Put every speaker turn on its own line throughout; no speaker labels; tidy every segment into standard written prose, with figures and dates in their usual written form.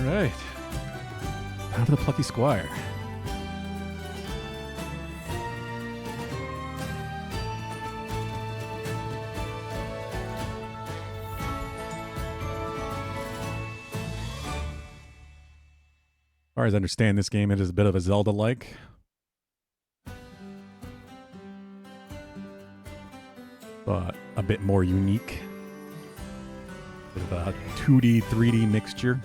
right. Down to the Plucky Squire. As far as I understand, this game, it is a bit of a Zelda-like. But a bit more unique. Bit of a 2D, 3D mixture.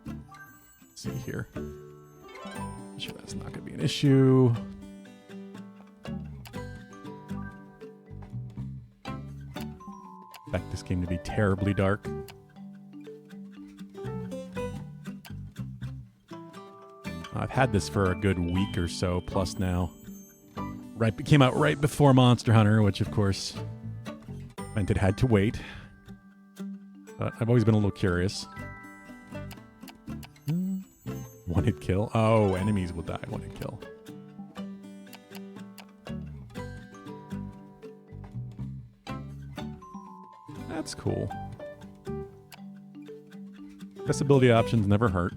Let's see here. I'm sure that's not going to be an issue. Expect this game to be terribly dark. I've had this for a good week or so plus now. It came out right before Monster Hunter, which of course meant it had to wait. But I've always been a little curious. One hit kill. Oh, enemies will die. One hit kill. That's cool. Accessibility options never hurt.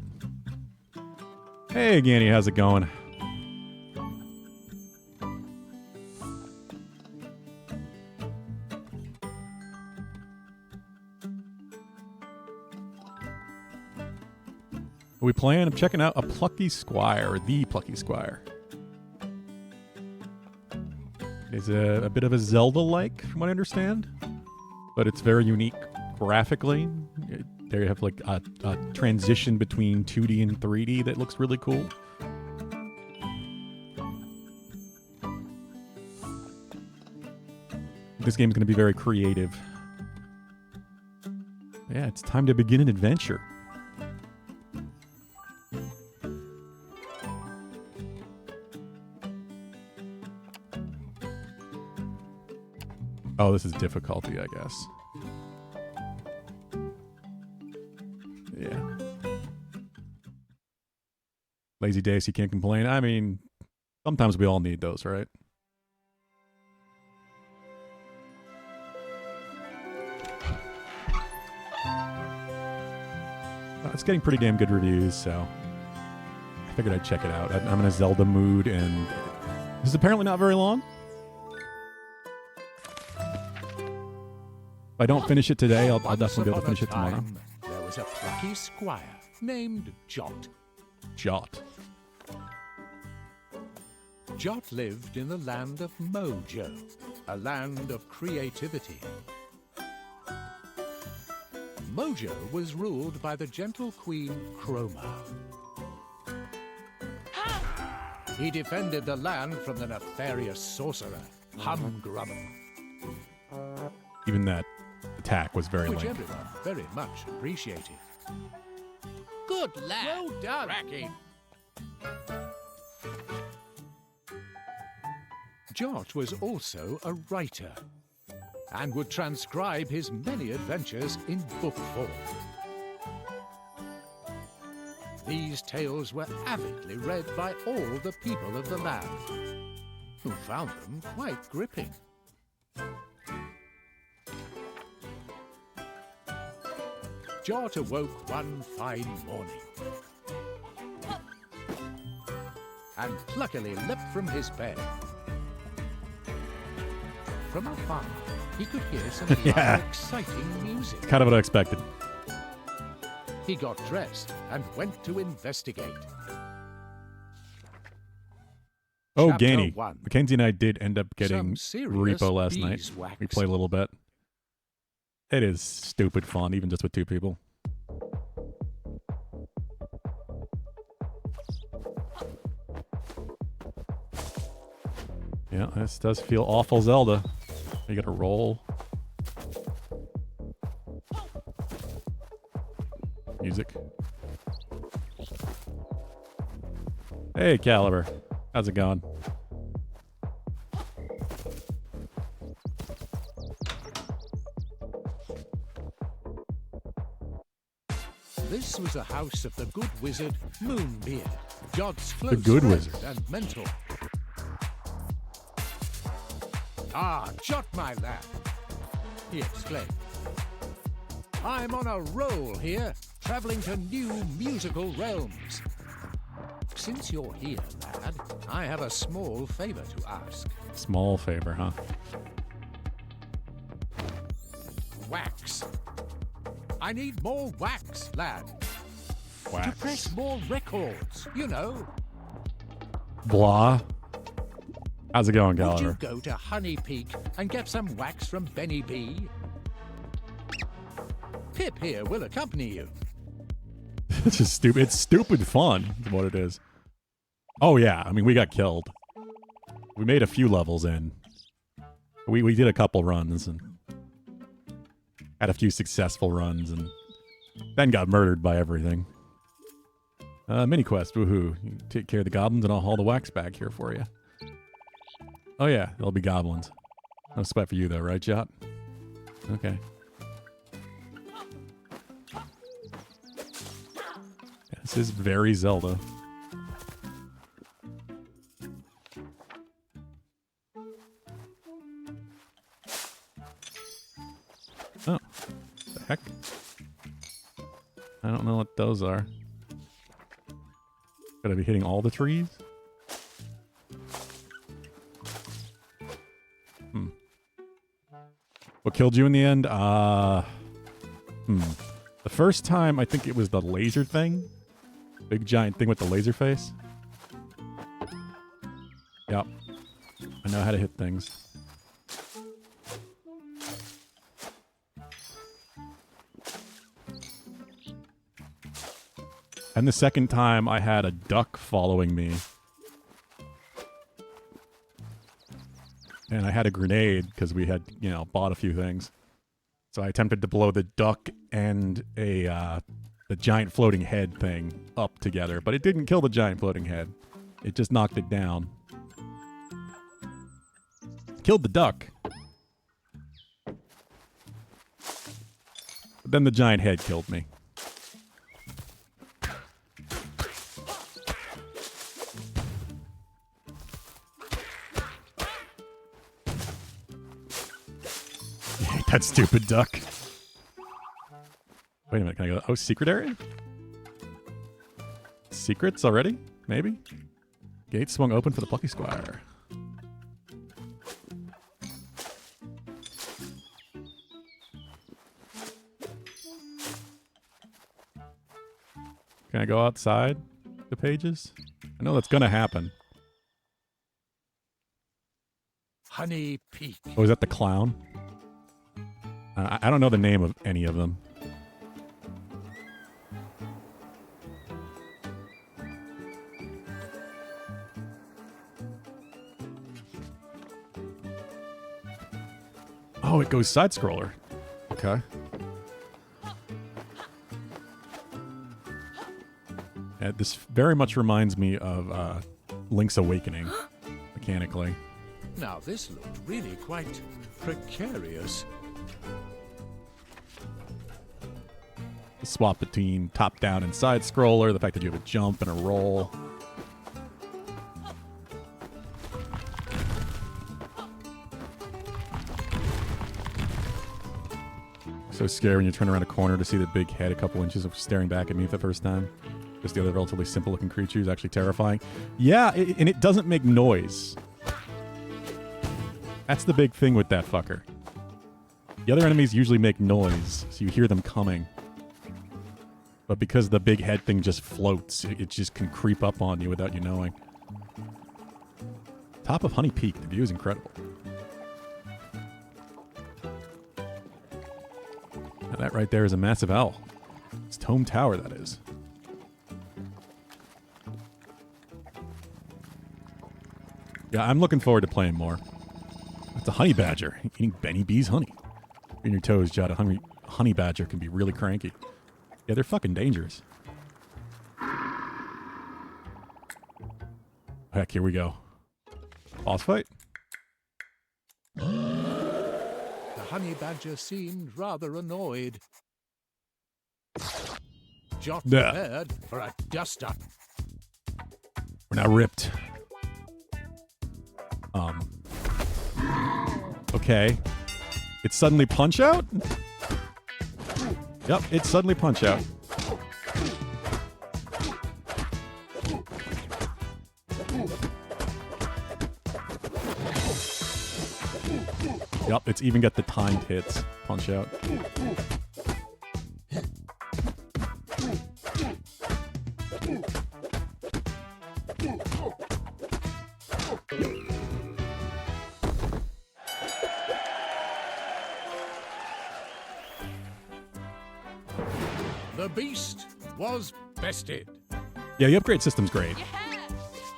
Hey, Ganny, how's it going? Are we playing? I'm checking out a Plucky Squire, the Plucky Squire. It's a bit of a Zelda-like, from what I understand, but it's very unique graphically. There you have like a transition between 2D and 3D that looks really cool. This game is going to be very creative. Yeah, it's time to begin an adventure. Oh, this is difficulty, I guess. Yeah. Lazy days, you can't complain. I mean, sometimes we all need those, right? It's getting pretty damn good reviews, so I figured I'd check it out. I'm in a Zelda mood, and this is apparently not very long. If I don't finish it today, I'll definitely be able to finish it tomorrow.
There was a plucky squire named Jot.
Jot.
Jot lived in the land of Mojo, a land of creativity. Mojo was ruled by the gentle queen Chroma. He defended the land from the nefarious sorcerer, Humgrubber.
Even that attack was very
which
lame.
everyone very much appreciated. Good lad. Well done. Cracking. Jot was also a writer and would transcribe his many adventures in book form. These tales were avidly read by all the people of the land, who found them quite gripping. Jot awoke one fine morning and pluckily leapt from his bed. From afar, he could hear some loud, exciting music.
Kind of what I expected.
He got dressed and went to investigate.
Oh,
Chapter
Ganny.
1.
Mackenzie and I did end up getting
Some serious
Repo last night.
beeswax.
We played a little bit. It is stupid fun, even just with two people. Yeah, this does feel awful Zelda. You gotta roll. Music. Hey, Caliber. How's it going?
This was the house of the good wizard Moonbeard, Jot's close
The good
friend
wizard.
and mentor. Ah, Jot, my lad, he exclaimed. I'm on a roll here, traveling to new musical realms. Since you're here, lad, I have a small favor to ask.
Small favor, huh?
Wax. I need more wax, lad.
Wax.
To press more records, you know.
Blah. How's it going,
Would
Gallagher?
you go to Honey Peak and get some wax from Benny B? Pip here will accompany you.
It's just stupid. It's stupid fun, is what it is. Oh yeah, I mean we got killed. We made a few levels in. We did a couple runs and had a few successful runs and then got murdered by everything. Mini quest, woohoo! You take care of the goblins and I'll haul the wax back here for you. Oh yeah, there'll be goblins. No sweat for you though, right, Jot? Okay. This is very Zelda. Oh, the heck? I don't know what those are. Gotta be hitting all the trees? What killed you in the end? The first time, I think it was the laser thing. Big giant thing with the laser face. Yep. I know how to hit things. And the second time, I had a duck following me. And I had a grenade because we had, you know, bought a few things. So I attempted to blow the duck and the giant floating head thing up together, but it didn't kill the giant floating head. It just knocked it down. Killed the duck. But then the giant head killed me. That stupid duck. Wait a minute, can I go? Oh, secret area? Secrets already? Maybe? Gate swung open for the Plucky Squire. Can I go outside the pages? I know that's gonna happen.
Honey Peak.
Oh, is that the clown? I don't know the name of any of them. Oh, it goes side-scroller. Okay. This very much reminds me of Link's Awakening, mechanically.
Now this looked really quite precarious.
The swap between top-down and side-scroller, the fact that you have a jump and a roll. So scary when you turn around a corner to see the big head a couple inches of staring back at me for the first time. Just the other relatively simple-looking creature is actually terrifying. Yeah, and it doesn't make noise. That's the big thing with that fucker. The other enemies usually make noise, so you hear them coming. But because the big head thing just floats, it just can creep up on you without you knowing. Top of Honey Peak. The view is incredible. Now that right there is a massive owl. It's Tome Tower, that is. Yeah, I'm looking forward to playing more. It's a honey badger eating Benny B's honey. In your toes, Jot. A hungry honey badger can be really cranky. Yeah, they're fucking dangerous. Heck, here we go. Boss fight?
The honey badger seemed rather annoyed. Jot prepared for a dust-up.
We're now ripped. Okay. It's suddenly Punch-Out? Yep, it's suddenly Punch Out. Yep, it's even got the timed hits. Punch Out.
The beast was bested.
Yeah, the upgrade system's great.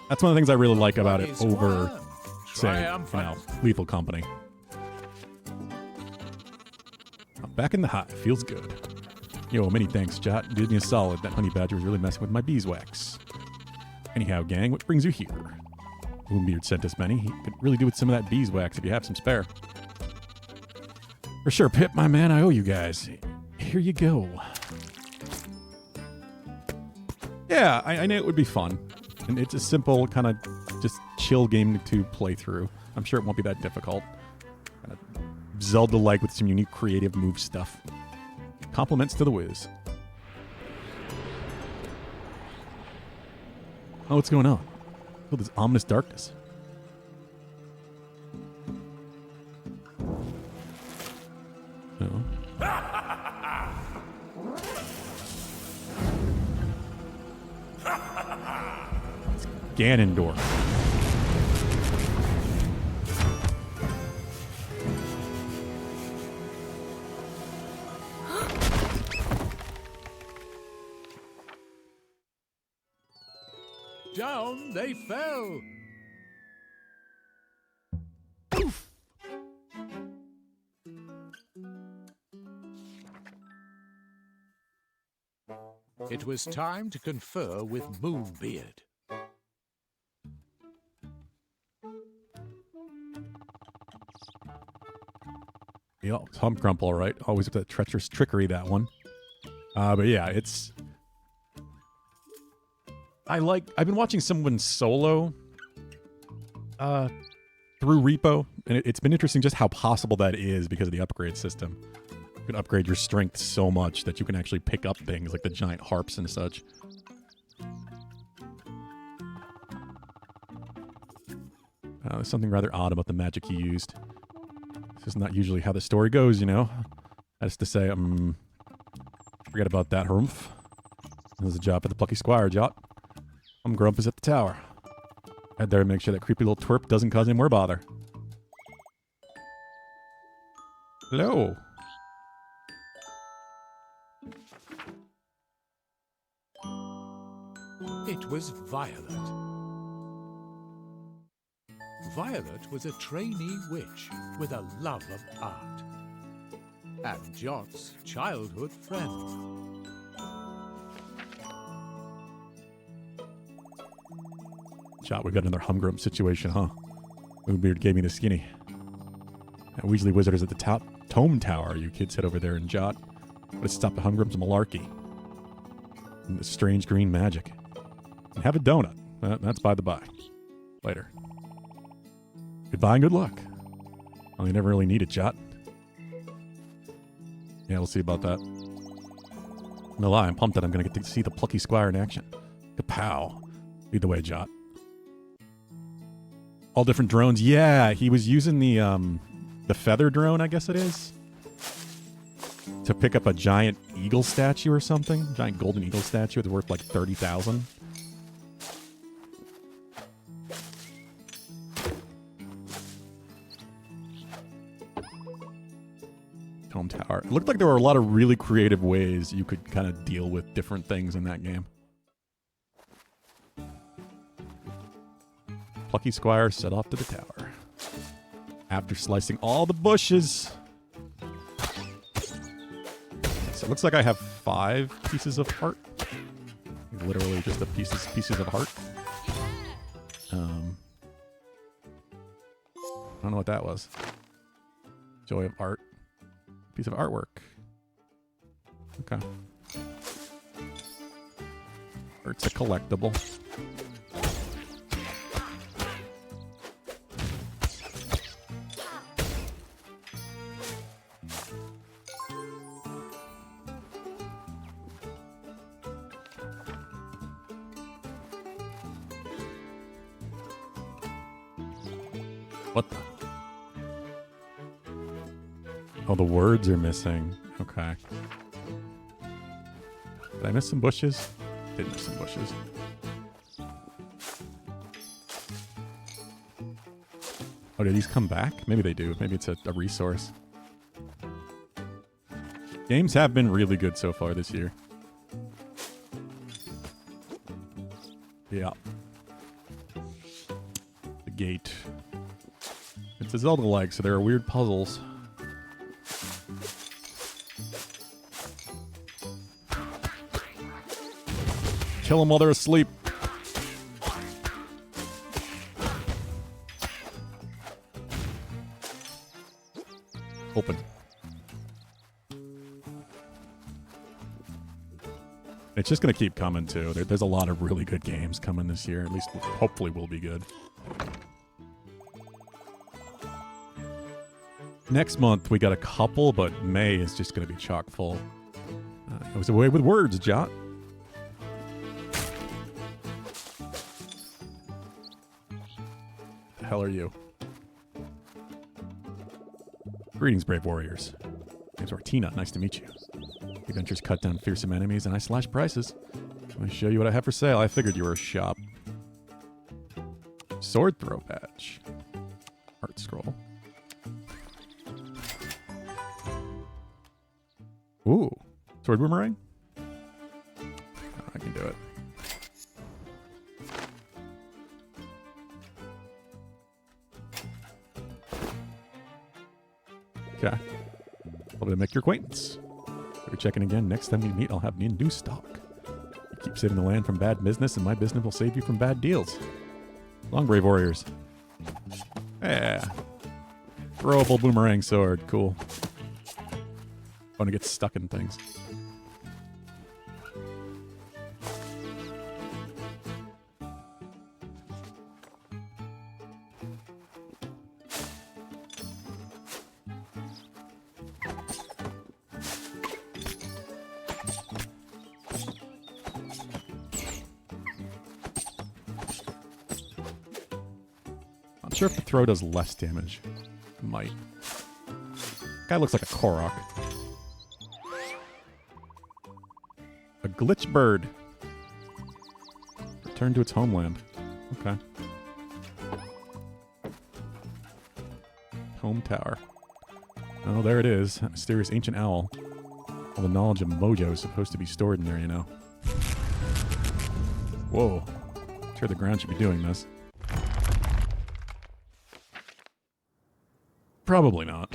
That's one of the things I really like about it over, say, Lethal Company. Back in the hive. Feels good. Yo, many thanks, Jot. You did me a solid. That honey badger was really messing with my beeswax. Anyhow, gang, what brings you here? Boombeard sent us many. He could really do with some of that beeswax if you have some spare. For sure, Pip, my man, I owe you guys. Here you go. Yeah, I knew it would be fun. And it's a simple, kind of just chill game to play through. I'm sure it won't be that difficult. Kind of Zelda-like with some unique creative move stuff. Compliments to the Wiz. Oh, what's going on? Feel this ominous darkness. No. It's Ganondorf.
Down they fell. It was time to confer with Moonbeard.
Yeah, it's Hump Grump, all right. Always with that treacherous trickery, that one. But yeah, it's... I've been watching someone solo through Repo, and it's been interesting just how possible that is because of the upgrade system. You can upgrade your strength so much that you can actually pick up things like the giant harps and such. There's something rather odd about the magic he used. This is not usually how the story goes, you know. That's to say, forget about that, Harumph. There's a job for the Plucky Squire, Jot. Grump is at the tower. Head there and make sure that creepy little twerp doesn't cause any more bother. Hello.
It was Violet. Violet was a trainee witch with a love of art. And Jot's childhood friend.
Jot, we've got another Humgrump situation, huh? Moonbeard gave me the skinny. That Weasley Wizard is at the top Tome Tower. You kids head over there and Jot. Let's stop the Humgrump's malarkey. And the strange green magic. And have a donut. That's by the by. Later. Goodbye and good luck. Well, you never really need it, Jot. Yeah, we'll see about that. No lie, I'm pumped that I'm going to get to see the Plucky Squire in action. Kapow. Lead the way, Jot. All different drones. Yeah, he was using the feather drone, I guess it is, to pick up a giant eagle statue or something. Giant golden eagle statue that's worth like 30,000. Tome Tower. It looked like there were a lot of really creative ways you could kind of deal with different things in that game. Plucky Squire set off to the tower. After slicing all the bushes. So it looks like I have 5 pieces of heart. Literally just the pieces of heart. I don't know what that was. Joy of art. Piece of artwork. Okay. Art's a collectible. What the? Oh, the words are missing. Okay. Did I miss some bushes? Did miss some bushes. Oh, do these come back? Maybe they do. Maybe it's a resource. Games have been really good so far this year. Yeah. The gate. It's a Zelda-like, so there are weird puzzles. Kill them while they're asleep. Open. It's just going to keep coming, too. There's a lot of really good games coming this year. At least, hopefully, will be good. Next month, we got a couple, but May is just going to be chock full. It was away with words, Jot. The hell are you? Greetings, brave warriors. Name's Ortina. Nice to meet you. Adventures cut down fearsome enemies, and I slash prices. Let me show you what I have for sale. I figured you were a shop. Sword throw badge. Art scroll. Ooh. Sword boomerang? Oh, I can do it. Okay. Hoping to make your acquaintance. We're checking again. Next time we meet, I'll have new stock. You keep saving the land from bad business, and my business will save you from bad deals. Long, brave warriors. Yeah. Throwable boomerang sword. Cool. Fun to get stuck in things. Not sure if the throw does less damage. It might. Guy looks like a Korok. A glitch bird. Return to its homeland. Okay. Home tower. Oh, there it is. A mysterious ancient owl. All the knowledge of Mojo is supposed to be stored in there, you know. Whoa. I'm sure the ground should be doing this. Probably not.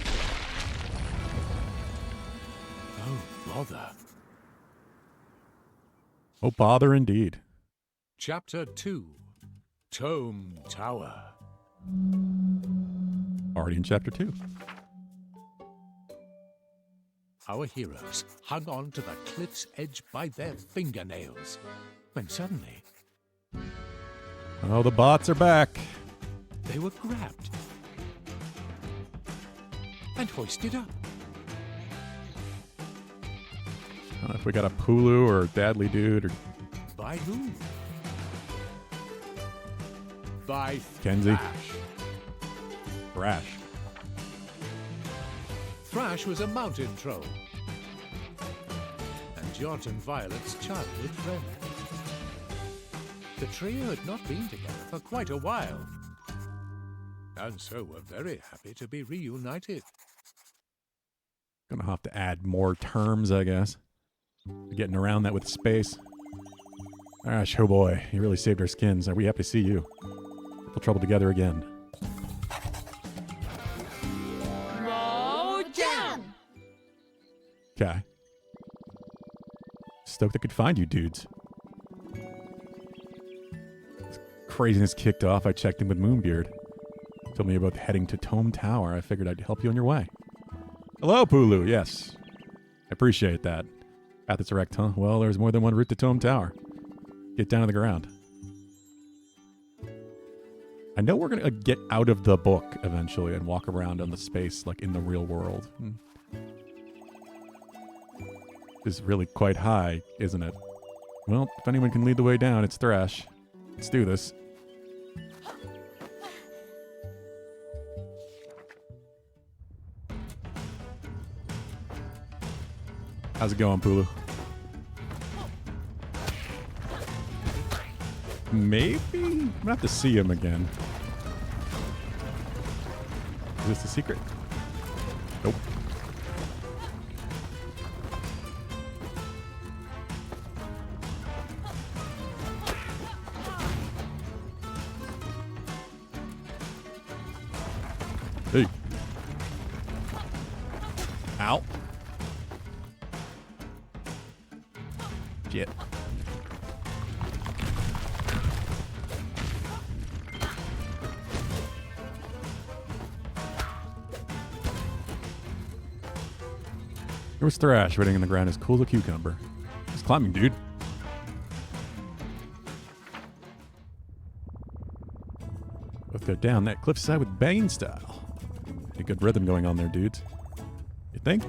Oh, bother.
Oh, bother indeed.
Chapter 2. Tome Tower.
Already in chapter 2.
Our heroes hung on to the cliff's edge by their fingernails, when suddenly
Oh, the bots are back.
they were grabbed and hoisted up.
I don't know if we got a Pulu or a Dadly Dude or
By whom? By
Kenzie.
Thrash.
Brash.
Thrash was a mountain troll, and Jot and Violet's childhood friend. The trio had not been together for quite a while, and so were very happy to be reunited.
Gonna have to add more terms, I guess. Getting around that with space. Ash, oh boy, you really saved our skins. Are we happy to see you? Triple trouble together again. Okay. Stoked I could find you dudes. As craziness kicked off, I checked in with Moonbeard. Told me about heading to Tome Tower. I figured I'd help you on your way. Hello, Pulu. Yes. I appreciate that. Path that's direct, huh? Well, there's more than one route to Tome Tower. Get down to the ground. I know we're going to get out of the book eventually and walk around on the space like in the real world. Is really quite high, isn't it? Well, if anyone can lead the way down, it's Thrash. Let's do this. How's it going, Pulu? Maybe? I'm gonna have to see him again. Is this the secret? Nope. Hey. Ow. Shit. There was Thrash waiting in the ground as cool as a cucumber. He's climbing, dude. Both go down that cliffside with Bane style. A good rhythm going on there, dudes. You think?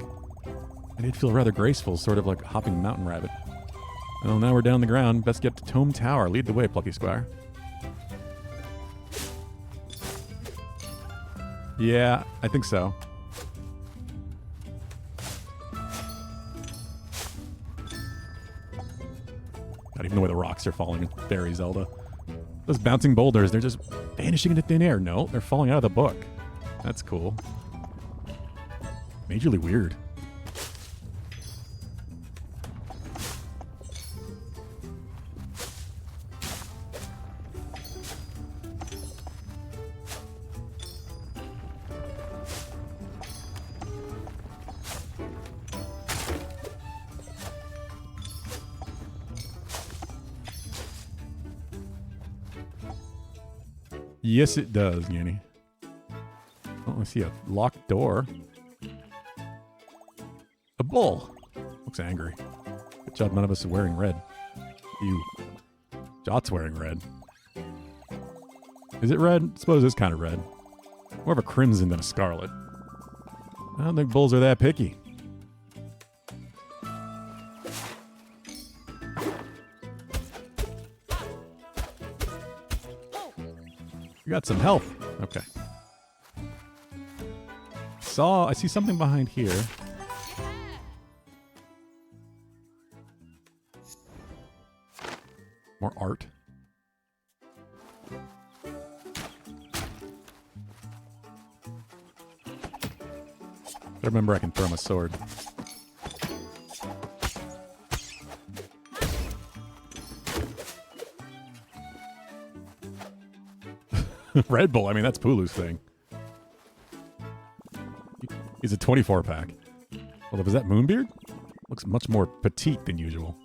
I did feel rather graceful, sort of like a hopping mountain rabbit. Well, now we're down the ground. Best get to Tome Tower. Lead the way, Plucky Squire. Yeah, I think so. God, even the way the rocks are falling, it's very Zelda. Those bouncing boulders, they're just vanishing into thin air. No, they're falling out of the book. That's cool. Majorly weird. Yes, it does, Yanny. Oh, I see a locked door. A bull. Looks angry. Good job none of us are wearing red. You. Jot's wearing red. Is it red? I suppose it's kind of red. More of a crimson than a scarlet. I don't think bulls are that picky. You got some health. Okay. I see something behind here. More art. I remember I can throw my sword. Red Bull, I mean, that's Pulu's thing. He's a 24 pack. Well, was that Moonbeard? Looks much more petite than usual.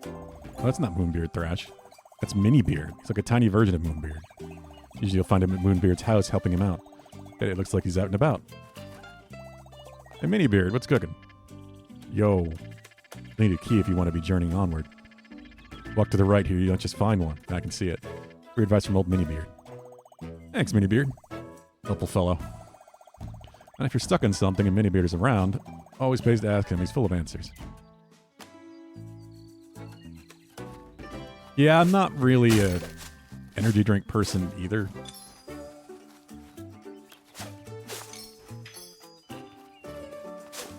Oh, that's not Moonbeard Thrash. That's Mini Beard. He's like a tiny version of Moonbeard. Usually you'll find him at Moonbeard's house helping him out. But it looks like he's out and about. Hey, Mini Beard, what's cooking? Yo. You need a key if you want to be journeying onward. Walk to the right here, you don't just find one. I can see it. Free advice from old Mini Beard. Thanks, Mini Beard. Helpful fellow. And if you're stuck on something and Mini Beard is around, always pays to ask him. He's full of answers. Yeah, I'm not really a energy drink person either.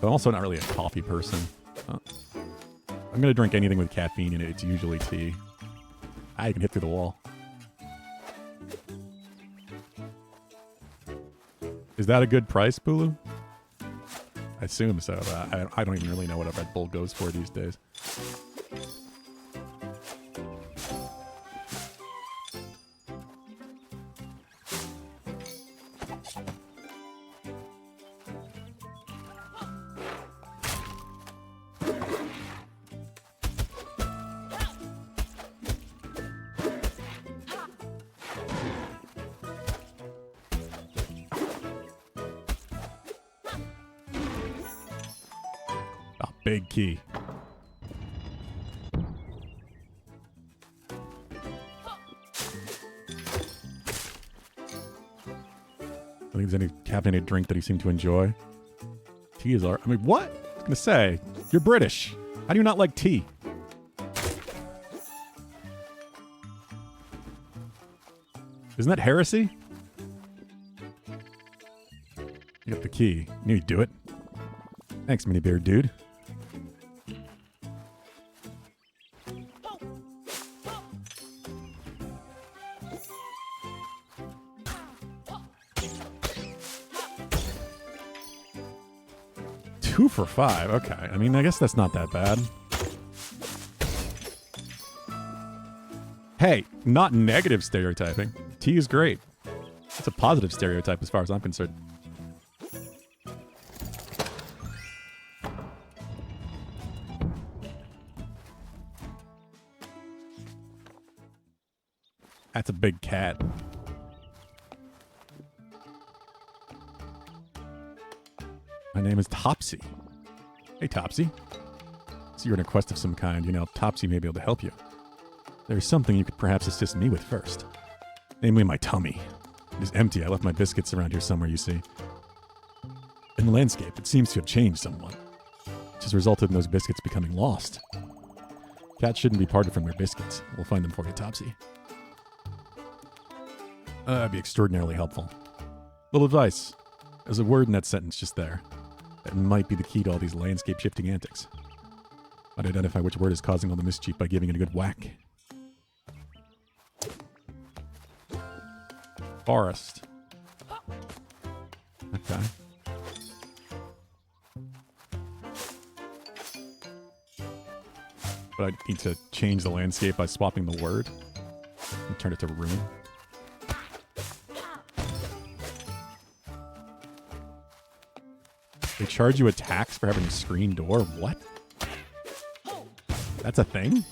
But I'm also not really a coffee person. I'm going to drink anything with caffeine in it. It's usually tea. I can hit through the wall. Is that a good price, Pulu? I assume so. I don't even really know what a Red Bull goes for these days. Big key. I think there's any caffeinated drink that he seemed to enjoy. Tea is art. I mean, what? I was gonna say, you're British. How do you not like tea? Isn't that heresy? You got the key. You knew you'd do it. Thanks, Mini Beard dude. 2 for 5. Okay. I mean, I guess that's not that bad. Hey, not negative stereotyping. Tea is great. It's a positive stereotype as far as I'm concerned. That's a big cat. My name is Topsy. Hey, Topsy. So you're in a quest of some kind. You know, Topsy may be able to help you. There's something you could perhaps assist me with first. Namely, my tummy. It is empty. I left my biscuits around here somewhere, you see. In the landscape, it seems to have changed somewhat, which has resulted in those biscuits becoming lost. Cats shouldn't be parted from their biscuits. We'll find them for you, Topsy. That'd be extraordinarily helpful. Little advice. There's a word in that sentence just there. That might be the key to all these landscape shifting antics. I'd identify which word is causing all the mischief by giving it a good whack. Forest. Okay. But I need to change the landscape by swapping the word and turn it to ruin. They charge you a tax for having a screen door? What? That's a thing?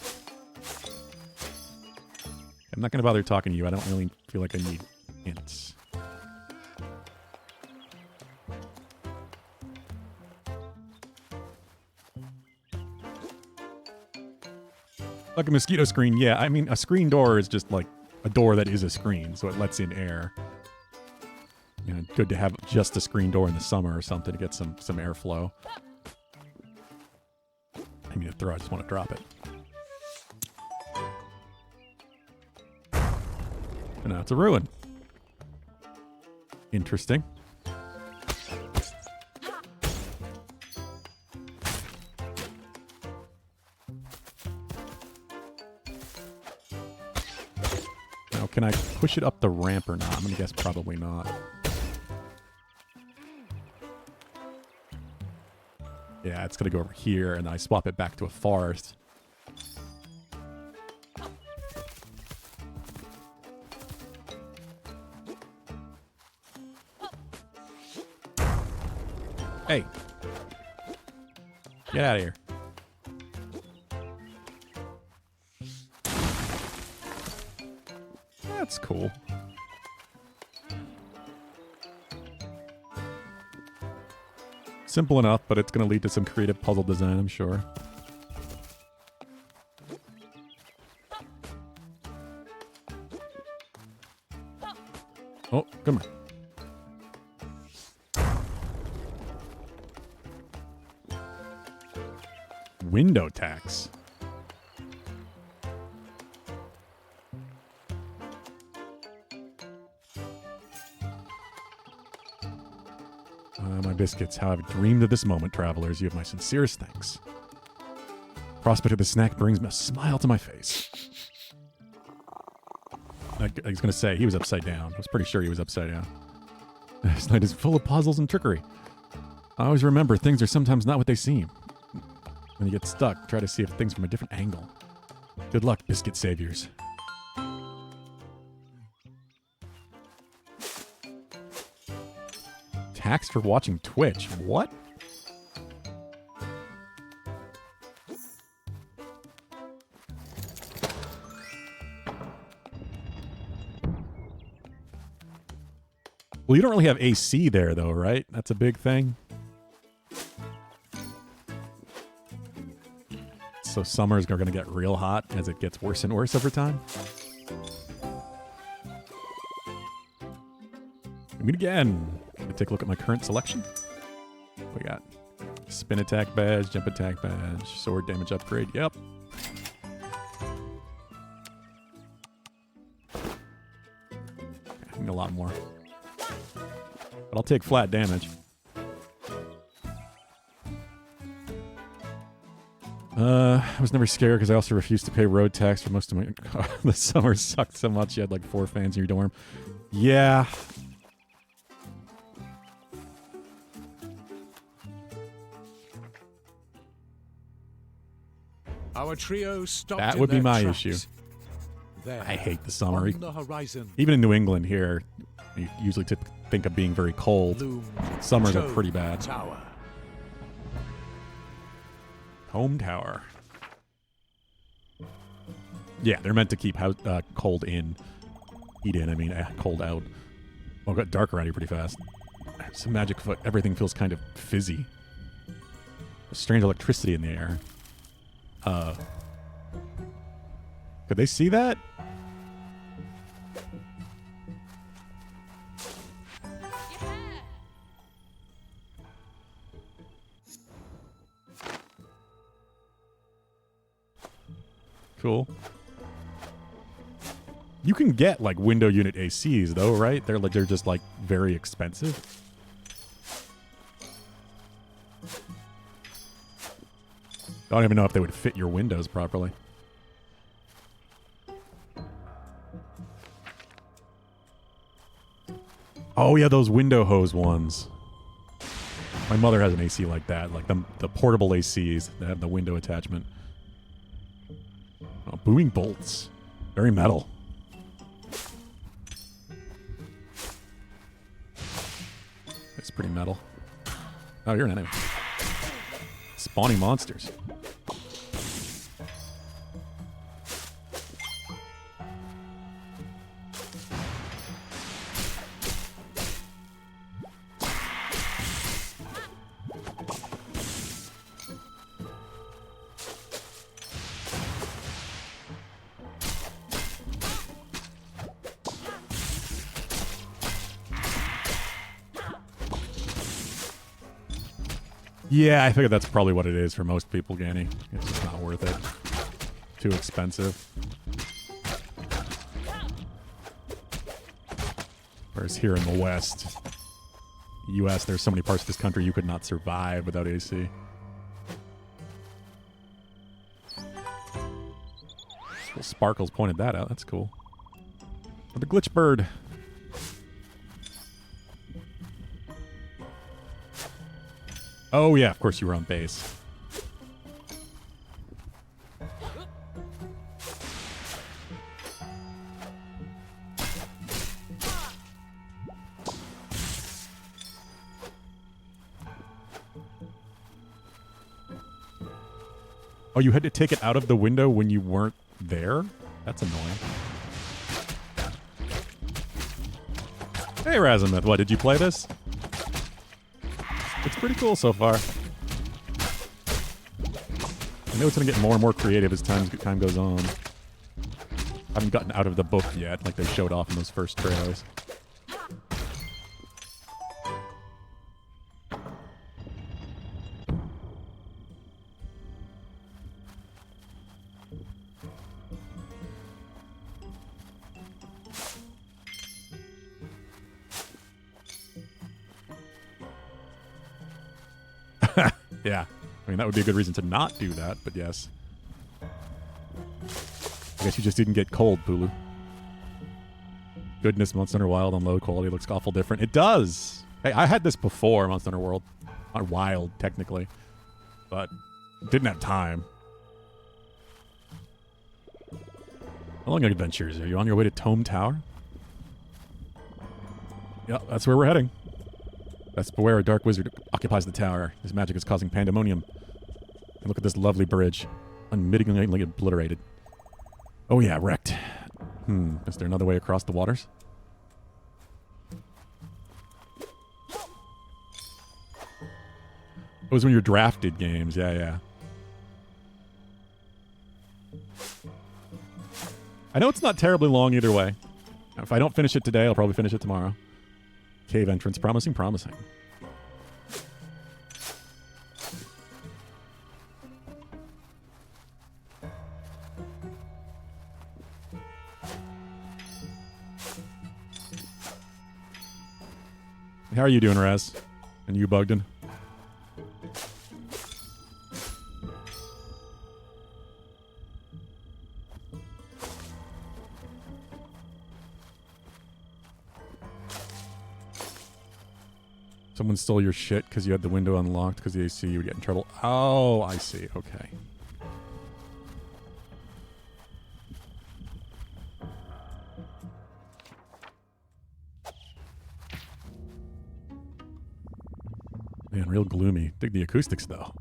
I'm not going to bother talking to you. I don't really feel like I need hints. Like a mosquito screen, yeah. I mean, a screen door is just like a door that is a screen, so it lets in air. You know, good to have just a screen door in the summer or something to get some airflow. I mean, to throw, I just want to drop it. And now it's a ruin. Interesting. Now, can I push it up the ramp or not? I'm going to guess probably not. Yeah, it's going to go over here, and then I swap it back to a forest. Hey. Get out of here. That's cool. Simple enough, but it's going to lead to some creative puzzle design, I'm sure. Oh, come on. Window tax. My biscuits, how I've dreamed of this moment, travelers. You have my sincerest thanks. Prospect of the snack brings a smile to my face. I was going to say, he was upside down. I was pretty sure he was upside down. This night is full of puzzles and trickery. I always remember things are sometimes not what they seem. When you get stuck, try to see things from a different angle. Good luck, biscuit saviors. Tax for watching Twitch. What? Well, you don't really have AC there, though, right? That's a big thing. So summers are going to get real hot as it gets worse and worse over time. Meet again. Let me take a look at my current selection. We got spin attack badge, jump attack badge, sword damage upgrade. Yep. I need a lot more. But I'll take flat damage. I was never scared because I also refused to pay road tax for most of my... The summer sucked so much you had like 4 fans in your dorm. Yeah.
Our trio stopped.
That
in
would be
their
my
tracks.
issue.
There,
I hate the summer.
on the horizon,
Even in New England here, you usually think of being very cold.
loomed
Summers are
Toad
pretty bad.
Tower.
Home tower. Yeah, they're meant to keep cold in. Heat in, I mean, cold out. Well, it got dark around here pretty fast. Some magic foot. Everything feels kind of fizzy. There's strange electricity in the air. Could they see that? Cool. You can get like window unit ACs though, right? They're just like very expensive. I don't even know if they would fit your windows properly. Oh yeah, those window hose ones. My mother has an AC like that, like the portable ACs that have the window attachment. Oh, booming bolts. Very metal. It's pretty metal. Oh, you're an enemy. Spawning monsters. Yeah, I figured that's probably what it is for most people, Ganny. It's just not worth it. Too expensive. Whereas here in the West, U.S., there's so many parts of this country you could not survive without AC. Well, Sparkles pointed that out. That's cool. Oh, the glitch bird. Oh, yeah, of course you were on base. Oh, you had to take it out of the window when you weren't there? That's annoying. Hey, Razamith, what, did you play this? It's pretty cool so far. I know it's going to get more and more creative as time goes on. I haven't gotten out of the book yet, like they showed off in those first trailers. Yeah. I mean, that would be a good reason to not do that, but yes. I guess you just didn't get cold, Pulu. Goodness, Monster Hunter Wild on low quality looks awful different. It does! Hey, I had this before Monster Hunter World. Not Wild, technically. But didn't have time. How long adventures? Are you on your way to Tome Tower? Yep, that's where we're heading. That's beware, a dark wizard occupies the tower. His magic is causing pandemonium. And look at this lovely bridge. Unmitigatedly obliterated. Oh yeah, wrecked. Is there another way across the waters? It was when you're drafted games, yeah. I know it's not terribly long either way. If I don't finish it today, I'll probably finish it tomorrow. Cave entrance, promising. How are you doing, Raz? And you, Bugden? Someone stole your shit because you had the window unlocked because the AC, you would get in trouble. Oh, I see. Okay. man, real gloomy. Dig the acoustics, though.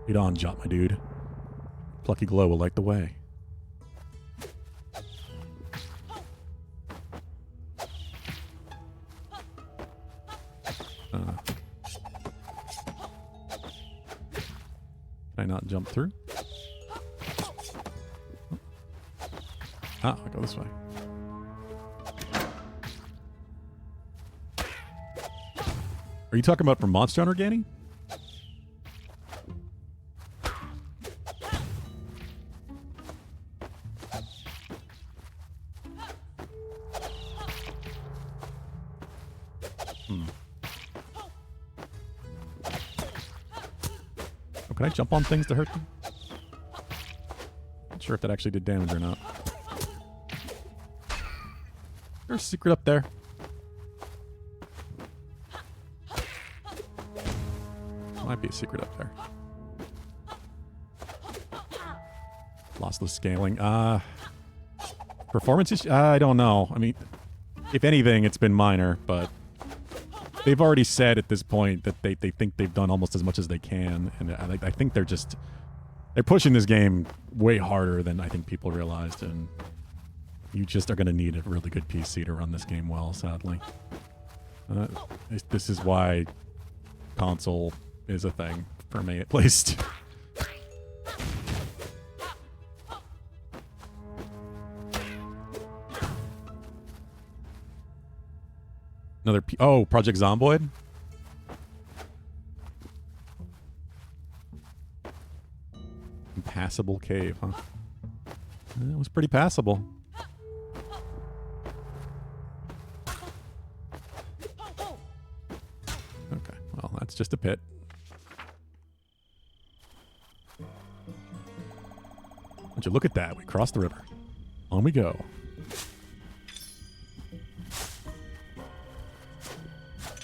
Lead on, Jot, my dude. Plucky Glow will light the way. Can I not jump through? Ah, I'll go this way. Are you talking about from Monster Hunter, Ganny? Oh, can I jump on things to hurt them? Not sure if that actually did damage or not. There's a secret up there. Might be a secret up there. Lossless scaling. Performance issue? I don't know. I mean, if anything, it's been minor, but they've already said at this point that they think they've done almost as much as they can, and I think they're pushing this game way harder than I think people realized, and you just are going to need a really good PC to run this game well, sadly. This is why console is a thing for me, at least. Another Project Zomboid? Impassable cave, huh? It was pretty passable. Okay, well, that's just a pit. Would you look at that? We crossed the river. On we go.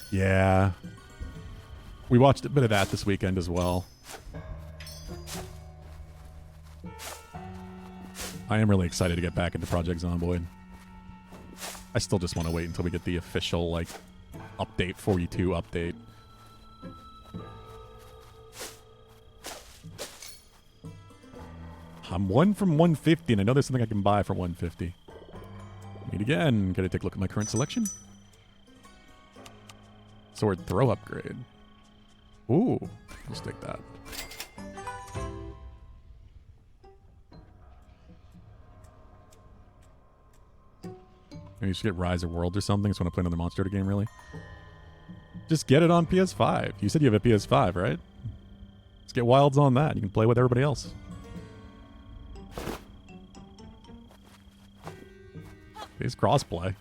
Yeah. We watched a bit of that this weekend as well. I am really excited to get back into Project Zomboid. I still just want to wait until we get the official, like, update 42 update. I'm 1 from 150, and I know there's something I can buy for 150. Meet again. Can I take a look at my current selection? Sword throw upgrade. Ooh, let's take that. Maybe you should get Rise of Worlds or something. Just want to play another Monster Hunter game, really. Just get it on PS5. You said you have a PS5, right? Let's get Wilds on that. You can play with everybody else. It's crossplay.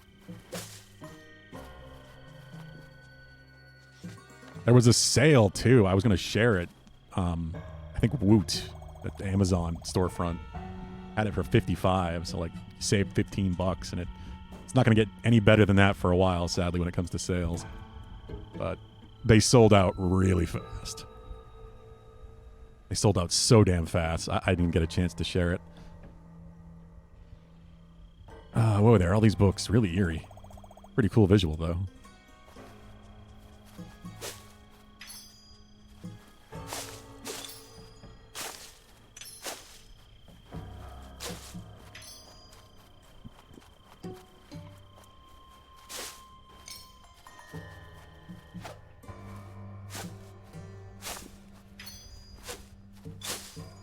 There was a sale too. I was going to share it. I think Woot at the Amazon storefront had it for $55, so like save $15, and it's not going to get any better than that for a while, sadly, when it comes to sales. But they sold out really fast. They sold out so damn fast. I didn't get a chance to share it. Whoa there, all these books, really eerie. Pretty cool visual though.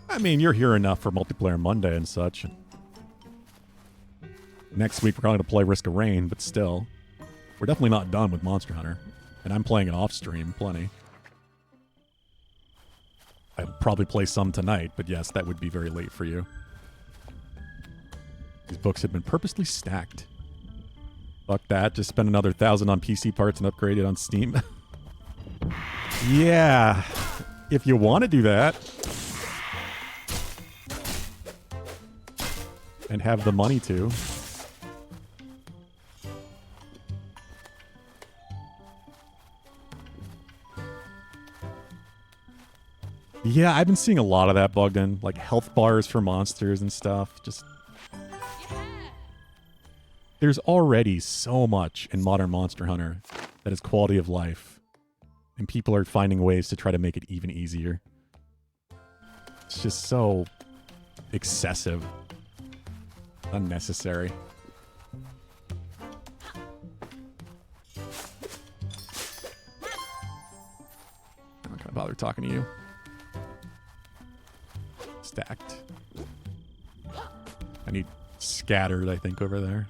I mean, you're here enough for Multiplayer Monday and such. Next week, we're going to play Risk of Rain, but still. We're definitely not done with Monster Hunter. And I'm playing it off-stream, plenty. I'll probably play some tonight, but yes, that would be very late for you. These books have been purposely stacked. Fuck that, just spend another 1,000 on PC parts and upgrade it on Steam. Yeah, if you want to do that. And have the money to. Yeah, I've been seeing a lot of that bugged in, like health bars for monsters and stuff. Just there's already so much in modern Monster Hunter that is quality of life And people are finding ways to try to make it even easier. It's just so excessive. Unnecessary. I'm not gonna bother talking to you. Stacked. I need scattered, I think, over there.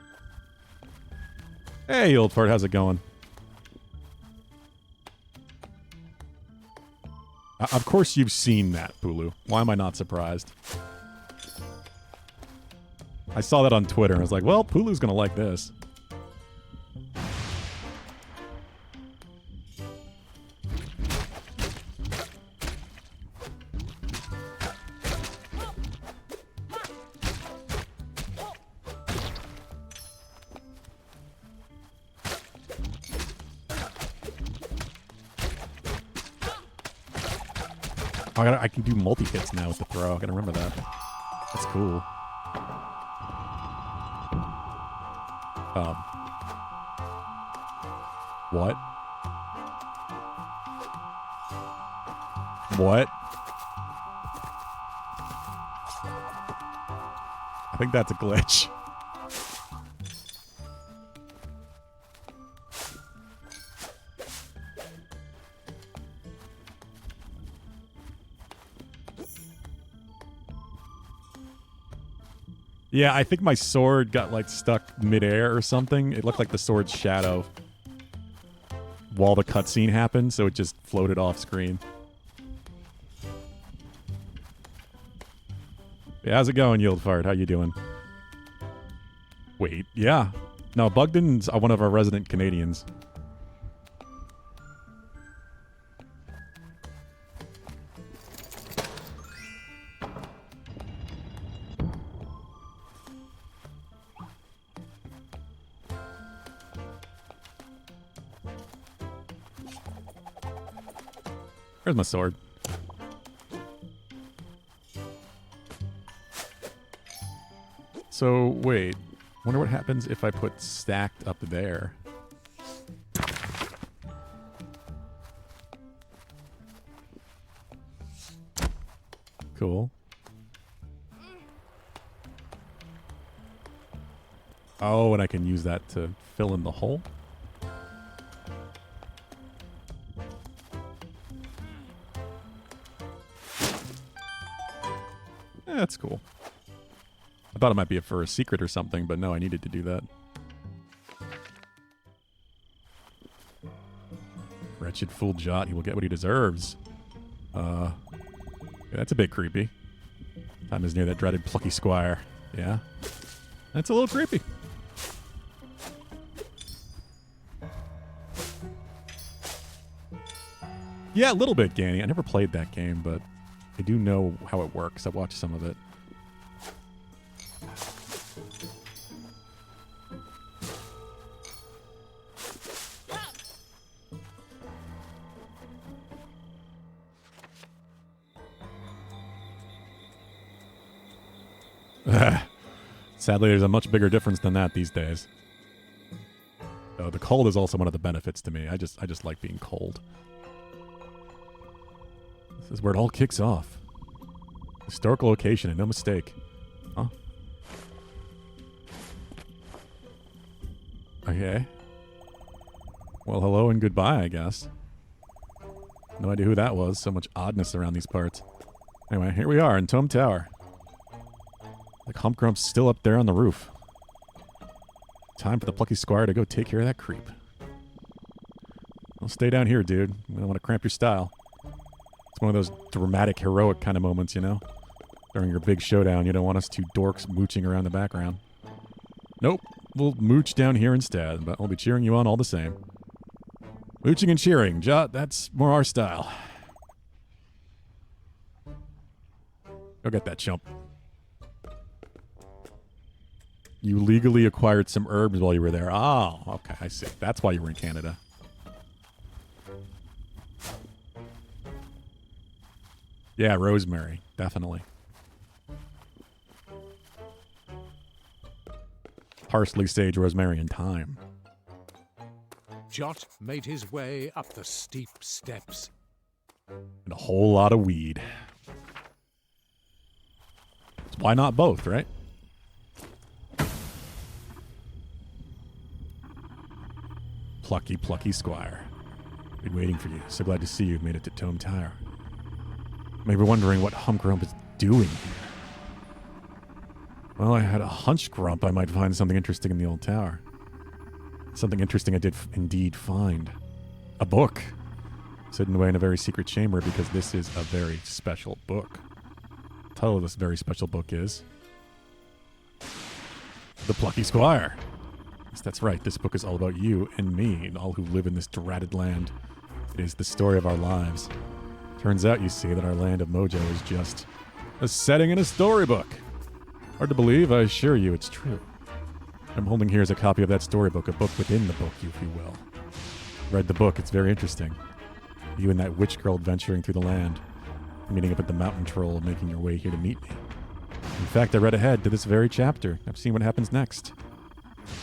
Hey, old fart, how's it going? Of course you've seen that, Pulu. Why am I not surprised? I saw that on Twitter and I was like, well, Pulu's gonna like this. I can do multi-hits now with the throw. I gotta remember that. That's cool. What? What? I think that's a glitch. Yeah, I think my sword got, like, stuck midair or something. It looked like the sword's shadow while the cutscene happened, so it just floated off screen. Yeah, how's it going, Yield Fart? How you doing? Wait, yeah. No, Bugden's one of our resident Canadians. Where's my sword? So, wait. Wonder what happens if I put stacked up there. Cool. Oh, and I can use that to fill in the hole? That's cool. I thought it might be for a secret or something, but no, I needed to do that. Wretched fool Jot, he will get what he deserves. Yeah, that's a bit creepy. Time is near that dreaded Plucky Squire. Yeah? That's a little creepy. Yeah, a little bit, Ganny. I never played that game, but I do know how it works. I watched some of it. Sadly, there's a much bigger difference than that these days. The cold is also one of the benefits to me. I just like being cold. This is where it all kicks off. Historical location and no mistake. Huh? Okay. Well, hello and goodbye, I guess. No idea who that was. So much oddness around these parts. Anyway, here we are in Tome Tower. The Humpgrump's still up there on the roof. Time for the Plucky Squire to go take care of that creep. I'll stay down here, dude. I don't want to cramp your style. It's one of those dramatic, heroic kind of moments, you know? During your big showdown, you don't want us two dorks mooching around the background. Nope. We'll mooch down here instead, but I'll be cheering you on all the same. Mooching and cheering. Jot, that's more our style. Go get that chump. You legally acquired some herbs while you were there. Oh, okay, I see. That's why you were in Canada. Yeah, rosemary. Definitely. Parsley, sage, rosemary, and thyme.
Chot made his way up the steep steps.
And a whole lot of weed. So why not both, right? Plucky, plucky Squire. Been waiting for you. So glad to see you've made it to Tome Tower. Maybe wondering what Hump Grump is doing here. Well, I had a hunch, Grump, I might find something interesting in the old tower. Something interesting I did indeed find. A book. Hidden away in a very secret chamber because this is a very special book. The title of this very special book is The Plucky Squire. Yes, that's right. This book is all about you and me and all who live in this dreaded land. It is the story of our lives. Turns out, you see, that our land of Mojo is just a setting in a storybook. Hard to believe, I assure you it's true. I'm holding here is a copy of that storybook, a book within the book, if you will. Read the book, it's very interesting. You and that witch girl adventuring through the land, meeting up at the mountain troll, making your way here to meet me. In fact, I read ahead to this very chapter. I've seen what happens next.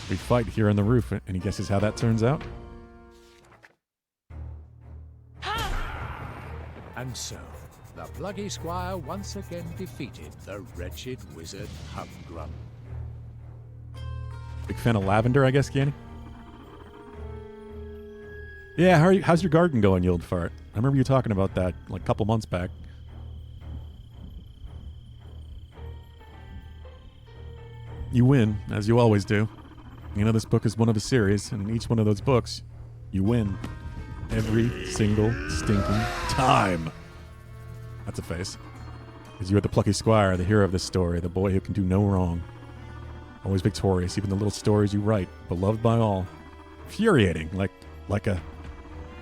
We fight here on the roof. Any guesses how that turns out?
And so, the Plucky Squire once again defeated the wretched wizard Hump Grump.
Big fan of lavender, I guess, Ganny? Yeah, how's your garden going, you old fart? I remember you talking about that like a couple months back. You win, as you always do. You know, this book is one of a series, and in each one of those books, you win. Every single stinking time. That's a face. Because you are the Plucky Squire, the hero of this story, the boy who can do no wrong. Always victorious, even the little stories you write, beloved by all. Infuriating, like a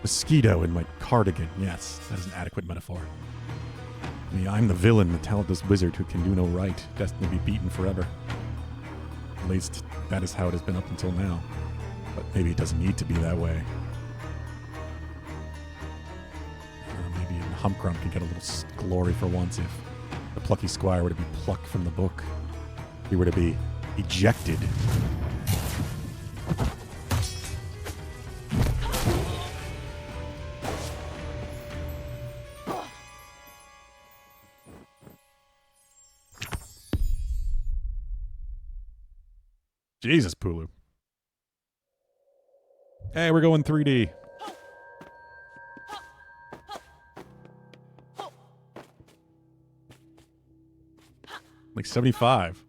mosquito in my cardigan. Yes, that is an adequate metaphor. Me, I'm the villain, the talentless wizard who can do no right, destined to be beaten forever. At least, that is how it has been up until now. But maybe it doesn't need to be that way. Maybe Hump Grump can get a little glory for once if the Plucky Squire were to be plucked from the book. If he were to be ejected. Jesus, Pulu. Hey, we're going 3D. Like 75.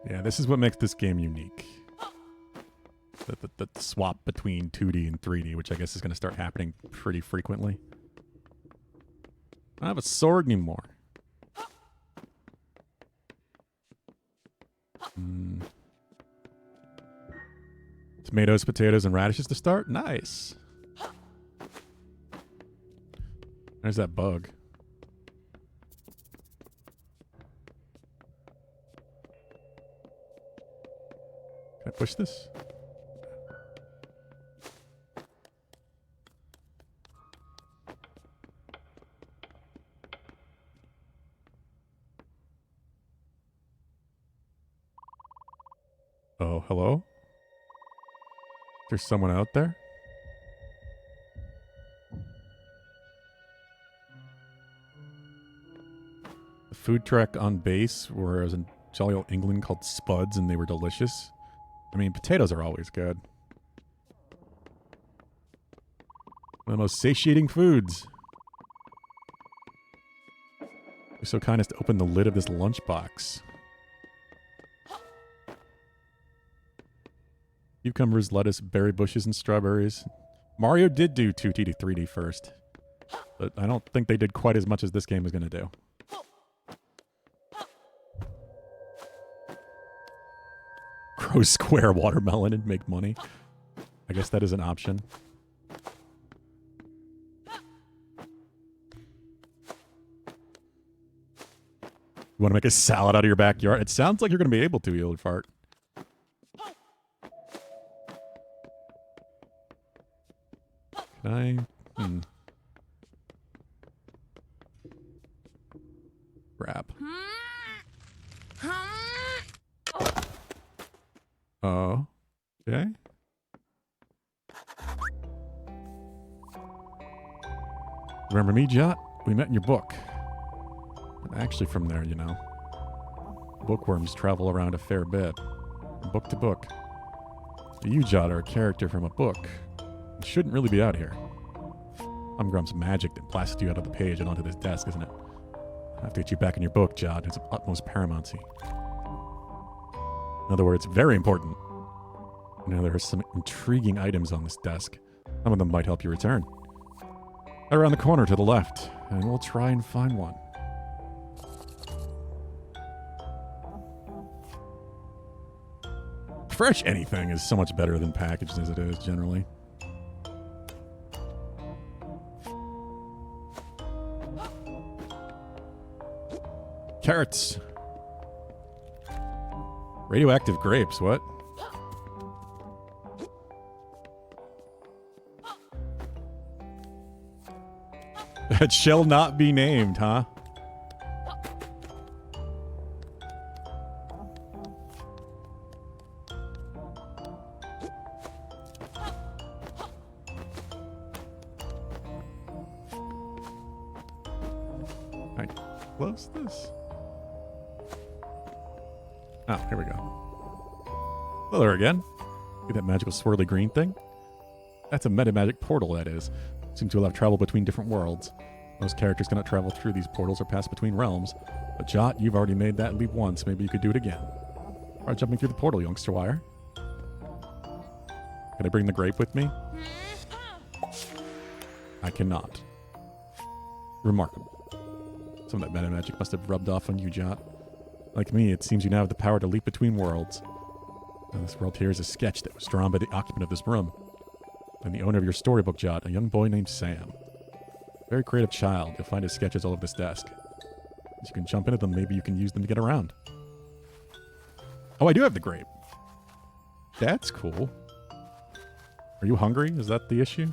Yeah, this is what makes this game unique. The swap between 2D and 3D, which I guess is going to start happening pretty frequently. I don't have a sword anymore. Tomatoes, potatoes, and radishes to start? Nice. There's that bug. Can I push this? Oh, hello? There's someone out there? The food truck on base where I was in jolly old England called Spuds, and they were delicious. I mean, potatoes are always good. One of the most satiating foods. You're so kind as to open the lid of this lunchbox. Cucumbers, lettuce, berry bushes, and strawberries. Mario did do 2D to 3D first. But I don't think they did quite as much as this game is going to do. Grow square watermelon and make money. I guess that is an option. You want to make a salad out of your backyard? It sounds like you're going to be able to, you old fart. Can I? Remember me, Jot? We met in your book. I'm actually from there, you know. Bookworms travel around a fair bit, from book to book. You, Jot, are a character from a book. You shouldn't really be out here. Umgrum's magic that blasted you out of the page and onto this desk, isn't it? I have to get you back in your book, Jot. It's of utmost paramountcy. In other words, very important. You know, there are some intriguing items on this desk. Some of them might help you return. Around the corner to the left, and we'll try and find one. Fresh anything is so much better than packaged as it is, generally. Carrots. Radioactive grapes, what? That shall not be named, huh? Alright, close this. Oh, here we go. Hello there again. See that magical swirly green thing? That's a metamagic portal, that is. Seems to allow travel between different worlds. Most characters cannot travel through these portals or pass between realms. But Jot, you've already made that leap once. Maybe you could do it again. Try jumping through the portal, young Squire. Can I bring the grape with me? I cannot. Remarkable. Some of that metamagic must have rubbed off on you, Jot. Like me, it seems you now have the power to leap between worlds. And this world here is a sketch that was drawn by the occupant of this room. And the owner of your storybook, Jot, a young boy named Sam. Very creative child. You'll find his sketches all over this desk. As you can jump into them, maybe you can use them to get around. Oh, I do have the grape. That's cool. Are you hungry? Is that the issue?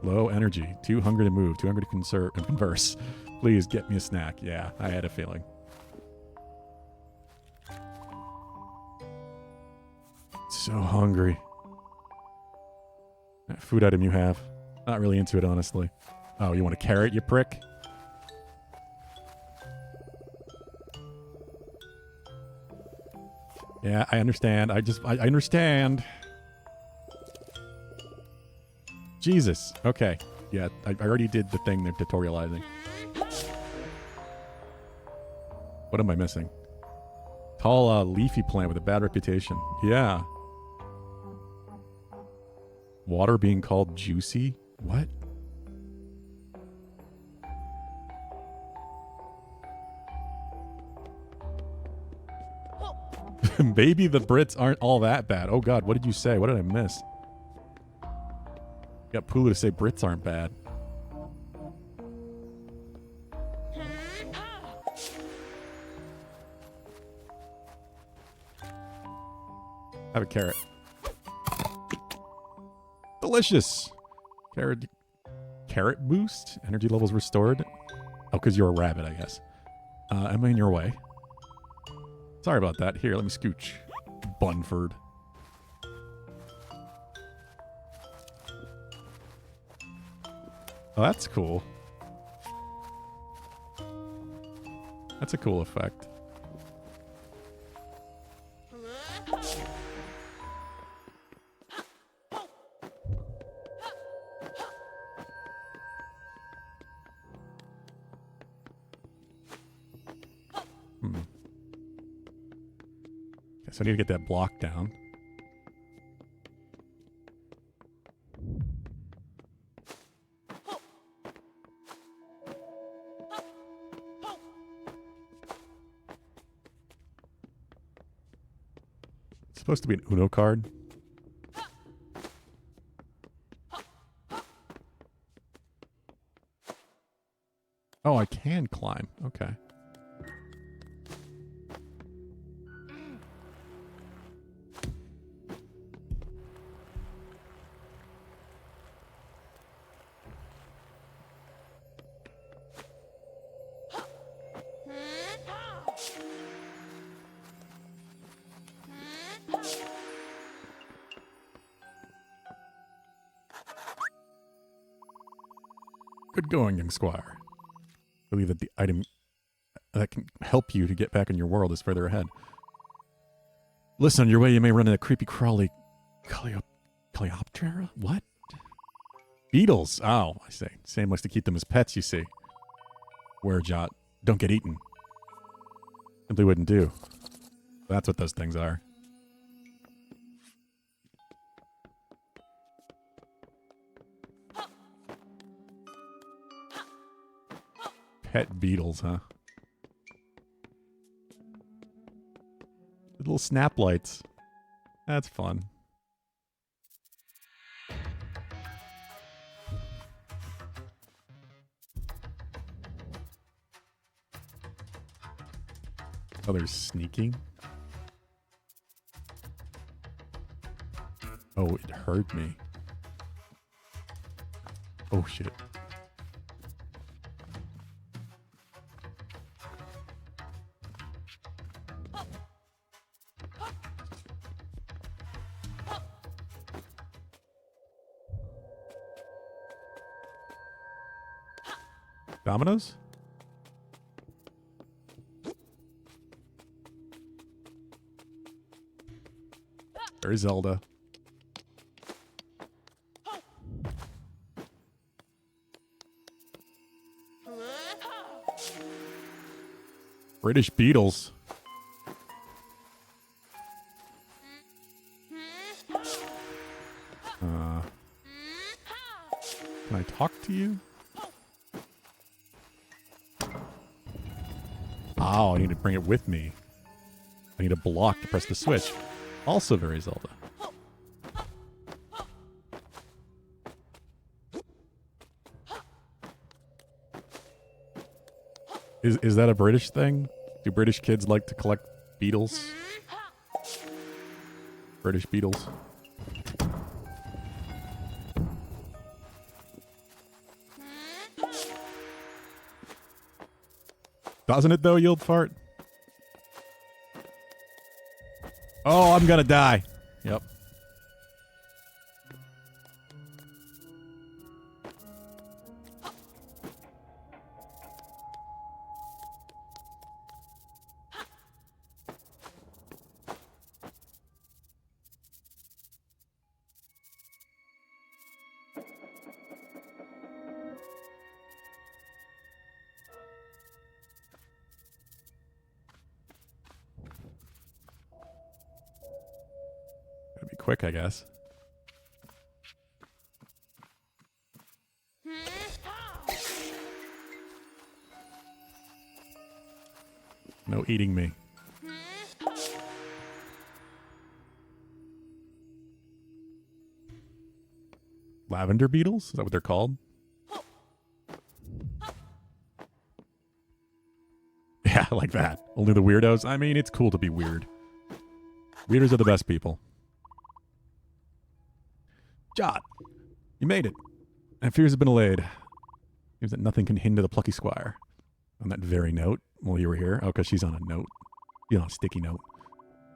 Low energy. Too hungry to move. Too hungry to converse. Please get me a snack. Yeah, I had a feeling. So hungry. That food item you have. Not really into it, honestly. Oh, you want a carrot, you prick? Yeah, I understand. I understand. Jesus. Okay. Yeah, I already did the thing they're tutorializing. What am I missing? Tall, leafy plant with a bad reputation. Yeah. Water being called juicy? What? Maybe the Brits aren't all that bad. Oh god, what did you say? What did I miss? Got Pulu to say Brits aren't bad. Have a carrot. Delicious. Carrot boost? Energy levels restored? Oh, because you're a rabbit, I guess. Am I in your way? Sorry about that. Here, let me scooch. Bunford. Oh, that's cool. That's a cool effect. So I need to get that block down. It's supposed to be an Uno card. Oh, I can climb. Okay. it going, young Squire. I believe that the item that can help you to get back in your world is further ahead. Listen, on your way you may run into a creepy crawly Coleoptera? What? Beetles. Oh, I see. Sam likes to keep them as pets, you see. Where, Jot? Don't get eaten. Simply wouldn't do. That's what those things are. Pet beetles, huh? Little snap lights. That's fun. Oh, they're sneaking? Oh, it heard me. Oh, shit. Dominoes? There's Zelda. British Beatles. Can I talk to you? Oh, I need to bring it with me. I need a block to press the switch. Also very Zelda. Is that a British thing? Do British kids like to collect beetles? British beetles. Doesn't it though, Yield Fart? Oh, I'm gonna die. Yep. Gotta be quick, I guess. No eating me. Lavender beetles? Is that what they're called? Yeah, like that. Only the weirdos? I mean, it's cool to be weird. Weirdos are the best people. Jot, you made it. And fears have been allayed. Seems that nothing can hinder the Plucky Squire. On that very note, while you were here. Oh, because she's on a note. You know, a sticky note.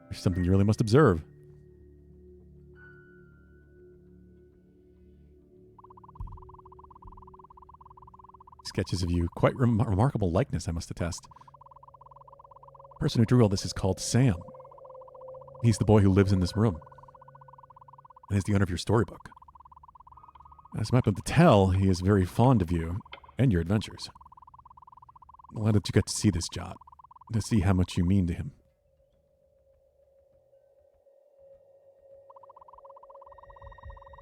There's something you really must observe. Sketches of you. Quite remarkable likeness, I must attest. The person who drew all this is called Sam. He's the boy who lives in this room. And is the owner of your storybook. As I happen to tell, he is very fond of you and your adventures. Why don't you get to see this, Jot? To see how much you mean to him.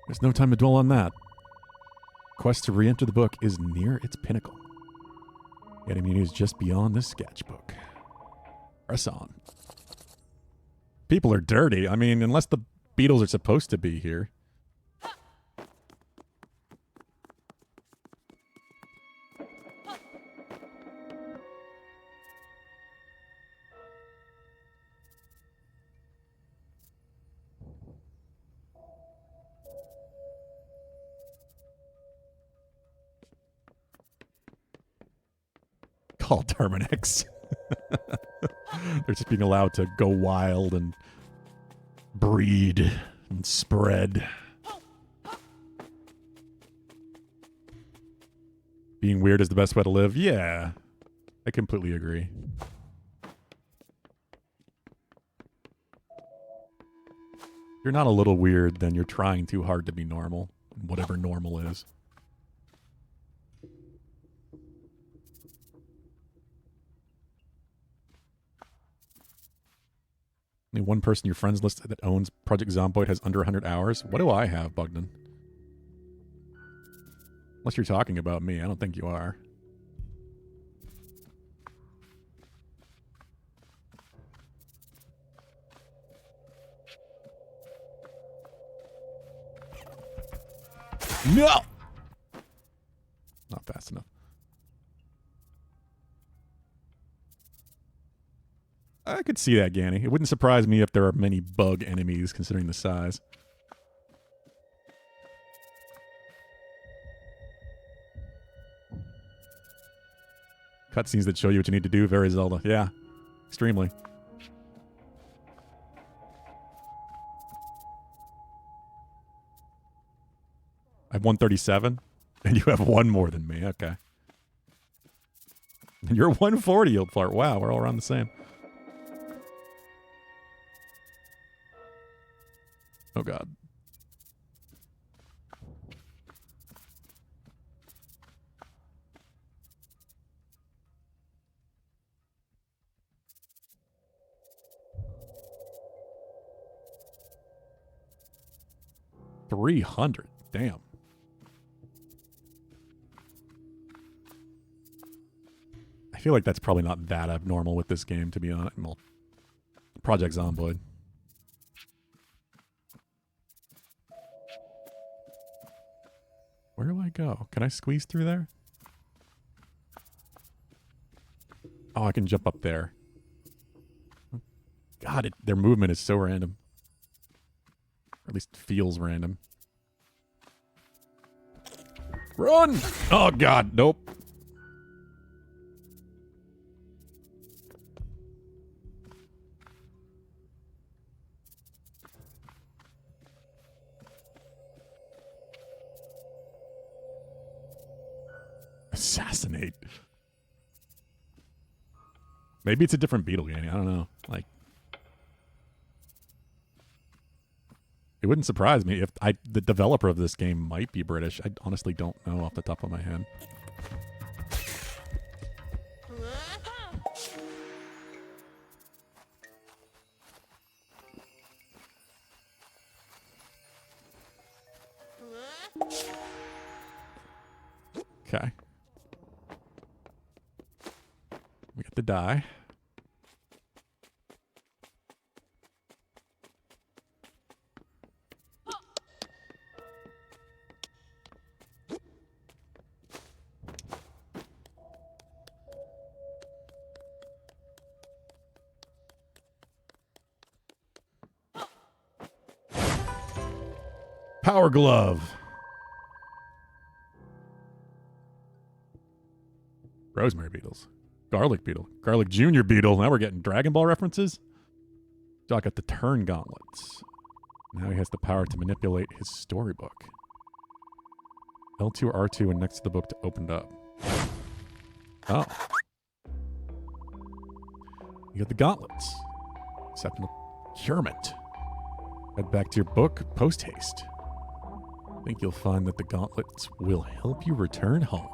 There's no time to dwell on that. Quest to re-enter the book is near its pinnacle. Yet immunity is just beyond this sketchbook. Press on. People are dirty. I mean, unless the Beatles are supposed to be here. Call Terminex. They're just being allowed to go wild and breed and spread. Being weird is the best way to live. Yeah, I completely agree. If you're not a little weird, then you're trying too hard to be normal, whatever normal is. Only one person in your friends list that owns Project Zomboid has under 100 hours. What do I have, Bugden? Unless you're talking about me. I don't think you are. No! Not fast enough. I could see that, Ganny. It wouldn't surprise me if there are many bug enemies, considering the size. Cutscenes that show you what you need to do. Very Zelda. Yeah. Extremely. I have 137, and you have one more than me. Okay. And you're 140, you old fart. Wow, we're all around the same. Oh, God. $300. Damn. I feel like that's probably not that abnormal with this game, to be honest. Well, Project Zomboid. Where do I go? Can I squeeze through there? Oh, I can jump up there. God, their movement is so random. Or at least feels random. Run! Oh, God, nope. Assassinate. Maybe it's a different beetle game. I don't know. Like, it wouldn't surprise me if the developer of this game might be British. I honestly don't know off the top of my head. Okay. We got the die. Power glove. Rosemary beetles. Garlic beetle. Garlic Junior beetle. Now we're getting Dragon Ball references. Doc got the turn gauntlets. Now he has the power to manipulate his storybook. L2 or R2 and next to the book to open it up. Oh. You got the gauntlets. Exceptional procurement. Head back to your book post-haste. I think you'll find that the gauntlets will help you return home.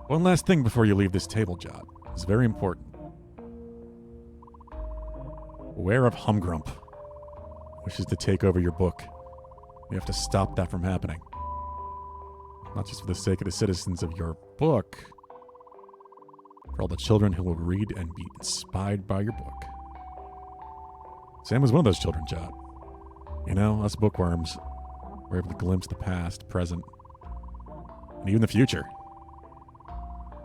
One last thing before you leave this table, Jot. It's very important. Beware of Humgrump. Wishes to take over your book. You have to stop that from happening. Not just for the sake of the citizens of your book, for all the children who will read and be inspired by your book. Sam was one of those children, Jot. You know, us bookworms, we're able to glimpse the past, present, and even the future.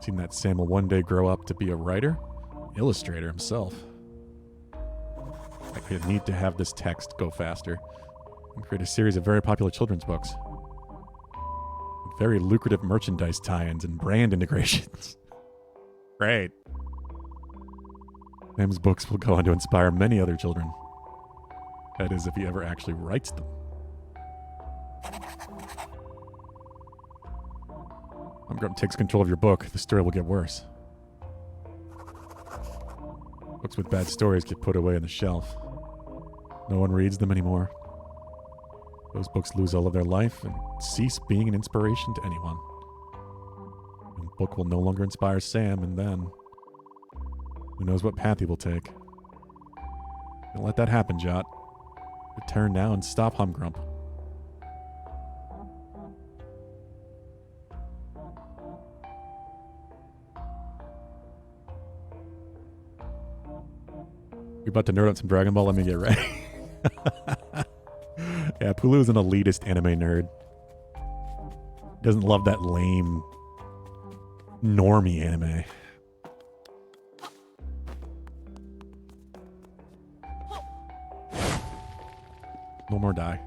Seeing that Sam will one day grow up to be a writer, illustrator himself. I need to have this text go faster and create a series of very popular children's books. With very lucrative merchandise tie-ins and brand integrations. Great. Sam's books will go on to inspire many other children. That is, if he ever actually writes them. Grump takes control of your book, the story will get worse. Books with bad stories get put away on the shelf. No one reads them anymore. Those books lose all of their life and cease being an inspiration to anyone. The book will no longer inspire Sam, and then who knows what path he will take. Don't let that happen, Jot. Return now and stop Humgrump. You're about to nerd out some Dragon Ball? Let me get ready. Yeah, Pulu is an elitist anime nerd. Doesn't love that lame normie anime. No more die.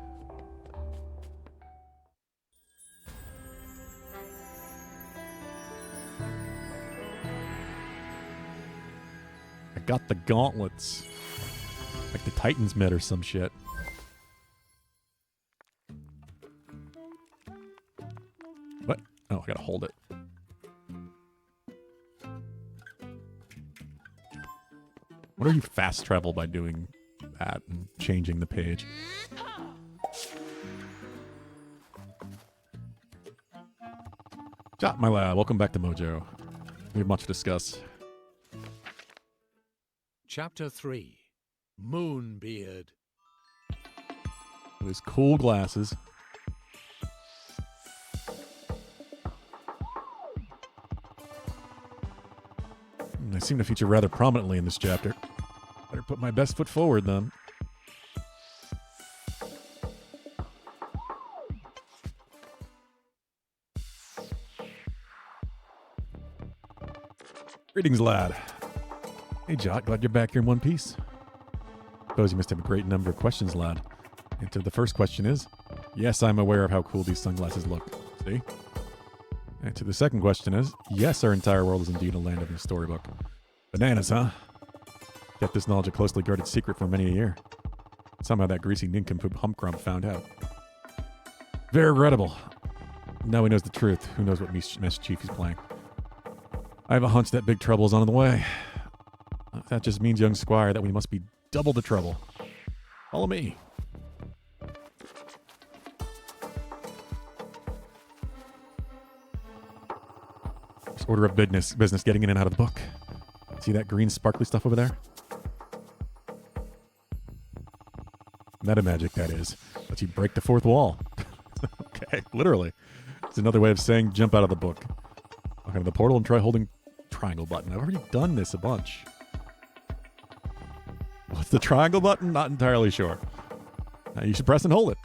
I got the gauntlets. Like the Titans met or some shit. What? Oh, I gotta hold it. What if you fast travel by doing that and changing the page? Jot, my lad, welcome back to Mojo. We have much to discuss.
Chapter 3. Moonbeard.
With his cool glasses. They seem to feature rather prominently in this chapter. Better put my best foot forward, then. Greetings, lad. Hey, Jot, glad you're back here in one piece. Suppose you must have a great number of questions, lad. And to the first question is, yes, I'm aware of how cool these sunglasses look. See? And to the second question is, yes, our entire world is indeed a land of the storybook. Bananas, huh? Kept this knowledge a closely guarded secret for many a year. Somehow that greasy nincompoop Humgrump found out. Very regrettable. Now he knows the truth. Who knows what mischief he's playing. I have a hunch that big trouble is on the way. That just means, young Squire, that we must be double the trouble. Follow me. Just order of business getting in and out of the book. See that green sparkly stuff over there? Meta magic, that is. Lets you break the fourth wall. Okay, literally. It's another way of saying jump out of the book. Walk into the portal and try holding triangle button. I've already done this a bunch. What's the triangle button? Not entirely sure. You should press and hold it.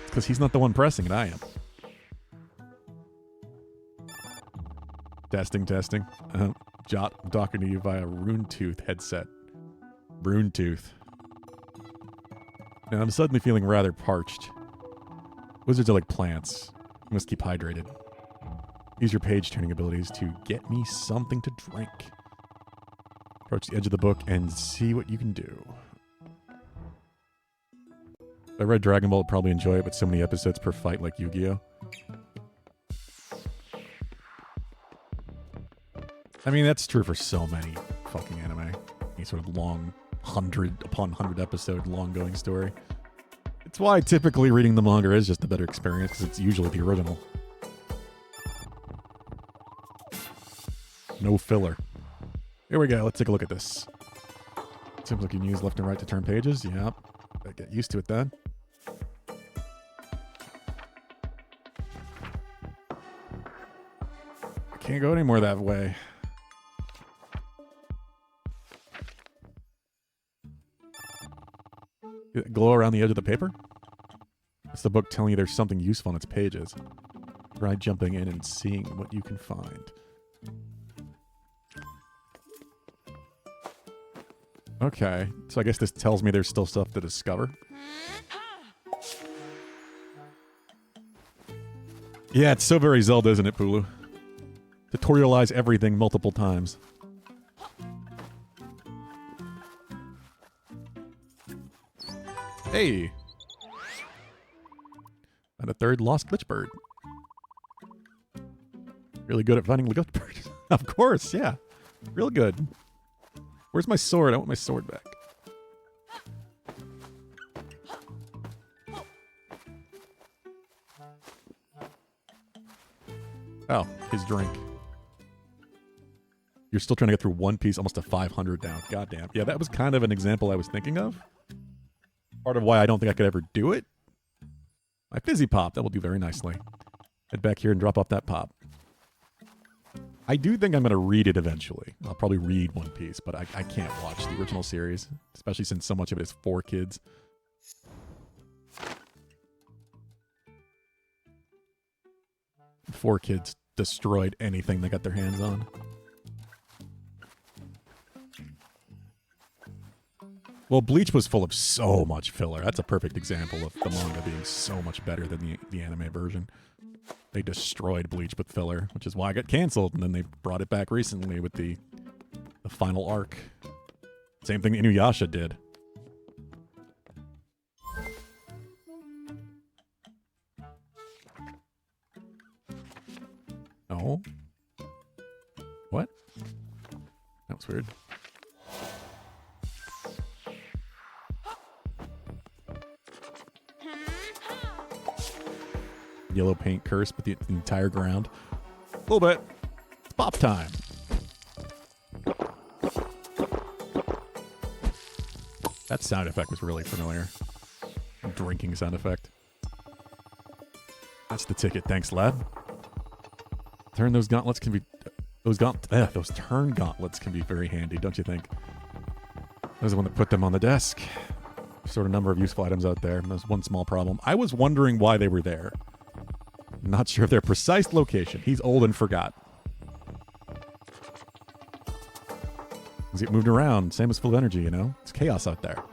Because he's not the one pressing it, I am. Testing. Jot, I'm talking to you via Runetooth headset. Runetooth. Now I'm suddenly feeling rather parched. Wizards are like plants. You must keep hydrated. Use your page-turning abilities to get me something to drink. Approach the edge of the book and see what you can do. If I read Dragon Ball, I'd probably enjoy it, but so many episodes per fight like Yu-Gi-Oh! I mean, that's true for so many fucking anime. Any sort of long, 100 upon 100 episode long-going story. It's why typically reading the manga is just a better experience, because it's usually the original. No filler. Here we go. Let's take a look at this. Seems like you can use left and right to turn pages. Yep. Gotta get used to it then. I can't go anymore that way. Glow around the edge of the paper? It's the book telling you there's something useful on its pages. Try jumping in and seeing what you can find. Okay, so I guess this tells me there's still stuff to discover. Yeah, it's so very Zelda, isn't it, Pulu? Tutorialize everything multiple times. Hey! And a third lost glitch bird. Really good at finding the glitch bird. Of course, yeah. Real good. Where's my sword? I want my sword back. Oh, his drink. You're still trying to get through one piece, almost to 500 down. Goddamn. Yeah, that was kind of an example I was thinking of. Part of why I don't think I could ever do it. My fizzy pop, that will do very nicely. Head back here and drop off that pop. I do think I'm going to read it eventually. I'll probably read One Piece, but I can't watch the original series, especially since so much of it is for kids. Four kids destroyed anything they got their hands on. Well, Bleach was full of so much filler. That's a perfect example of the manga being so much better than the anime version. They destroyed Bleach with filler, which is why it got canceled, and then they brought it back recently with the final arc. Same thing Inuyasha did. No. What? That was weird. Yellow paint curse, but the entire ground. A little bit. It's pop time. That sound effect was really familiar. Drinking sound effect. That's the ticket. Thanks, lad. Turn those gauntlets can be... Those turn gauntlets can be very handy, don't you think? I was the one that put them on the desk. Sort of number of useful items out there. There's one small problem. I was wondering why they were there. Not sure of their precise location. He's old and forgot. Things get moved around. Sam is full of energy, you know? It's chaos out there.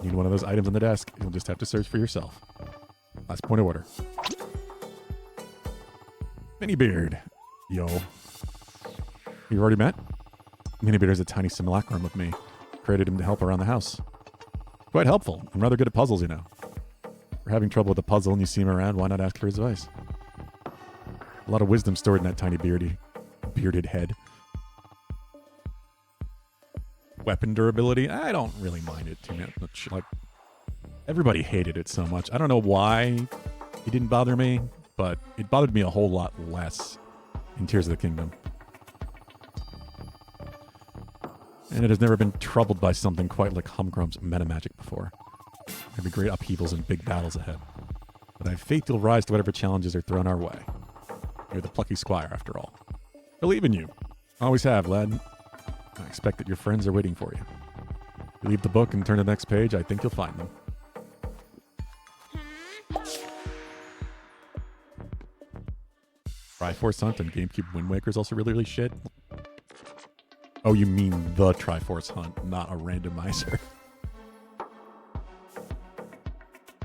Need one of those items on the desk. You'll just have to search for yourself. Last point of order. Minibeard. Yo. You already met? Minibeard is a tiny simulacrum of me. Created him to help around the house. Quite helpful. I'm rather good at puzzles, you know. If you're having trouble with a puzzle and you see him around, why not ask for his advice? A lot of wisdom stored in that tiny bearded head. Weapon durability? I don't really mind it too much. Like, everybody hated it so much. I don't know why it didn't bother me, but it bothered me a whole lot less in Tears of the Kingdom. And it has never been troubled by something quite like Humcrump's meta magic before. There'll be great upheavals and big battles ahead. But I have faith you'll rise to whatever challenges are thrown our way. You're the Plucky Squire, after all. Believe in you. Always have, lad. I expect that your friends are waiting for you. You leave the book and turn to the next page, I think you'll find them. Triforce Hunt and GameCube Wind Waker is also really, really shit. Oh, you mean the Triforce Hunt, not a randomizer.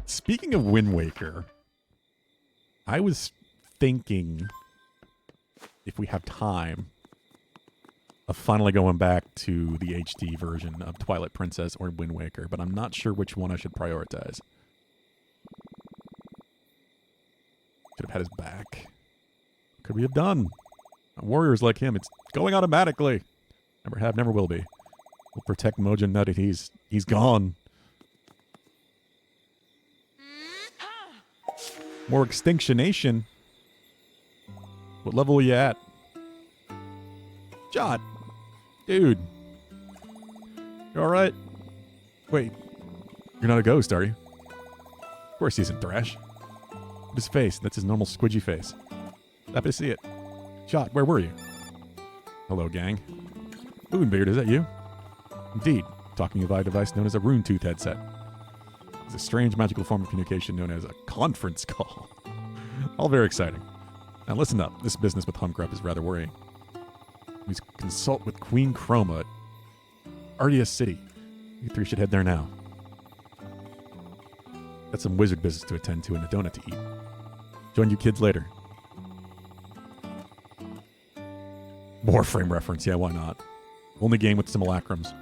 Speaking of Wind Waker, I was thinking, if we have time, of finally going back to the HD version of Twilight Princess or Wind Waker, but I'm not sure which one I should prioritize. Should have had his back. Could we have done? Warriors like him, it's going automatically. Never have, never will be. We'll protect Mojo Nutty. He's gone. More Extinctionation. What level are you at? Jot. Dude. You alright? Wait. You're not a ghost, are you? Of course he isn't, Thrash. His face. That's his normal squidgy face. Happy to see it. Jot, where were you? Hello, gang. Moonbeard, is that you? Indeed. Talking via a device known as a rune tooth headset. It's a strange magical form of communication known as a conference call. All very exciting. Now listen up. This business with Humcrump is rather worrying. We consult with Queen Chroma at Ardia City. You three should head there now. Got some wizard business to attend to and a donut to eat. Join you kids later. Warframe reference, yeah, why not? Only game with simulacrums.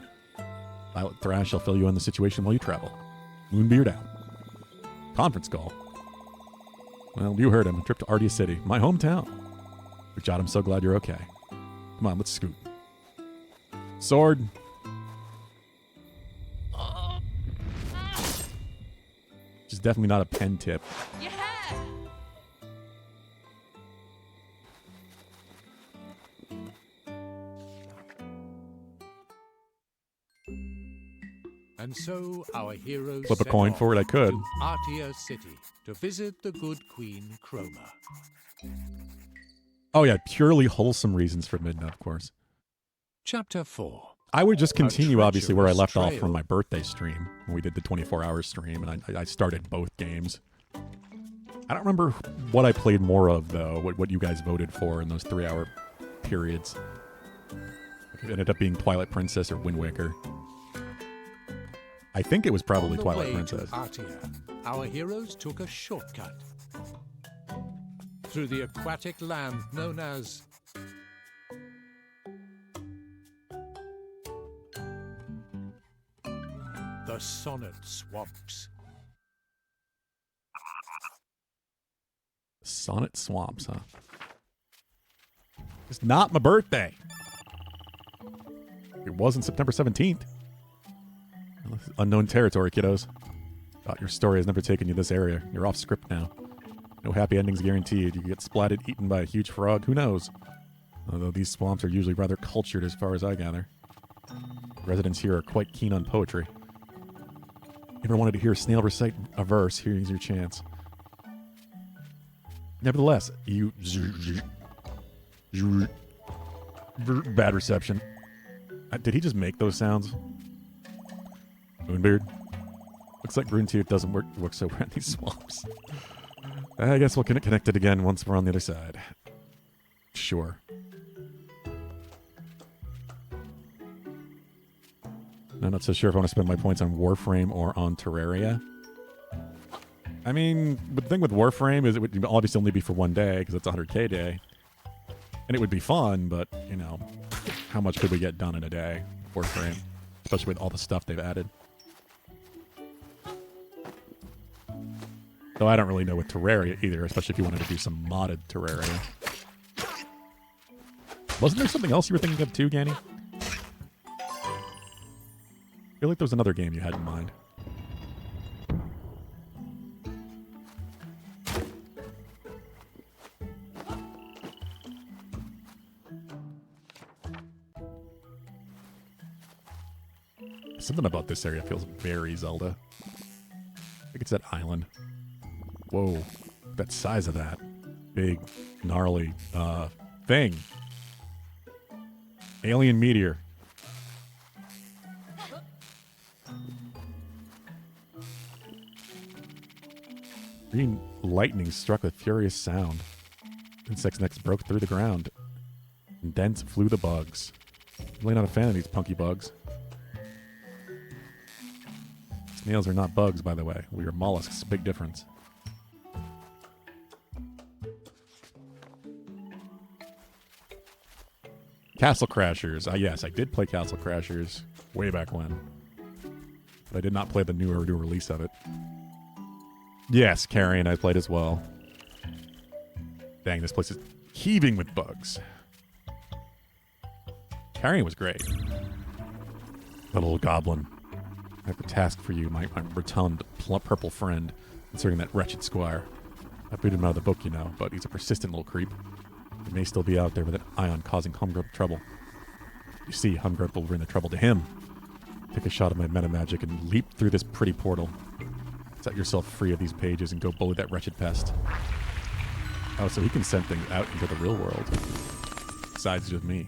Violet Thrash shall fill you in the situation while you travel. Moonbeard out. Conference call. Well, you heard him. A trip to Ardia City, my hometown. Good job. I'm so glad you're okay. Come on, let's scoot. Sword. Which is definitely not a pen tip.
Yeah.
And so our heroes
Flip a
set
coin
off
for it, I could.
to Artia City to visit the good Queen Chroma.
Oh yeah, purely wholesome reasons for Midna, of course.
Chapter 4.
I would just continue, obviously, where I left off
treacherous
from
trail.
my birthday stream, when we did the 24-hour stream, and I started both games. I don't remember what I played more of, though, what you guys voted for in those 3-hour periods. It ended up being Twilight Princess or Wind Waker. I think it was probably
On the
Twilight
way
Princess.
to Artia, our heroes took a shortcut through the aquatic land known as the Sonnet Swamps.
Sonnet Swamps, huh? It's not my birthday. It wasn't September 17th. Unknown territory, kiddos. Thought your story has never taken you this area. You're off script now. No happy endings guaranteed. You could get splatted, eaten by a huge frog. Who knows? Although these swamps are usually rather cultured as far as I gather. Residents here are quite keen on poetry. Ever wanted to hear a snail recite a verse? Here's your chance. Nevertheless, bad reception. Did he just make those sounds? Moonbeard? Looks like Runetear doesn't work so well in these swamps. I guess we'll connect it again once we're on the other side. Sure. I'm not so sure if I want to spend my points on Warframe or on Terraria. I mean, the thing with Warframe is it would obviously only be for one day because it's a 100k day. And it would be fun, but, you know, how much could we get done in a day? Warframe. Especially with all the stuff they've added. Though I don't really know with Terraria either, especially if you wanted to do some modded Terraria. Wasn't there something else you were thinking of too, Ganny? I feel like there was another game you had in mind. Something about this area feels very Zelda. I think it's that island. Whoa, that size of that. Big, gnarly thing. Alien meteor. Green lightning struck with furious sound. Insect's necks broke through the ground. And thence flew the bugs. Really not a fan of these punky bugs. Snails are not bugs, by the way. We are mollusks. Big difference. Castle Crashers. Yes, I did play Castle Crashers way back when. But I did not play the new release of it. Yes, Carrion I played as well. Dang, this place is heaving with bugs. Carrion was great. Little goblin. I have a task for you, my rotund purple friend, concerning that wretched Squire. I booted him out of the book, you know, but he's a persistent little creep. He may still be out there with an eye on causing Humgrub trouble. You see, Humgrub will bring the trouble to him. Take a shot of my meta magic and leap through this pretty portal. Set yourself free of these pages and go bully that wretched pest. Oh, so he can send things out into the real world. Besides just me.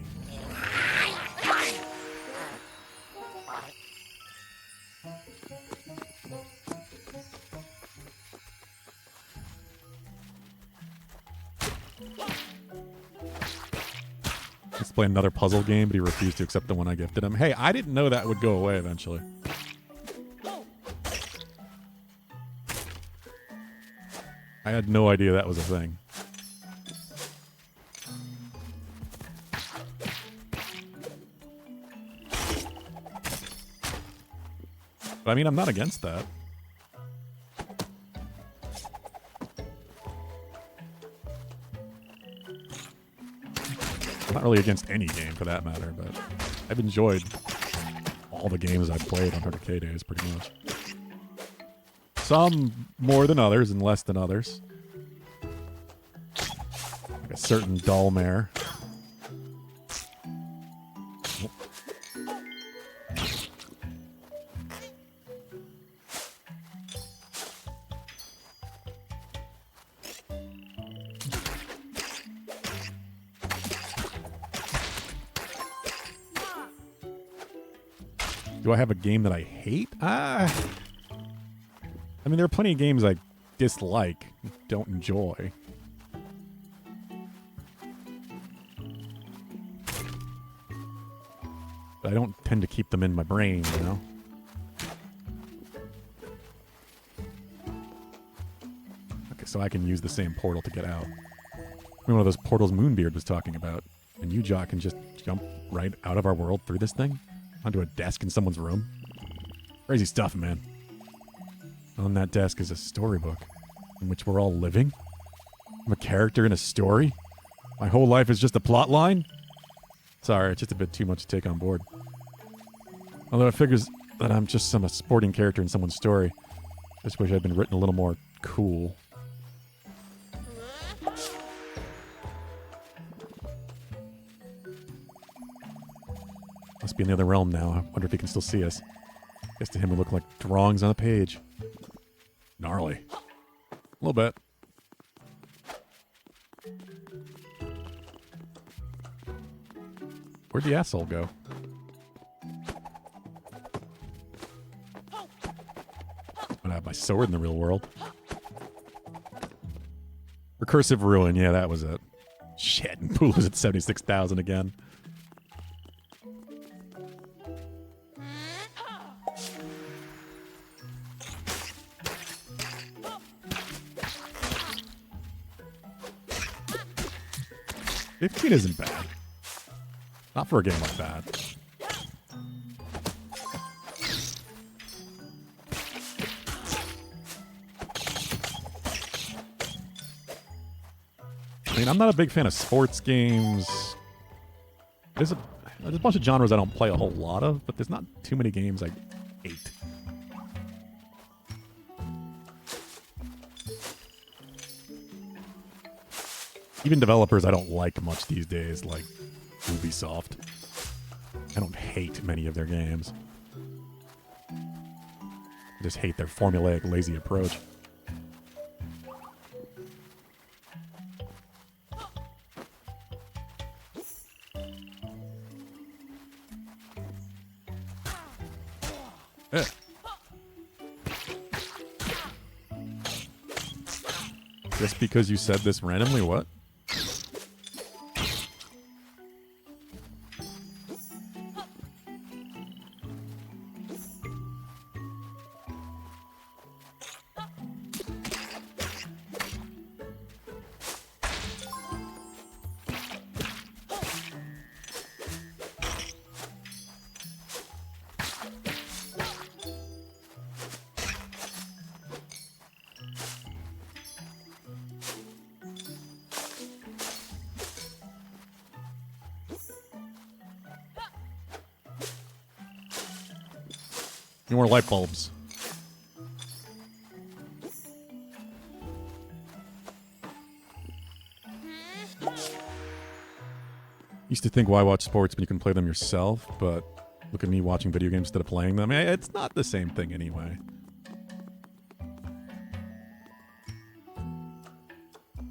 Let's play another puzzle game, but he refused to accept the one I gifted him. Hey, I didn't know that would go away eventually. I had no idea that was a thing. But I mean, I'm not against that. Not really against any game for that matter, but I've enjoyed all the games I've played on 100K days pretty much. Some more than others and less than others. Like a certain dull mare. Do I have a game that I hate? I mean, there are plenty of games I dislike, don't enjoy. But I don't tend to keep them in my brain, you know? Okay, so I can use the same portal to get out. One of those portals Moonbeard was talking about. And you, Jock, can just jump right out of our world through this thing? Onto a desk in someone's room? Crazy stuff, man. On that desk is a storybook in which we're all living. I'm a character in a story. My whole life is just a plot line. Sorry, it's just a bit too much to take on board. Although it figures that I'm just some sporting character in someone's story. Just wish I'd been written a little more cool. Must be in the other realm now. I wonder if he can still see us. Guess to him we look like drawings on a page. Gnarly. A little bit. Where'd the asshole go? I'm gonna have my sword in the real world. Recursive ruin, yeah, that was it. Shit, and Pulu's at 76,000 again. $15 isn't bad. Not for a game like that. I mean, I'm not a big fan of sports games. There's a bunch of genres I don't play a whole lot of, but there's not too many games I hate. Even developers I don't like much these days, like Ubisoft. I don't hate many of their games. I just hate their formulaic, lazy approach. Just because you said this randomly, what? More light bulbs. Used to think, why watch sports when you can play them yourself? But look at me watching video games instead of playing them. It's not the same thing anyway.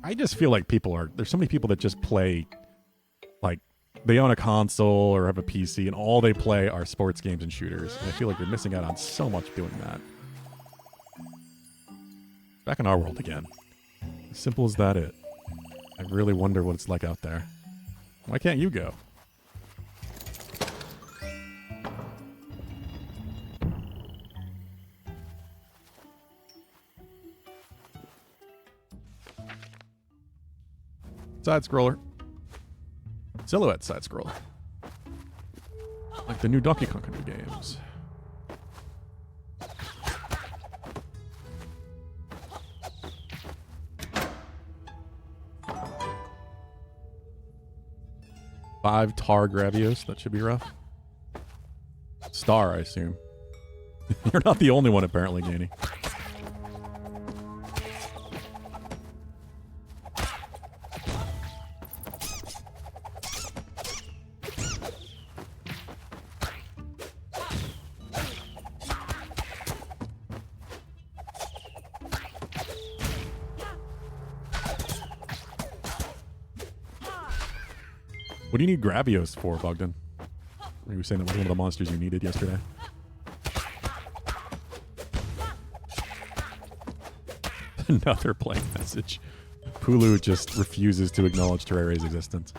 I just feel like there's so many people that just play, like, they own a console or have a PC and all they play are sports games and shooters. And I feel like they're missing out on so much doing that. Back in our world again. As simple as that it. I really wonder what it's like out there. Why can't you go? Side scroller. Silhouette side scroller. Like the new Donkey Kong Country games. 5 tar Gravios. That should be rough. Star, I assume. You're not the only one, apparently, Janie. What do you need Gravios for, Bogdan? You were saying that was one of the monsters you needed yesterday. Another blank message. Pulu just refuses to acknowledge Terraria's existence.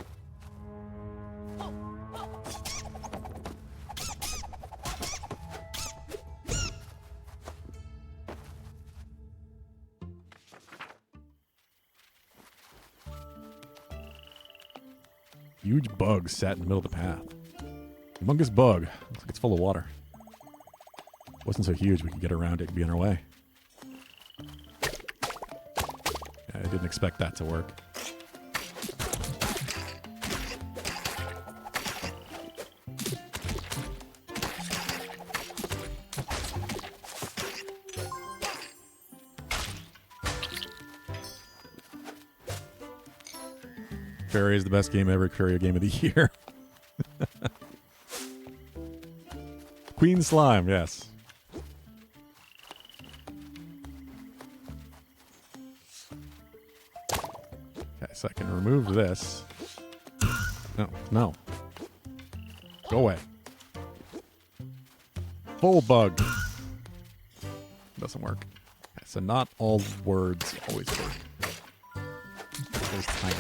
Huge bug sat in the middle of the path. Humongous bug. Looks like it's full of water. Wasn't so huge we could get around it and be on our way. I didn't expect that to work. Fairy is the best game ever. Courier game of the year. Queen Slime, yes. Okay, so I can remove this. No, no. Go away. Full bug. Doesn't work. Okay, so not all words always work. Always tiny.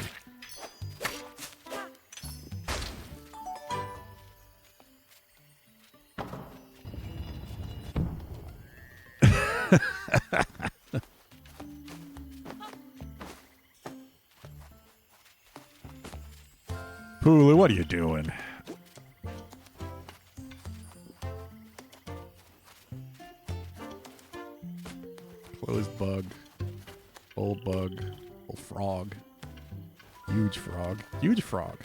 Pulu, what are you doing? Closed bug. Full bug. Full frog. Huge frog. Huge frog.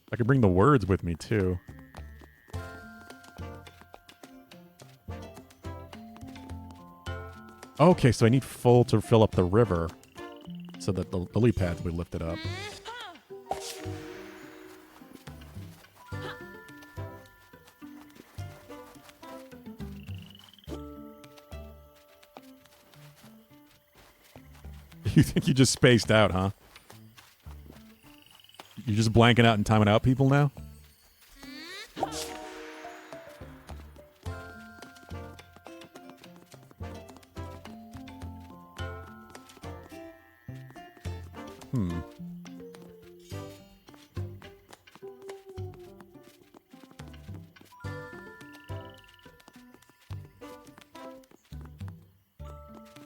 I could bring the words with me, too. Okay, so I need full to fill up the river so that the lily pads would lift it up. You think you just spaced out, huh? You're just blanking out and timing out people now?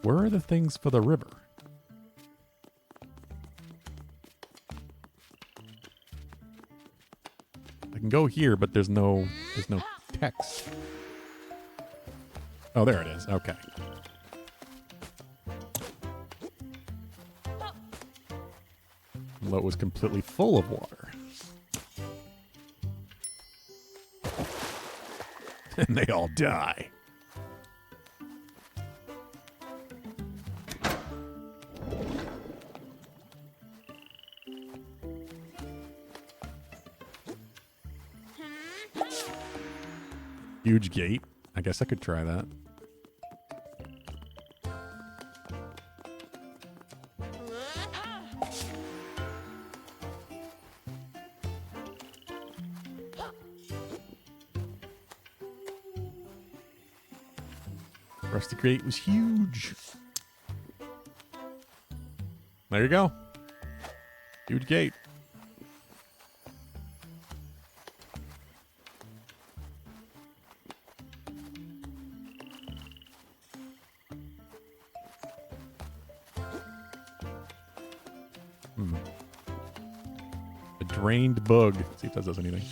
Where are the things for the river? I can go here, but there's no text. Oh, there it is. Okay. It was completely full of water. And they all die. Huge gate. I guess I could try that. Rusty Gate was huge. There you go. Huge gate. A drained bug. Let's see if that does anything.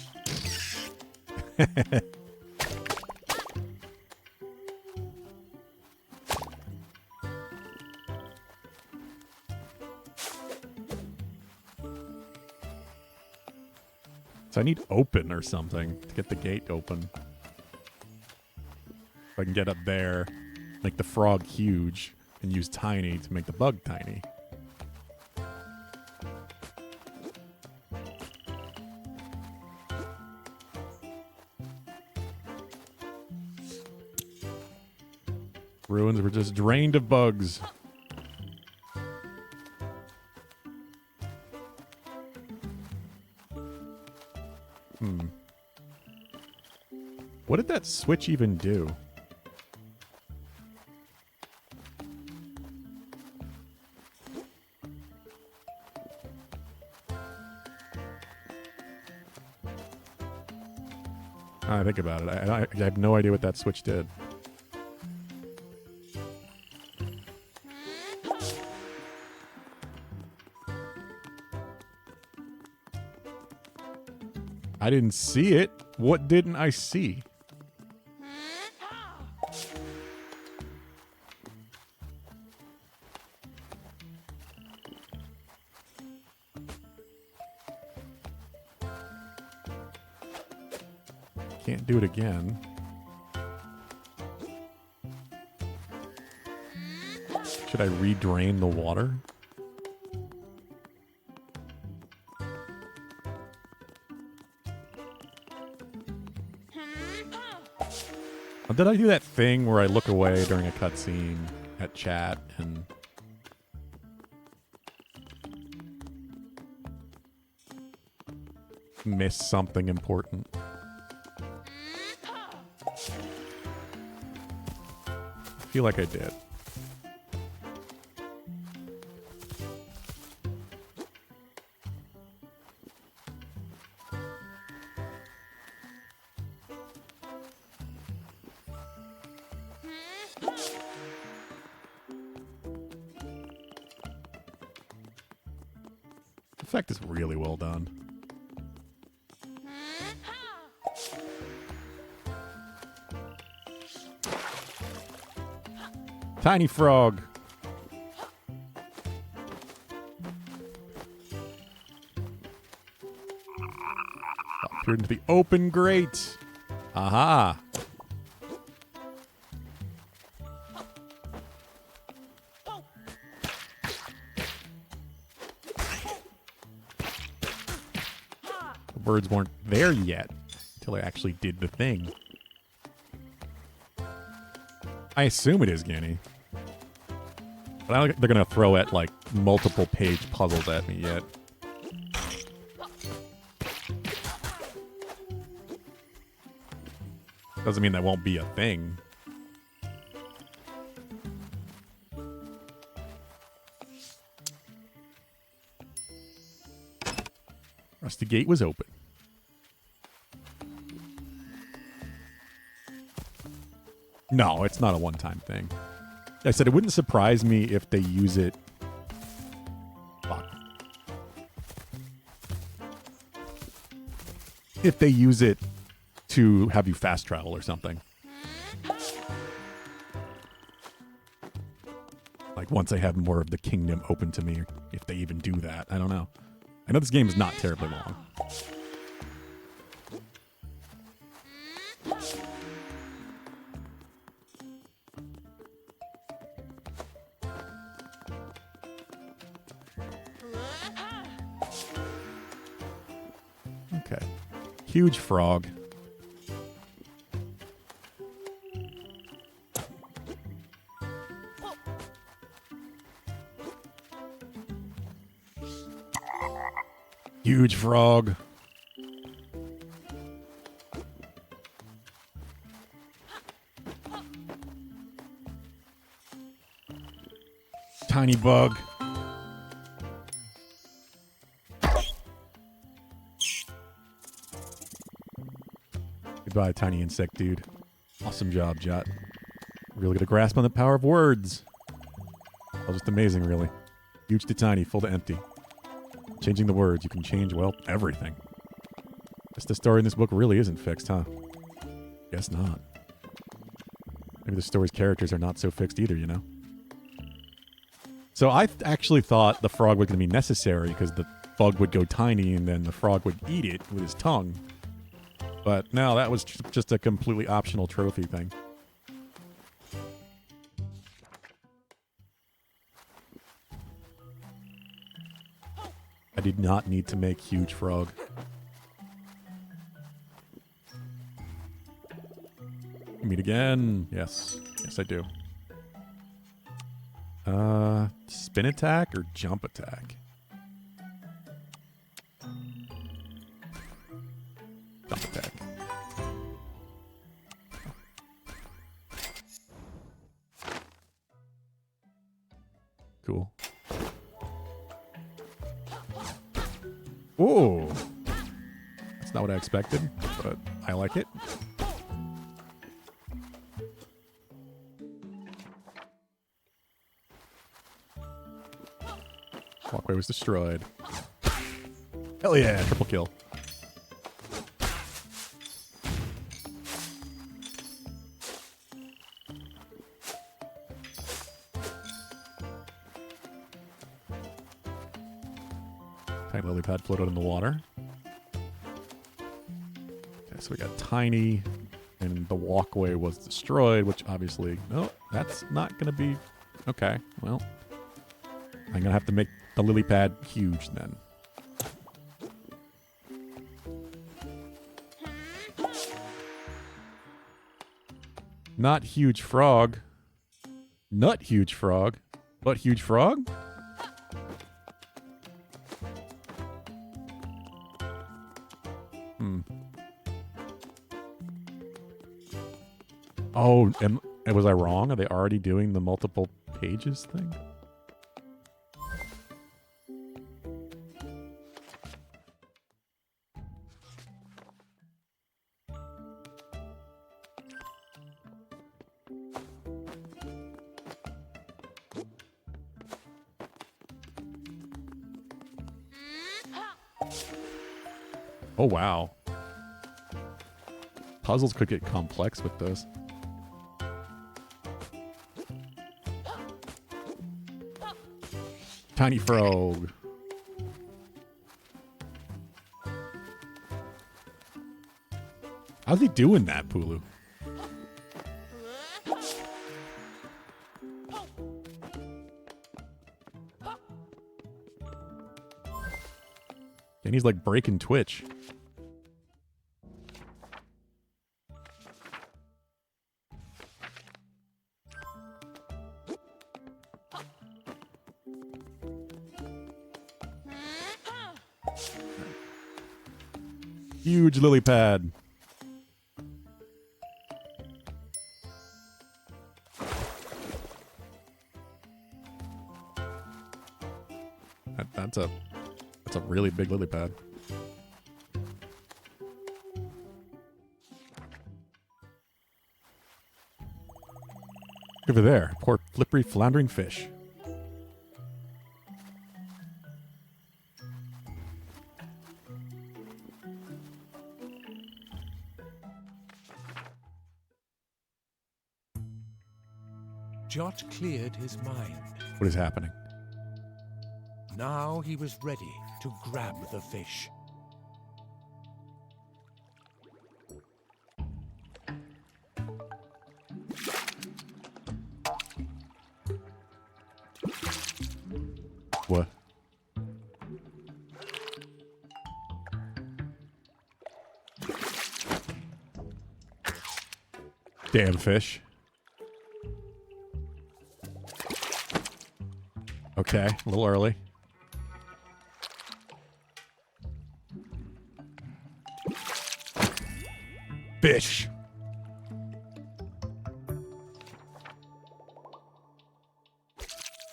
So I need open or something to get the gate open. If I can get up there, make the frog huge, and use tiny to make the bug tiny. Ruins were just drained of bugs. What did that switch even do? I think about it. I have no idea what that switch did. I didn't see it. What didn't I see? Can't do it again. Should I redrain the water? Or did I do that thing where I look away during a cutscene at chat and miss something important? I feel like I did. The effect is really well done. Tiny frog. Appeared into the open grate. Aha. The birds weren't there yet until I actually did the thing. I assume it is Guinea. But I don't think they're going to throw at, like, multiple page puzzles at me yet. Doesn't mean that won't be a thing. Rusty gate was open. No, it's not a one-time thing. I said it wouldn't surprise me if they use it. Fuck. If they use it to have you fast travel or something. Like once I have more of the kingdom open to me, if they even do that. I don't know. I know this game is not terribly long. Okay. Huge frog. Huge frog. Tiny bug. Goodbye, tiny insect dude. Awesome job, Jot. Really get a grasp on the power of words. Oh, just amazing, really. Huge to tiny, full to empty. Changing the words, you can change, well, everything. Guess the story in this book really isn't fixed, huh? Guess not. Maybe the story's characters are not so fixed either, you know? So I actually thought the frog was going to be necessary because the bug would go tiny and then the frog would eat it with his tongue. But no, that was just a completely optional trophy thing. I did not need to make huge frog. Meet again. Yes. Yes, I do. Spin attack or jump attack? Jump attack. Cool. Whoa. That's not what I expected, but I like it. Walkway was destroyed. Hell yeah, triple kill. Tiny lily pad floated in the water. Okay, so we got tiny, and the walkway was destroyed, which obviously, no, that's not going to be, okay, well, I'm going to have to make the lily pad huge then. Not huge frog. Not huge frog. But huge frog? Oh, was I wrong? Are they already doing the multiple pages thing? Oh, wow. Puzzles could get complex with this. Tiny frog. How's he doing that, Pulu? And he's like breaking Twitch. Huge lily pad. That's a really big lily pad. Over there, poor flippery floundering fish.
Jot cleared his mind.
What is happening?
Now he was ready to grab the fish.
What? Damn fish. Okay, a little early. Fish.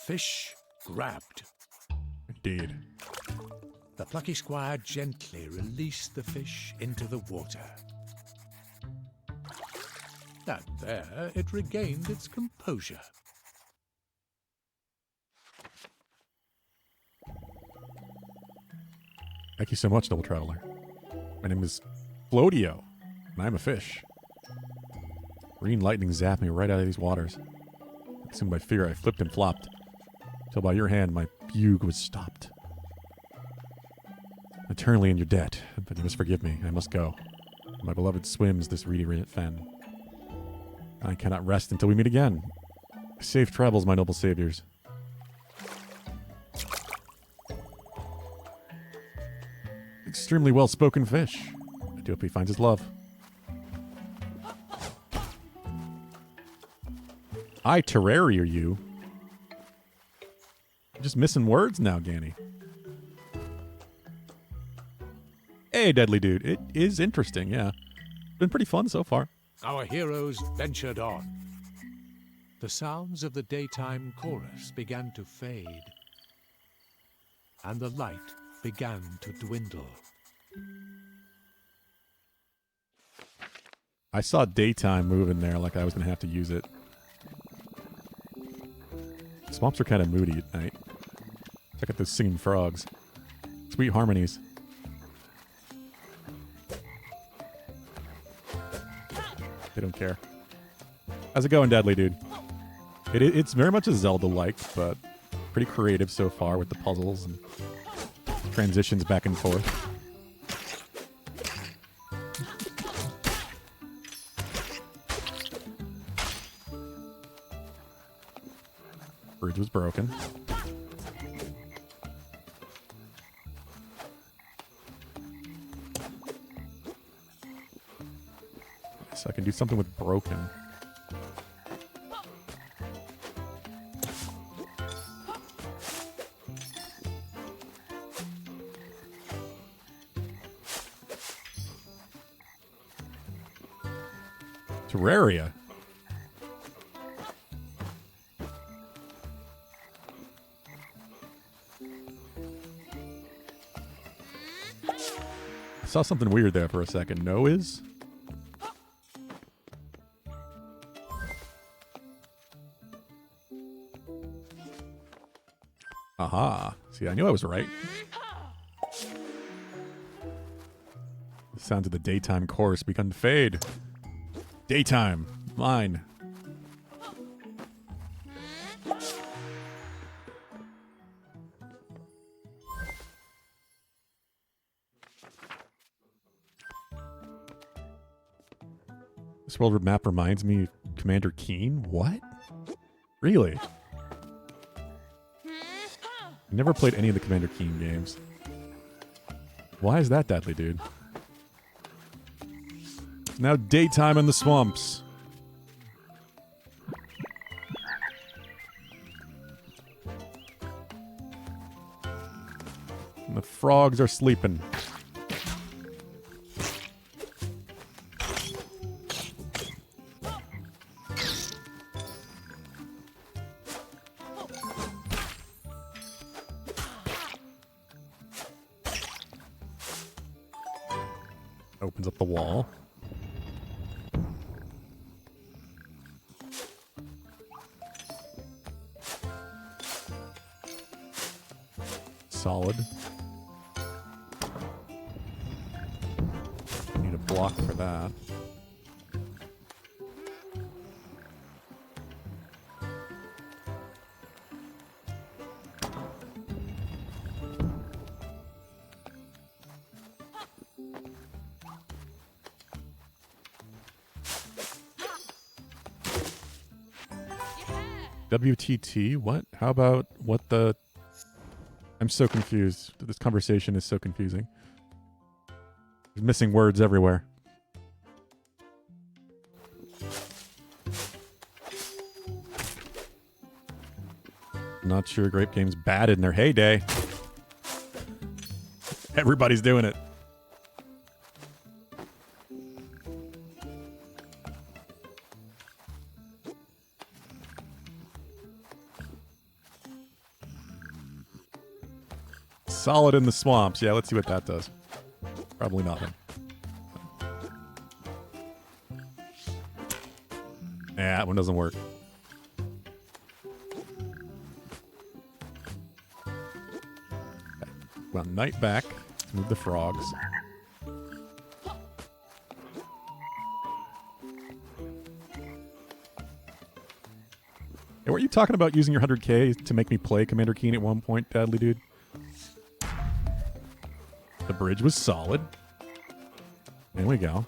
Fish grabbed.
Indeed.
The plucky squire gently released the fish into the water. And there it regained its composure.
Thank you so much, Double Traveler. My name is Floatio, and I'm a fish. Green lightning zapped me right out of these waters. Consumed by fear, I flipped and flopped, till by your hand my fugue was stopped. Eternally in your debt, but you must forgive me. I must go. My beloved swims this reedy fen. I cannot rest until we meet again. Safe travels, my noble saviors. Extremely well-spoken fish. I do hope he finds his love. I terraria you. I'm just missing words now, Ganny. Hey, Deadly Dude. It is interesting, yeah. Been pretty fun so far.
Our heroes ventured on. The sounds of the daytime chorus began to fade, and the light began to dwindle.
I saw daytime moving there like I was going to have to use it. Swamps are kind of moody at night. Check out those singing frogs. Sweet harmonies. They don't care. How's it going, Deadly Dude? It's very much a Zelda-like, but pretty creative so far with the puzzles and transitions back and forth. Bridge was broken. So I can do something with broken. Terraria. I saw something weird there for a second. No is? Aha. See, I knew I was right. The sounds of the daytime chorus begun to fade. Daytime. Mine. This world map reminds me of Commander Keen? What? Really? I never played any of the Commander Keen games. Why is that, Deadly Dude? Now daytime in the swamps. And the frogs are sleeping. Opens up the wall. Solid. Need a block for that. WTT? What? How about what the... I'm so confused. This conversation is so confusing. There's missing words everywhere. Not sure Grape Game's bad in their heyday. Everybody's doing it. Solid in the swamps. Yeah, let's see what that does. Probably nothing. Yeah, that one doesn't work. Okay. Well, night back. Let's move the frogs. weren't you talking about using your 100K to make me play Commander Keen at one point, Dadly Dude? The bridge was solid. There we go.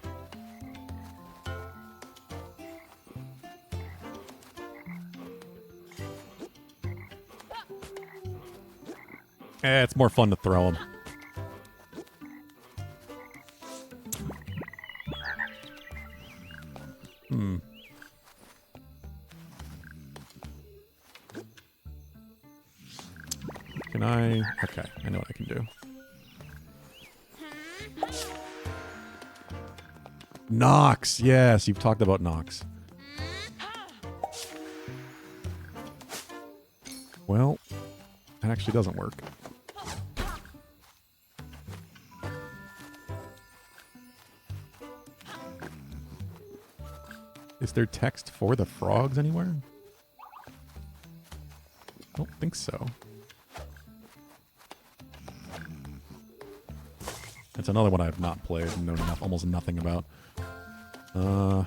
It's more fun to throw them. Can I? Okay, I know what I can do. Nox, yes, you've talked about Nox. Well, that actually doesn't work. Is there text for the frogs anywhere? Don't think so. That's another one I have not played and know almost nothing about. Do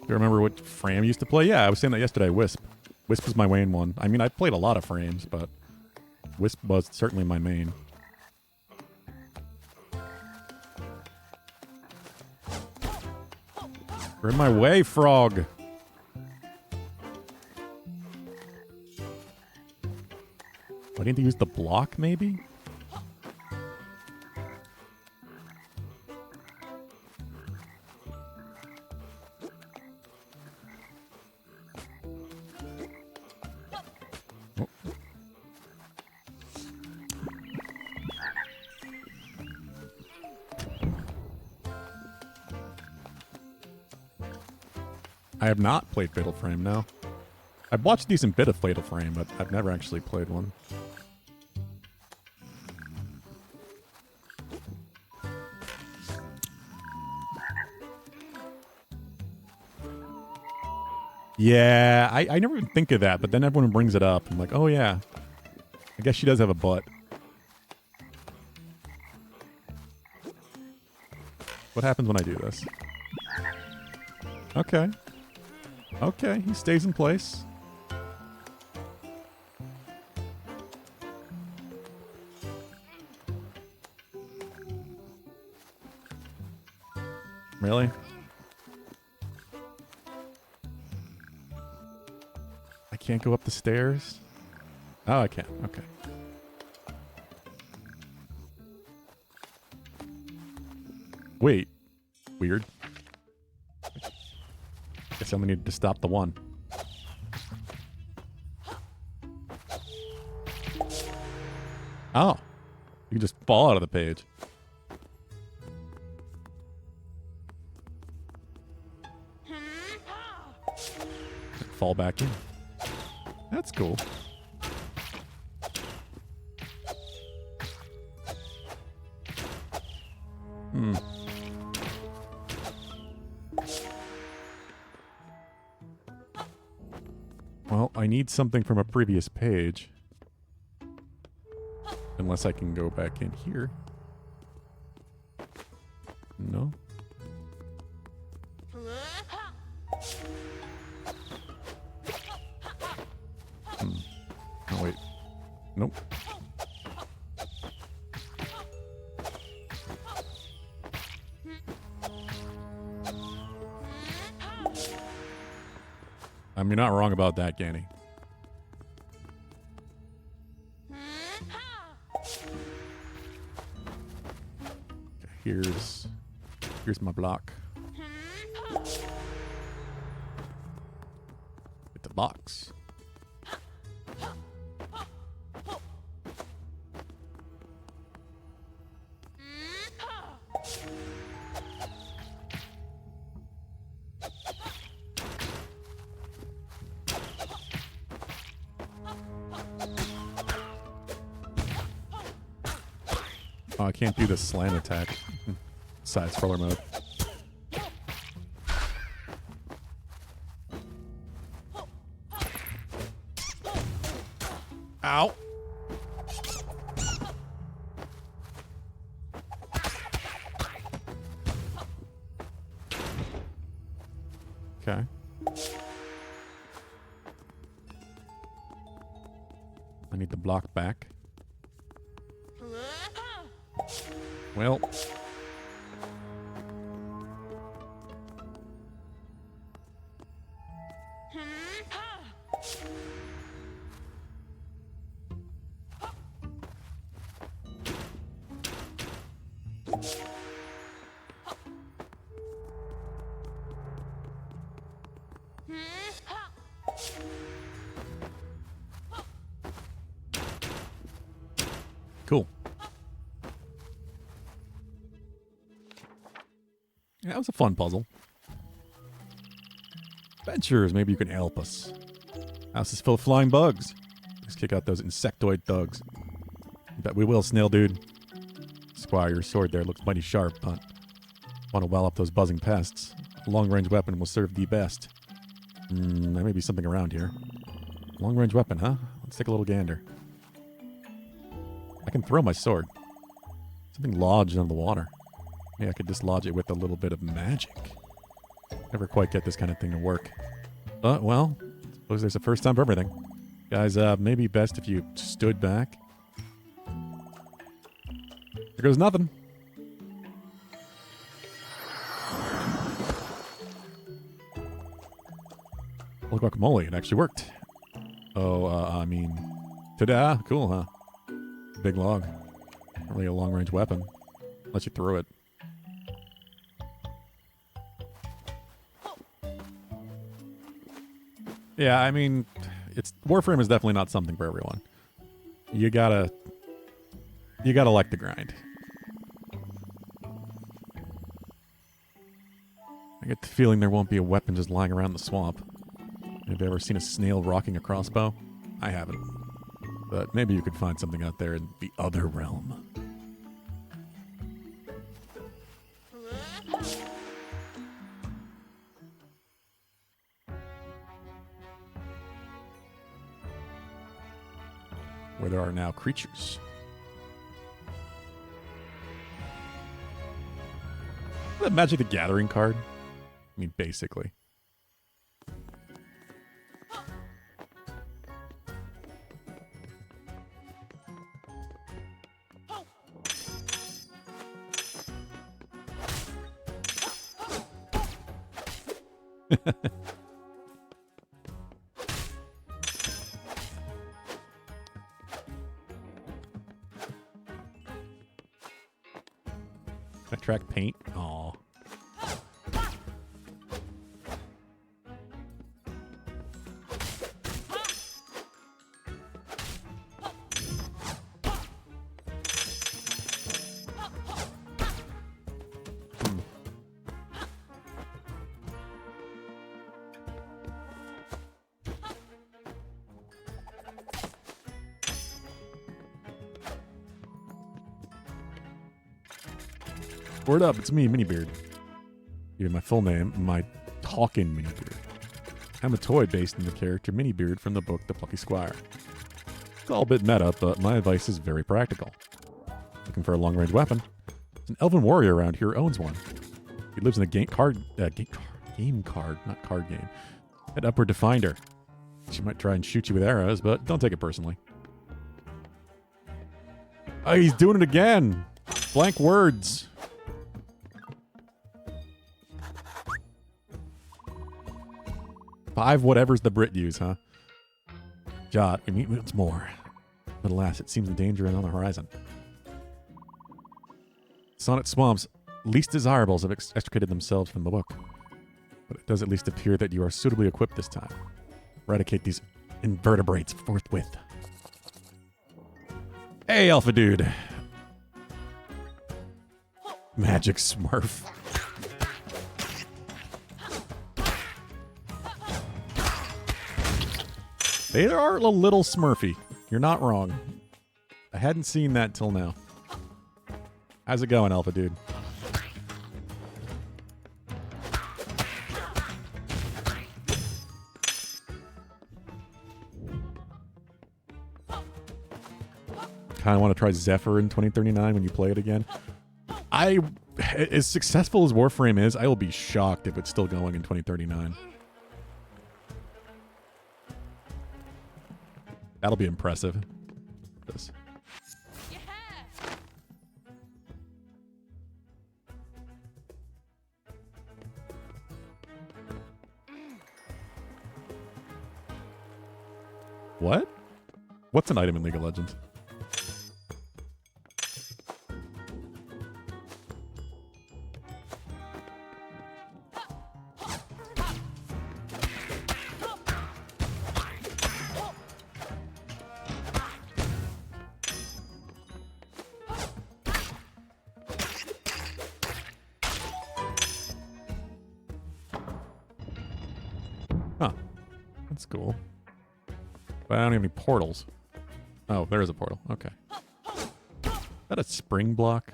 you remember what Fram used to play? Yeah, I was saying that yesterday. Wisp. Wisp is my main one. I mean, I played a lot of Frames, but Wisp was certainly my main. You're in my way, frog. Why didn't you use the block, maybe? I have not played Fatal Frame, no. I've watched a decent bit of Fatal Frame, but I've never actually played one. Yeah, I never even think of that, but then everyone brings it up. I'm like, oh yeah. I guess she does have a butt. What happens when I do this? Okay. Okay, he stays in place. Really? I can't go up the stairs? Oh, I can. Okay. Wait. Weird. Guess I'm gonna need to stop the one. Oh. You can just fall out of the page. Fall back in. That's cool. Well, I need something from a previous page. Unless I can go back in here. No. Oh, wait. Nope. I mean, you're not wrong about that, Ganny. Okay, here's my block. Get the box. Oh, I can't do the slam attack. Side scroller mode. Ow. Okay. I need to block back. Well. Cool. Yeah, that was a fun puzzle. Adventures, maybe you can help us. House is full of flying bugs. Let's kick out those insectoid thugs. Bet we will, snail dude. Squire, your sword there looks mighty sharp, but want to well up those buzzing pests. A long-range weapon will serve thee best. There may be something around here. Long-range weapon, huh? Let's take a little gander. I can throw my sword. Something lodged on the water. Maybe I could dislodge it with a little bit of magic. Never quite get this kind of thing to work. But, well, suppose there's a first time for everything. Guys, maybe best if you stood back. There goes nothing. Holy guacamole, it actually worked. Oh, I mean, ta-da, cool, huh? Big log. Not really a long-range weapon. Unless you throw it. Yeah, I mean, Warframe is definitely not something for everyone. You gotta like the grind. I get the feeling there won't be a weapon just lying around the swamp. Have you ever seen a snail rocking a crossbow? I haven't. But maybe you could find something out there in the other realm. Where there are now creatures. The Magic the Gathering card? I mean, basically. Attract paint? Aw. Word up, it's me, Minibeard. Even my full name, my talking Minibeard. I'm a toy based on the character Minibeard from the book The Plucky Squire. It's all a bit meta, but my advice is very practical. Looking for a long-range weapon? There's an elven warrior around here who owns one. He lives in a game card, not card game. Head upward to find her. She might try and shoot you with arrows, but don't take it personally. Oh, he's doing it again! Blank words. Five whatever's the Brit use, huh? Jot, we meet once more. But alas, it seems the danger is on the horizon. Sonnet Swamp's least desirables have extricated themselves from the book. But it does at least appear that you are suitably equipped this time. Eradicate these invertebrates forthwith. Hey, Alpha Dude. Magic Smurf. They are a little Smurfy. You're not wrong. I hadn't seen that till now. How's it going, Alpha Dude? kind of want to try Zephyr in 2039 when you play it again. As successful as Warframe is, I will be shocked if it's still going in 2039. That'll be impressive. This. What? What's an item in League of Legends? Huh. That's cool. But I don't have any portals. Oh, there is a portal. Okay. Is that a spring block?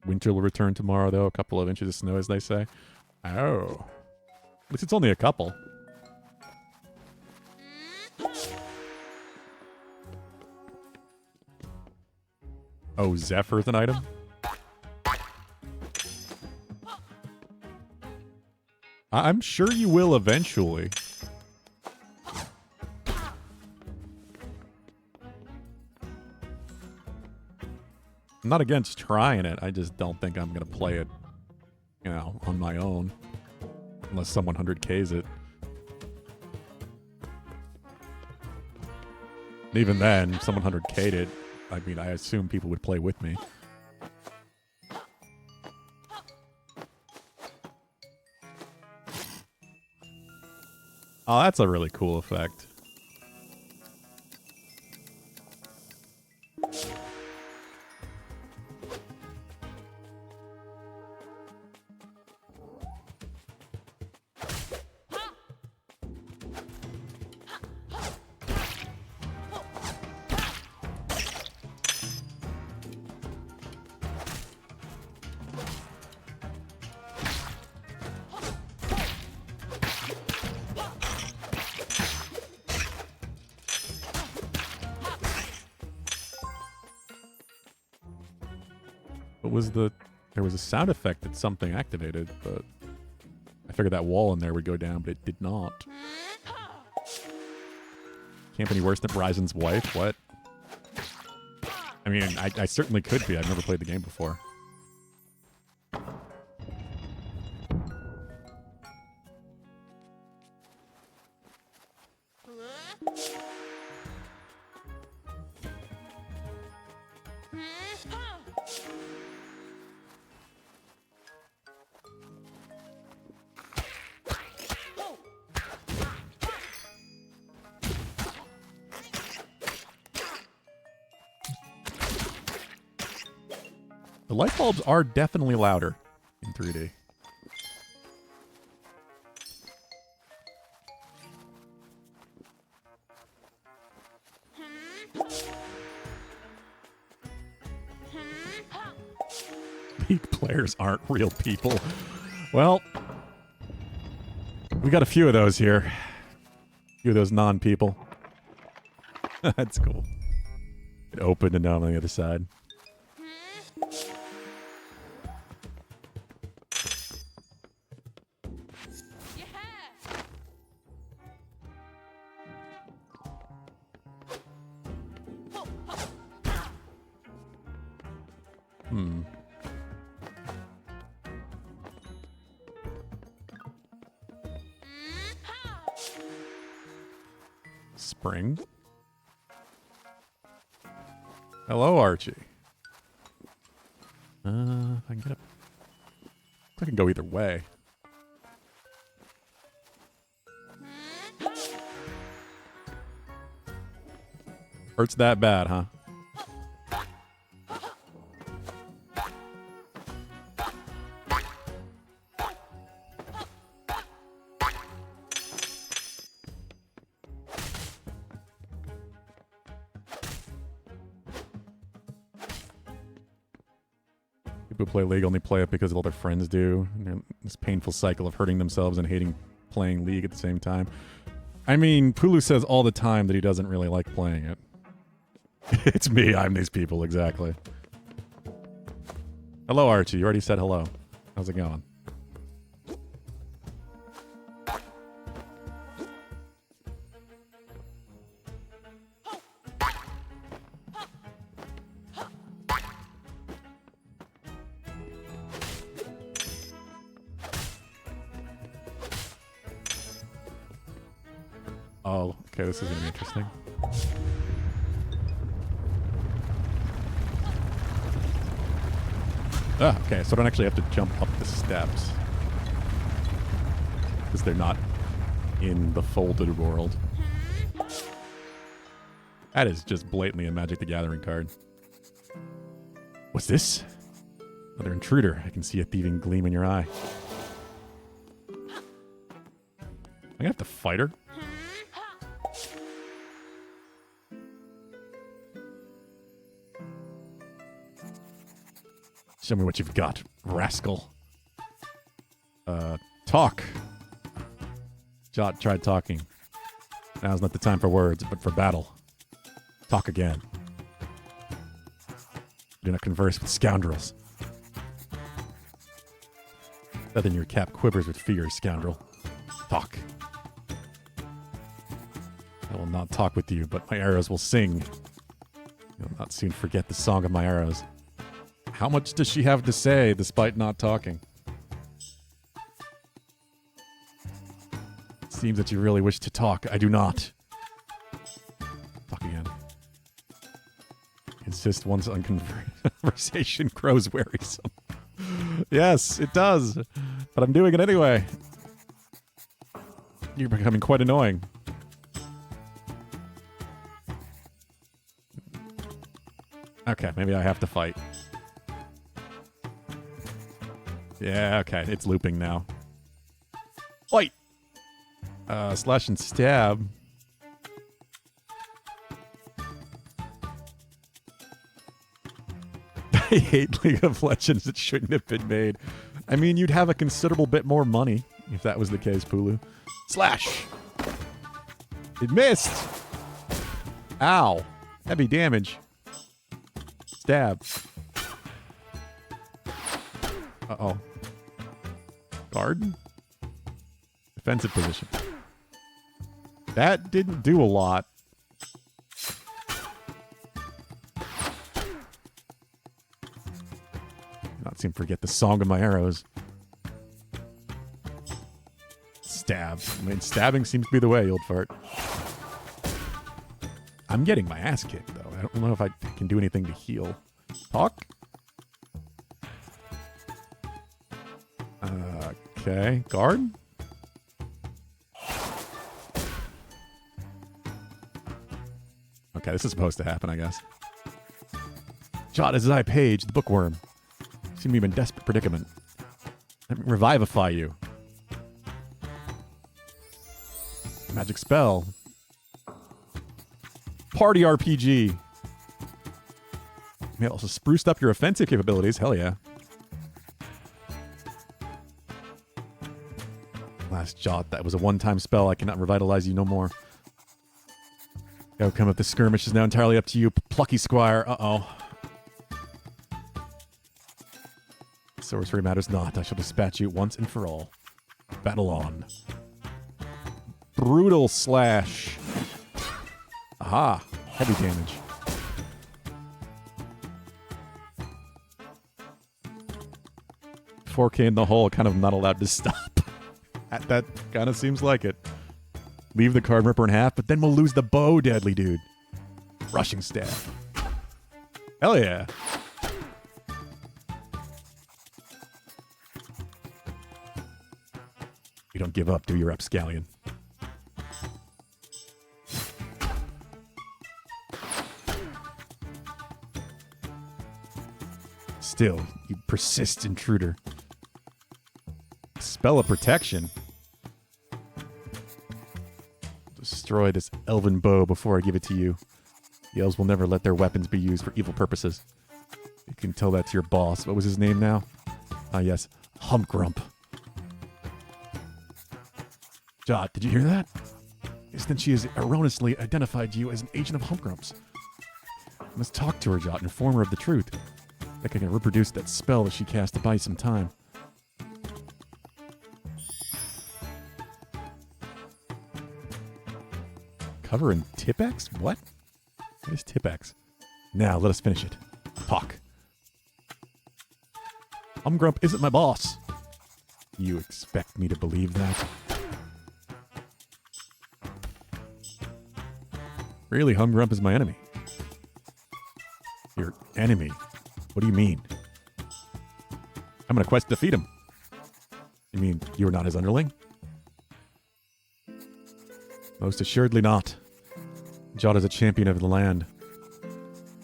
Winter will return tomorrow, though. A couple of inches of snow, as they say. Oh. At least it's only a couple. Oh, Zephyr's an item? I'm sure you will eventually. I'm not against trying it. I just don't think I'm going to play it, you know, on my own. Unless someone 100Ks it. And even then, if someone 100K'd it, I mean, I assume people would play with me. Oh, that's a really cool effect. There was a sound effect that something activated, but I figured that wall in there would go down, but it did not. Can't be any worse than Ryzen's wife. What? I mean, I certainly could be. I've never played the game before. The light bulbs are definitely louder in 3D. Peak players aren't real people. Well, we got a few of those here. A few of those non-people. That's cool. It opened and now I'm on the other side. Spring. Hello, Archie. I can get up. I can go either way. Hurts that bad, huh? People who play League only play it because all their friends do. And this painful cycle of hurting themselves and hating playing League at the same time. I mean, Pulu says all the time that he doesn't really like playing it. It's me. I'm these people. Exactly. Hello, Archie. You already said hello. How's it going? Oh, okay. This is going to be interesting. Ah, okay, so I don't actually have to jump up the steps. Because they're not in the folded world. That is just blatantly a Magic the Gathering card. What's this? Another intruder. I can see a thieving gleam in your eye. I'm gonna have to fight her. Show me what you've got, rascal. Talk. Jot tried talking. Now's not the time for words, but for battle. Talk again. Do not converse with scoundrels. Feather in your cap quivers with fear, scoundrel. Talk. I will not talk with you, but my arrows will sing. You'll not soon forget the song of my arrows. How much does she have to say, despite not talking? It seems that you really wish to talk. I do not. Talk again. Insist once on conversation grows wearisome. Yes, it does. But I'm doing it anyway. You're becoming quite annoying. Okay, maybe I have to fight. Yeah, okay. It's looping now. Fight! Slash and stab. I hate League of Legends. It shouldn't have been made. I mean, you'd have a considerable bit more money if that was the case, Pulu. Slash! It missed! Ow. Heavy damage. Stab. Uh-oh. Guard? Defensive position. That didn't do a lot. Not seem to forget the song of my arrows. Stab. I mean, stabbing seems to be the way, old fart. I'm getting my ass kicked, though. I don't know if I can do anything to heal. Talk? Okay. Guard? Okay, this is supposed to happen, I guess. Jot as I page, the bookworm. Seem to be in a desperate predicament. Let me revivify you. Magic spell. Party RPG. May also spruced up your offensive capabilities. Hell yeah. Last Jot, that was a one-time spell. I cannot revitalize you no more. The outcome of the skirmish is now entirely up to you, Plucky Squire. Uh-oh. Sorcery matters not. I shall dispatch you once and for all. Battle on. Brutal slash. Aha. Heavy damage. $4K in the hole, kind of not allowed to stop. That kind of seems like it. Leave the card ripper in half, but then we'll lose the bow, deadly dude. Rushing stab. Hell yeah. You don't give up, do you, Rapscallion? Still, you persist, intruder. Spell of protection. Destroy this elven bow before I give it to you. The elves will never let their weapons be used for evil purposes. You can tell that to your boss. What was his name now? Ah, yes. Humpgrump. Jot, did you hear that? is that she has erroneously identified you as an agent of Humgrump's. I must talk to her, Jot, and inform her of the truth. I can reproduce that spell that she cast to buy some time. Cover in Tipex? What? What is Tipex? Now, let us finish it. Talk. Humgrump isn't my boss. You expect me to believe that? Really, Humgrump is my enemy. Your enemy? What do you mean? I'm on a quest to defeat him. You mean you are not his underling? Most assuredly not. Jot is a champion of the land,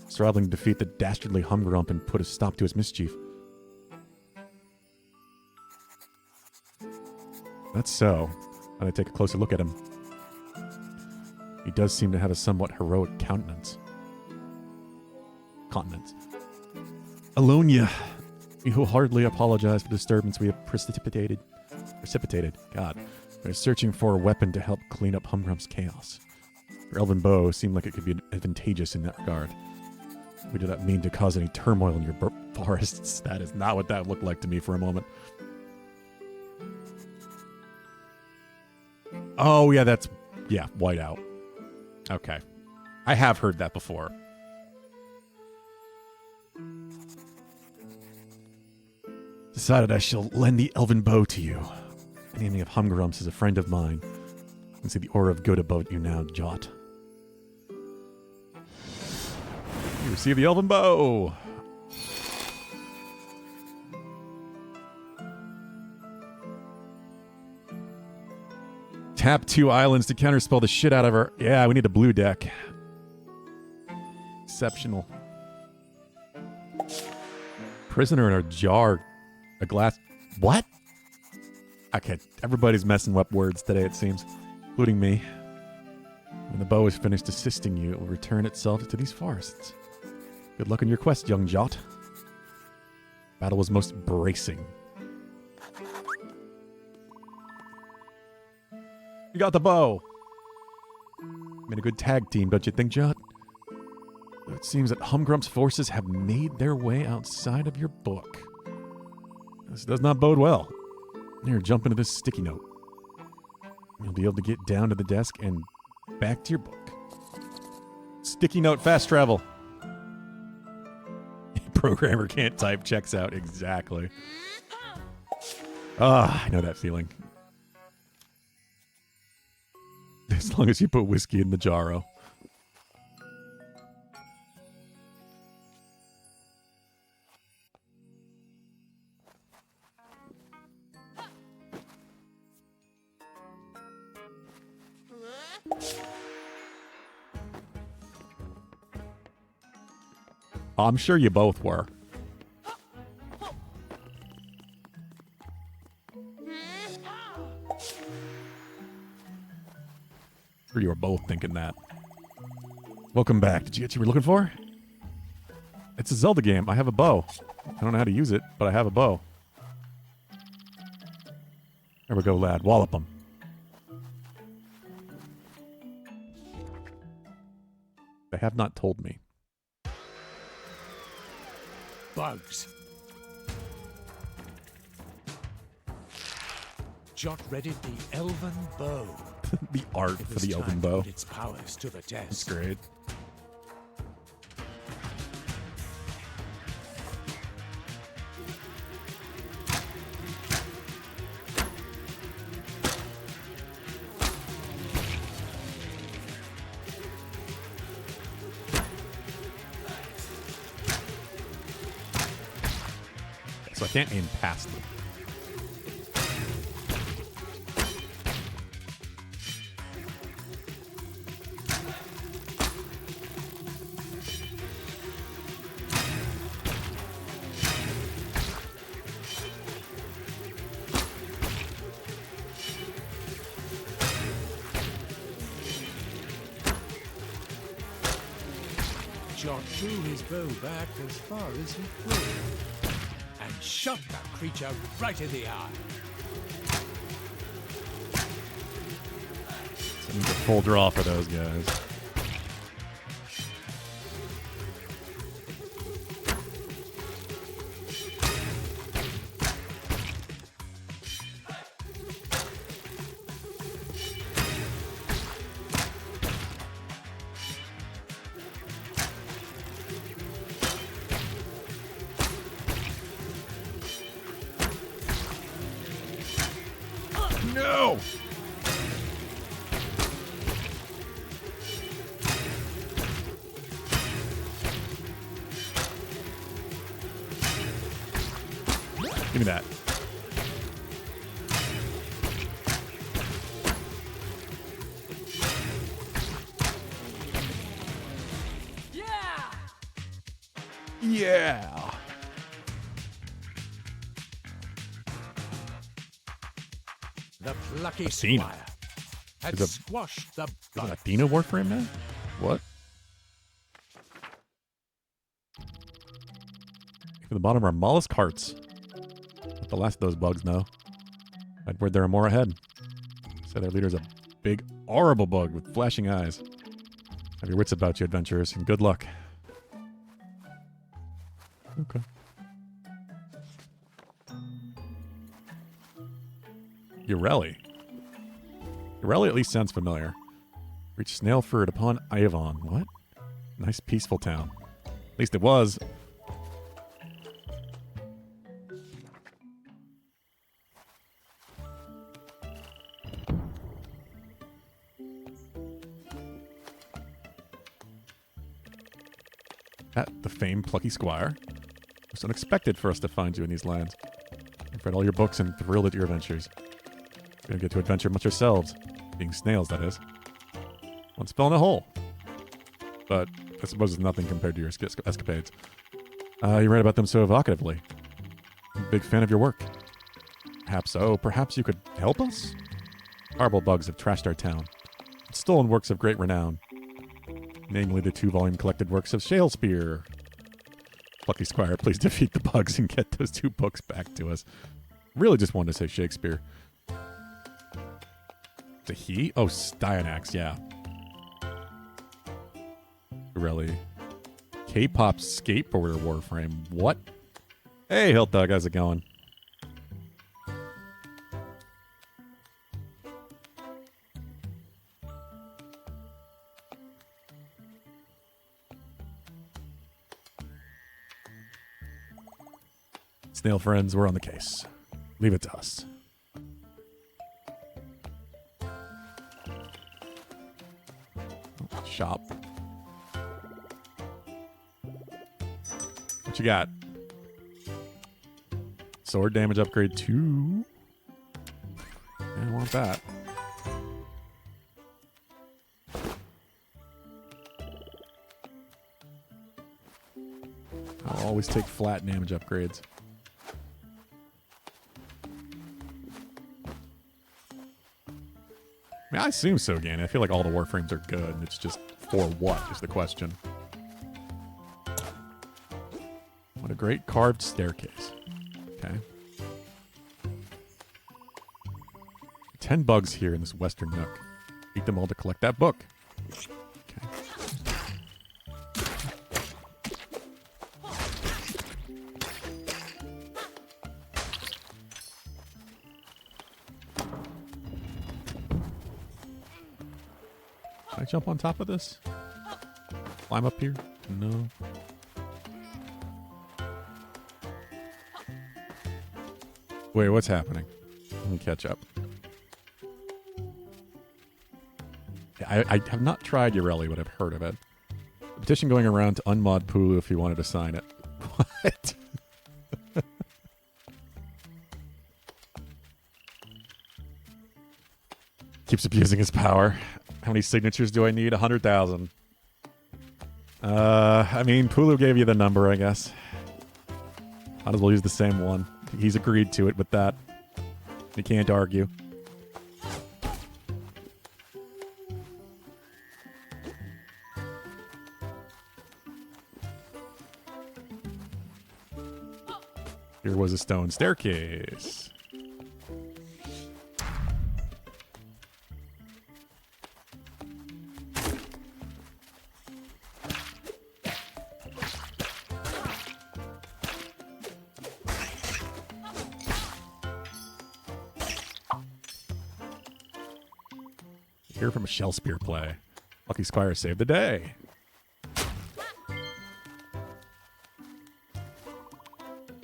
struggling to defeat the dastardly Humgrump and put a stop to his mischief. That's so. And I take a closer look at him. He does seem to have a somewhat heroic countenance. Alonia, you will hardly apologize for the disturbance we have precipitated. God. We're searching for a weapon to help clean up Humgrump's chaos. Your elven bow seemed like it could be advantageous in that regard. We do not mean to cause any turmoil in your forests. That is not what that looked like to me for a moment. Oh, yeah, that's... Yeah, whiteout. Okay. I have heard that before. Decided I shall lend the elven bow to you. The naming of Humgrumps is a friend of mine. I can see the aura of good about you now, Jot. You receive the elven bow! Tap 2 islands to counterspell the shit out of her. Yeah, we need a blue deck. Exceptional. Prisoner in a jar. A glass... What? Okay, everybody's messing up words today, it seems. Including me. When the bow is finished assisting you, it will return itself to these forests. Good luck on your quest, young Jot. Battle was most bracing. You got the bow! Made a good tag team, don't you think, Jot? It seems that Humgrump's forces have made their way outside of your book. This does not bode well. Here, jump into this sticky note. You'll be able to get down to the desk and back to your book. Sticky note fast travel. Programmer can't type, checks out. Exactly. Ah, I know that feeling. As long as you put whiskey in the jarro. I'm sure you both were. Sure you were both thinking that. Welcome back. Did you get what you were looking for? It's a Zelda game. I have a bow. I don't know how to use it, but I have a bow. There we go, lad. Wallop him. They have not told me.
Bugs. Jot readied the elven bow.
The art for the elven bow.
Its powers to the test.
That's great. So I can't aim past them.
Jot threw his bow back as far as he could and shot that creature right in the eye.
That means a full draw for those guys. No! Give me that. Yeah!
The Plucky
Athena.
Squire had
Is a-
squashed the
Is it
bug.
Athena Warframe now? What? From the bottom are mollusk hearts. Not the last of those bugs, no. I'd word there are more ahead. So their leader's a big, horrible bug with flashing eyes. Have your wits about you, adventurers, and good luck. Okay. Urelli. Urelli at least sounds familiar. Reach Snailford upon Avon. What? Nice peaceful town. At least it was. At the famed Plucky Squire. It was unexpected for us to find you in these lands. I've read all your books and thrilled at your adventures. We don't get to adventure much ourselves. Being snails, that is. Once fell in a hole. But I suppose it's nothing compared to your escapades. You write about them so evocatively. I'm a big fan of your work. Perhaps so. Perhaps you could help us? Horrible bugs have trashed our town. Stolen works of great renown. Namely the 2-volume collected works of Shakespeare. Plucky Squire, please defeat the bugs and get those 2 books back to us. Really just wanted to say Shakespeare. It's a he? Oh, Styanax, yeah. Really. K-pop skateboarder Warframe. What? Hey, Hilt Dog, how's it going? Snail friends, we're on the case. Leave it to us. Shop. What you got? Sword damage upgrade 2. Yeah, I want that. I'll always take flat damage upgrades. I mean, I assume so, Ganny. I feel like all the Warframes are good. It's just for what is the question. What a great carved staircase. Okay. 10 bugs here in this western nook. Eat them all to collect that book. Okay. Can I jump on top of this? Climb up here? No. Wait, what's happening? Let me catch up. Yeah, I have not tried Urelli, but I've heard of it. A petition going around to unmod Pulu if he wanted to sign it. What? Keeps abusing his power. How many signatures do I need? 100,000. I mean, Pulu gave you the number, I guess. Might as well use the same one. He's agreed to it with that. You can't argue. Here was a stone staircase. Here from a shell spear play. Lucky Squire saved the day.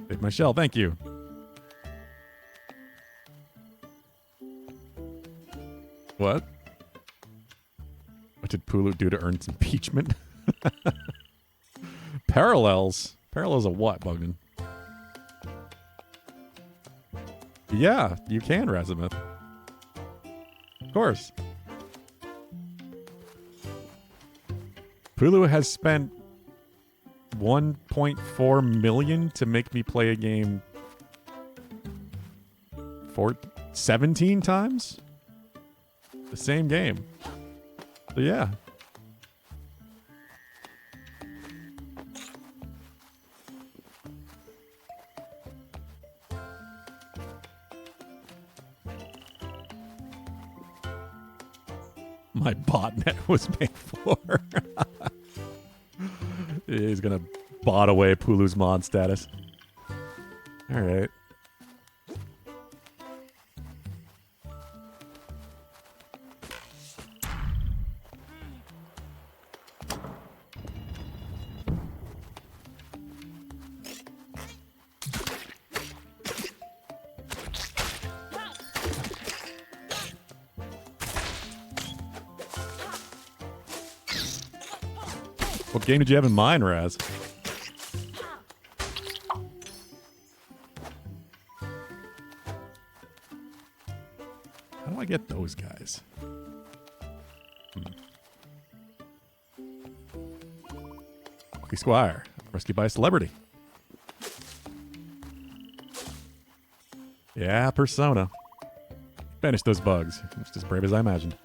Save my shell, thank you. What? What did Pulu do to earn its impeachment? Parallels? Parallels of what, Bogdan? Yeah, you can, Razimith. Of course. Pulu has spent 1.4 million to make me play a game 17 times? The same game. So yeah. My botnet was made for. He's gonna bot away Pulu's mod status. Alright. What game did you have in mind, Raz? How do I get those guys? Plucky Squire, rescued by a celebrity. Yeah, Persona. Banish those bugs. Just as brave as I imagined.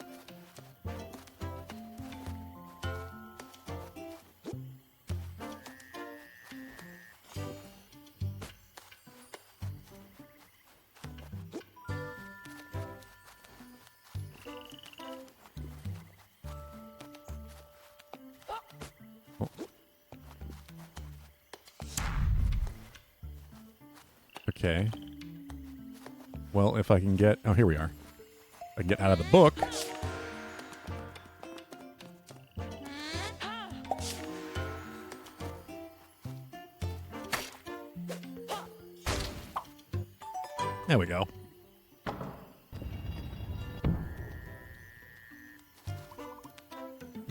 Okay. Well, if I can get... Oh, here we are. If I can get out of the book... There we go.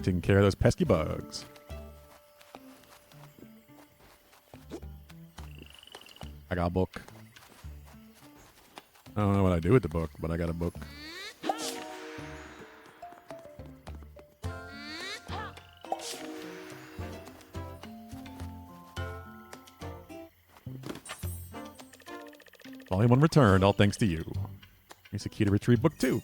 Taking care of those pesky bugs. I got a book. I don't know what I do with the book, but I got a book. Volume 1 returned, all thanks to you. Here's a key to retrieve book 2.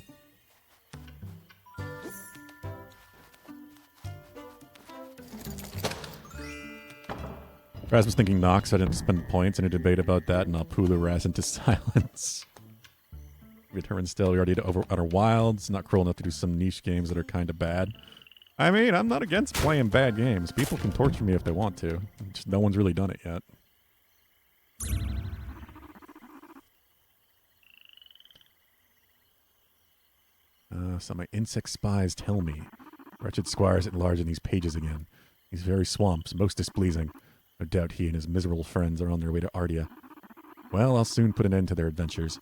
Raz was thinking Nox, so I didn't spend points in a debate about that, and I'll Pulu Raz into silence. We determined still we already did Outer Wilds, not cruel enough to do some niche games that are kind of bad. I mean, I'm not against playing bad games. People can torture me if they want to. Just no one's really done it yet. So my insect spies tell me. Wretched Squire's at large in these pages again. These very swamps, most displeasing. No doubt he and his miserable friends are on their way to Ardia. Well, I'll soon put an end to their adventures.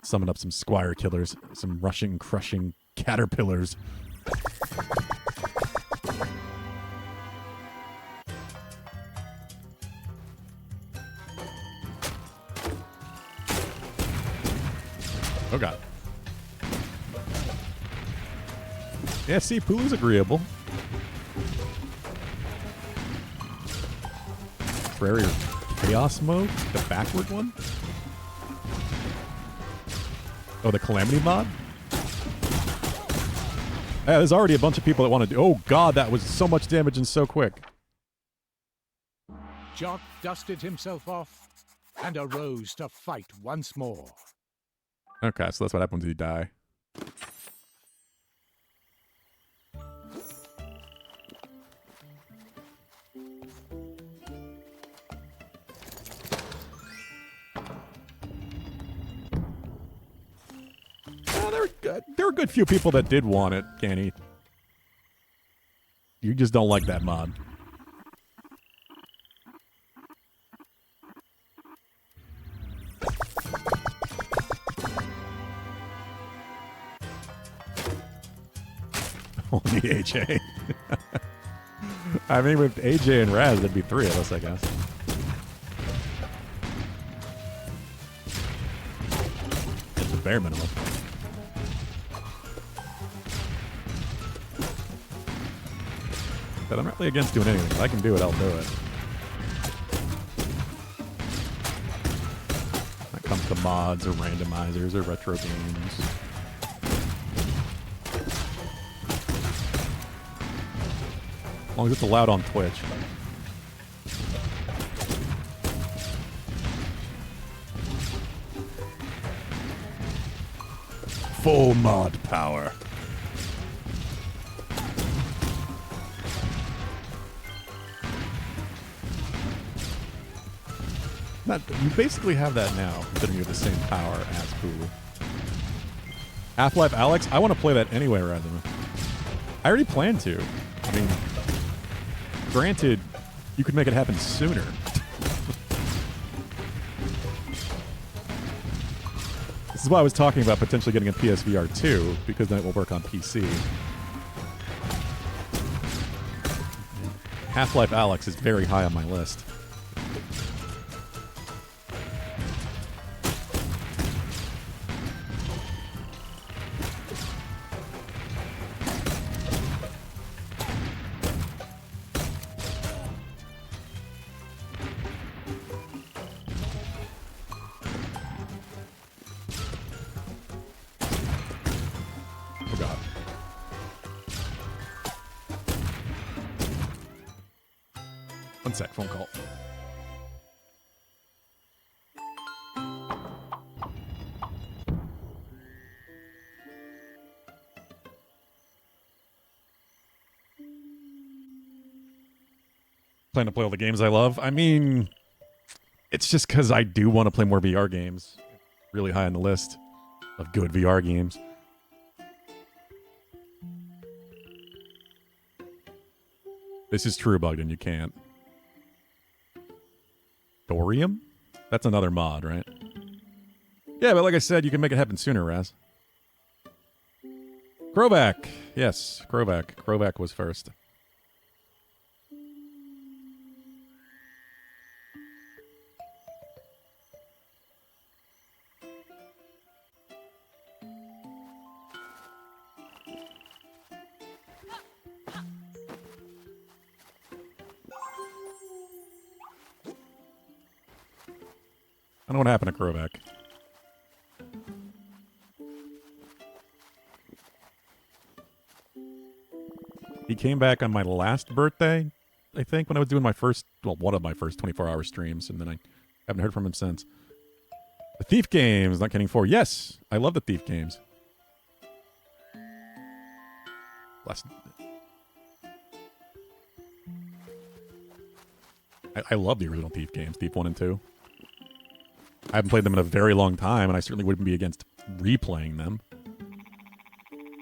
Summon up some Squire killers, some rushing, crushing caterpillars. Oh god. Yeah, see, Pulu's agreeable. Prairie or Chaos mode? The backward one? Oh, the Calamity mod? Yeah, there's already a bunch of people that want to do... Oh god, that was so much damage and so quick.
Jock dusted himself off and arose to fight once more.
Okay, so that's what happens when you die. there are a good few people that did want it, Kenny. You just don't like that mod. Only AJ. I mean, with AJ and Raz, there'd be 3 of us, I guess. It's the bare minimum. But I'm not really against doing anything. If I can do it, I'll do it. When it comes to mods or randomizers or retro games. As long as it's allowed on Twitch. Full mod power. You basically have that now, considering you have the same power as Hulu. Half-Life Alex, I want to play that anyway, rather than... I already planned to. I mean, granted, you could make it happen sooner. This is why I was talking about potentially getting a PSVR 2, because then it will work on PC. Half-Life Alex is very high on my list. One sec, phone call. Plan to play all the games I love. I mean, it's just because I do want to play more VR games. Really high on the list of good VR games. This is true, Bogdan. You can't. Thorium? That's another mod, right? Yeah, but like I said, you can make it happen sooner, Raz. Crowback. Yes, Crowback. Crowback was first. I don't know what happened to Crowback. He came back on my last birthday, I think, when I was doing my first, well, one of my first 24-hour streams, and then I haven't heard from him since. The Thief games, not kidding, 4. Yes, I love the Thief games. I love the original Thief games, Thief 1 and 2. I haven't played them in a very long time, and I certainly wouldn't be against replaying them.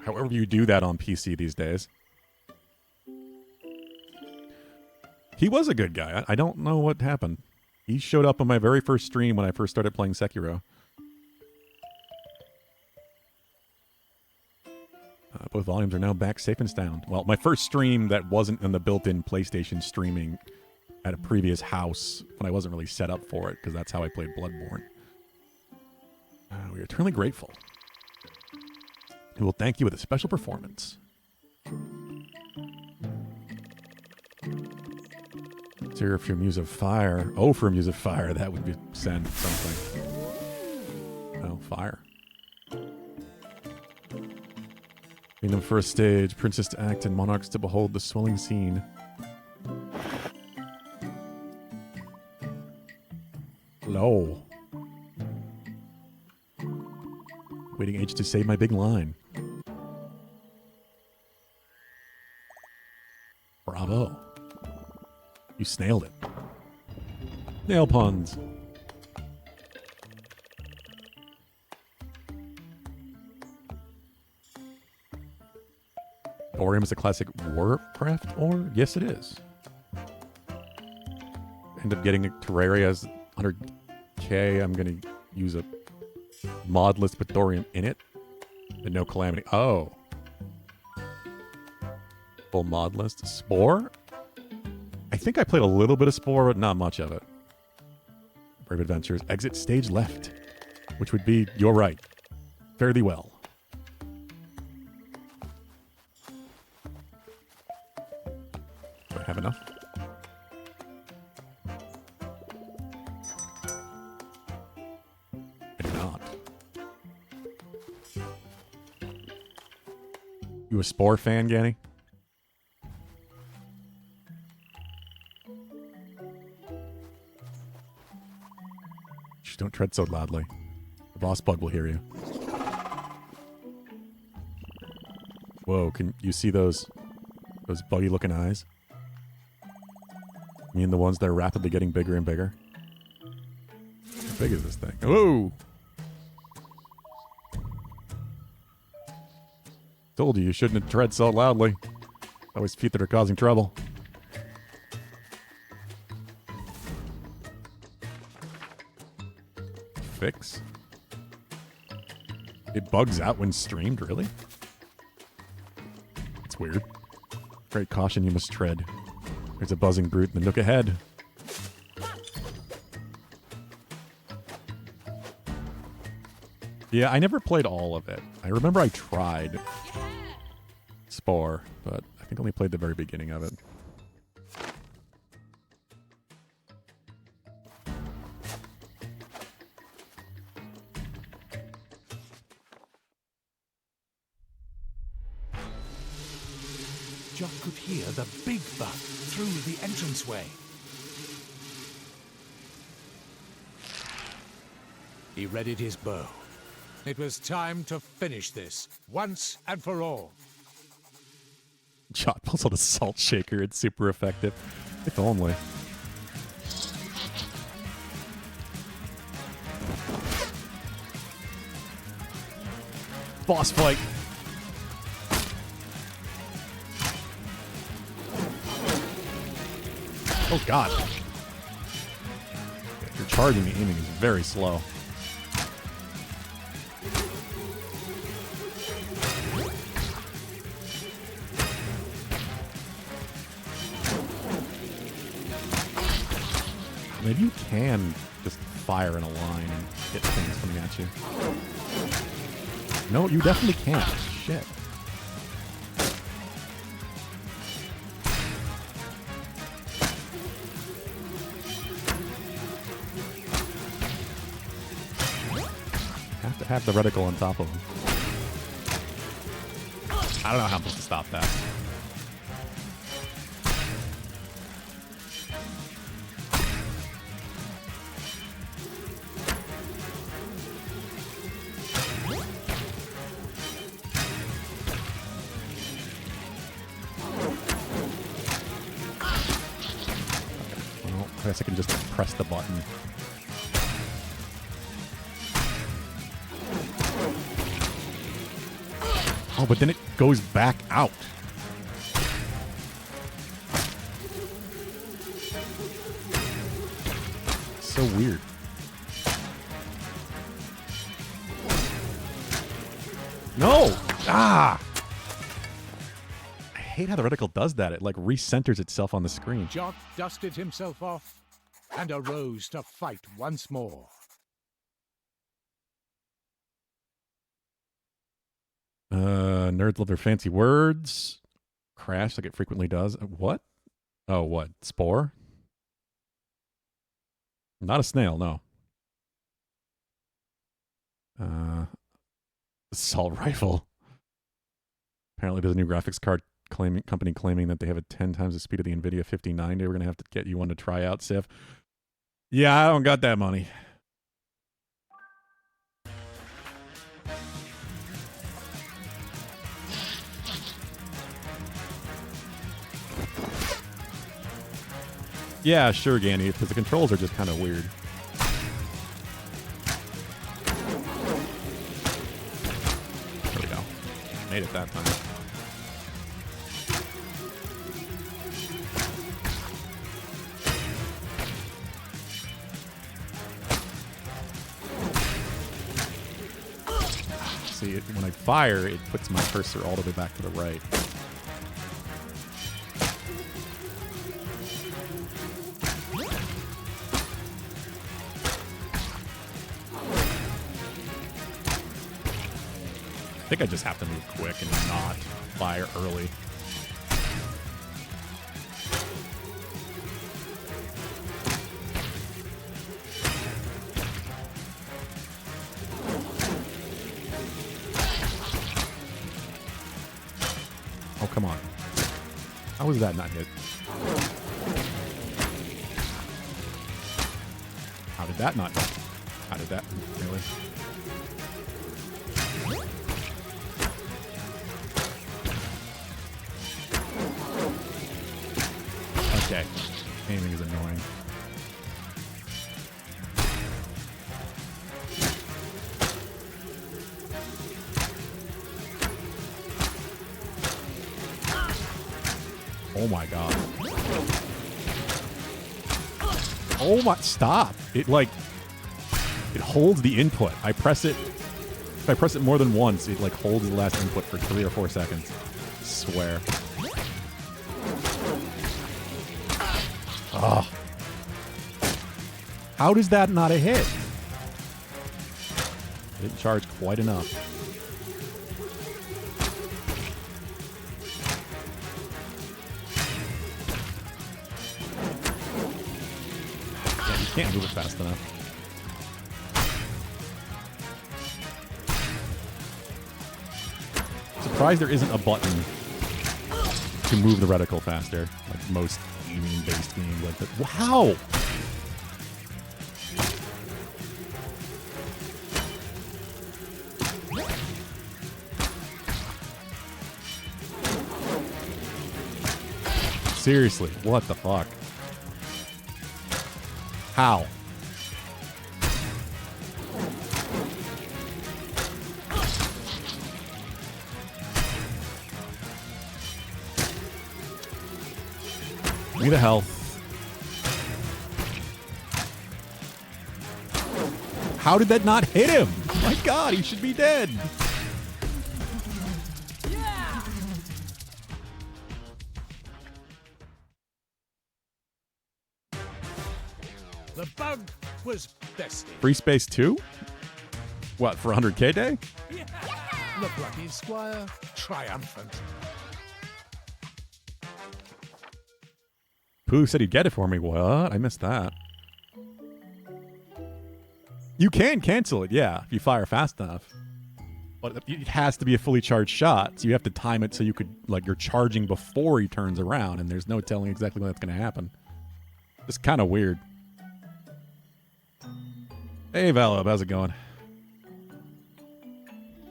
However you do that on PC these days. He was a good guy. I don't know what happened. He showed up on my very first stream when I first started playing Sekiro. Both volumes are now back safe and sound. Well, my first stream that wasn't in the built-in PlayStation streaming at a previous house when I wasn't really set up for it, because that's how I played Bloodborne. We are eternally grateful. We will thank you with a special performance. Zero for Muse of Fire. Oh, for Muse of Fire, that would be send something. Oh, fire. Kingdom first stage, Princess to act, and monarchs to behold the swelling scene. Hello. Waiting age to say my big line. Bravo. You snailed it. Nail puns. Thorium is a classic Warcraft ore? Yes, it is. End up getting a Terraria as 100k. I'm going to use a mod list with thorium in it. And no calamity. Oh. Full mod list. Spore? I think I played a little bit of Spore, but not much of it. Brave Adventures. Exit stage left. Which would be, you're right, fairly well. Do I have enough? I do not. You a Spore fan, Ganny? Shh, don't tread so loudly. The boss bug will hear you. Whoa, can you see those buggy looking eyes? I mean the ones that are rapidly getting bigger and bigger. How big is this thing? Whoa! Told you shouldn't have tread so loudly. Always feet that are causing trouble. Fix? It bugs out when streamed, really? It's weird. Great caution you must tread. There's a buzzing brute in the nook ahead. Yeah, I never played all of it. I remember I tried Spore, but I think I only played the very beginning of it.
Jock could hear the big buck through the entranceway. He readied his bow. It was time to finish this, once and for all.
Jot pulls out a salt shaker. It's super effective. If only. Boss fight. Oh, God. If you're charging, the aiming is very slow. Maybe you can just fire in a line and hit things coming at you. No, you definitely can't. Shit. Have to have the reticle on top of him. I don't know how I'm supposed to stop that. I guess I can just press the button. Oh, but then it goes back out. So weird. No! Ah! I hate how the reticle does that. It like recenters itself on the screen.
Jock dusted himself off and arose to fight once more.
Nerds love their fancy words. Crash like it frequently does. What? Oh, what? Spore? Not a snail, no. Assault rifle. Apparently there's a new graphics card company claiming that they have a 10 times the speed of the NVIDIA 5090. We're going to have to get you one to try out, Sif. Yeah, I don't got that money. Yeah, sure, Ganny, because the controls are just kind of weird. There we go. Made it that time. when I fire, it puts my cursor all the way back to the right. I think I just have to move quick and not fire early. Oh, come on. How was that not hit? How did that not hit? How did that really? Okay. Aiming is annoying. Oh my god. Oh my, stop. It like, it holds the input. I press it, if I press it more than once, it like holds the last input for 3 or 4 seconds. I swear. Oh. How does that not a hit? I didn't charge quite enough. Yeah, you can't move it fast enough. Surprised there isn't a button to move the reticle faster, like most aiming-based games like that. Wow! Seriously, what the fuck? How? Give me the health. How did that not hit him? My god, he should be dead.
Yeah!
The bug was bested.
Free Space 2? What, for 100k day?
The Plucky Squire triumphant.
Pooh said he'd get it for me. What? I missed that. You can cancel it, yeah, if you fire fast enough. But it has to be a fully charged shot, so you have to time it so you could, like, you're charging before he turns around, and there's no telling exactly when that's going to happen. It's kind of weird. Hey, Valub, how's it going?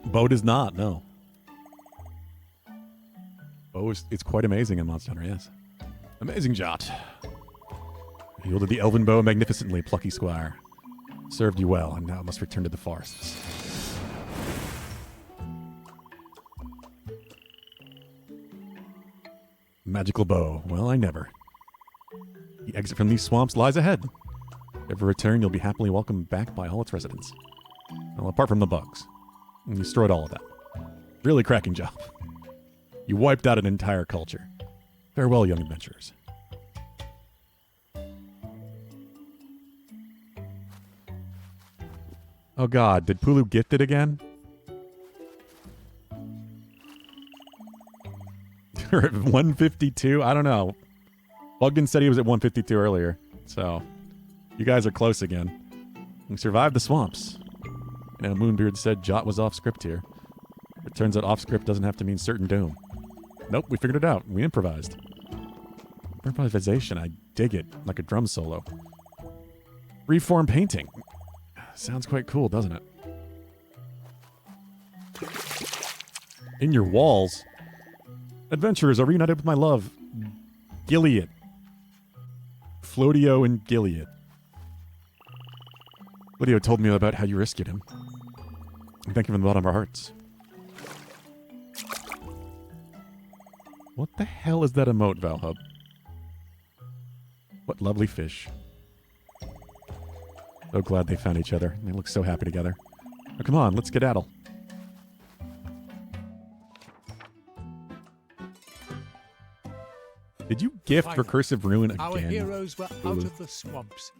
Bo does not, no. Bo is, it's quite amazing in Monster Hunter, yes. Amazing Jot. You wielded the elven bow magnificently, Plucky Squire. Served you well, and now must return to the forests. Magical bow. Well, I never. The exit from these swamps lies ahead. If ever return, you'll be happily welcomed back by all its residents. Well, apart from the bugs. You destroyed all of that. Really cracking job. You wiped out an entire culture. Farewell, young adventurers. Oh god, did Pulu gift it again? 152? I don't know. Bugden said he was at 152 earlier, so you guys are close again. We survived the swamps. And Moonbeard said Jot was off script here. It turns out off script doesn't have to mean certain doom. Nope, we figured it out. We improvised. Improvisation, I dig it, like a drum solo. Reform painting. Sounds quite cool, doesn't it? In your walls. Adventurers are reunited with my love, Gilead. Flodio and Gilead. Flodio told me about how you rescued him. And thank you from the bottom of our hearts. What the hell is that emote, Valhub? What lovely fish. So glad they found each other. They look so happy together. Now, come on, let's skedaddle. Did you gift
Finally,
recursive ruin again?
Our heroes were out
Ooh.
of the swamps.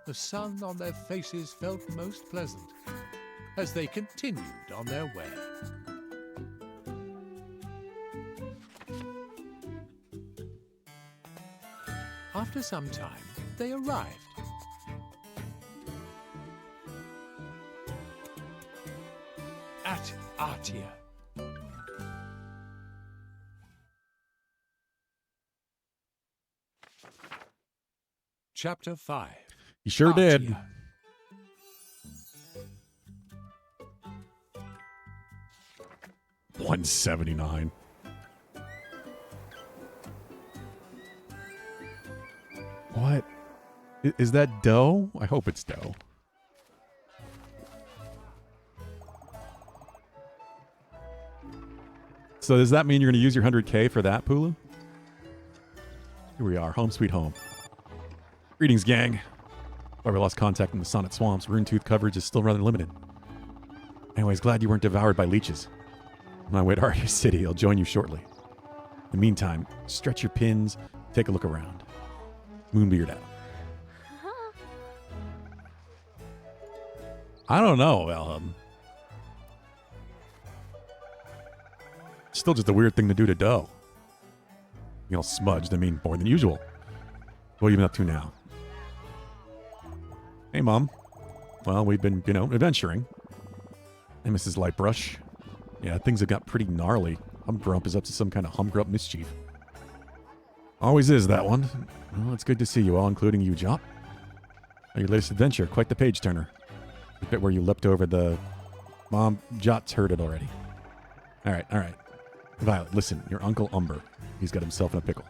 The sun on their faces felt most pleasant as they continued on their way. After some time, they arrived. At Artia. Chapter 5.
You sure did.
Artia.
$179. What? Is that dough? I hope it's dough. So does that mean you're going to use your 100K for that, Pulu? Here we are, home sweet home. Greetings, gang. While we lost contact in the Sonnet Swamps, Rune Tooth coverage is still rather limited. Anyways, glad you weren't devoured by leeches. On my way to Artia City, I'll join you shortly. In the meantime, stretch your pins, take a look around. Moonbeard out. I don't know, still just a weird thing to do to dough. You know, smudged, I mean, more than usual. What have you been up to now? Hey, Mom. Well, we've been, adventuring. Hey, Mrs. Lightbrush. Yeah, things have got pretty gnarly. Humgrump is up to some kind of humgrump mischief. Always is, that one. Well, it's good to see you all, including you, Jop. Your latest adventure, quite the page-turner. The bit where you leapt over the... Mom, Jot's heard it already. All right. Violet, listen, your Uncle Umber. He's got himself in a pickle.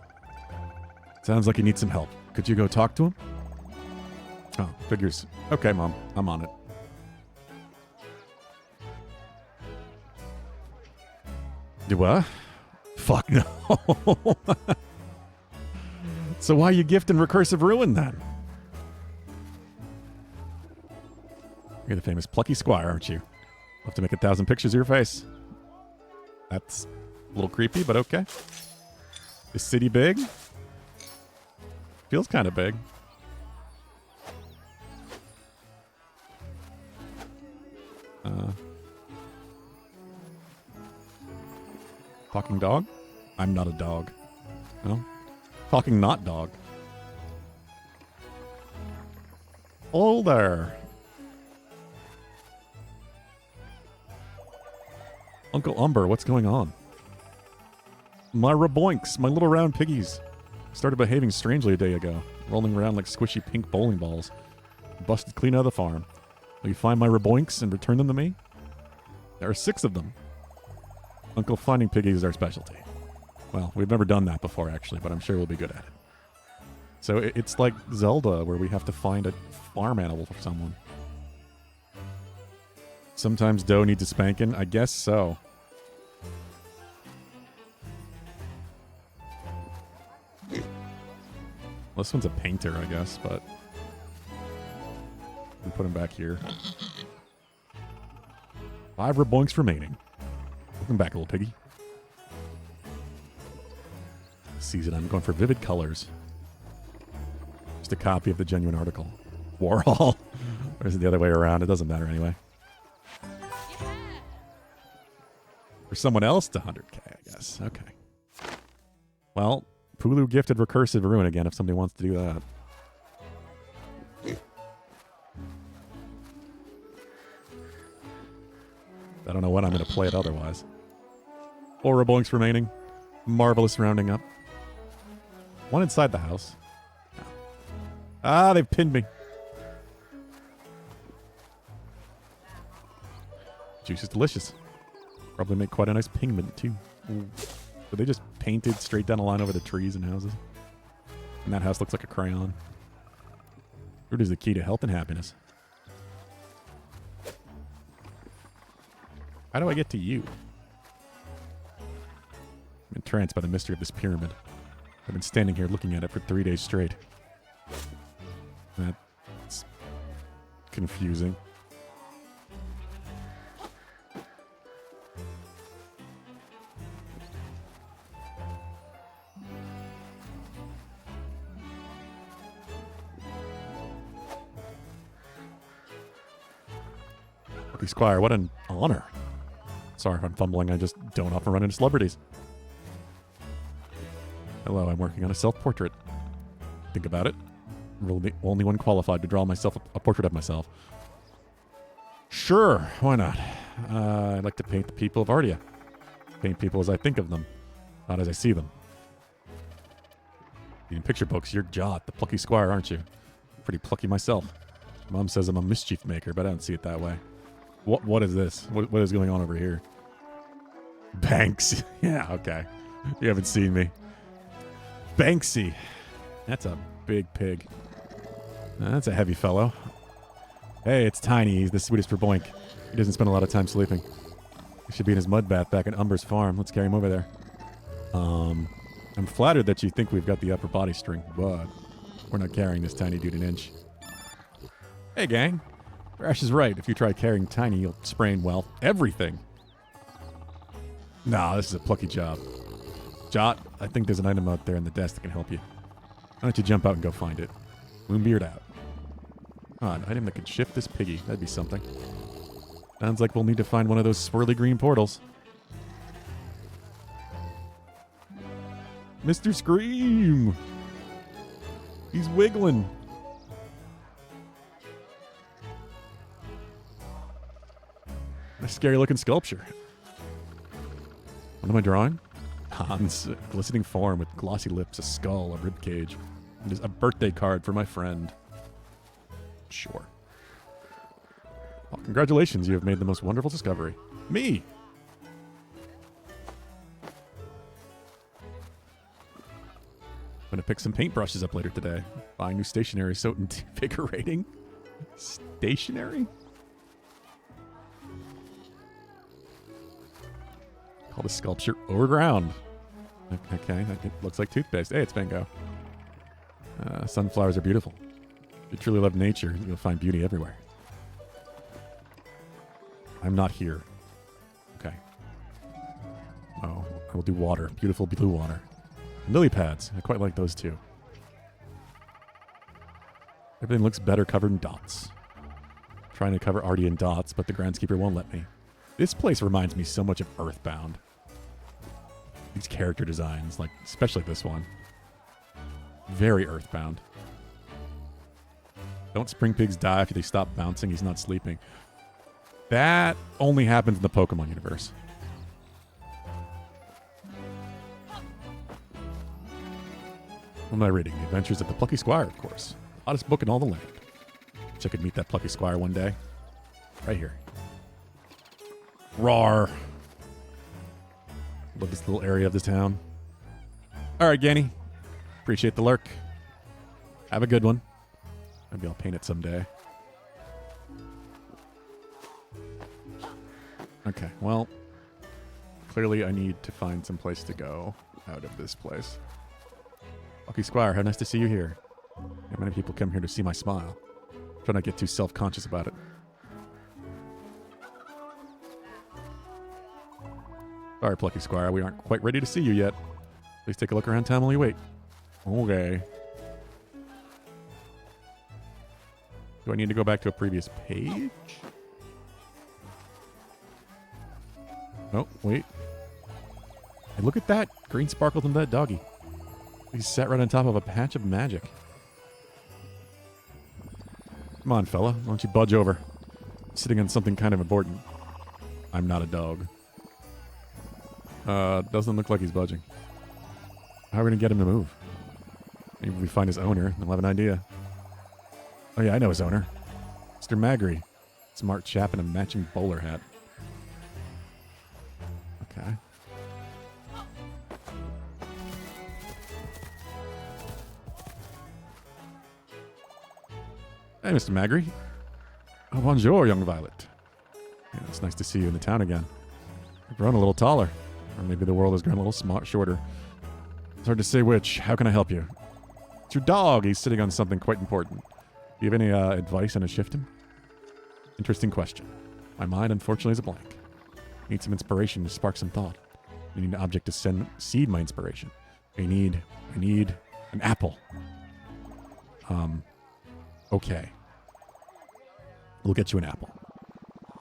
Sounds like he needs some help. Could you go talk to him? Oh, figures. Okay, Mom. I'm on it. Do what? Fuck no. So why are you gifting recursive ruin then? You're the famous Plucky Squire, aren't you? I'll have to make 1,000 pictures of your face. That's a little creepy, but okay. Is city big? Feels kind of big. Talking dog? I'm not a dog. No? Talking not dog. Oh there. Uncle Umber, what's going on? My raboinks, my little round piggies, started behaving strangely a day ago, rolling around like squishy pink bowling balls. Busted clean out of the farm. Will you find my raboinks and return them to me? There are 6 of them. Uncle, finding piggies is our specialty. Well, we've never done that before, actually, but I'm sure we'll be good at it. So it's like Zelda, where we have to find a farm animal for someone. Sometimes dough needs a spanking? I guess so. This one's a painter, I guess, but... we put him back here. 5 raboinks remaining. Welcome back, little piggy. Season, I'm going for vivid colors. Just a copy of the genuine article. Warhol. Or is it the other way around? It doesn't matter anyway. For someone else to 100K, I guess. Okay. Well, Pulu gifted recursive ruin again if somebody wants to do that. I don't know when I'm going to play it otherwise. 4 raboinks remaining. Marvelous rounding up. 1 inside the house. Ah, they've pinned me. Juice is delicious. Probably make quite a nice pigment, too. Ooh. So they just painted straight down the line over the trees and houses. And that house looks like a crayon. Fruit is the key to health and happiness. How do I get to you? I'm entranced by the mystery of this pyramid. I've been standing here looking at it for 3 days straight. That's confusing. Plucky Squire, what an honor. Sorry if I'm fumbling, I just don't often run into celebrities. Hello, I'm working on a self-portrait. Think about it. I'm really the only one qualified to draw myself a portrait of myself. Sure, why not? I'd like to paint the people of Ardia. Paint people as I think of them, not as I see them. In picture books, you're Jot, the plucky squire, aren't you? Pretty plucky myself. Mom says I'm a mischief maker, but I don't see it that way. What is this? What is going on over here? Banks. Yeah, okay. You haven't seen me. Banksy. That's a big pig. That's a heavy fellow. Hey, it's Tiny. He's the sweetest for Boink. He doesn't spend a lot of time sleeping. He should be in his mud bath back at Umber's farm. Let's carry him over there. I'm flattered that you think we've got the upper body strength, but we're not carrying this tiny dude an inch. Hey, gang. Thrash is right. If you try carrying Tiny, you'll sprain, well, everything. Nah, this is a plucky job. Jot, I think there's an item out there in the desk that can help you. Why don't you jump out and go find it? Moonbeard out. An item that could shift this piggy. That'd be something. Sounds like we'll need to find one of those swirly green portals. Mr. Scream! He's wiggling. A scary looking sculpture. What am I drawing? Hans, a glistening form with glossy lips, a skull, a rib cage. And just a birthday card for my friend. Sure. Well, congratulations, you have made the most wonderful discovery. Me! I'm gonna pick some paintbrushes up later today. Buying new stationery is so invigorating. Stationery? Call the sculpture overground. Okay, it looks like toothpaste. Hey, it's Bingo. Sunflowers are beautiful. If you truly love nature, you'll find beauty everywhere. I'm not here. Okay. Oh, I will do water. Beautiful blue water. Lily pads. I quite like those too. Everything looks better covered in dots. I'm trying to cover Artie in dots, but the groundskeeper won't let me. This place reminds me so much of Earthbound. These character designs, like especially this one. Very Earthbound. Don't spring pigs die after they stop bouncing? He's not sleeping. That only happens in the Pokemon universe. What am I reading? The Adventures of the Plucky Squire, of course. Hottest book in all the land. Wish I could meet that Plucky Squire one day. Right here. Rawr. Love this little area of the town. All right, Ganny. Appreciate the lurk. Have a good one. Maybe I'll paint it someday. Okay, well, clearly I need to find some place to go out of this place. Lucky Squire, how nice to see you here. How many people come here to see my smile? Try not to get too self-conscious about it. Sorry, Plucky Squire, we aren't quite ready to see you yet. Please take a look around town while you wait. Okay. Do I need to go back to a previous page? Oh, wait. Hey, look at that. Green sparkled in that doggy. He sat right on top of a patch of magic. Come on, fella. Why don't you budge over? I'm sitting on something kind of important. I'm not a dog. Doesn't look like he's budging. How are we going to get him to move? Maybe we find his owner and we'll have an idea. Oh yeah, I know his owner. Mr. Magri. Smart chap in a matching bowler hat. Okay. Hey, Mr. Magri. Oh, bonjour, young Violet. Yeah, it's nice to see you in the town again. You've grown a little taller. Or maybe the world has grown a little shorter. It's hard to say which. How can I help you? It's your dog. He's sitting on something quite important. Do you have any advice on how to shift him? Interesting question. My mind, unfortunately, is a blank. I need some inspiration to spark some thought. I need an object to seed my inspiration. I need an apple. Okay. We'll get you an apple.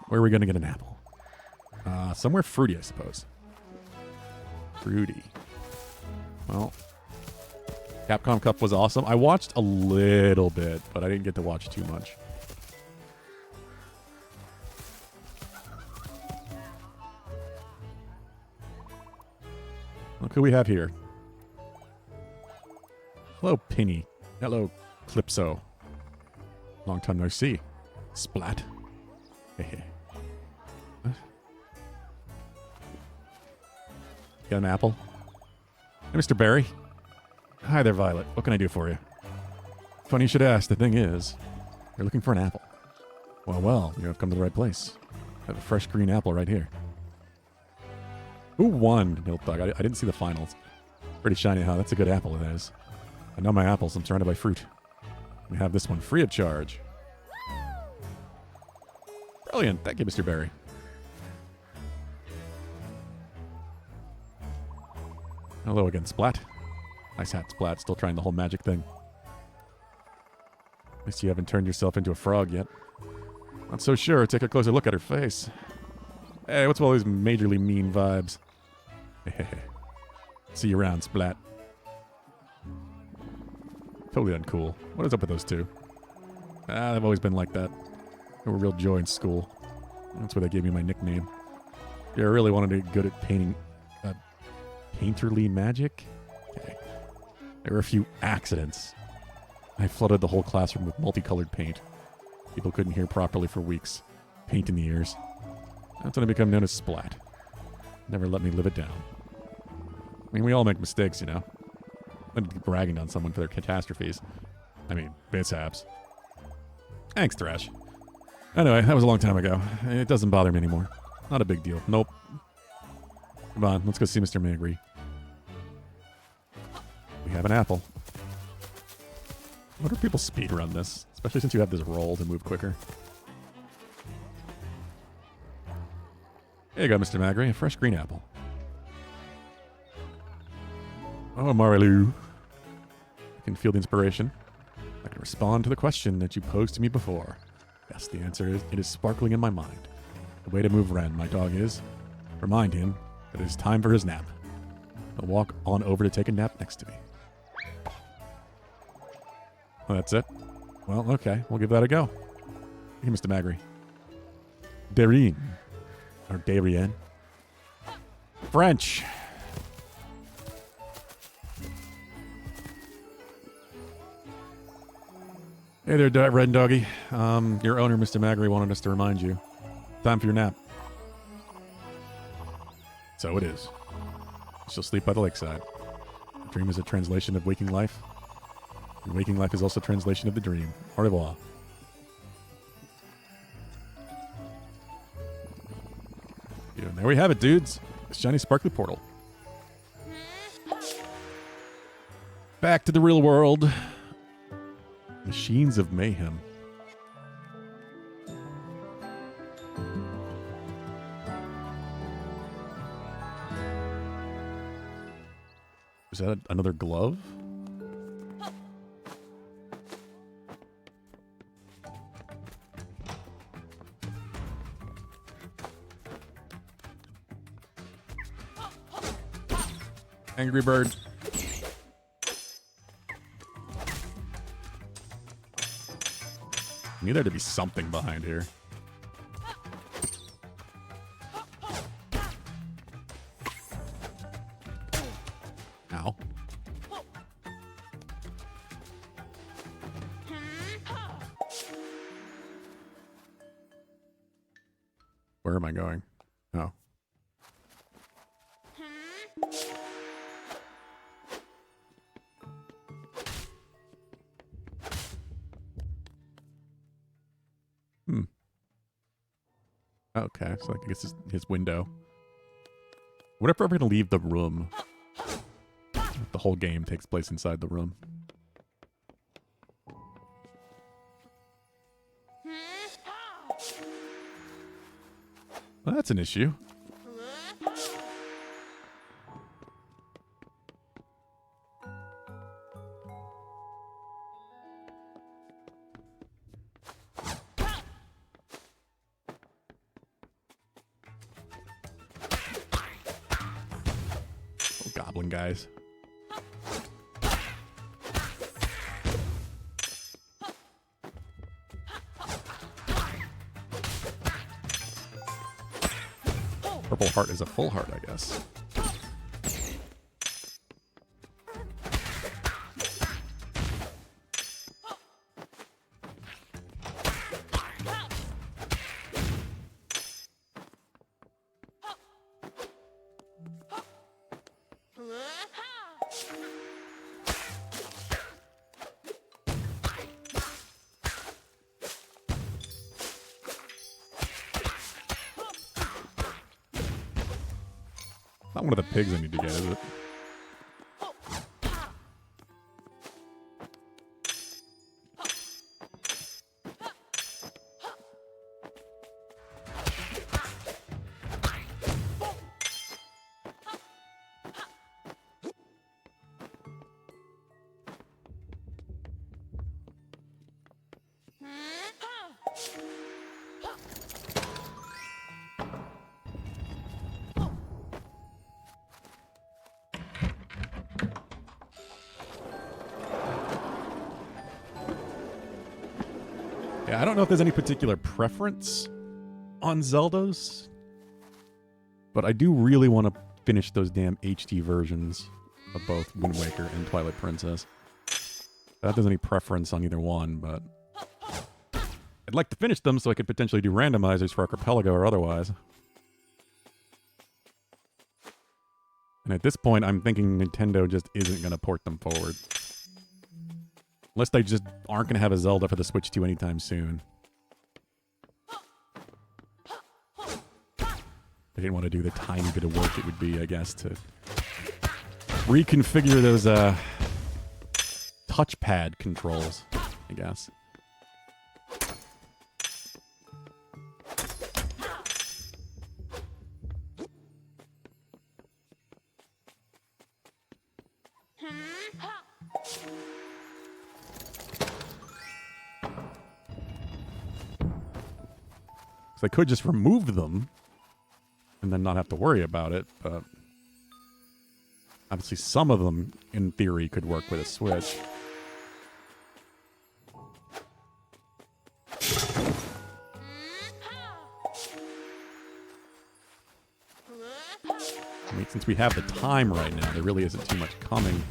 Where are we going to get an apple? Somewhere fruity, I suppose. Fruity. Well, Capcom Cup was awesome. I watched a little bit, but I didn't get to watch too much. Look who we have here. Hello, Penny. Hello, Clipso. Long time no see. Splat. Hey. Got an apple? Hey, Mr. Barry. Hi there, Violet. What can I do for you? Funny you should ask. The thing is, you're looking for an apple. Well, you have come to the right place. I have a fresh green apple right here. Who won, Milk Dog? I didn't see the finals. Pretty shiny, huh? That's a good apple, it is. I know my apples. I'm surrounded by fruit. We have this one free of charge. Brilliant. Thank you, Mr. Barry. Hello again, Splat. Nice hat, Splat. Still trying the whole magic thing. At least you haven't turned yourself into a frog yet. Not so sure. Take a closer look at her face. Hey, what's with all these majorly mean vibes? See you around, Splat. Totally uncool. What is up with those two? They've always been like that. They were real joy in school. That's why they gave me my nickname. Yeah, I really wanted to get good at painting painterly magic. Okay. There were a few accidents. I flooded the whole classroom with multicolored paint. People couldn't hear properly for weeks. Paint in the ears. That's when I become known as Splat. Never let me live it down. I mean, we all make mistakes, you know. I'm bragging on someone for their catastrophes. I mean, mishaps. Thanks, Thresh. Anyway, that was a long time ago. It doesn't bother me anymore. Not a big deal. Nope. Come on, let's go see Mr. Magri. We have an apple. What do people speedrun this? Especially since you have this roll to move quicker. Here you go, Mr. Magri. A fresh green apple. Oh, Marilu. I can feel the inspiration. I can respond to the question that you posed to me before. Yes, the answer is it is sparkling in my mind. The way to move Ren, my dog, is remind him that it is time for his nap. He'll walk on over to take a nap next to me. Oh, that's it? Well, okay. We'll give that a go. Hey, Mr. Magri. Darien. Or Darien. French. Hey there, Red Doggy. Your owner, Mr. Magri, wanted us to remind you. Time for your nap. So it is. You shall sleep by the lakeside. The dream is a translation of waking life. And waking life is also a translation of the dream. Au revoir. Yeah, and there we have it, dudes. The shiny sparkly portal. Back to the real world. Machines of Mayhem. Is that another glove? Angry Bird. I need there to be something behind here. Ow. Where am I going? Oh. Okay, so I guess it's his window. What if we're going to leave the room? The whole game takes place inside the room. Well, that's an issue. goblin guys. Purple heart is a full heart, I guess. Not one of the pigs I need to get, is it? Yeah, I don't know if there's any particular preference on Zeldas, but I do really want to finish those damn HD versions of both Wind Waker and Twilight Princess. Not that there's any preference on either one, but I'd like to finish them so I could potentially do randomizers for Archipelago or otherwise. And at this point, I'm thinking Nintendo just isn't going to port them forward. Unless they just aren't going to have a Zelda for the Switch 2 anytime soon. They didn't want to do the tiny bit of work it would be, I guess, to reconfigure those touchpad controls, I guess. I could just remove them and then not have to worry about it, but obviously some of them, in theory, could work with a Switch. I mean, since we have the time right now, there really isn't too much coming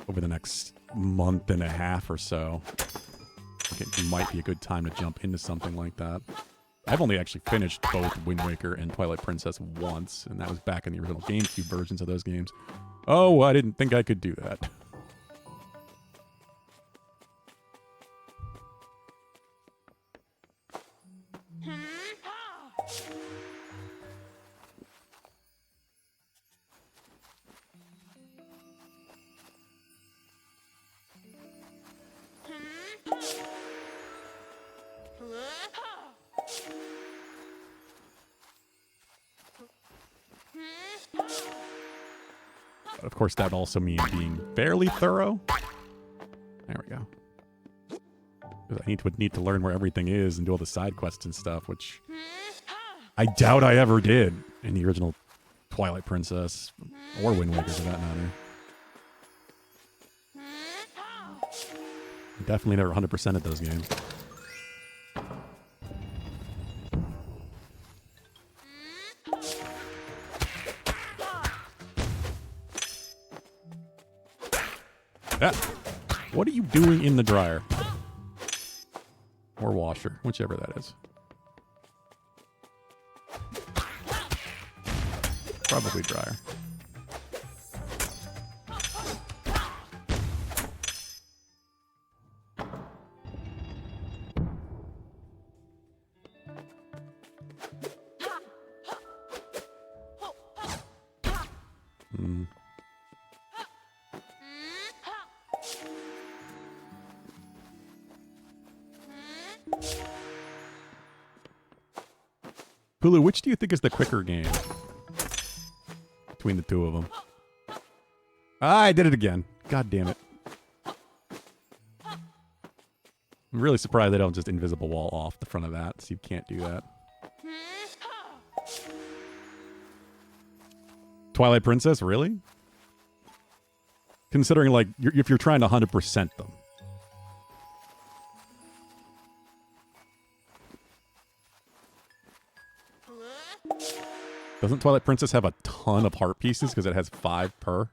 over the next month and a half or so. I think it might be a good time to jump into something like that. I've only actually finished both Wind Waker and Twilight Princess once, and that was back in the original GameCube versions of those games. Oh, I didn't think I could do that. Of course, that also means being fairly thorough. There we go. I would need to learn where everything is and do all the side quests and stuff, which I doubt I ever did in the original Twilight Princess or Wind Waker, for that matter. Definitely never 100% at those games. Ah, what are you doing in the dryer? Or washer, whichever that is. Probably dryer. Hulu, which do you think is the quicker game between the two of them? Ah, I did it again. God damn it. I'm really surprised they don't just invisible wall off the front of that, so you can't do that. Twilight Princess, really? Considering, like, if you're trying to 100% them. Doesn't Twilight Princess have a ton of heart pieces because it has 5 per?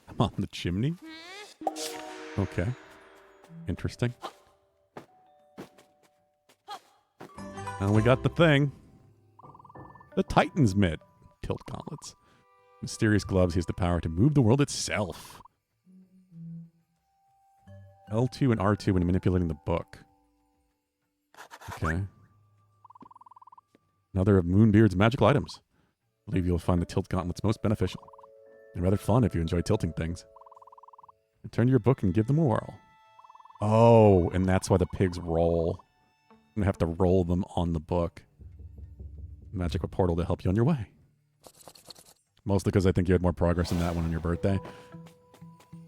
I'm on the chimney? Okay. Interesting. And we got the thing. The Titan's Mitt. Tilt gauntlets. Mysterious gloves. He has the power to move the world itself. L2 and R2 when manipulating the book. Okay. Another of Moonbeard's magical items. I believe you'll find the tilt gauntlets most beneficial. And rather fun if you enjoy tilting things. Return to your book and give them a whirl. Oh, and that's why the pigs roll. You have to roll them on the book. Magic portal to help you on your way. Mostly because I think you had more progress in that one on your birthday.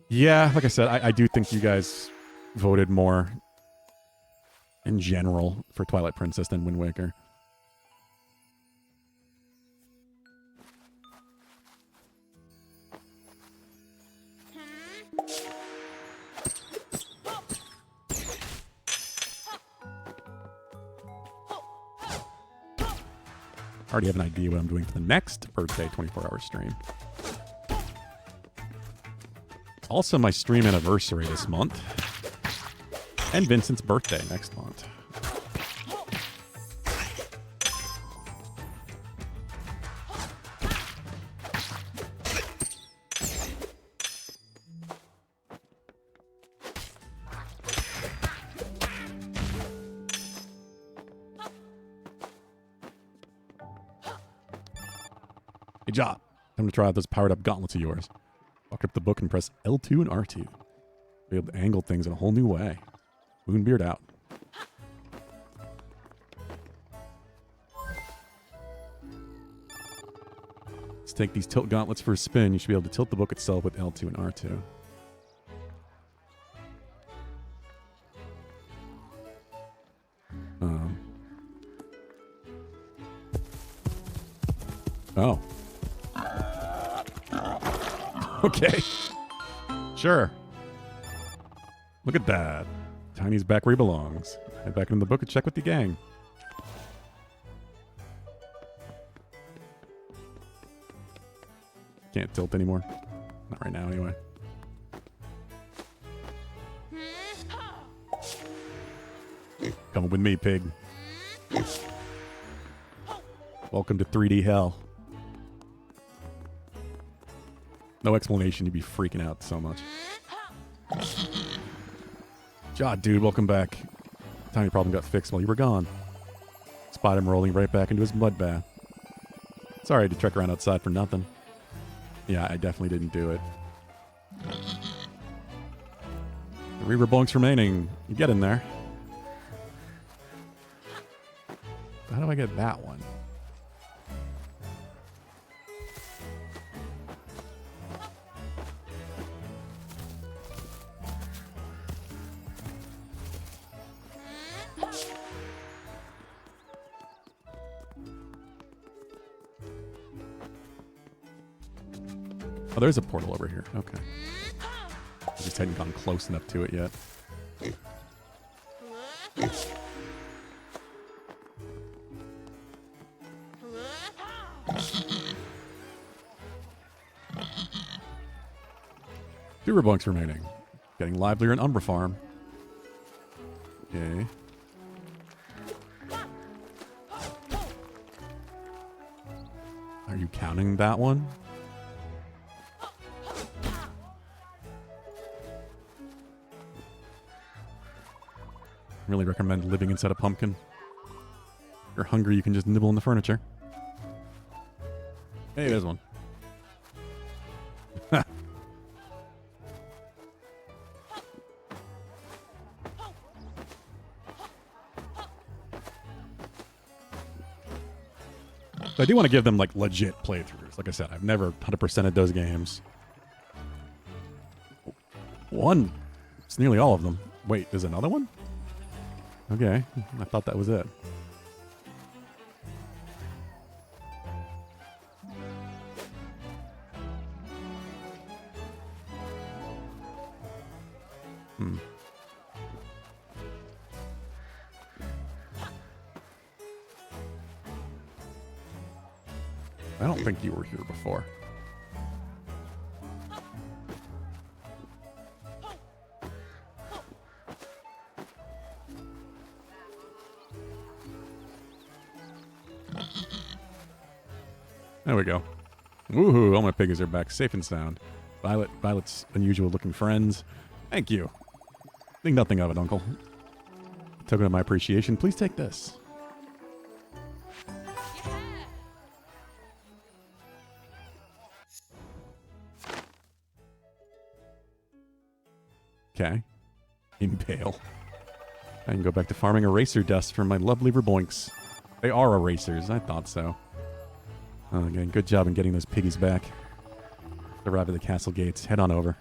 Yeah, like I said, I do think you guys voted more in general for Twilight Princess than Wind Waker. I already have an idea what I'm doing for the next birthday 24-hour stream. It's also my stream anniversary this month. And Vincent's birthday next month. Hey, job. Time to try out those powered up gauntlets of yours. Walk up the book and press L2 and R2. Be able to angle things in a whole new way. Moonbeard out. Let's take these tilt gauntlets for a spin. You should be able to tilt the book itself with L2 and R2. Oh. Okay. Sure. Look at that. Tiny's back where he belongs. Head back into the book and check with the gang. Can't tilt anymore. Not right now, anyway. Come with me, pig. Welcome to 3D hell. No explanation, you'd be freaking out so much. God, dude, welcome back. Tiny problem got fixed while you were gone. Spot him rolling right back into his mud bath. Sorry I had to trek around outside for nothing. Yeah, I definitely didn't do it. 3 rebonks remaining. You get in there. How do I get that one? Oh, there's a portal over here. Okay. I just hadn't gone close enough to it yet. Two rebunks remaining. Getting livelier in Umbra Farm. Okay. Are you counting that one? Really recommend living inside a pumpkin. If you're hungry, you can just nibble in the furniture. Hey, there's one. I do want to give them, like, legit playthroughs. Like I said, I've never 100%ed those games. One. It's nearly all of them. Wait, there's another one? Okay. I thought that was it. I don't think you were here before. There we go. Woohoo, all my piggies are back safe and sound. Violet's unusual looking friends. Thank you. Think nothing of it, Uncle. Token of my appreciation, please take this. Okay. Impale. I can go back to farming eraser dust for my lovely Verboinks. They are erasers, I thought so. Again, good job in getting those piggies back. Arrive at the castle gates. Head on over.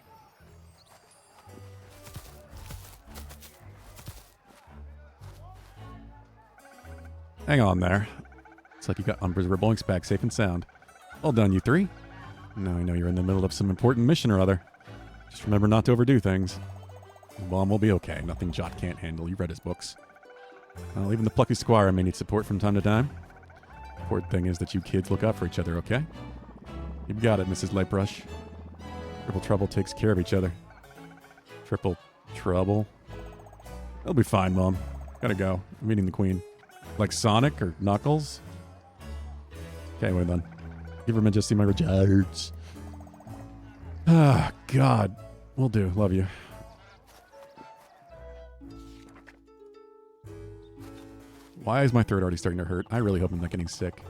Hang on there. Looks like you got Umbra's Verboinks back safe and sound. Well done, you three. Now I know you're in the middle of some important mission or other. Just remember not to overdo things. The bomb will be okay. Nothing Jot can't handle. You read his books. Well, even the Plucky Squire may need support from time to time. The important thing is that you kids look out for each other, okay? You've got it, Mrs. Lightbrush. Triple Trouble takes care of each other. Triple Trouble? It'll be fine, Mom. Gotta go. I'm meeting the Queen. Like Sonic or Knuckles? Okay, well then. Give her Majesty my regards. Ah, God. Will do. Love you. Why is my throat already starting to hurt? I really hope I'm not getting sick.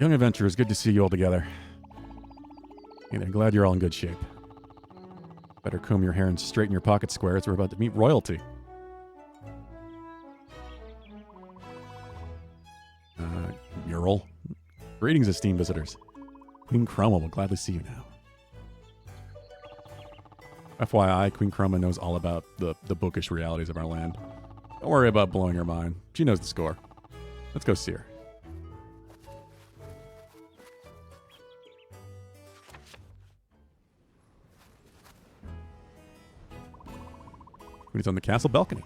Young adventurers, good to see you all together. And I'm glad you're all in good shape. Better comb your hair and straighten your pockets, Squares. We're about to meet royalty. Mural. Greetings, esteemed visitors. Queen Chroma will gladly see you now. FYI, Queen Chroma knows all about the bookish realities of our land. Don't worry about blowing her mind. She knows the score. Let's go see her. Queen's on the castle balcony.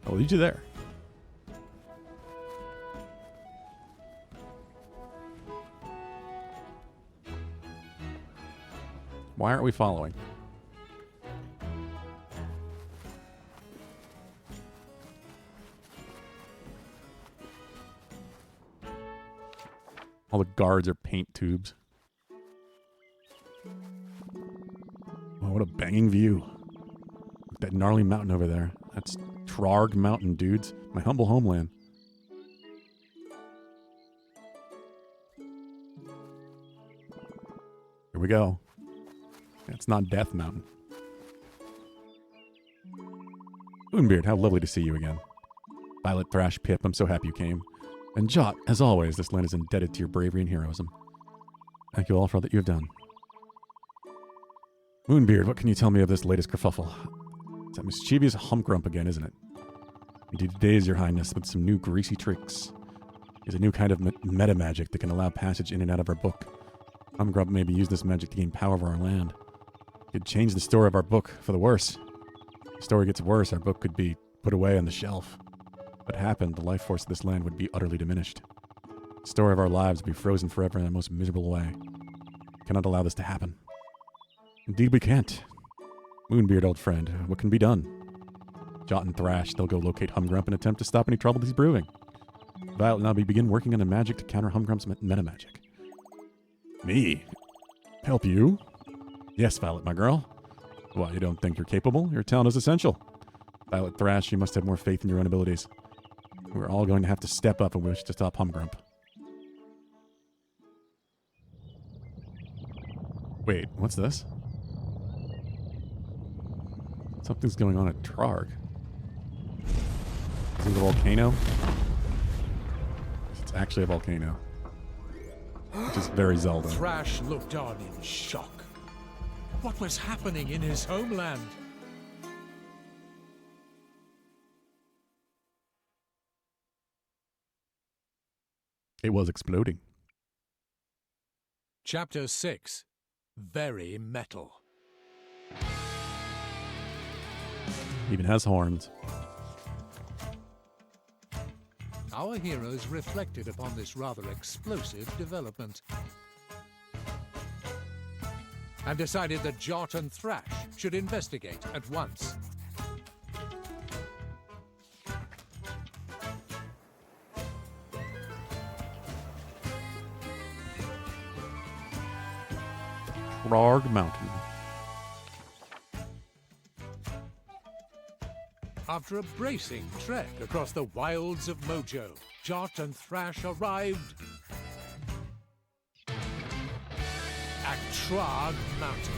I'll lead you there. Why aren't we following? All the guards are paint tubes. Oh, what a banging view. Look at that gnarly mountain over there. That's Trarg Mountain, dudes. My humble homeland. Here we go. It's not Death Mountain. Moonbeard, how lovely to see you again. Violet, Thrash, Pip, I'm so happy you came. And Jot, as always, this land is indebted to your bravery and heroism. Thank you all for all that you have done. Moonbeard, what can you tell me of this latest kerfuffle? It's that mischievous Humgrump again, isn't it? Indeed, it is, your highness, with some new greasy tricks. There's a new kind of meta magic that can allow passage in and out of our book. Humgrump may be used this magic to gain power over our land. It could change the story of our book for the worse. If the story gets worse, our book could be put away on the shelf. If it happened, the life force of this land would be utterly diminished. The story of our lives would be frozen forever in the most miserable way. We cannot allow this to happen. Indeed we can't. Moonbeard, old friend, what can be done? Jot and Thrash, they'll go locate Humgrump and attempt to stop any trouble he's brewing. Violet and I will begin working on a magic to counter Humgrump's meta magic. Me? Help you? Yes, Violet, my girl. Well, you don't think you're capable? Your talent is essential. Violet, Thrash, you must have more faith in your own abilities. We're all going to have to step up if we wish to stop Humgrump. Wait, what's this? Something's going on at Trarg. Is it a volcano? It's actually a volcano. Which is very Zelda.
Thrash looked on in shock. What was happening in his homeland?
It was exploding.
Chapter 6. Very Metal.
Even has horns.
Our heroes reflected upon this rather explosive development and decided that Jot and Thrash should investigate at once.
Rarg Mountain.
After a bracing trek across the wilds of Mojo, Jot and Thrash arrived at Trarg Mountain.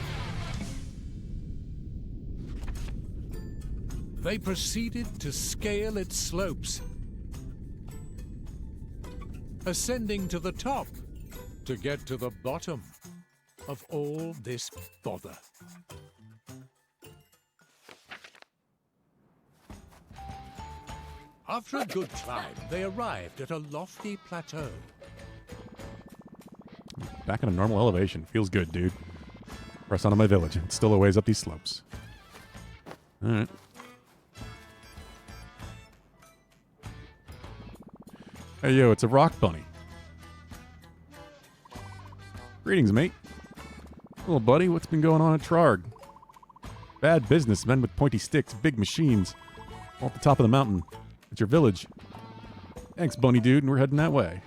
They proceeded to scale its slopes, ascending to the top to get to the bottom of all this bother. After a good climb, they arrived at a lofty plateau.
Back in a normal elevation. Feels good, dude. Press on to my village. It's still a ways up these slopes. Alright. Hey, yo, it's a rock bunny. Greetings, mate. Little buddy, what's been going on at Trarg? Bad business, men with pointy sticks, big machines. All at the top of the mountain. It's your village. Thanks, bunny dude, and we're heading that way.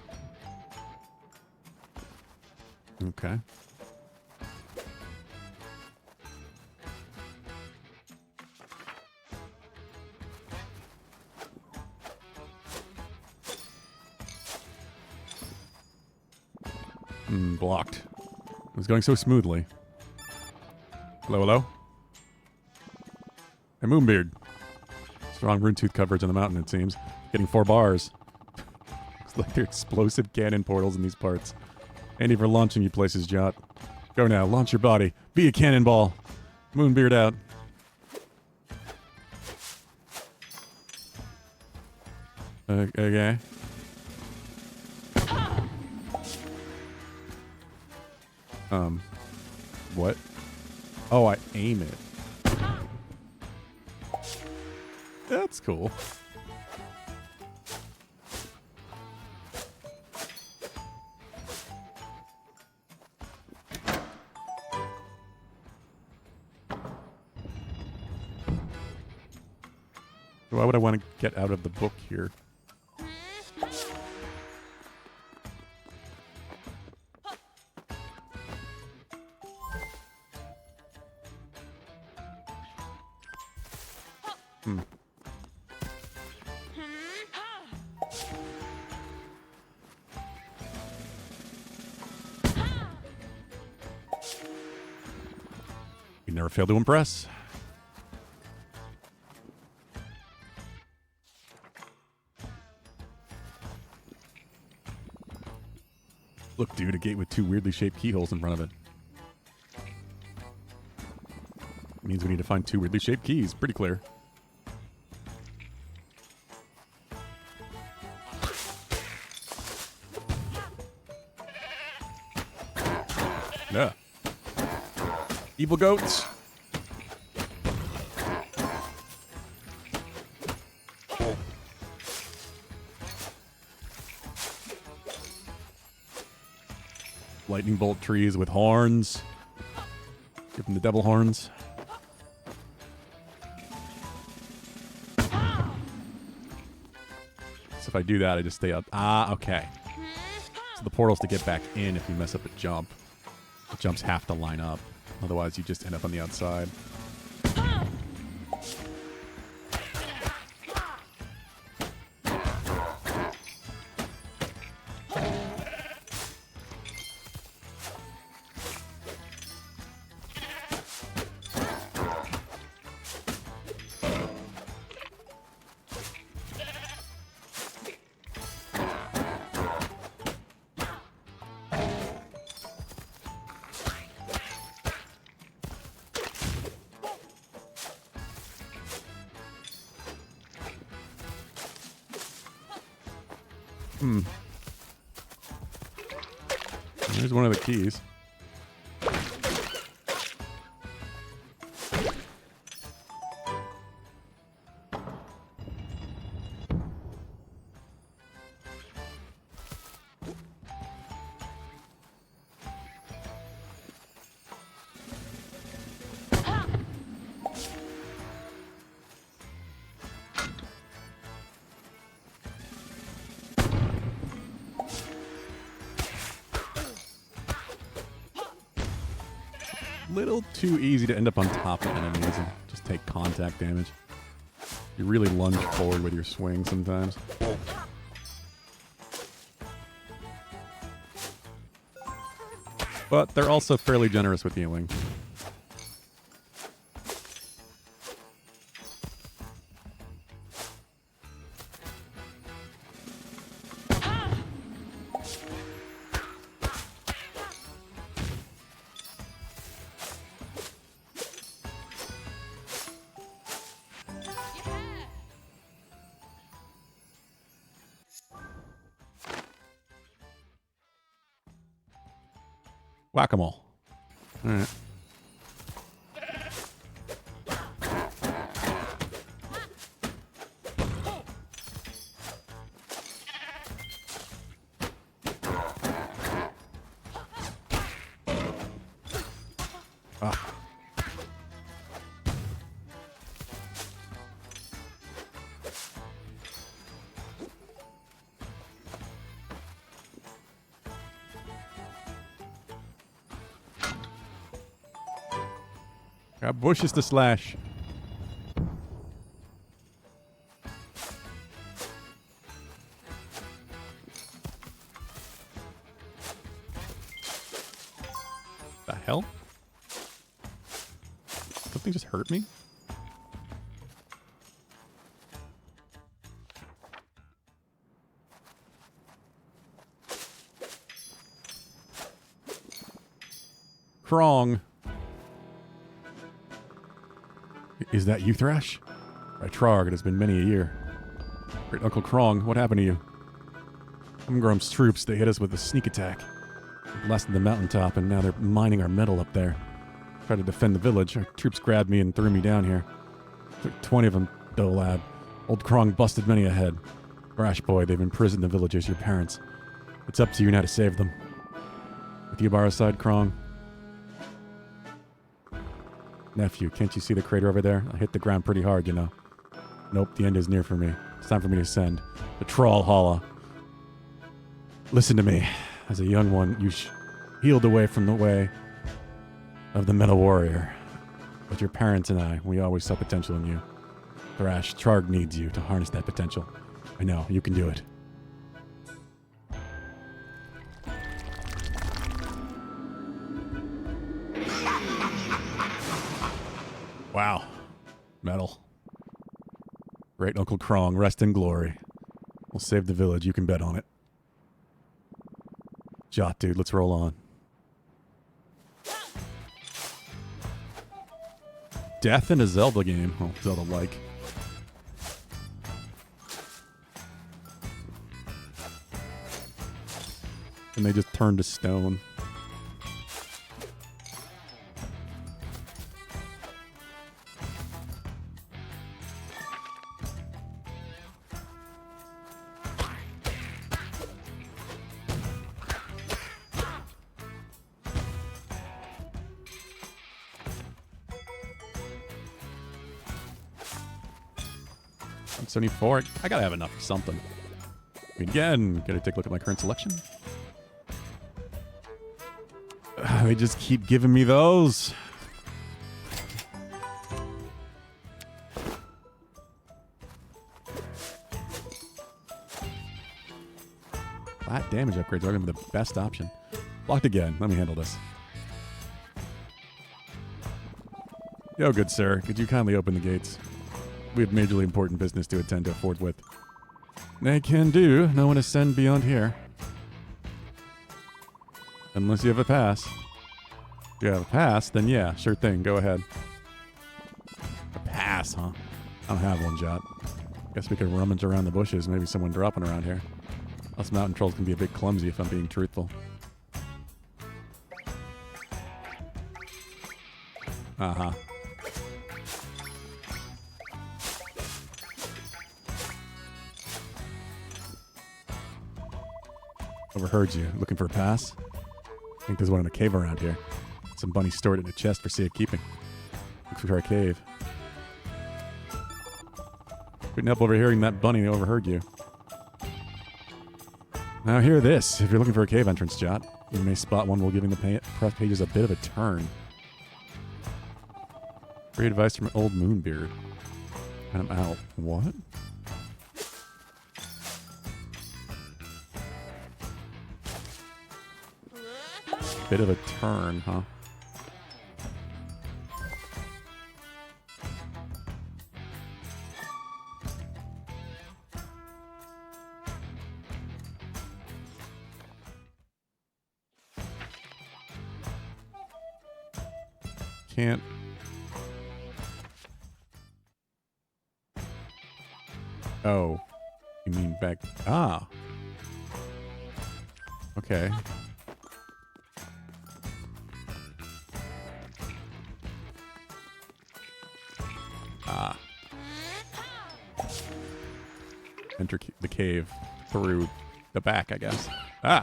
Okay. Blocked. It was going so smoothly. Hello, hello? Hey, Moonbeard. Strong rune tooth coverage on the mountain, it seems. Getting 4 bars. Looks like there are explosive cannon portals in these parts. Handy for launching you places, Jot. Go now, launch your body. Be a cannonball. Moonbeard out. Okay. What? Oh, I aim it. That's cool. Why would I want to get out of the book here? You never fail to impress. Look, dude, a gate with 2 weirdly shaped keyholes in front of it. Means we need to find 2 weirdly shaped keys. Pretty clear. Yeah. Evil goats. Lightning bolt trees with horns. Give them the devil horns. So if I do that, I just stay up. Ah, okay. So the portal's to get back in if you mess up a jump. The jumps have to line up. Otherwise, you just end up on the outside. Here's one of the keys. Little too easy to end up on top of enemies and just take contact damage. You really lunge forward with your swing sometimes. But they're also fairly generous with healing. Whack-a-mole. All right. Ah. Got bushes to slash. The hell? Something just hurt me? Krong. Is that you, Thrash? By Trarg, it has been many a year. Great Uncle Krong, what happened to you? Umgrum's troops, they hit us with a sneak attack. They blasted the mountaintop, and now they're mining our metal up there. Tried to defend the village. Our troops grabbed me and threw me down here. Took 20 of them, though, lad. Old Krong busted many a head. Thrash boy, they've imprisoned the villagers, your parents. It's up to you now to save them. With you by our side, Krong. Nephew, can't you see the crater over there? I hit the ground pretty hard, you know. Nope, the end is near for me. It's time for me to ascend. The Troll Hollow. Listen to me. As a young one, you healed away from the way of the Metal Warrior. But your parents and I, we always saw potential in you. Thrash, Trarg needs you to harness that potential. I know, you can do it. Wow. Metal. Great Uncle Krong, rest in glory. We'll save the village, you can bet on it. Jot, dude, let's roll on. Death in a Zelda game. Oh, Zelda-like. And they just turn to stone. $74. I gotta have enough of something. Again, gotta take a look at my current selection. They just keep giving me those. Flat damage upgrades are gonna be the best option. Locked again. Let me handle this. Yo, good sir. Could you kindly open the gates? We have majorly important business to attend to forthwith. They can do. No one ascend beyond here. Unless you have a pass. If you have a pass, then yeah, sure thing. Go ahead. A pass, huh? I don't have one, Jot. Guess we could rummage around the bushes. Maybe someone dropping around here. Us mountain trolls can be a bit clumsy if I'm being truthful. Uh-huh. Overheard you. Looking for a pass? I think there's one in a cave around here. Some bunny stored it in a chest for safekeeping. Looks for a cave. Couldn't help overhearing that bunny overheard you. Now hear this. If you're looking for a cave entrance, Jot, you may spot one while giving the press pages a bit of a turn. Great advice from old Moonbeard. And I'm out. What? Bit of a turn, huh? Can't. Oh. You mean back. Ah. Okay. Ah. Enter the cave through the back, I guess. Ah.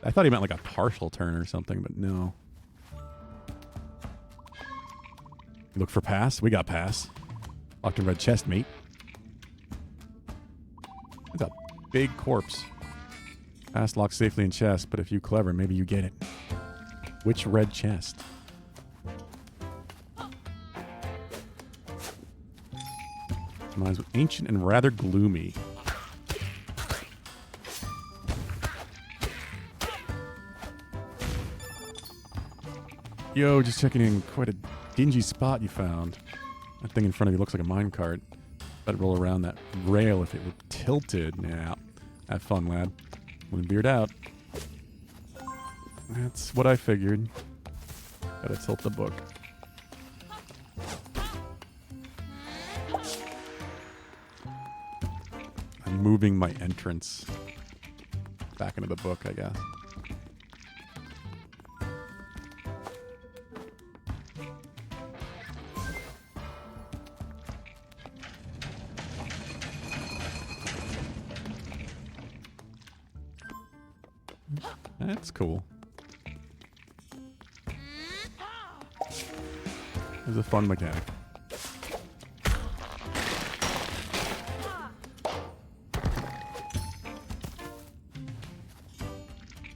I thought he meant like a partial turn or something, but no. You look for pass? We got pass. Locked in red chest, mate. It's a big corpse. Pass locked safely in chest, but if you clever, maybe you get it. Which red chest? Mine's ancient and rather gloomy. Yo, just checking in. Quite a dingy spot you found. That thing in front of you looks like a minecart. Better roll around that rail if it were tilted. Yeah. Have fun, lad. Moonbeard out. That's what I figured. Gotta tilt the book. I'm moving my entrance back into the book, I guess. That's cool. It's a fun mechanic.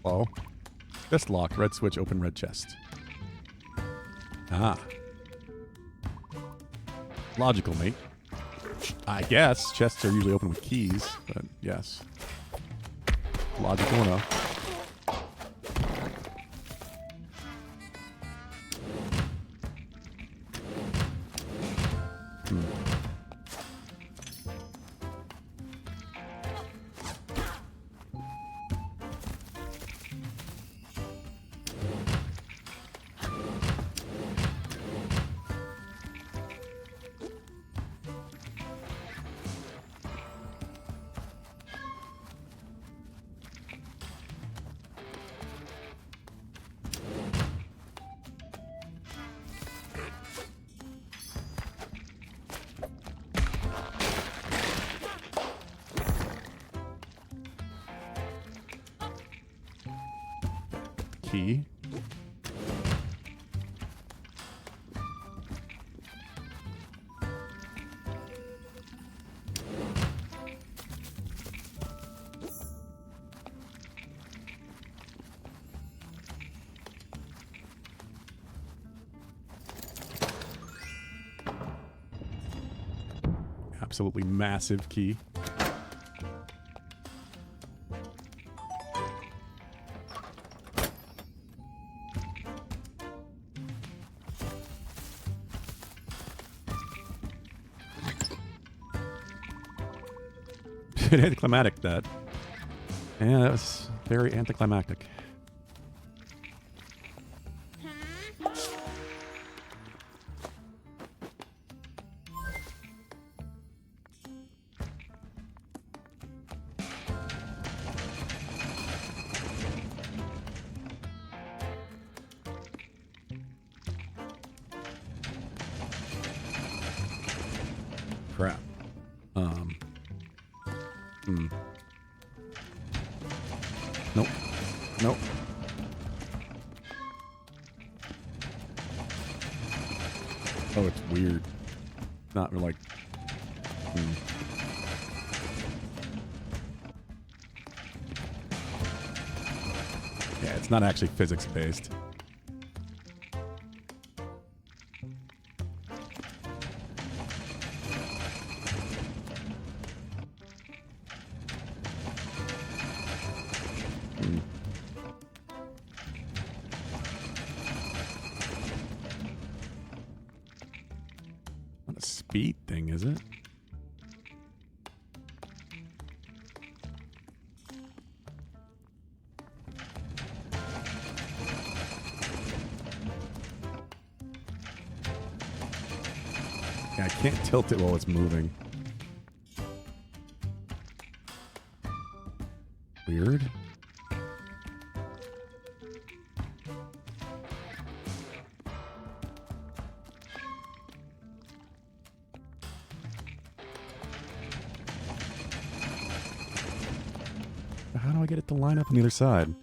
Hello? Just locked. Red switch, open red chest. Ah. Logical, mate. I guess. Chests are usually open with keys, but yes. Logical enough. Key. Absolutely massive key. Anticlimactic, that. Yeah, that was very anticlimactic. Crap. Nope. Nope. Oh, it's weird. Not like... Yeah, it's not actually physics-based. Not a speed thing, is it? Yeah, I can't tilt it while it's moving. Weird. How do I get it to line up on the other side?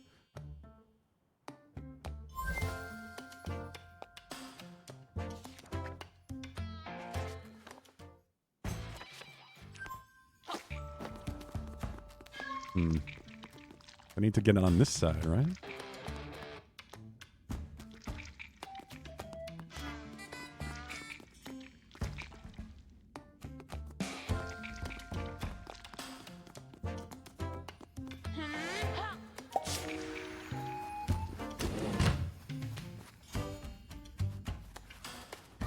I need to get it on this side, right?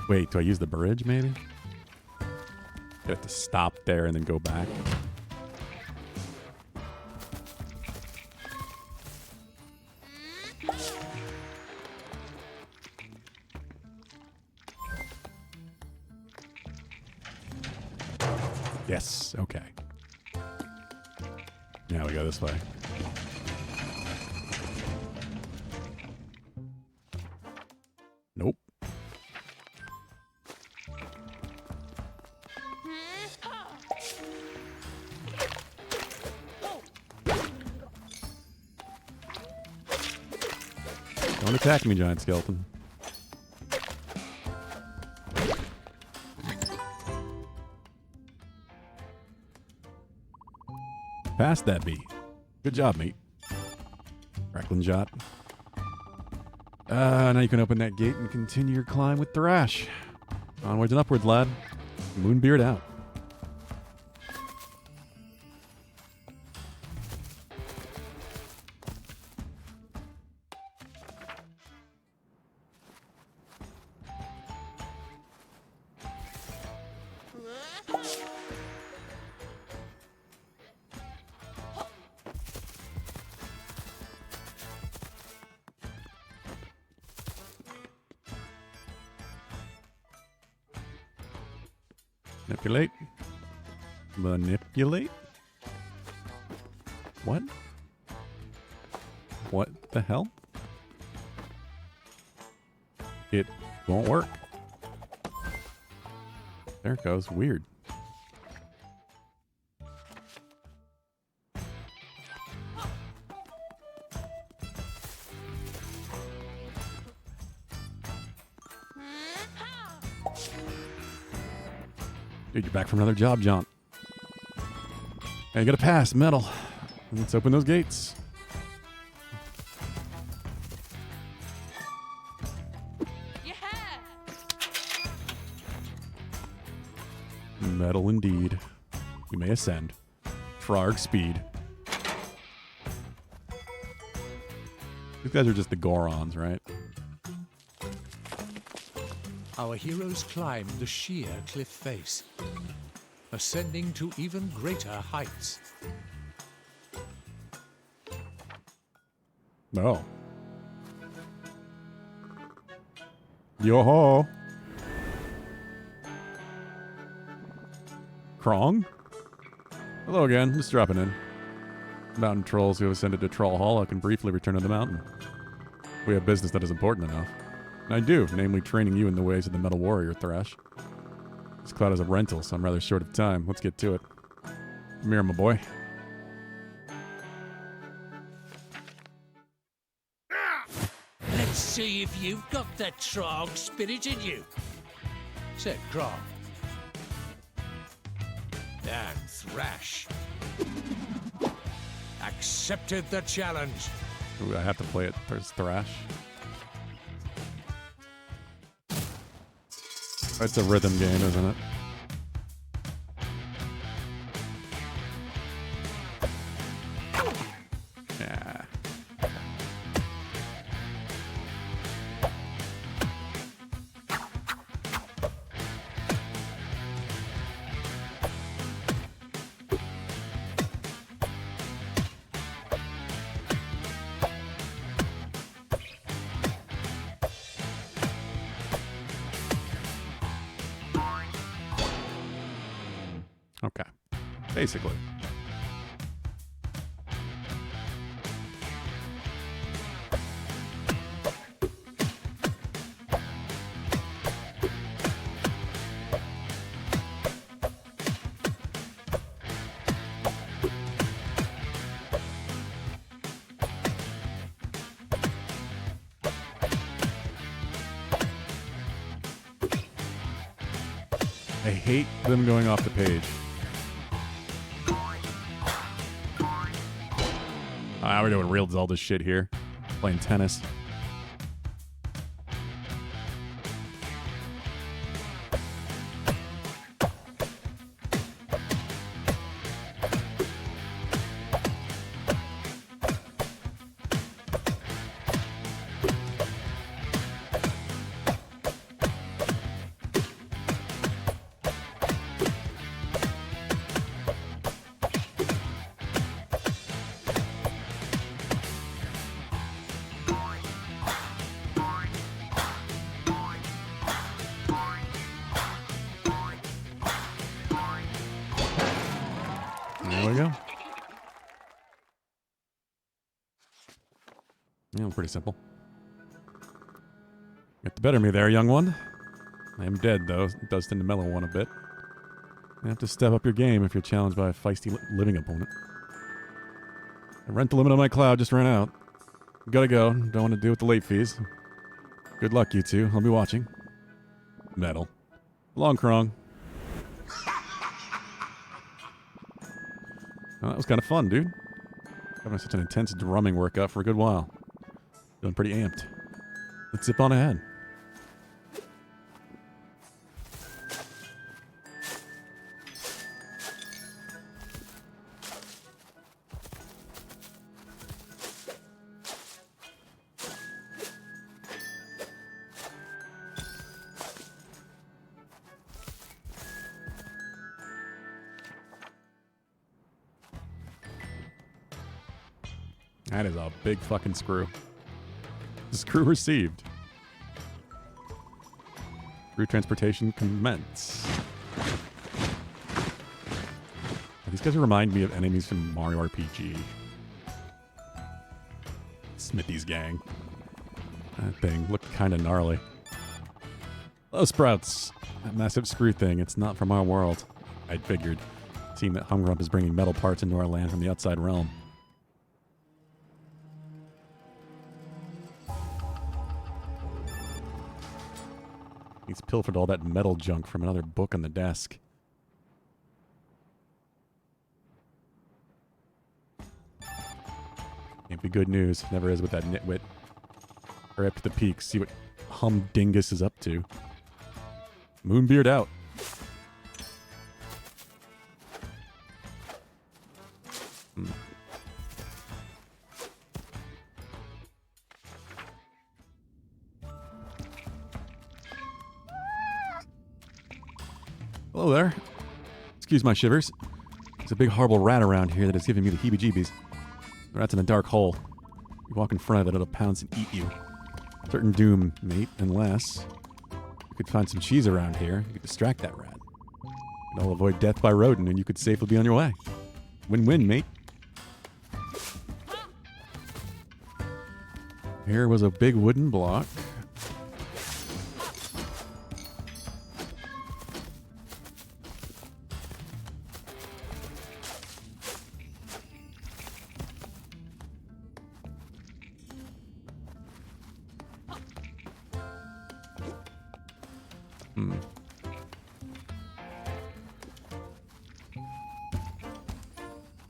Wait, do I use the bridge, maybe? Get it to stop there and then go back. Yes, okay. Now we go this way. Nope. Don't attack me, giant skeleton. Past that bee. Good job, mate. Cracklin' shot. Now you can open that gate and continue your climb with Thrash. Onwards and upwards, lad. Moonbeard out. Manipulate. Manipulate? What? What the hell? It won't work. There it goes. Weird. Dude, you're back from another job, John. Hey, you gotta pass, metal. Let's open those gates. Metal indeed. We may ascend. Frog speed. These guys are just the Gorons, right?
Our heroes climbed the sheer cliff face, ascending to even greater heights.
No. Yo-ho! Krong? Hello again, just dropping in. Mountain trolls who have ascended to Troll Hollow can briefly return to the mountain. We have business that is important enough. And I do, namely training you in the ways of the Metal Warrior, Thrash. This cloud is a rental, so I'm rather short of time. Let's get to it. Come here, my boy.
Let's see if you've got the Trog spirit in you, said Krog. And Thrash accepted the challenge.
Ooh, I have to play it as Thrash. It's a rhythm game, isn't it? Yeah. Okay. Basically. I hate them going off the page. We're doing real Zelda shit here. Playing tennis. There we go. Yeah, pretty simple. Get the better of me there, young one. I am dead, though. It does tend to mellow one a bit. You have to step up your game if you're challenged by a feisty living opponent. The rental limit on my cloud just ran out. Gotta go. Don't want to deal with the late fees. Good luck, you two. I'll be watching. Metal. Long Krong. Well, that was kind of fun, dude. Having such an intense drumming workout for a good while. Feeling pretty amped. Let's zip on ahead. That is a big fucking screw. Screw received. Screw transportation commence. These guys remind me of enemies from Mario RPG. Smithy's gang. That thing looked kind of gnarly. Hello, Sprouts. That massive screw thing, it's not from our world. I'd figured, seeing that Humgrump is bringing metal parts into our land from the outside realm. He's pilfered all that metal junk from another book on the desk. Can't be good news. Never is with that nitwit. Hurry up to the peak, see what Humdingus is up to. Moonbeard out. Hello there. Excuse my shivers. There's a big horrible rat around here that is giving me the heebie-jeebies. The rat's in a dark hole. You walk in front of it, it'll pounce and eat you. Certain doom, mate, unless you could find some cheese around here. You could distract that rat. It'll avoid death by rodent, and you could safely be on your way. Win-win, mate. Here was a big wooden block.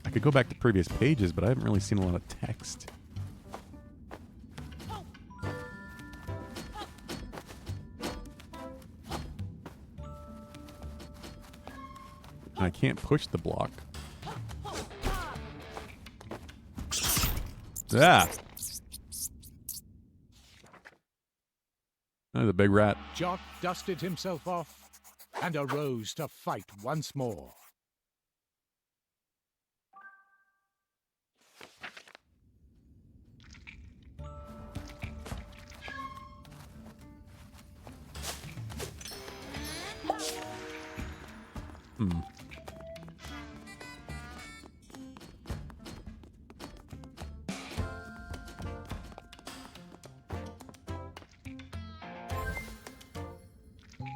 I could go back to previous pages, but I haven't really seen a lot of text. I can't push the block. Ah! There's a big rat.
Jot dusted himself off and arose to fight once more.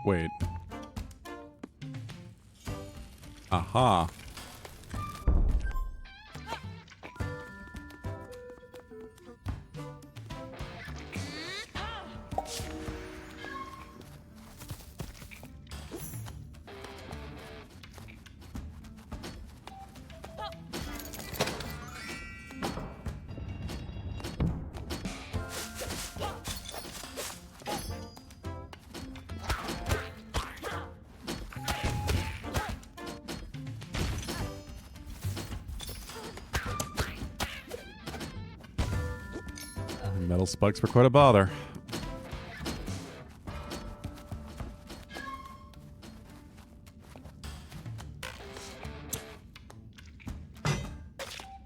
Wait. Aha. Metal spikes were quite a bother.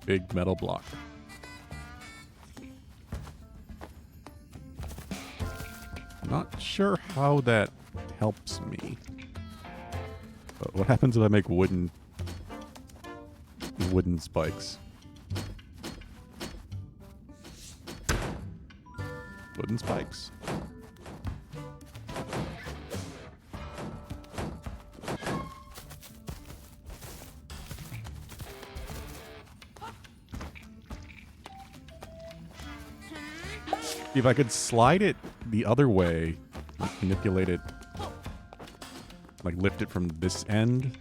Big metal block. Not sure how that helps me. But what happens if I make wooden spikes? Wooden spikes. If I could slide it the other way, like manipulate it, like lift it from this end.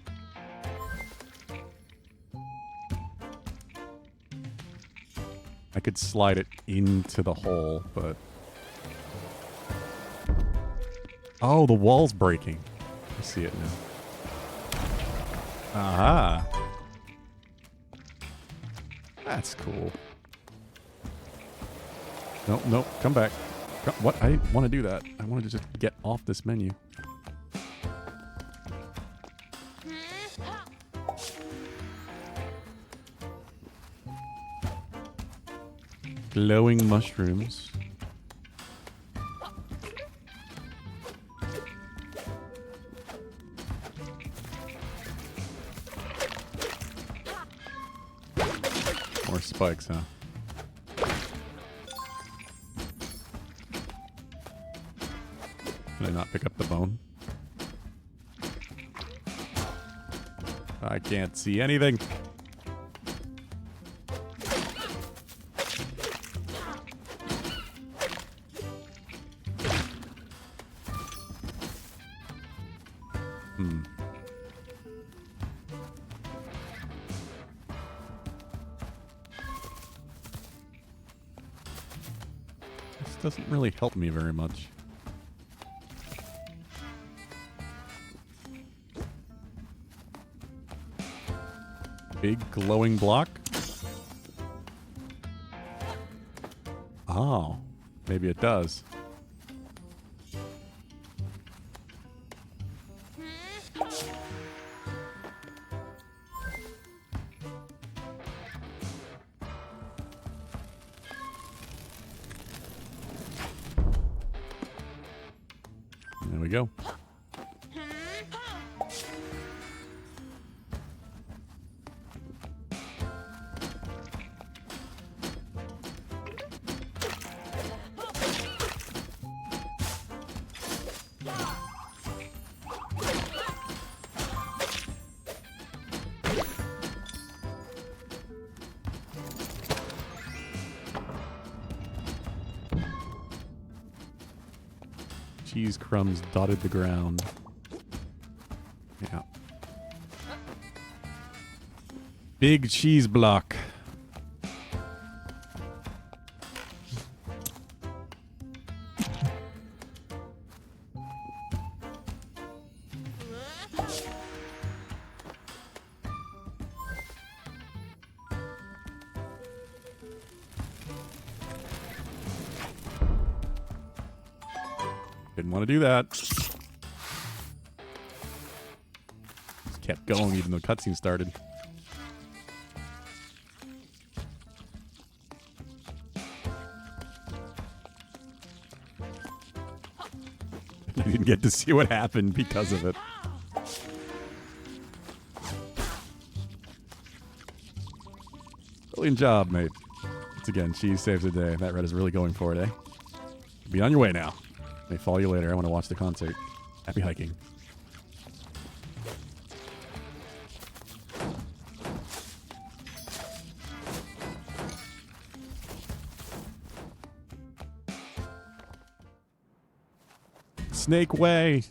I could slide it into the hole, but... Oh, the wall's breaking. I see it now. Aha! That's cool. No, come back. What? I didn't want to do that. I wanted to just get off this menu. Glowing mushrooms. More spikes, huh? Can I not pick up the bone? I can't see anything. This doesn't really help me very much. Big glowing block. Oh, maybe it does. There we go. Cheese crumbs dotted the ground. Yeah. Big cheese block. Didn't want to do that. Just kept going even though the cutscene started. I didn't get to see what happened because of it. Brilliant job, mate. Once again, cheese saves the day. That red is really going for it, eh? Be on your way now. May follow you later. I want to watch the concert. Happy hiking. Snake Way.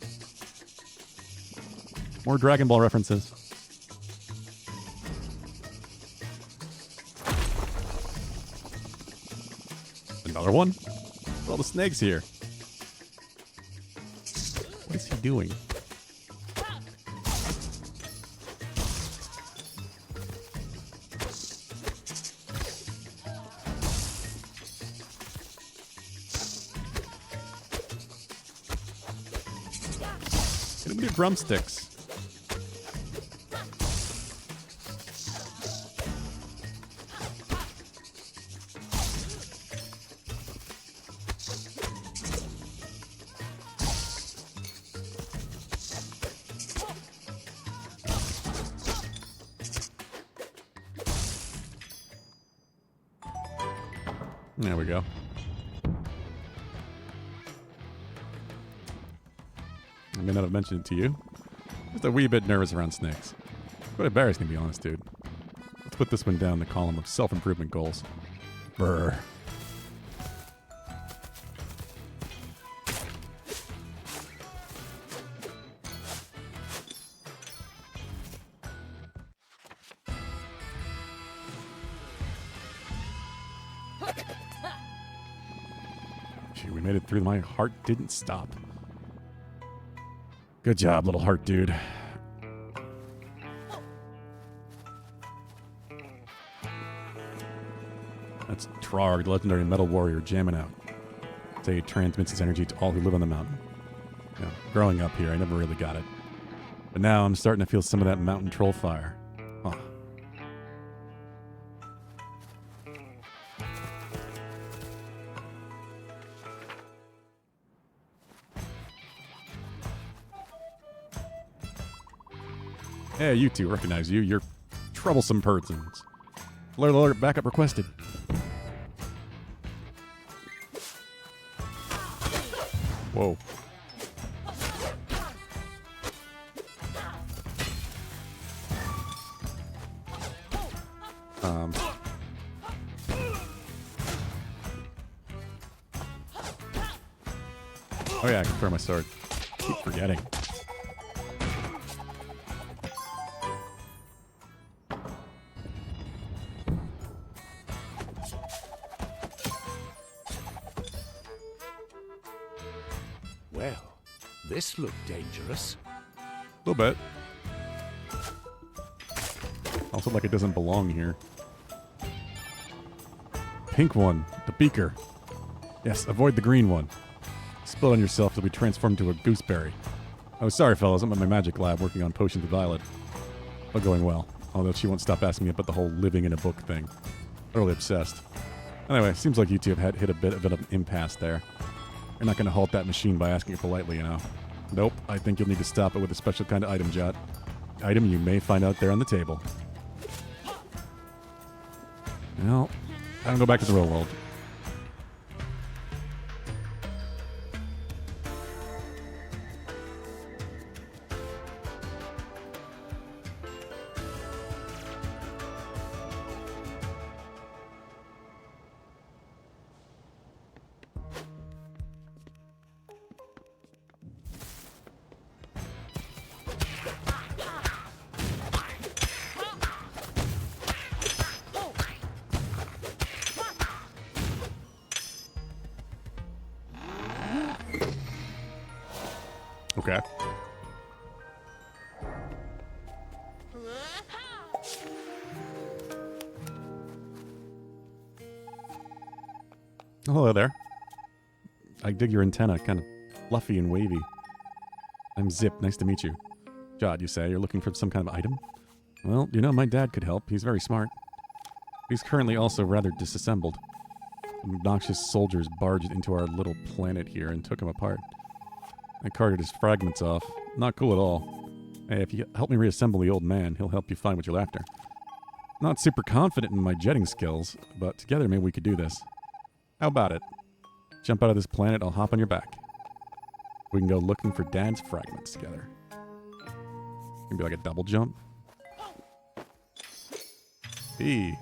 More Dragon Ball references. Another one? Look at all the snakes here. What is he doing? Get him with your drumsticks. There we go. I may not have mentioned it to you. Just a wee bit nervous around snakes. Quite embarrassing, to be honest, dude. Let's put this one down the column of self-improvement goals. Brr. We made it through. My heart didn't stop. Good job, little heart dude. That's Trarg, the legendary metal warrior, jamming out. Say he transmits his energy to all who live on the mountain. You know, growing up here, I never really got it. But now I'm starting to feel some of that mountain troll fire. Huh. Hey, you two, recognize you. You're troublesome persons. Alert, alert, backup requested. Whoa. Oh yeah, I can throw my sword. Keep forgetting.
Well, this looked dangerous.
A little bit. Also like it doesn't belong here. Pink one, the beaker. Yes, avoid the green one. Spill on yourself, you'll be transformed into a gooseberry. Oh, sorry, fellas. I'm at my magic lab working on potions with Violet. But going well. Although she won't stop asking me about the whole living in a book thing. Totally obsessed. Anyway, seems like you two have hit a bit of an impasse there. You're not going to halt that machine by asking it politely, you know. Nope, I think you'll need to stop it with a special kind of item, Jot. Item you may find out there on the table. Well, I don't go back to the real world. Okay. Hello there. I dig your antenna, kind of fluffy and wavy. I'm Zip, nice to meet you. Jod, you say you're looking for some kind of item? Well, you know, my dad could help. He's very smart. He's currently also rather disassembled. Obnoxious soldiers barged into our little planet here and took him apart. I carted his fragments off. Not cool at all. Hey, if you help me reassemble the old man, he'll help you find what you're after. Not super confident in my jetting skills, but together maybe we could do this. How about it? Jump out of this planet, I'll hop on your back. We can go looking for Dad's fragments together. Maybe like a double jump. Hey.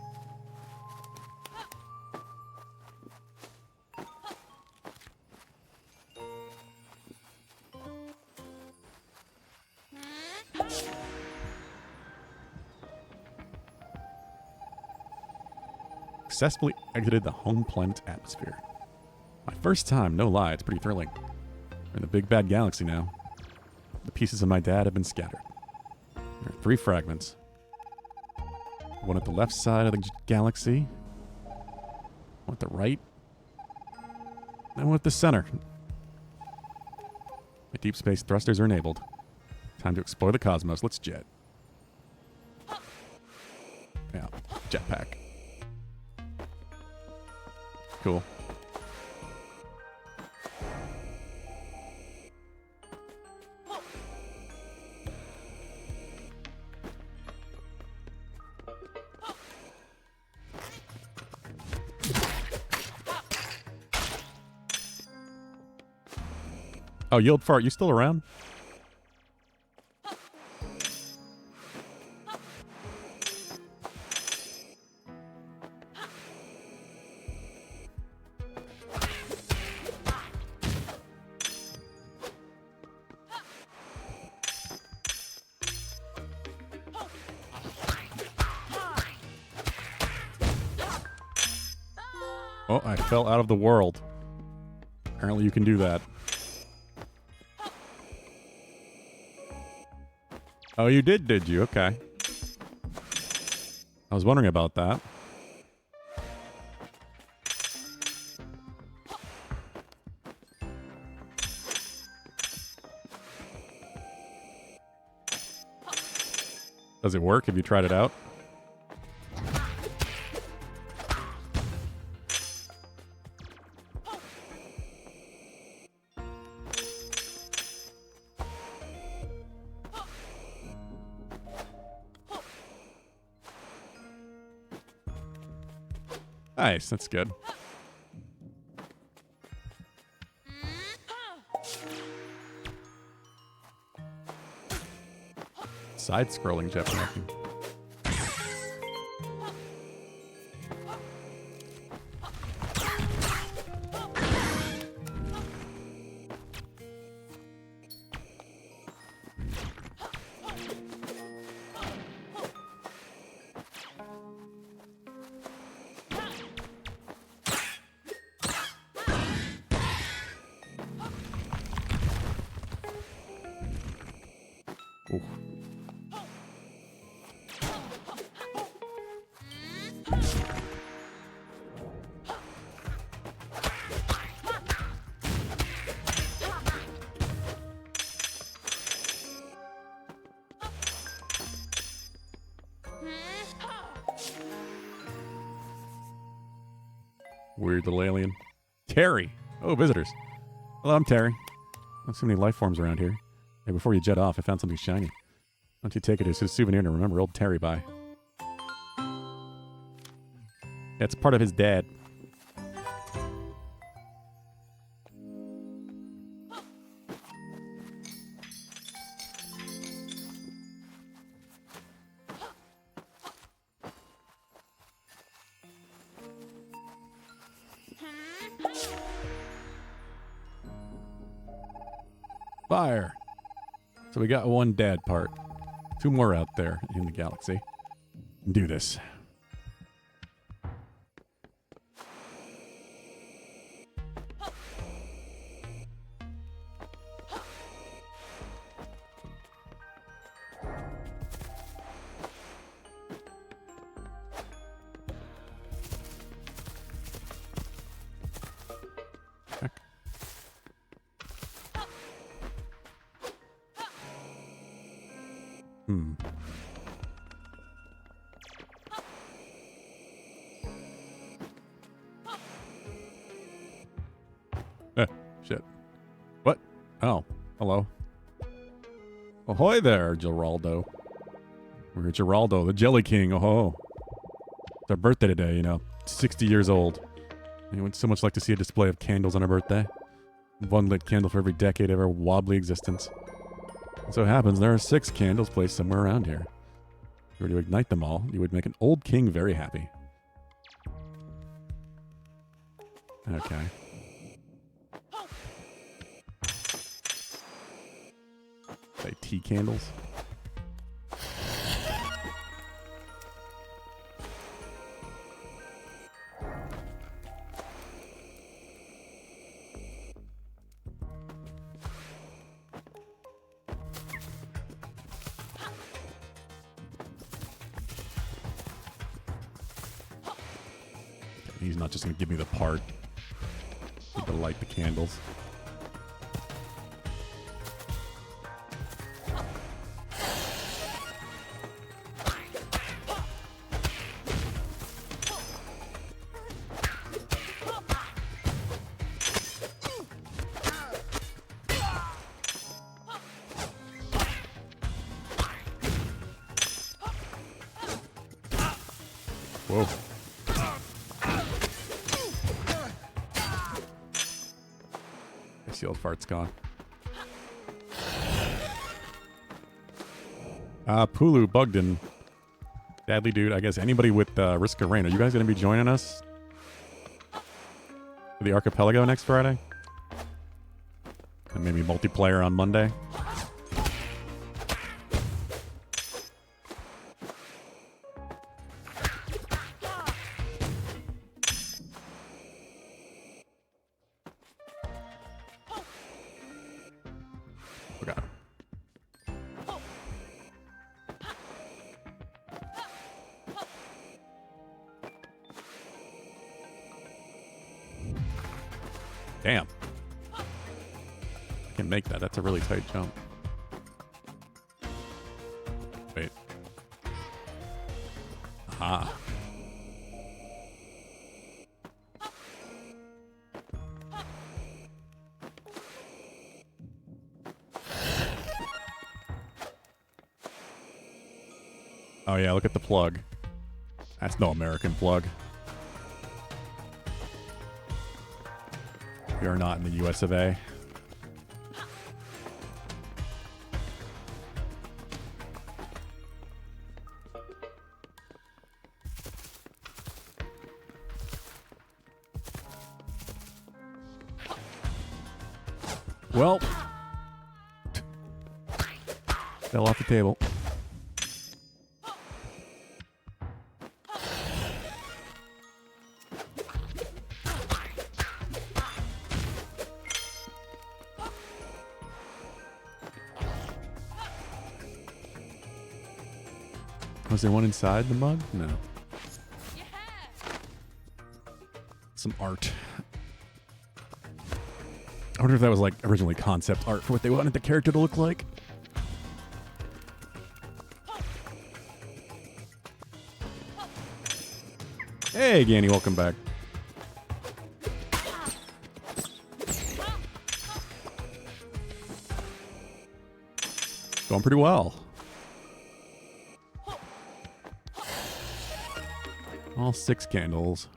Successfully exited the home planet's atmosphere. My first time, no lie, it's pretty thrilling. We're in the big bad galaxy now. The pieces of my dad have been scattered. There are 3 fragments. One at the left side of the galaxy. One at the right. And one at the center. My deep space thrusters are enabled. Time to explore the cosmos. Let's jet. Yeah, jetpack. Cool. Oh, Yield Fart, you still around? Oh, I fell out of the world. Apparently you can do that. Oh, you did you? Okay. I was wondering about that. Does it work? Have you tried it out? Nice, that's good. Side-scrolling jetpacking. Ooh. Weird little alien. Terry. Oh, visitors. Hello, I'm Terry. There's so many life forms around here. Hey, before you jet off, I found something shiny. Why don't you take it as a souvenir to remember old Terry by? It's part of his dad. Fire. So we got one dad part. 2 more out there in the galaxy. Do this. Shit. What? Oh, hello. Ahoy there, Geraldo. We're Geraldo, the Jelly King. Oh, it's our birthday today, you know. 60 years old. You would so much like to see a display of candles on our birthday. One lit candle for every decade of our wobbly existence. It so happens there are 6 candles placed somewhere around here. If you were to ignite them all, you would make an old king very happy. Okay. Like tea candles. He's not just going to give me the part. Need to light the candles. Whoa. The old fart's gone. Pulu, Bugden, Dadly Dude, I guess anybody with Risk of Rain. Are you guys going to be joining us for the Archipelago next Friday? And maybe multiplayer on Monday? Damn. I can make that. That's a really tight jump. Wait. Aha. Oh yeah, look at the plug. That's no American plug. We are not in the US of A. Well, fell off the table. Was there one inside the mug? No. Yeah. Some art. I wonder if that was like originally concept art for what they wanted the character to look like. Hey, Ganny, welcome back. Going pretty well. All 6 candles.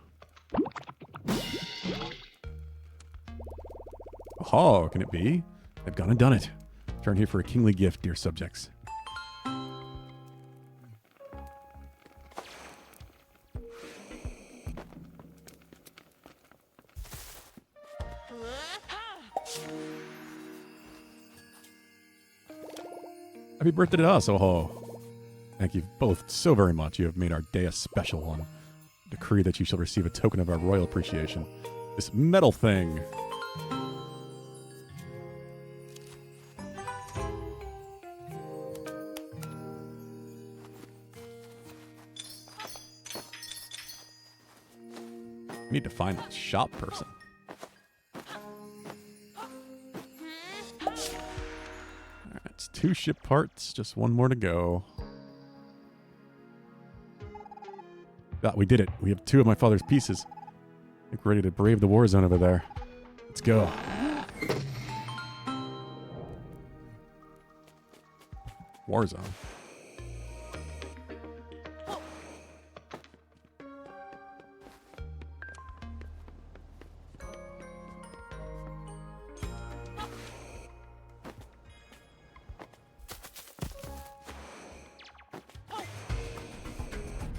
Oh, can it be? They've gone and done it. Turn here for a kingly gift, dear subjects. Happy birthday to us, oh-ho. Thank you both so very much. You have made our day a special one. Decree that you shall receive a token of our royal appreciation. This metal thing. I need to find the shop person. Alright, it's 2 ship parts, just 1 more to go. Ah, we did it. We have 2 of my father's pieces. I think we're ready to brave the war zone over there. Let's go. War zone.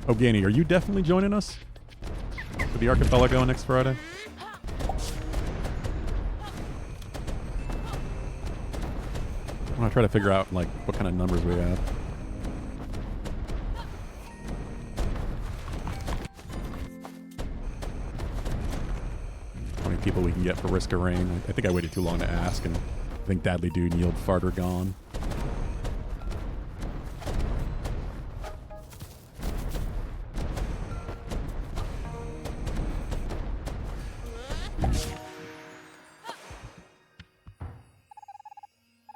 Oh, Gani, are you definitely joining us for the archipelago next Friday? I want to try to figure out like what kind of numbers we have. How many people we can get for Risk of Rain? I think I waited too long to ask, and I think Dadly Dude and Yield Fart are gone.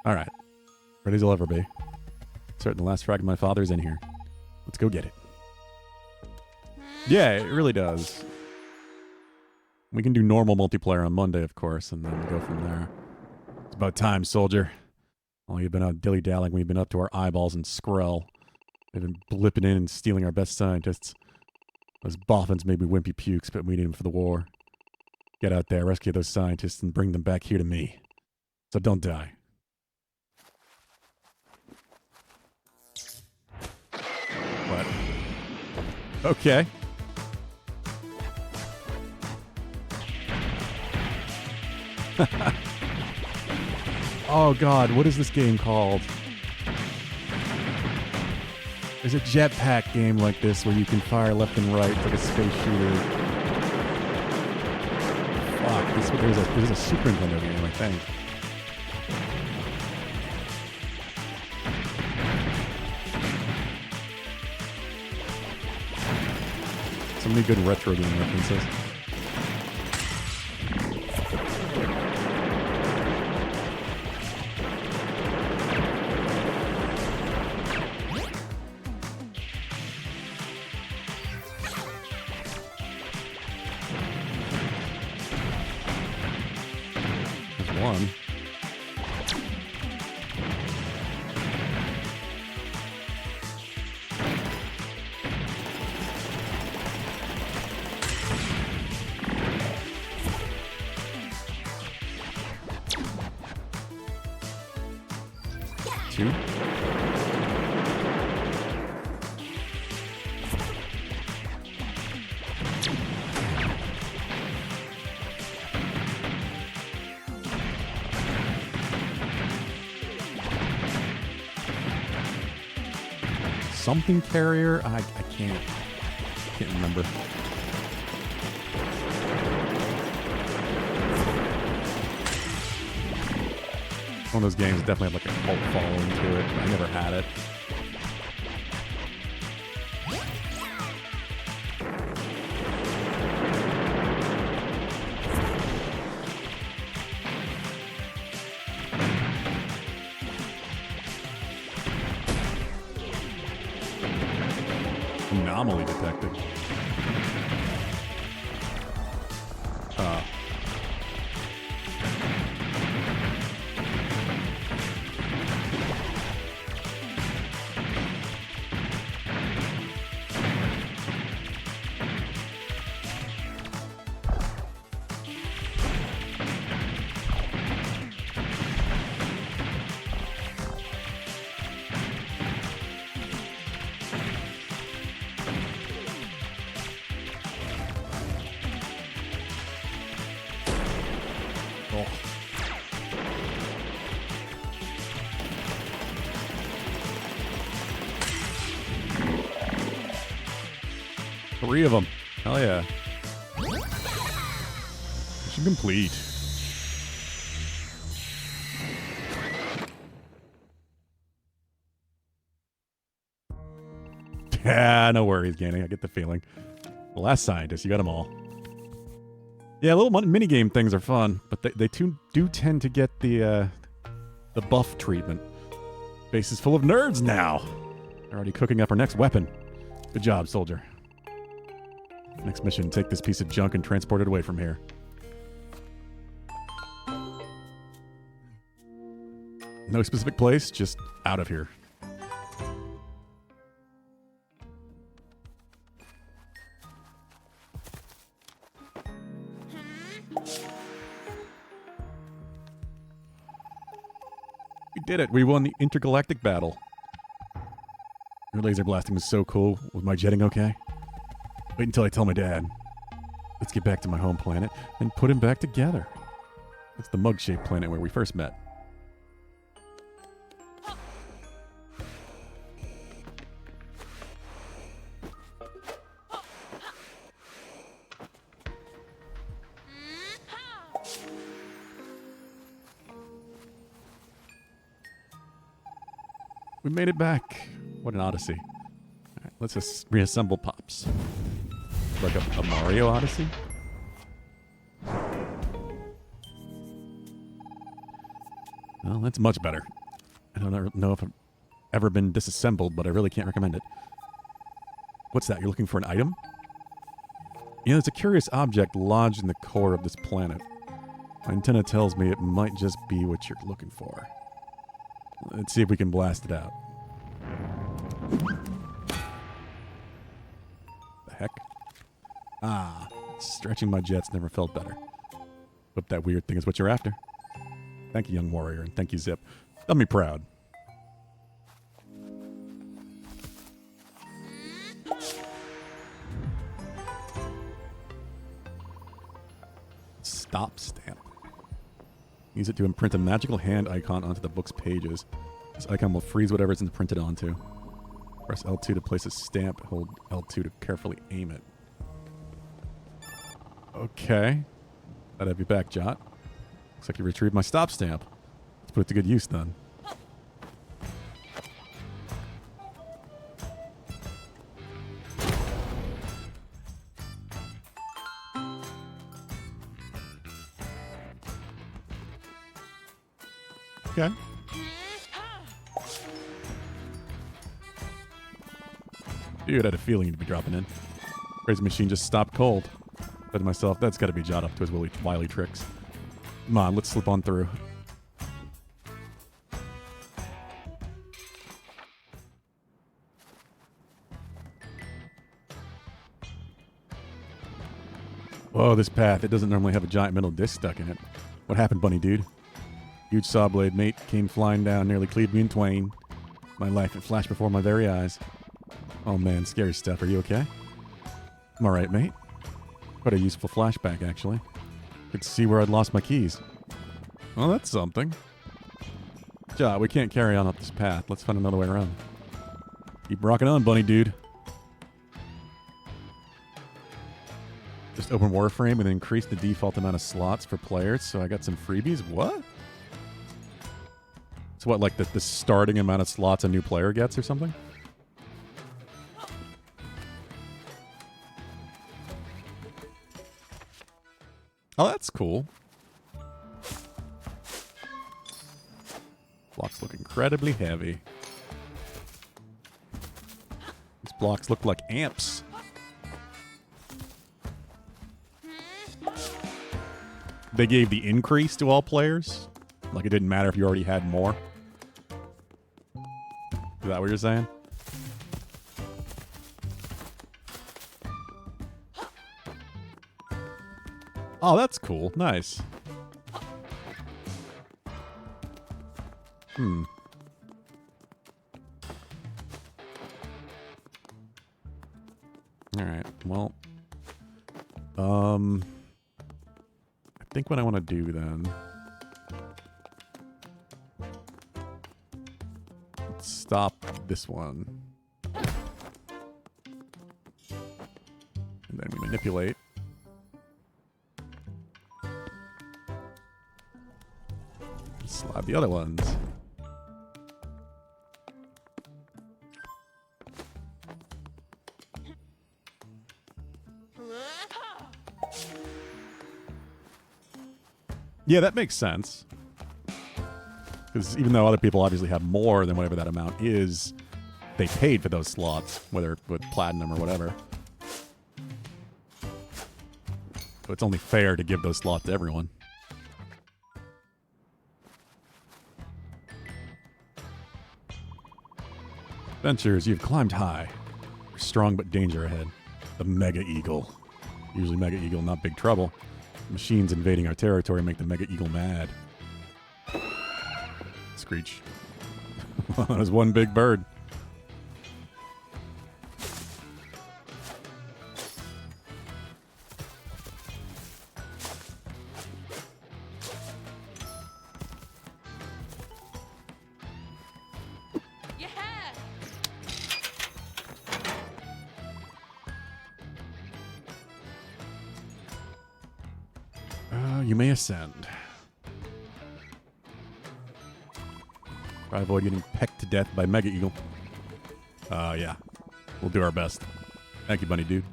Alright. Ready as I'll ever be. Certain the last frag of my father's in here. Let's go get it. Yeah, it really does. We can do normal multiplayer on Monday, of course, and then go from there. It's about time, soldier. While you've been out dilly-dallying, we've been up to our eyeballs in Skrell. They've been blipping in and stealing our best scientists. Those boffins made me wimpy pukes, but we need them for the war. Get out there, rescue those scientists, and bring them back here to me. So don't die. What? Okay. Oh god, what is this game called? There's a jetpack game like this where you can fire left and right like a space shooter. Fuck, there's a Super Nintendo game, I think. So many good retro game references. There's one. Two. Something carrier? I can't remember. One of those games definitely had like a cult following to it. I never had it. Anomaly detected. 3 of them. Hell yeah. Mission complete. Yeah, no worries, Ganny. I get the feeling. The last scientist, you got them all. Yeah, little mini-game things are fun, but they do tend to get the buff treatment. Base is full of nerds now. They're already cooking up our next weapon. Good job, soldier. Next mission, take this piece of junk and transport it away from here. No specific place, just out of here. We did it. We won the intergalactic battle. Your laser blasting was so cool. Was my jetting okay? Wait until I tell my dad. Let's get back to my home planet and put him back together. That's the mug-shaped planet where we first met. We made it back. What an odyssey. All right, let's just reassemble Pops. Like a Mario Odyssey? Well, that's much better. I don't know if I've ever been disassembled, but I really can't recommend it. What's that? You're looking for an item? You know, it's a curious object lodged in the core of this planet. My antenna tells me it might just be what you're looking for. Let's see if we can blast it out. The heck? Ah, stretching my jets never felt better. Hope that weird thing is what you're after. Thank you, young warrior, and thank you, Zip. Done me proud. Stop stamp. Use it to imprint a magical hand icon onto the book's pages. This icon will freeze whatever it's imprinted onto. Press L2 to place a stamp. Hold L2 to carefully aim it. Okay. I'd have you back, Jot. Looks like you retrieved my stop stamp. Let's put it to good use then. Okay. Dude, I had a feeling you'd be dropping in. Crazy machine just stopped cold. Said to myself, that's got to be Jot up to his wily tricks. Come on, let's slip on through. Whoa, this path. It doesn't normally have a giant metal disc stuck in it. What happened, bunny dude? Huge saw blade, mate, came flying down, nearly cleaved me in twain. My life, it flashed before my very eyes. Oh man, scary stuff. Are you okay? I'm alright, mate. Quite a useful flashback, actually. Could see where I'd lost my keys. Well, that's something. Ja, we can't carry on up this path. Let's find another way around. Keep rocking on, bunny dude. Just open Warframe and increase the default amount of slots for players, so I got some freebies? What? So what, like the starting amount of slots a new player gets or something? Oh, that's cool. Blocks look incredibly heavy. These blocks look like amps. They gave the increase to all players? Like it didn't matter if you already had more? Is that what you're saying? Oh, that's cool. Nice. Alright, well. I think what I want to do then... Let's stop this one. Then we manipulate. Slide the other ones. Yeah, that makes sense. Because even though other people obviously have more than whatever that amount is, they paid for those slots, whether with platinum or whatever. So it's only fair to give those slots to everyone. Adventures, you've climbed high. You're strong but danger ahead. The Mega Eagle. Usually Mega Eagle, not big trouble. Machines invading our territory make the Mega Eagle mad. Screech. That was one big bird. You may ascend. Try to avoid getting pecked to death by Mega Eagle. Yeah. We'll do our best. Thank you, bunny dude.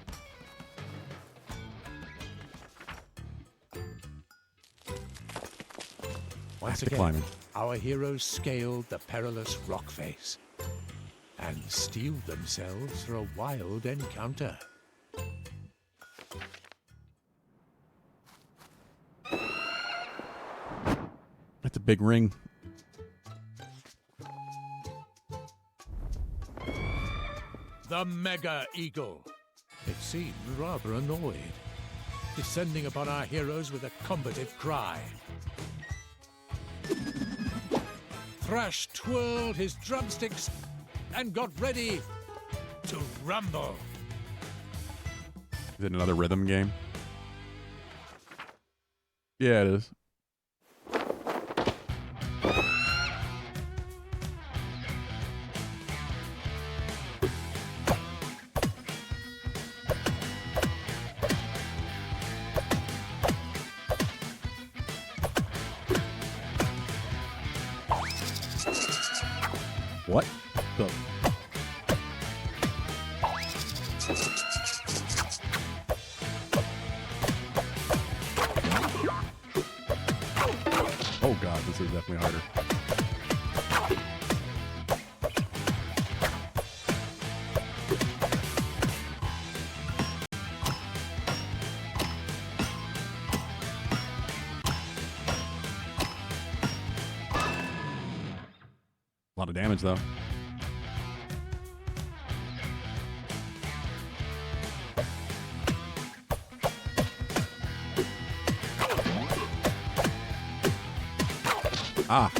Once again, our heroes scaled the perilous rock face and steeled themselves for a wild encounter.
That's a big ring.
The Mega Eagle. It seemed rather annoyed, descending upon our heroes with a combative cry. Thrash twirled his drumsticks and got ready to rumble.
Is it another rhythm game? Yeah, it is. What the? Oh god, this is definitely harder. A lot of damage, though. Ah.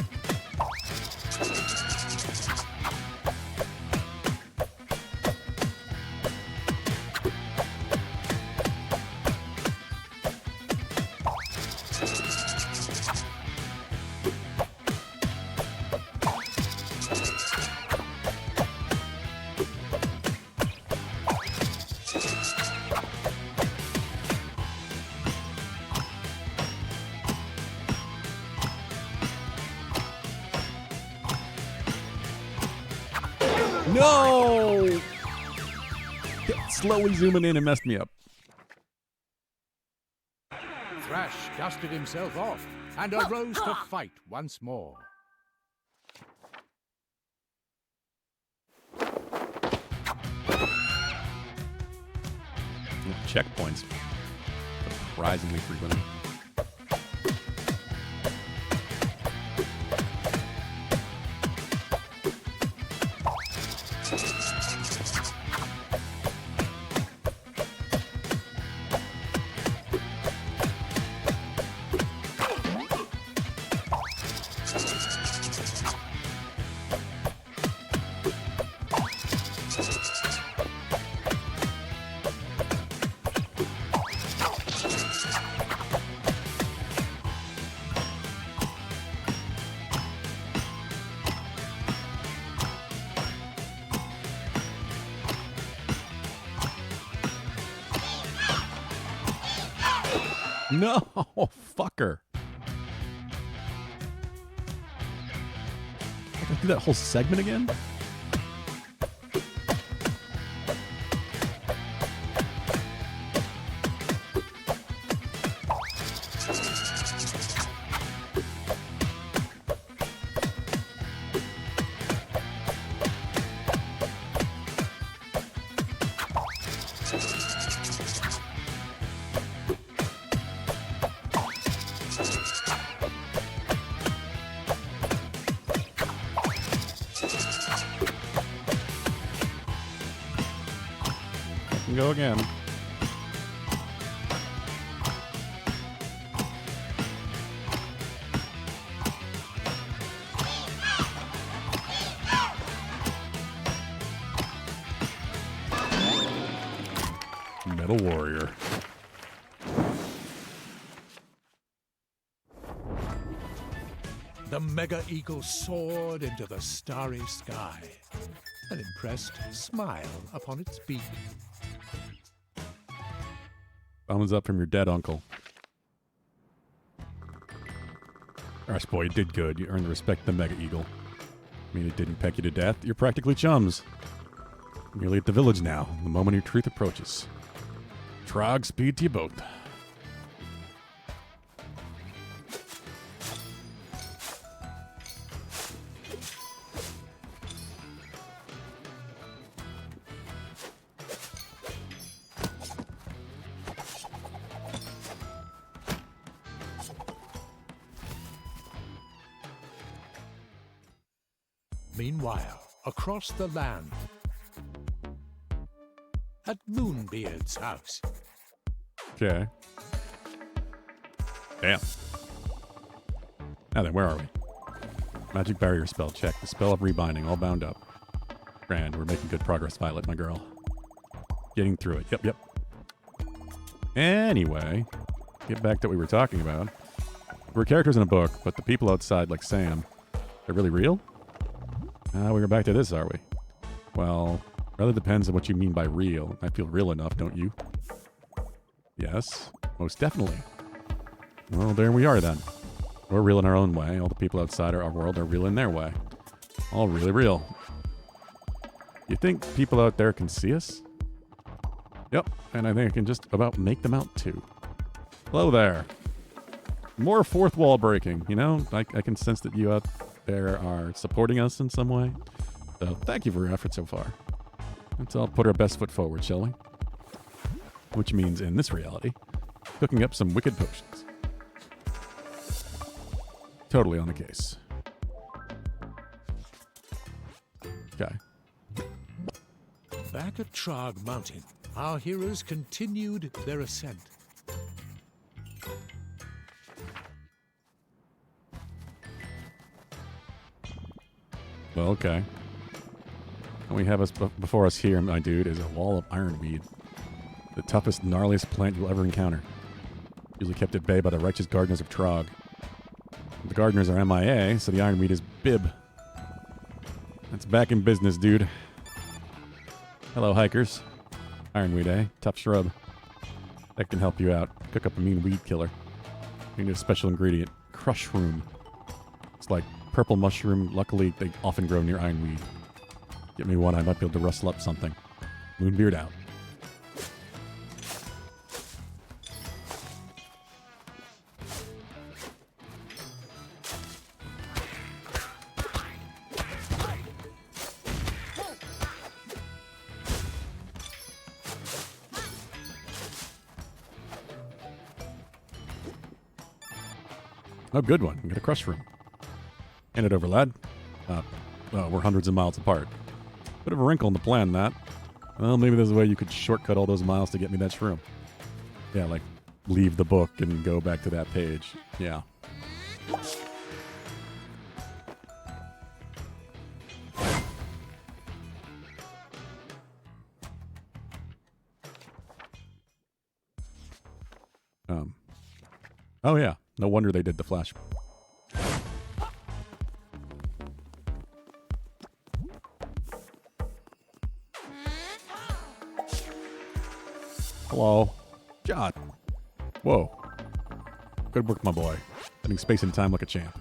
No! Slowly zooming in and messed me up.
Thrash dusted himself off and arose to fight once more.
Checkpoints. Surprisingly frequently. No, fucker. I gotta do that whole segment again? Go again. Metal Warrior.
The Mega Eagle soared into the starry sky, an impressed smile upon its beak.
Thumbs up from your dead uncle. Gosh, boy, you did good. You earned the respect of the Mega Eagle. I mean, it didn't peck you to death. You're practically chums. You're nearly at the village now, the moment your truth approaches. Trog, speed to you both.
Meanwhile, across the land, at Moonbeard's house.
Okay. Damn. Now then, where are we? Magic barrier spell check. The spell of rebinding, all bound up. Grand, we're making good progress, Violet, my girl. Getting through it. Yep. Anyway, get back to what we were talking about. We're characters in a book, but the people outside, like Sam, they're really real? We're back to this, are we? Well, rather depends on what you mean by real. I feel real enough, don't you? Yes, most definitely. Well, there we are then. We're real in our own way. All the people outside our world are real in their way. All really real. You think people out there can see us? Yep, and I think I can just about make them out too. Hello there. More fourth wall breaking, you know? I can sense that you out there are supporting us in some way. So thank you for your effort so far. Let's all put our best foot forward, shall we? Which means, in this reality, cooking up some wicked potions. Totally on the case. Okay.
Back at Trog Mountain, our heroes continued their ascent.
Well, okay. What we have before us here, my dude, is a wall of ironweed. The toughest, gnarliest plant you'll ever encounter. Usually kept at bay by the righteous gardeners of Trog. The gardeners are MIA, so the ironweed is bib. That's back in business, dude. Hello, hikers. Ironweed, eh? Tough shrub. That can help you out. Cook up a mean weed killer. You need a special ingredient. Crushroom. It's like purple mushroom. Luckily, they often grow near ironweed. Get me one, I might be able to rustle up something. Moonbeard out. Oh, good one. We got a crush room. Hand it over, lad. We're hundreds of miles apart. Bit of a wrinkle in the plan, that. Well, maybe there's a way you could shortcut all those miles to get me that shroom. Yeah, like leave the book and go back to that page. Yeah. Oh yeah. No wonder they did the flash. Hello. John. Whoa. Good work, my boy. Spending space and time like a champ.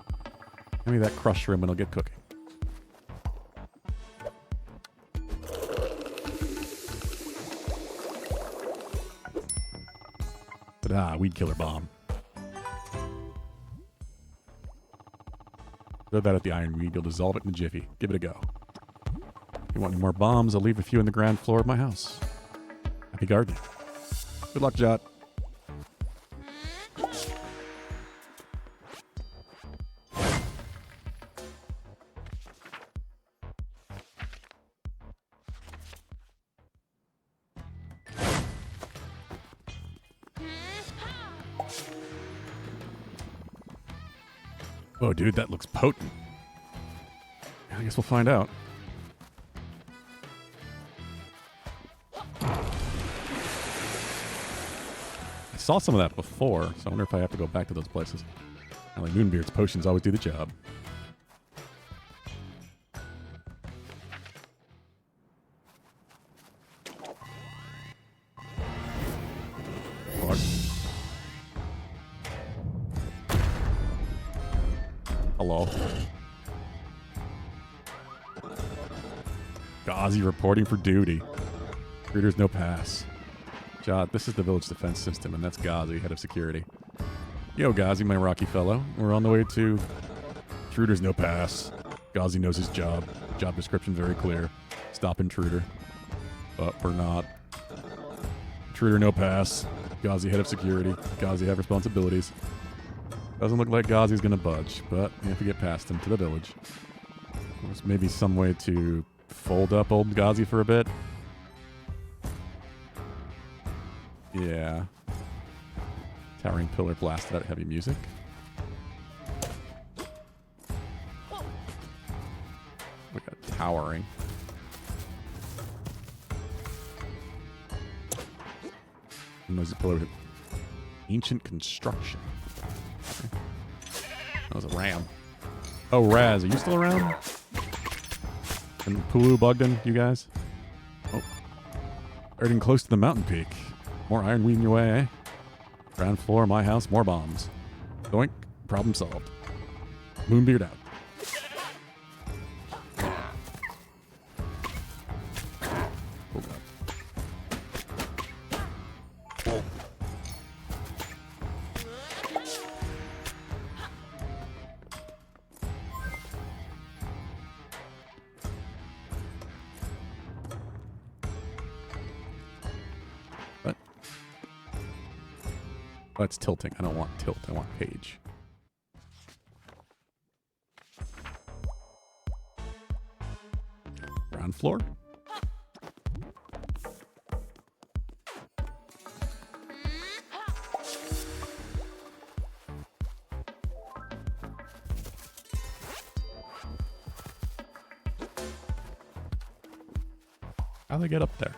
Give me that crush room and I'll get cooking. Ta-da, weed killer bomb. Throw that at the iron weed, you'll dissolve it in a jiffy. Give it a go. If you want any more bombs, I'll leave a few on the ground floor of my house. Happy gardening. Good luck, Jot. Oh, dude, that looks potent. I guess we'll find out. I saw some of that before, so I wonder if I have to go back to those places. Like Moonbeard's potions always do the job. Fuck. Hello. Ghazi reporting for duty. Readers no pass. Jot, this is the village defense system, and that's Ghazi, head of security. Yo, Ghazi, my rocky fellow. We're on the way to Intruders no pass. Ghazi knows his job. Job description very clear. Stop intruder. But we're not. Intruder no pass. Ghazi, head of security. Ghazi have responsibilities. Doesn't look like Ghazi's gonna budge, but we have to get past him to the village. There's maybe some way to fold up old Ghazi for a bit. Yeah. Towering pillar blasted out heavy music. We got towering. Noisy pillar with ancient construction. Okay. That was a ram. Oh, Raz, are you still around? And Pulu, Bugden, you guys? Oh. Getting close to the mountain peak. More iron weed in your way, eh? Ground floor, my house, more bombs. Doink, problem solved. Moonbeard out. Oh, God. What? Oh, it's tilting. I don't want tilt. I want page. Ground floor? How'd they get up there?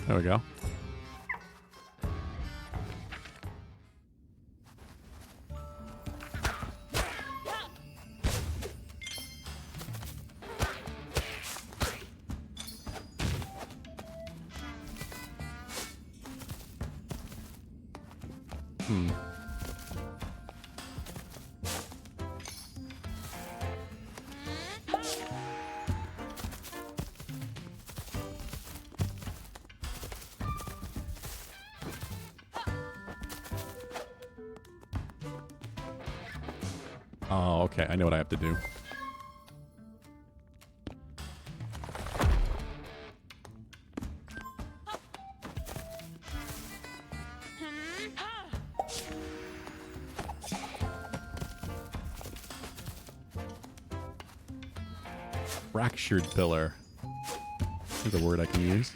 There we go. Oh, okay. I know what I have to do. Fractured pillar. There's a word I can use.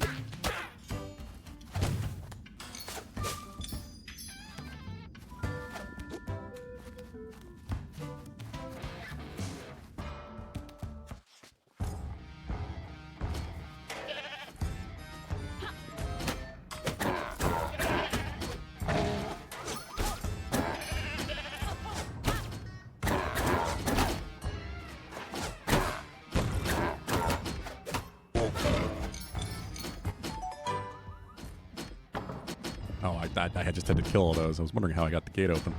Oh, I just had to kill all those. I was wondering how I got the gate open.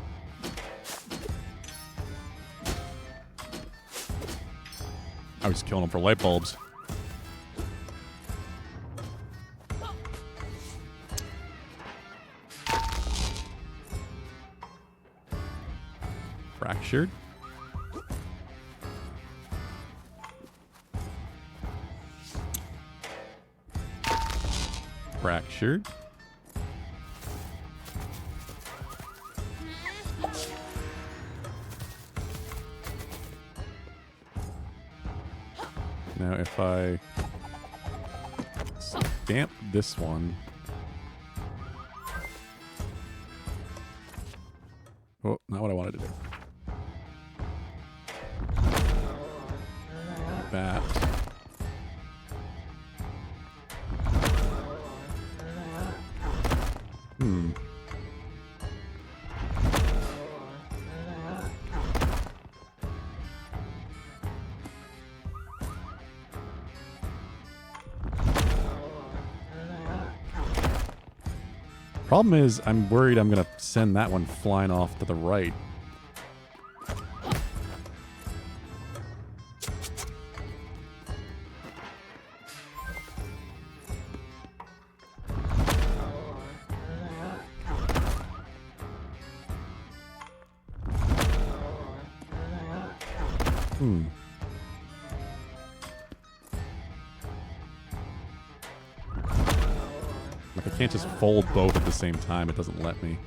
I was killing them for light bulbs. Fractured. Fractured. Now if I stamp this one. Oh, not what I wanted to do. That. Problem is, I'm worried I'm going to send that one flying off to the right. Like, I can't just fold both at the same time. It doesn't let me.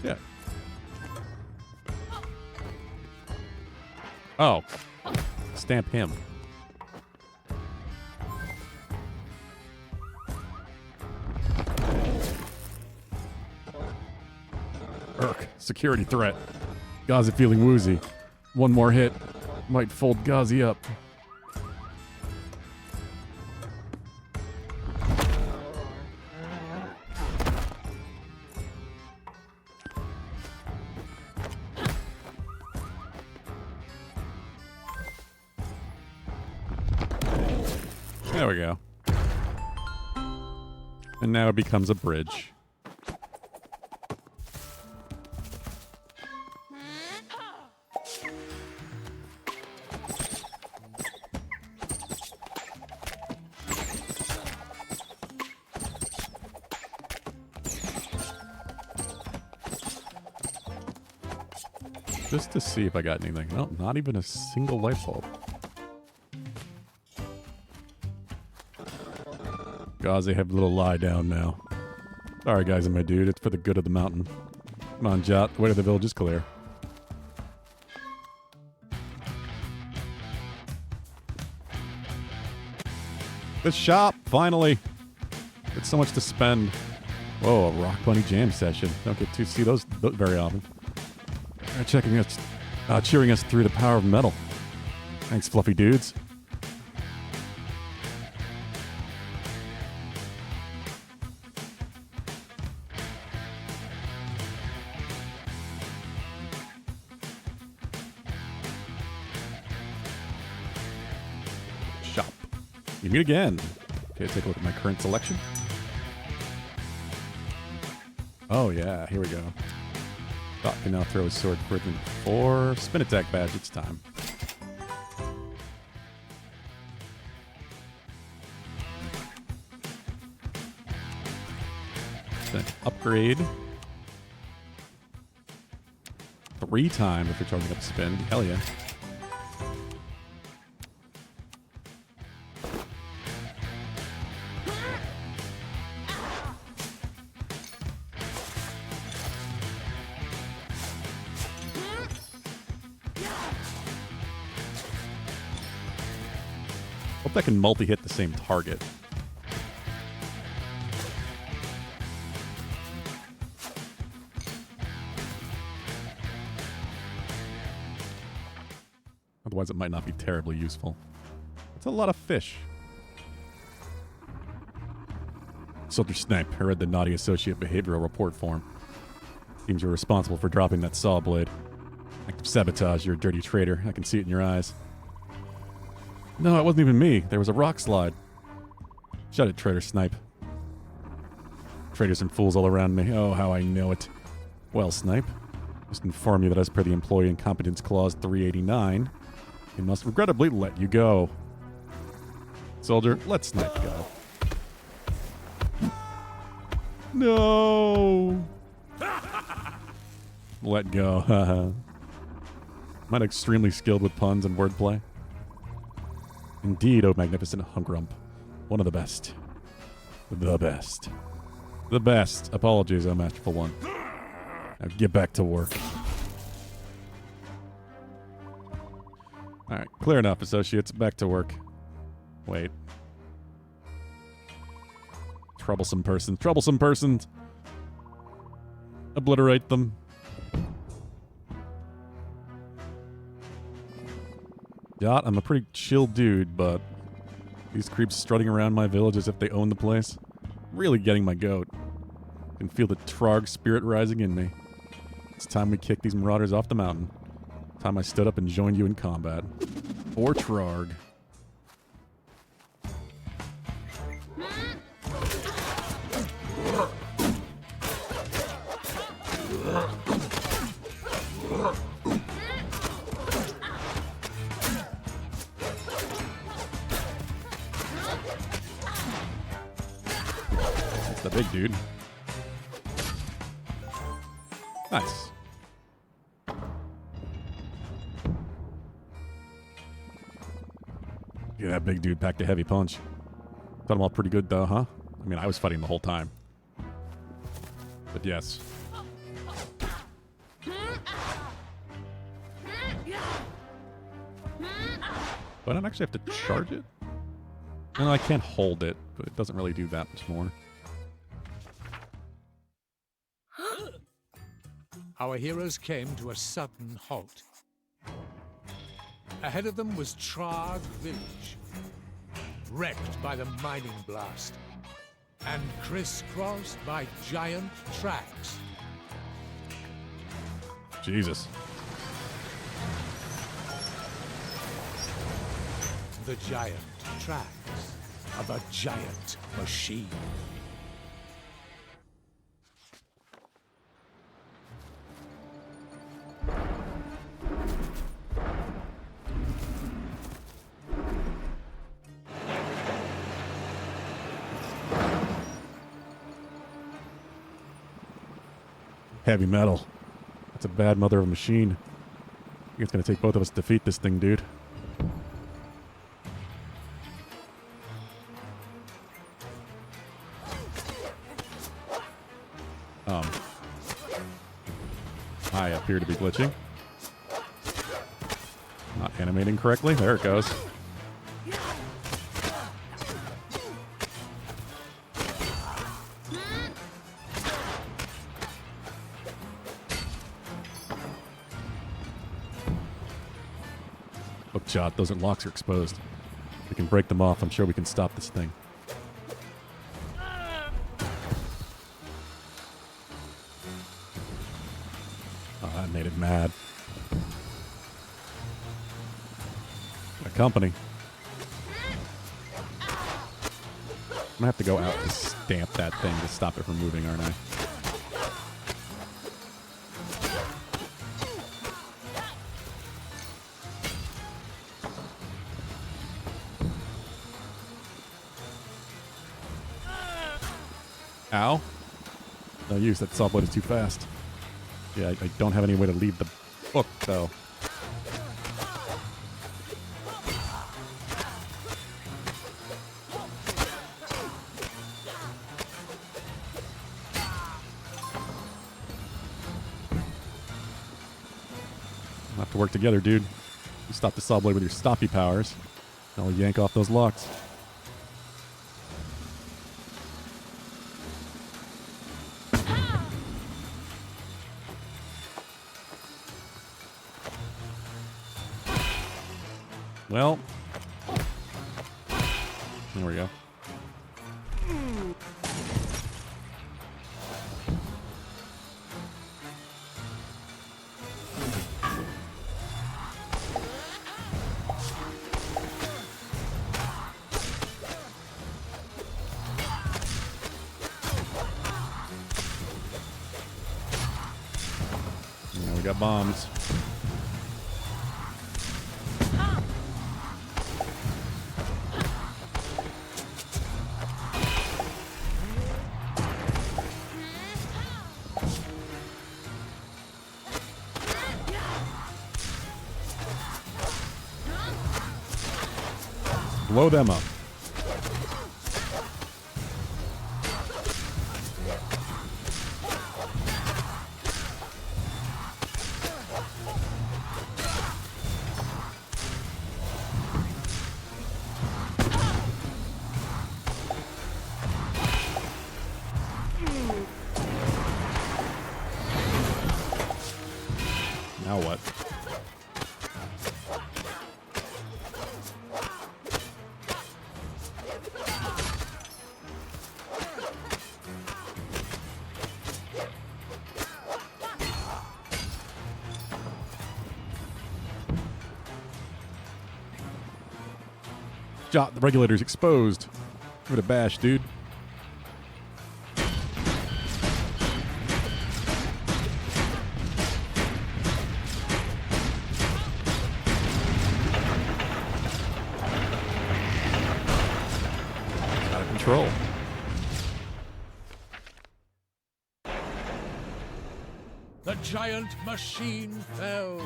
Yeah. Oh. Stamp him. Security threat. Gazi feeling woozy. One more hit might fold Gazi up. There we go. And now it becomes a bridge. Just to see if I got anything. No, not even a single light bulb. Gazi, have a little lie down now. Sorry, guys and my dude. It's for the good of the mountain. Come on, Jot. The way to the village is clear. The shop, finally. It's so much to spend. Whoa, a Rock Bunny jam session. Don't get to see those very often. They're checking us, cheering us through the power of metal. Thanks, fluffy dudes. Shop. You meet again. Okay, take a look at my current selection. Oh yeah, here we go. Dot can now throw his sword further than 4. Spin attack badge, it's time. Then upgrade. 3 times if you're charging up spin. Hell yeah. Hope that can multi-hit the same target. Otherwise it might not be terribly useful. It's a lot of fish. Soldier Snipe, I read the naughty associate behavioral report form. Seems you're responsible for dropping that saw blade. Active sabotage, you're a dirty traitor. I can see it in your eyes. No, it wasn't even me. There was a rock slide. Shut it, traitor Snipe. Traitors and fools all around me. Oh, how I know it. Well, Snipe, just inform you that as per the Employee Incompetence Clause 389, we must regrettably let you go. Soldier, let Snipe go. No! Let go. Am I extremely skilled with puns and wordplay? Indeed, O magnificent Hungrump. One of the best. The best. The best. Apologies, O masterful one. Now get back to work. Alright, clear enough, associates. Back to work. Wait. Troublesome person. Troublesome persons. Obliterate them. Dot, I'm a pretty chill dude, but these creeps strutting around my village as if they own the place. Really getting my goat. I can feel the Trarg spirit rising in me. It's time we kick these marauders off the mountain. Time I stood up and joined you in combat. For Trarg. That's the big dude. Nice. Yeah, that big dude packed a heavy punch. Thought him all pretty good though, huh? I mean, I was fighting the whole time. But yes. But I don't actually have to charge it? No, I can't hold it, but it doesn't really do that much more.
Our heroes came to a sudden halt. Ahead of them was Trarg Village, wrecked by the mining blast and crisscrossed by giant tracks.
Jesus.
The giant tracks of a giant machine.
Heavy metal. That's a bad mother of a machine. I think it's gonna take both of us to defeat this thing, dude. I appear to be glitching. Not animating correctly. There it goes. Hookshot, those locks are exposed. We can break them off. I'm sure we can stop this thing. Oh, that made it mad. A company. I'm gonna have to go out and stamp that thing to stop it from moving, aren't I? Ow. No use, that saw blade is too fast. Yeah, I don't have any way to leave the book, though. We'll have to work together, dude. You stop the saw blade with your stoppy powers, and I'll yank off those locks. Well, there we go. We got bombs. Blow them up. Now what? Jot, the regulator's exposed. Give it a bash, dude. Out of control.
The giant machine fell.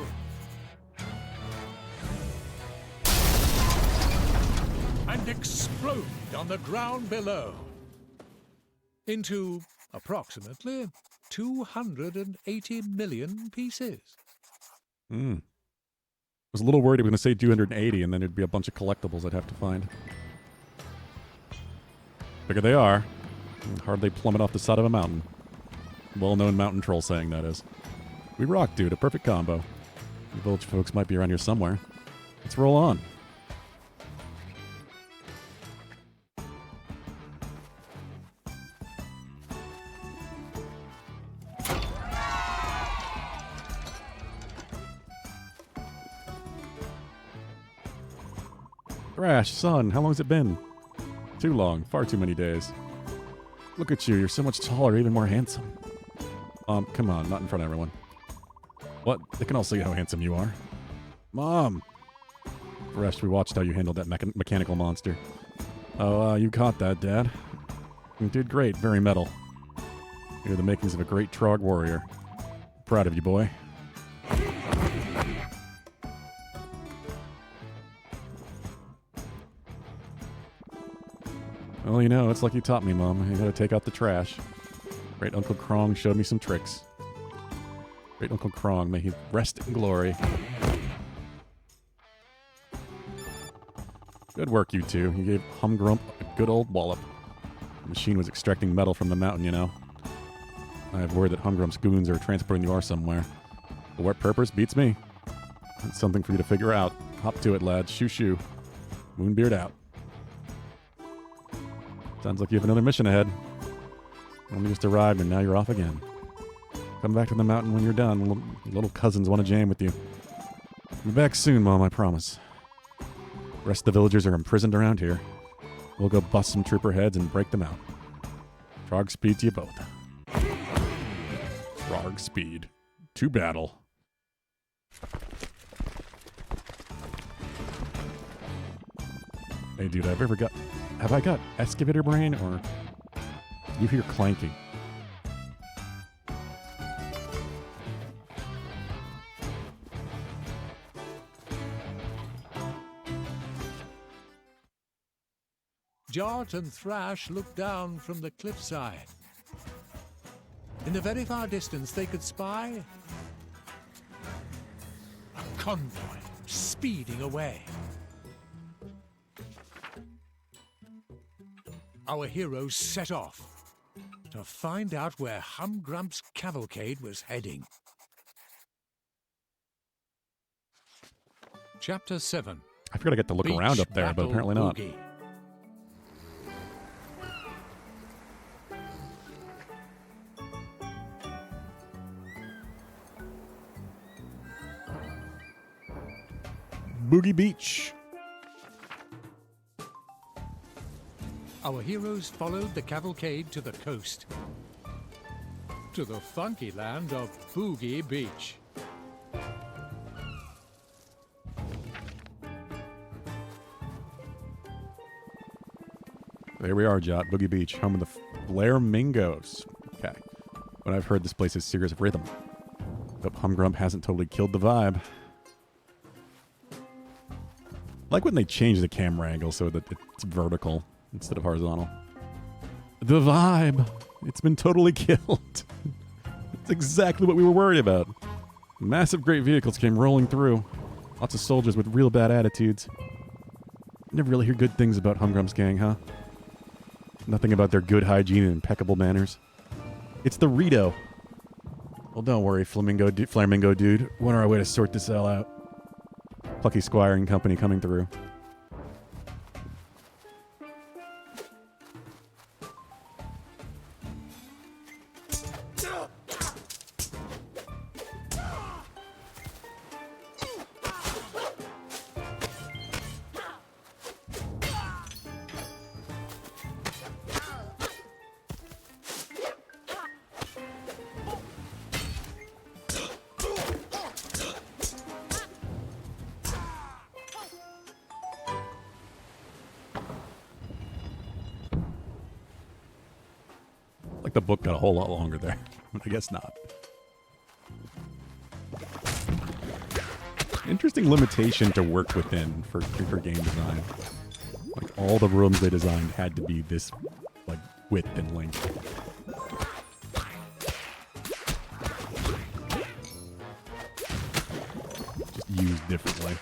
And exploded on the ground below into approximately 280 million pieces.
I was a little worried it was going to say 280 and then there'd be a bunch of collectibles I'd have to find. Bigger they are. Hardly plummet off the side of a mountain. Well-known mountain troll saying, that is. We rock, dude. A perfect combo. The village folks might be around here somewhere. Let's roll on. Thrash, son, how long has it been? Too long. Far too many days. Look at you. You're so much taller, even more handsome. Come on. Not in front of everyone. What? They can all see how handsome you are. Mom! Thrash, we watched how you handled that mechanical monster. Oh, you caught that, Dad. You did great. Very metal. You're the makings of a great Trog warrior. Proud of you, boy. Well, you know, it's like you taught me, Mom. You gotta take out the trash. Great Uncle Krong showed me some tricks. Great Uncle Krong, may he rest in glory. Good work, you two. You gave Humgrump a good old wallop. The machine was extracting metal from the mountain, you know. I have word that Humgrump's goons are transporting the ore somewhere. For what purpose beats me. That's something for you to figure out. Hop to it, lads. Shoo shoo. Moonbeard out. Sounds like you have another mission ahead. Only just arrived and now you're off again. Come back to the mountain when you're done. Little cousins want to jam with you. Be back soon, Mom, I promise. The rest of the villagers are imprisoned around here. We'll go bust some trooper heads and break them out. Frog speed to you both. Frog speed. To battle. Hey, dude, have I got excavator brain, or you hear clanking?
Jot and Thrash looked down from the cliffside. In the very far distance they could spy a convoy speeding away. Our heroes set off to find out where Humgrump's cavalcade was heading. Chapter 7.
I figured I get to look around up there, but apparently not.
Boogie.
Boogie Beach.
Our heroes followed the cavalcade to the coast, to the funky land of Boogie Beach.
There we are, Jot. Boogie Beach, home of the Flamingos. Okay. But I've heard this place is serious rhythm. Hope Humgrump hasn't totally killed the vibe. Like when they change the camera angle so that it's vertical instead of horizontal. The vibe. It's been totally killed. It's exactly what we were worried about. Massive great vehicles came rolling through. Lots of soldiers with real bad attitudes. Never really hear good things about Humgrump's gang, huh? Nothing about their good hygiene and impeccable manners. It's the Rito. Well, don't worry, Flamingo dude. We're on our way to sort this all out. Plucky, Squire and company coming through. Like the book got a whole lot longer there. But I guess not. Interesting limitation to work within for game design. Like all the rooms they designed had to be this like width and length. Just used differently.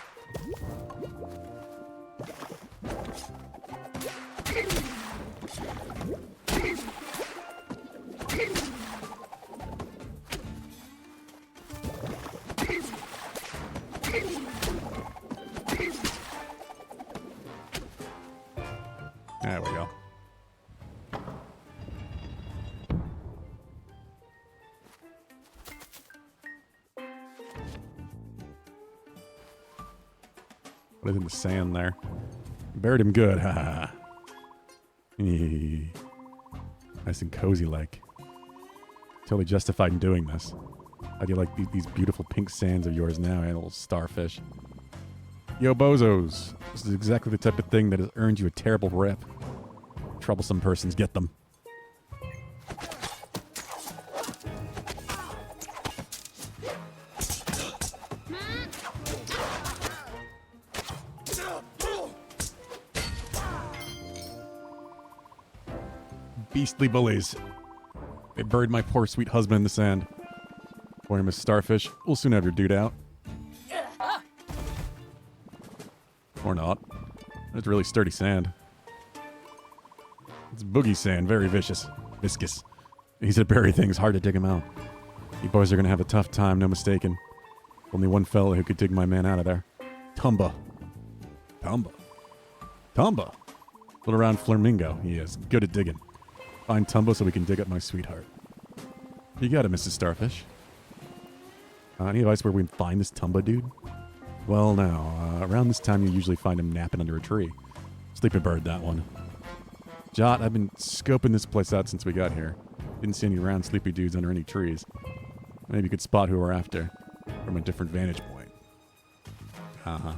There we go. What is in the sand there? Buried him good, haha. Nice and cozy like. Totally justified in doing this. How do you like these beautiful pink sands of yours now, little starfish? Yo, bozos. This is exactly the type of thing that has earned you a terrible rep. Troublesome persons get them. Beastly bullies. They buried my poor sweet husband in the sand. Poor Miss Starfish. We'll soon have your dude out. Or not. It's really sturdy sand. It's boogie sand, very vicious. Viscous. Easy to bury things, hard to dig him out. You boys are gonna have a tough time, no mistaking. Only one fella who could dig my man out of there. Tumba. Tumba. Little round flamingo, he is. Good at digging. Find Tumba so we can dig up my sweetheart. You got it, Mrs. Starfish. Any advice where we can find this Tumba dude? Well, now, around this time you usually find him napping under a tree. Sleepy bird, that one. Jot, I've been scoping this place out since we got here. Didn't see any round sleepy dudes under any trees. Maybe you could spot who we're after from a different vantage point. Uh-huh.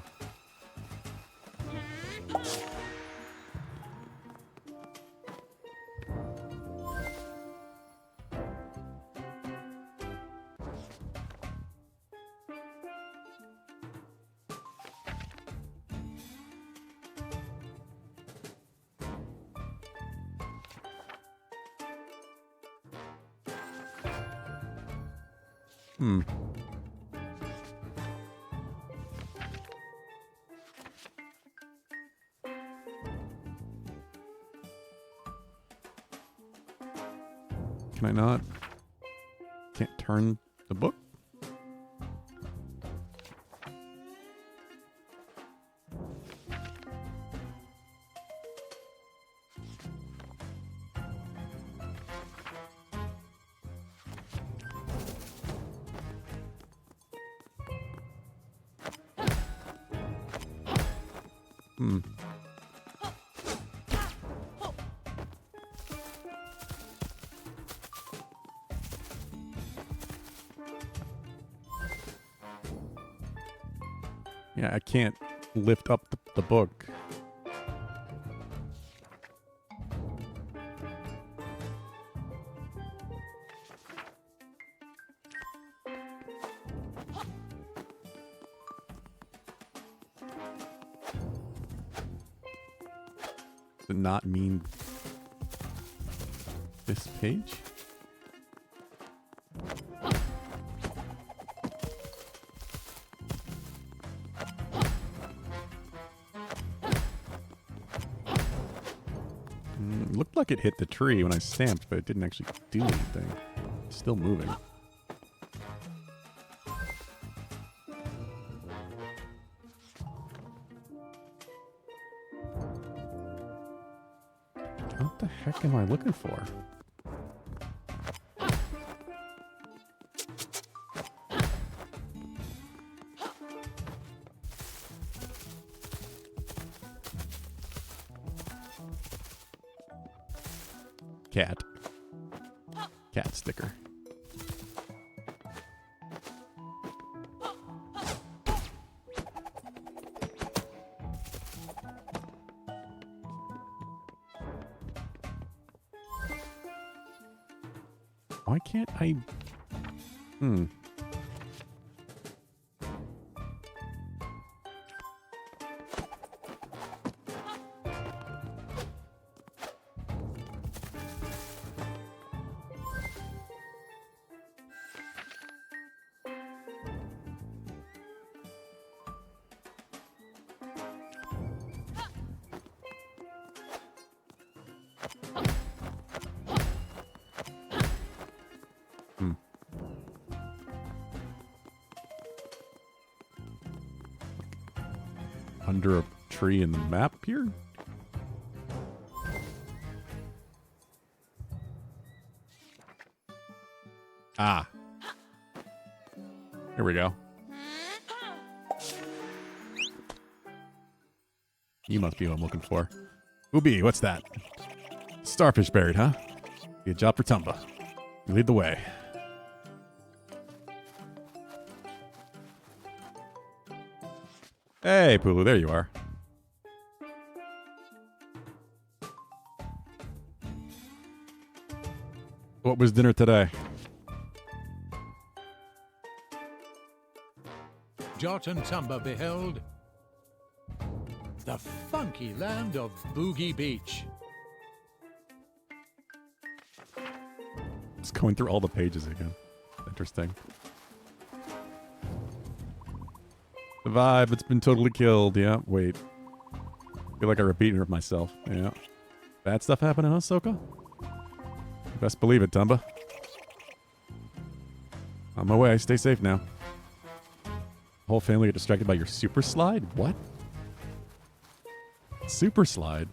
Can I not? Can't turn the book? Yeah, I can't lift up the book. Does it not mean this page? Looked like it hit the tree when I stamped, but it didn't actually do anything. It's still moving. What the heck am I looking for? Cat. Cat sticker. Why can't I... Under a tree in the map here? Ah. Here we go. You must be what I'm looking for. Ubi, what's that? Starfish buried, huh? Good job for Tumba. You lead the way. Hey, Pulu, there you are. What was dinner today?
Jot and Tumba beheld the funky land of Boogie Beach.
Just going through all the pages again. Interesting. The vibe, it's been totally killed. Yeah, wait. Feel like I repeated myself. Yeah. Bad stuff happening, huh, Soka? Best believe it, Tumba. On my way. Stay safe now. Whole family get distracted by your super slide? What? Super slide?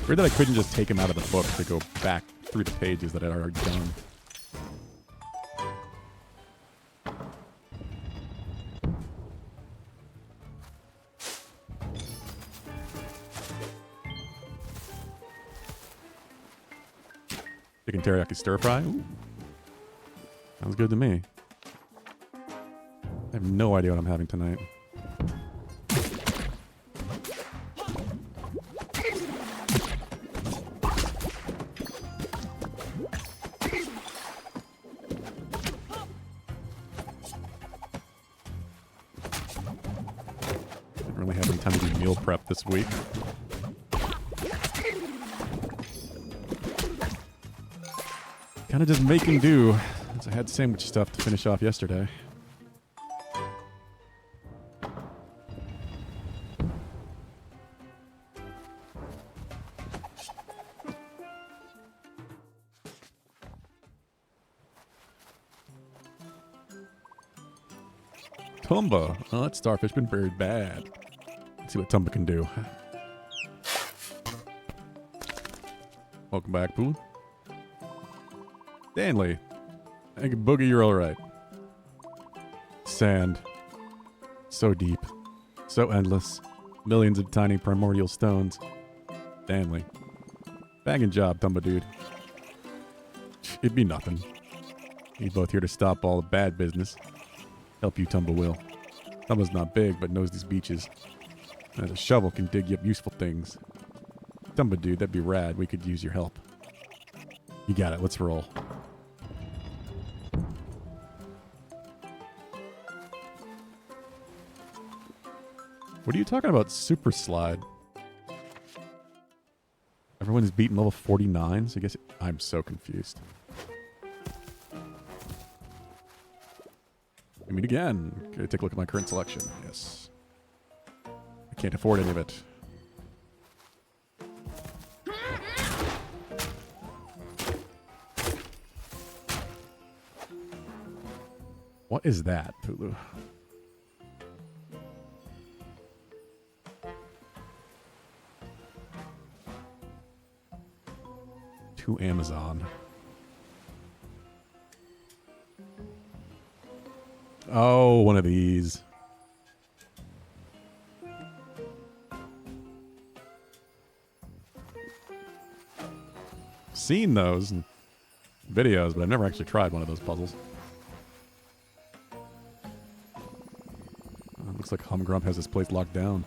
Weird that I couldn't just take him out of the book to go back through the pages that I'd already done. Chicken teriyaki stir fry? Ooh. Sounds good to me. I have no idea what I'm having tonight. Didn't really have any time to do meal prep this week. Kind of just making do, since I had sandwich stuff to finish off yesterday. Tumba. Oh, that starfish been buried bad. Let's see what Tumba can do. Welcome back, Pooh. Stanley. I think Boogie, you're alright. Sand. So deep. So endless. Millions of tiny primordial stones. Stanley. Bagging job, Tumba dude. It'd be nothing. He's both here to stop all the bad business. Help you, Tumba will. Tumba's not big, but knows these beaches. And a shovel can dig you up useful things. Dumba dude, that'd be rad. We could use your help. You got it. Let's roll. What are you talking about, super slide? Everyone is beating level 49, so I guess I'm so confused. I mean, again, okay, take a look at my current selection. Yes. I can't afford any of it. What is that, Pulu? To Amazon. Oh, one of these. Seen those in videos, but I've never actually tried one of those puzzles. Looks like Humgrump has this place locked down.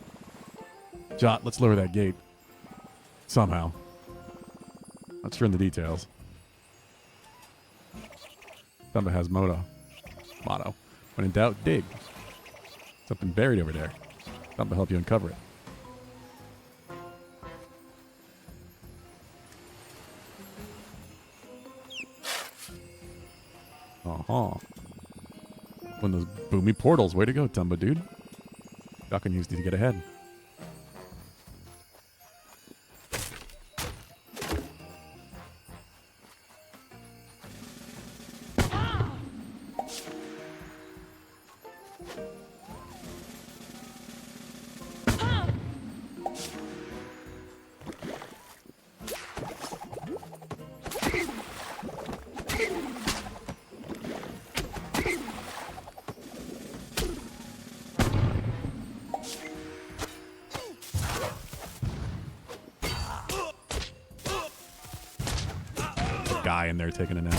Jot, let's lower that gate. Somehow. Not sure in the details. Dumba has motto. When in doubt, dig. Something buried over there. Dumba help you uncover it. Uh-huh. One of those boomy portals. Way to go, Dumba dude. Y'all can use these to get ahead. Guy in there taking a nap.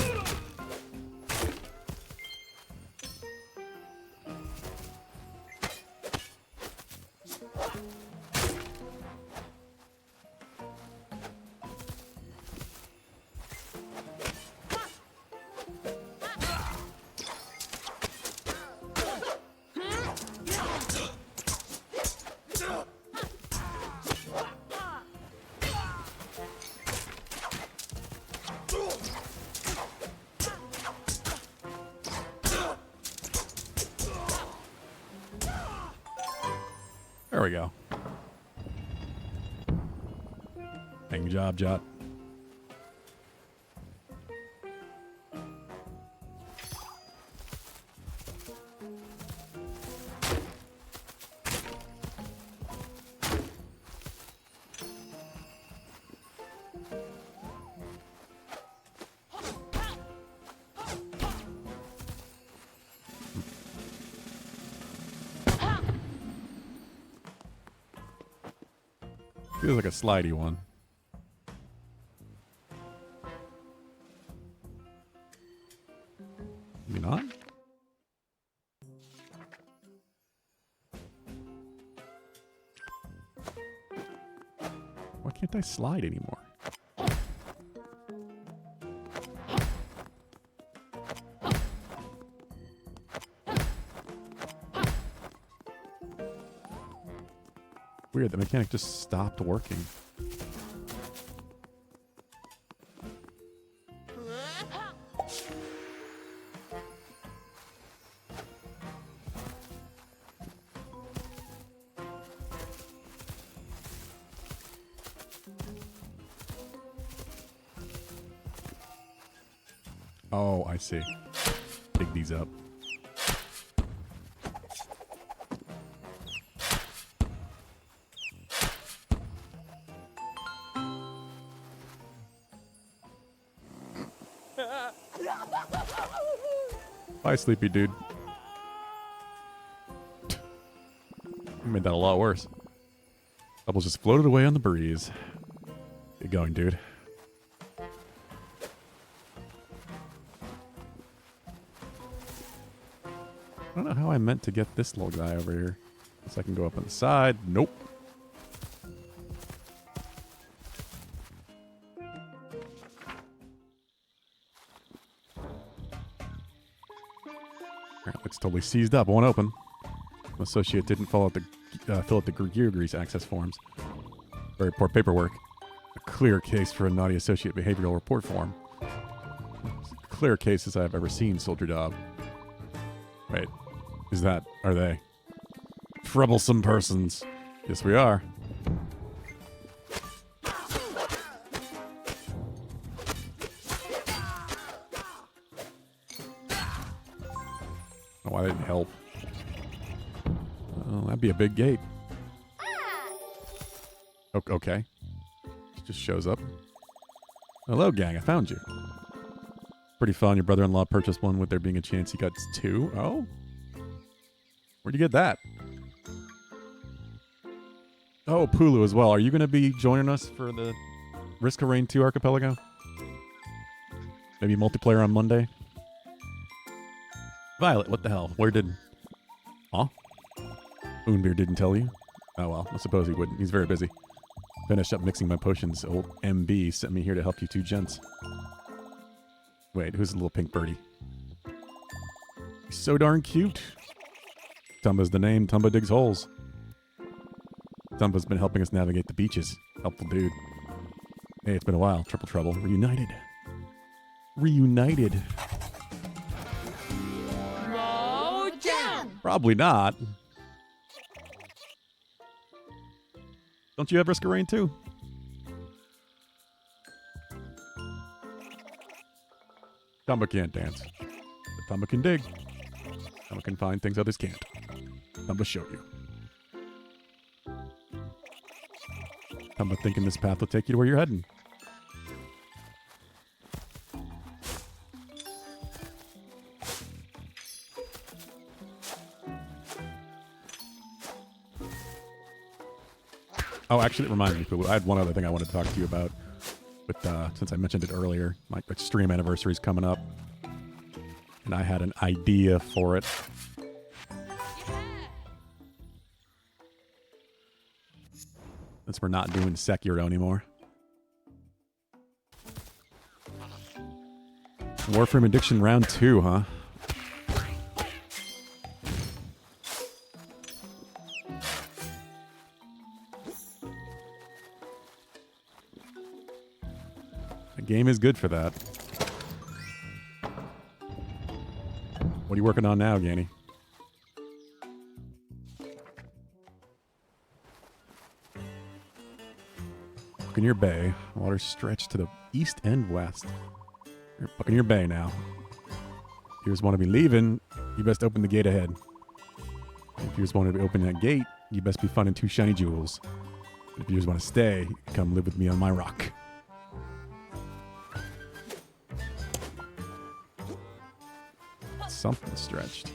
There we go. Good job, Jot. Feels like a slidey one. Maybe not? Why can't I slide anymore? Weird, the mechanic just stopped working. Oh, I see. Dig these up. Bye, sleepy dude. You made that a lot worse. Bubbles just floated away on the breeze. Get going, dude. I don't know how I meant to get this little guy over here. Guess I can go up on the side. Nope. totally seized up. Won't open. Associate didn't fill out the gear grease access forms. Very poor paperwork. A clear case for a naughty associate behavioral report form. Clear cases I've ever seen, Soldier Dog. Wait, are they? Troublesome persons. Yes, we are. Oh, I didn't help. Oh, that'd be a big gate. Okay. Just shows up. Hello, gang. I found you. Pretty fun. Your brother-in-law purchased one with there being a chance he got 2. Oh? Where'd you get that? Oh, Pulu as well. Are you going to be joining us for the Risk of Rain 2 Archipelago? Maybe multiplayer on Monday? Violet, what the hell? Where did... Huh? Moonbeard didn't tell you? Oh well, I suppose he wouldn't. He's very busy. Finished up mixing my potions. Old MB sent me here to help you 2 gents. Wait, who's the little pink birdie? He's so darn cute. Tumba's the name. Tumba digs holes. Tumba's been helping us navigate the beaches. Helpful dude. Hey, it's been a while. Triple trouble. Reunited. Reunited.
No jam.
Probably not. Don't you have Risk of Rain too? Tumba can't dance. But Tumba can dig. Tumba can find things others can't. Tumba show you. Tumba thinking this path will take you to where you're heading. Oh, actually, it reminds me, Pulu. I had one other thing I wanted to talk to you about. But since I mentioned it earlier, my stream anniversary is coming up. And I had an idea for it. Since we're not doing Sekiro anymore. Warframe Addiction Round 2, huh? The game is good for that. What are you working on now, Ganny? Buccaneer Bay. Water stretched to the east and west. You're at Buccaneer Bay now. If you just want to be leaving, you best open the gate ahead. If you just want to open that gate, you best be finding 2 shiny jewels. If you just want to stay, come live with me on my rock. Something stretched.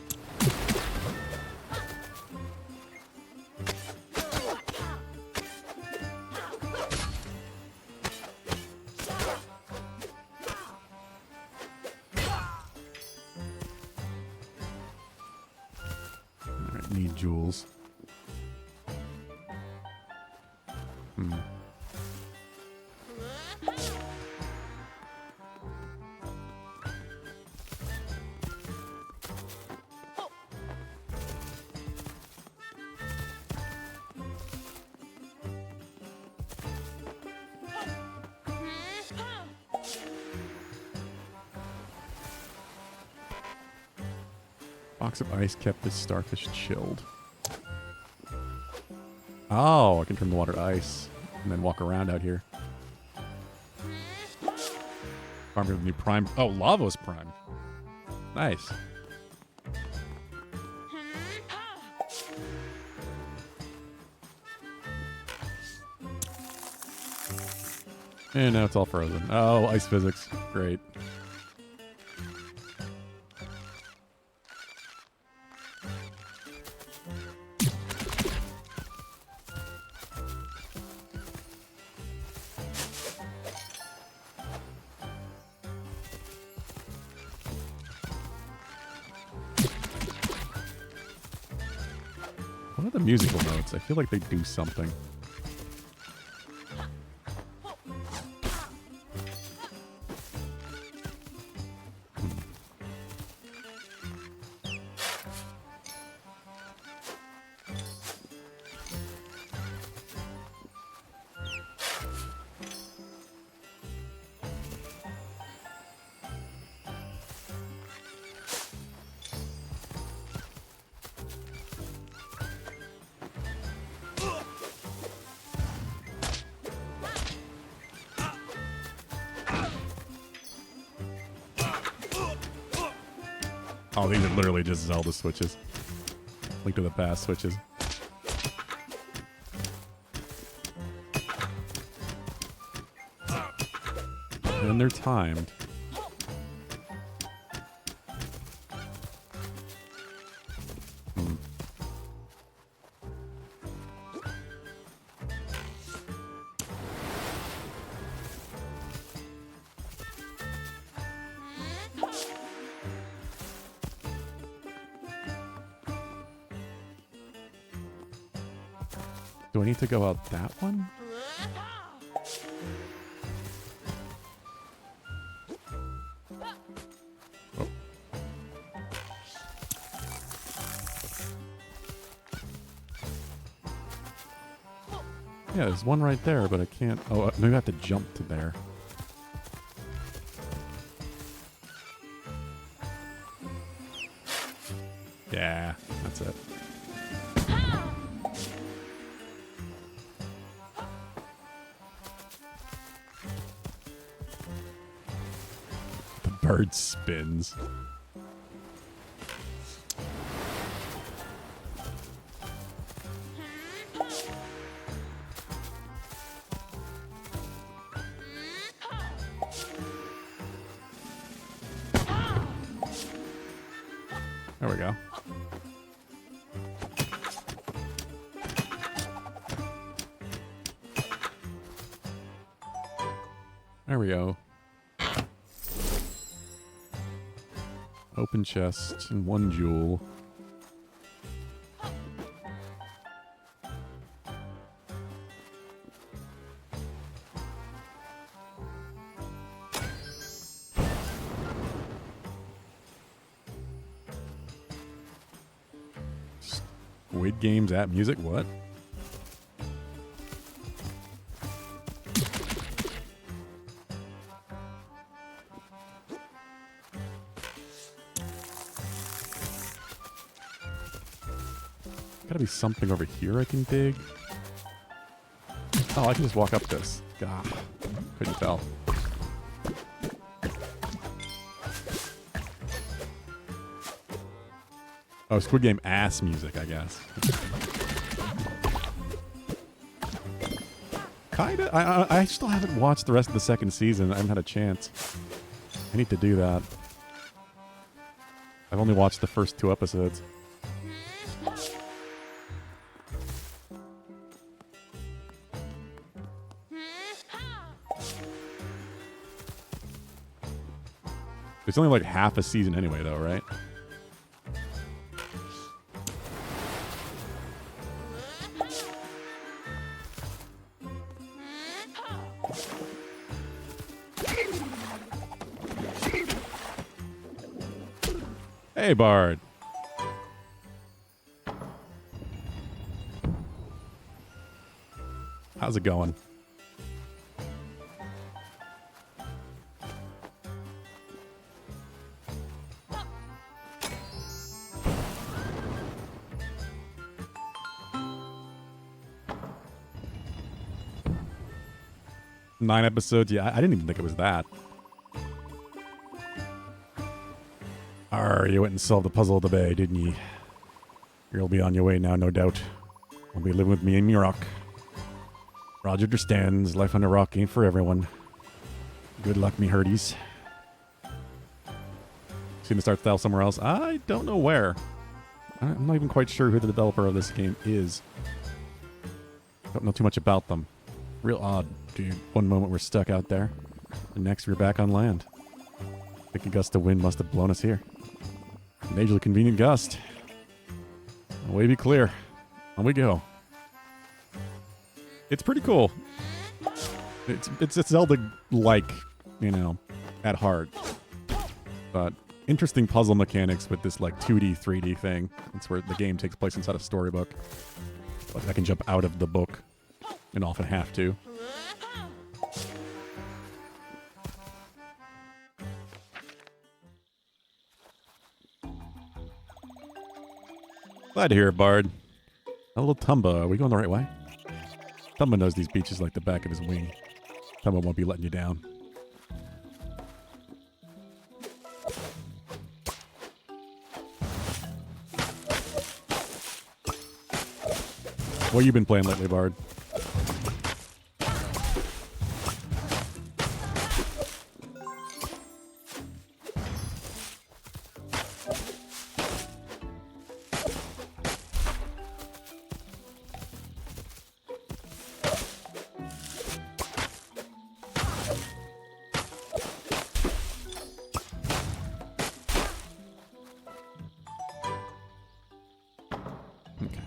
Alright, need jewels. Box of ice kept this starfish chilled. Oh, I can turn the water to ice and then walk around out here. Farm with new prime. Oh, lava's prime. Nice. And now it's all frozen. Oh, ice physics. Great. What are the musical notes? I feel like they do something. Oh, these are literally just Zelda switches. Link to the Past switches. And they're timed. Do I need to go out that one? Oh. Yeah, there's one right there, but I can't... Oh, maybe I have to jump to there. Yeah, that's it. Bird spins. There we go. There we go. Open chest and 1 jewel. Squid Games app music? What? Gotta be something over here I can dig. Oh, I can just walk up this. God, couldn't tell. Oh, Squid Game ass music, I guess. Kinda. I still haven't watched the rest of the 2nd season. I haven't had a chance. I need to do that. I've only watched the first 2 episodes. It's only like half a season anyway, though, right? Hey, Bard. How's it going? Nine episodes? Yeah, I didn't even think it was that. Arr, you went and solved the puzzle of the bay, didn't ye? You'll be on your way now, no doubt. You'll be living with me in Murok. Roger understands, life on a rock ain't for everyone. Good luck, me hearties. Seen the start style somewhere else? I don't know where. I'm not even quite sure who the developer of this game is. Don't know too much about them. Real odd, dude. One moment we're stuck out there, the next we're back on land. Think a gust of wind must have blown us here. Majorly convenient gust. Way be clear. On we go. It's pretty cool. It's Zelda-like, you know, at heart. But interesting puzzle mechanics with this like 2D, 3D thing. That's where the game takes place inside a storybook. But I can jump out of the book and often have to. Glad to hear it, Bard. A little Tumba. Are we going the right way? Tumba knows these beaches like the back of his wing. Tumba won't be letting you down. What you been playing lately, Bard?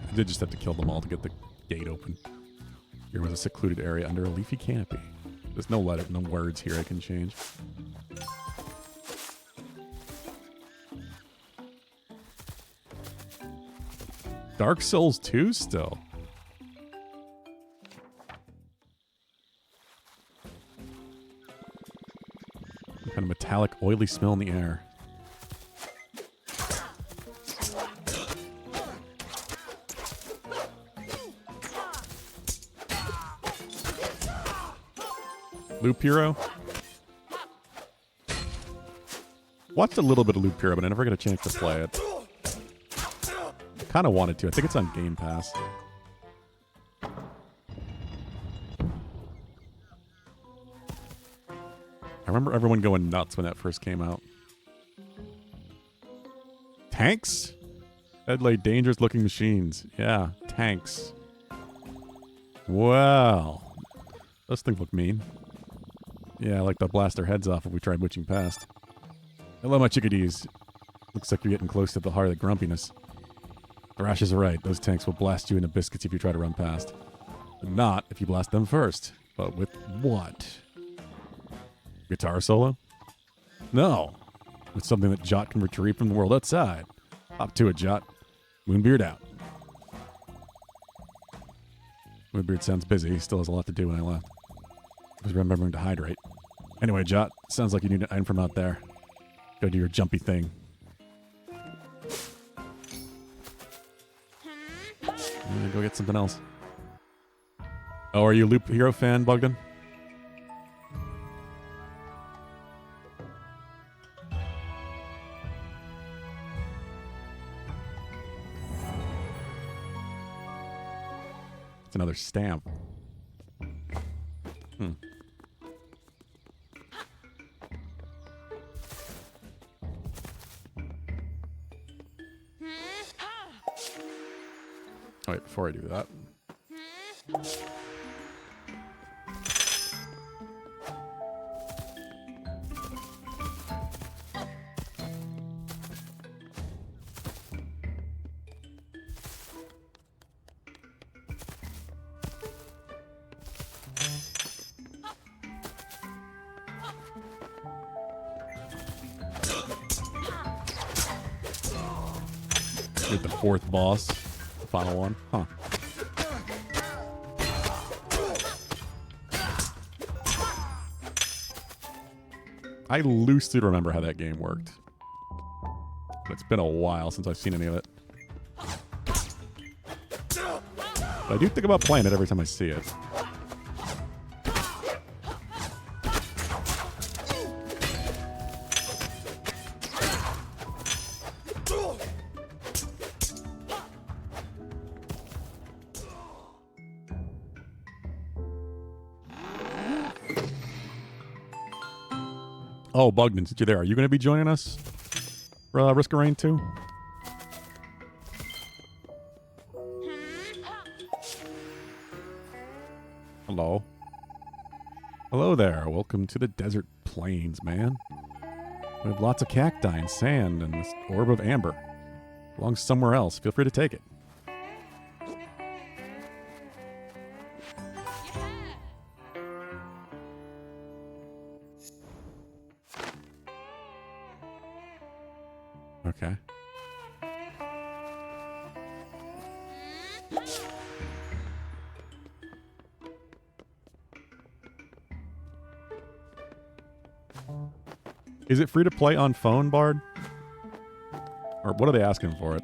I did just have to kill them all to get the gate open. Here was a secluded area under a leafy canopy. There's no words here I can change. Dark Souls 2 still. Some kind of metallic, oily smell in the air. Loop Hero? Watched a little bit of Loop Hero, but I never got a chance to play it. Kind of wanted to. I think it's on Game Pass. I remember everyone going nuts when that first came out. Tanks? Deadly, dangerous-looking machines. Yeah, tanks. Wow. Those things look mean. Yeah, I like to blast their heads off if we try witching past. Hello, my chickadees. Looks like you're getting close to the heart of the grumpiness. Thrash is right. Those tanks will blast you into biscuits if you try to run past. But not if you blast them first. But with what? Guitar solo? No. With something that Jot can retrieve from the world outside. Hop to it, Jot. Moonbeard out. Moonbeard sounds busy. He still has a lot to do when I left. I was remembering to hydrate. Anyway, Jot, sounds like you need an item from out there. Go do your jumpy thing. Go get something else. Oh, are you a Loop Hero fan, Bogdan? It's another stamp. Oh, wait, before I do that. With the fourth boss. The final one. Huh. I loosely remember how that game worked. But it's been a while since I've seen any of it. But I do think about playing it every time I see it. Oh, Bugman, since you're there, are you going to be joining us for Risk of Rain 2? Hello. Hello there. Welcome to the desert plains, man. We have lots of cacti and sand and this orb of amber. Belongs somewhere else. Feel free to take it. Okay. Is it free to play on phone, Bard? Or what are they asking for it?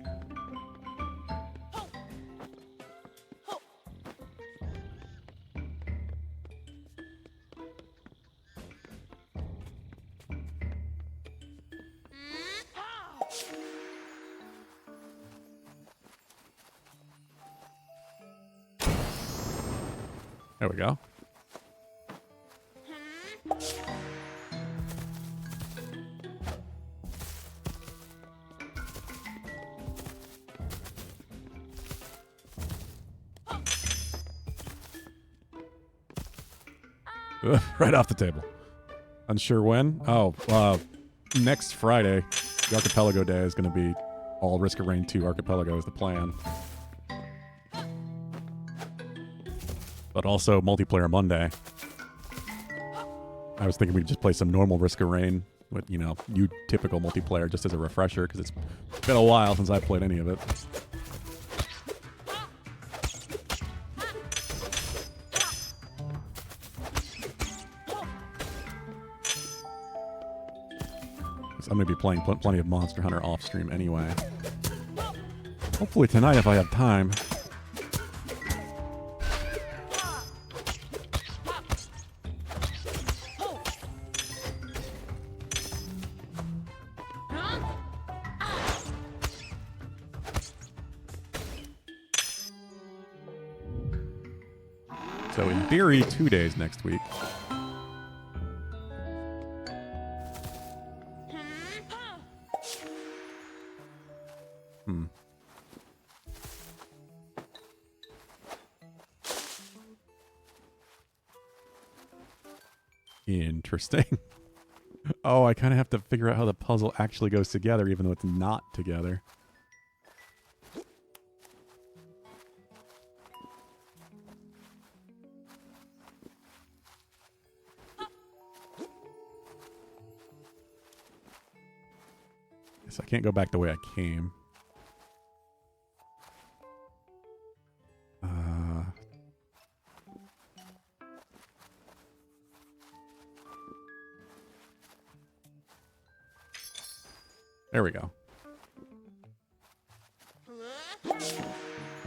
There we go. Ugh, right off the table. Unsure when? Oh, next Friday, the Archipelago Day is going to be all Risk of Rain 2 Archipelago is the plan. But also multiplayer Monday. I was thinking we'd just play some normal Risk of Rain with, you know, typical multiplayer just as a refresher because it's been a while since I played any of it. I'm going to be playing plenty of Monster Hunter off stream anyway. Hopefully tonight if I have time. So in theory, 2 days next week. Interesting. Oh, I kind of have to figure out how the puzzle actually goes together, even though it's not together. Guess I can't go back the way I came. There we go.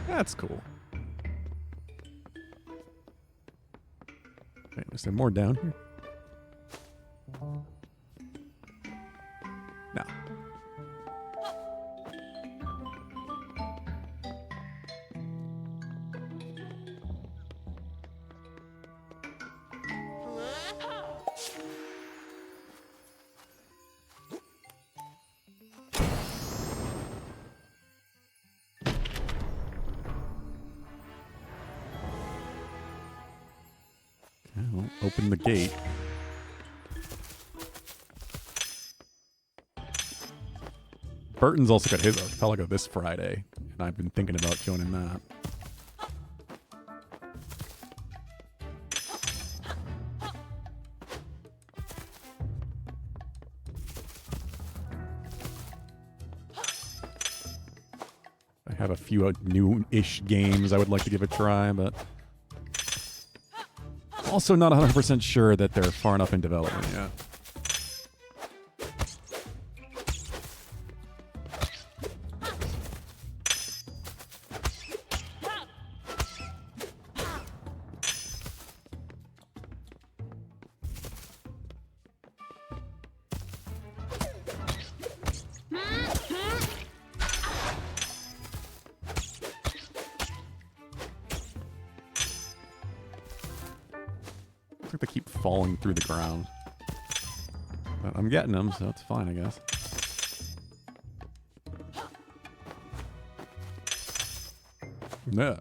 That's cool. Wait, is there more down here? No. Open the gate. Burton's also got his Archipelago this Friday, and I've been thinking about joining that. I have a few new-ish games I would like to give a try, but also not 100% sure that they're far enough in development yet. Looks like they keep falling through the ground. But I'm getting them, so it's fine, I guess. Yeah.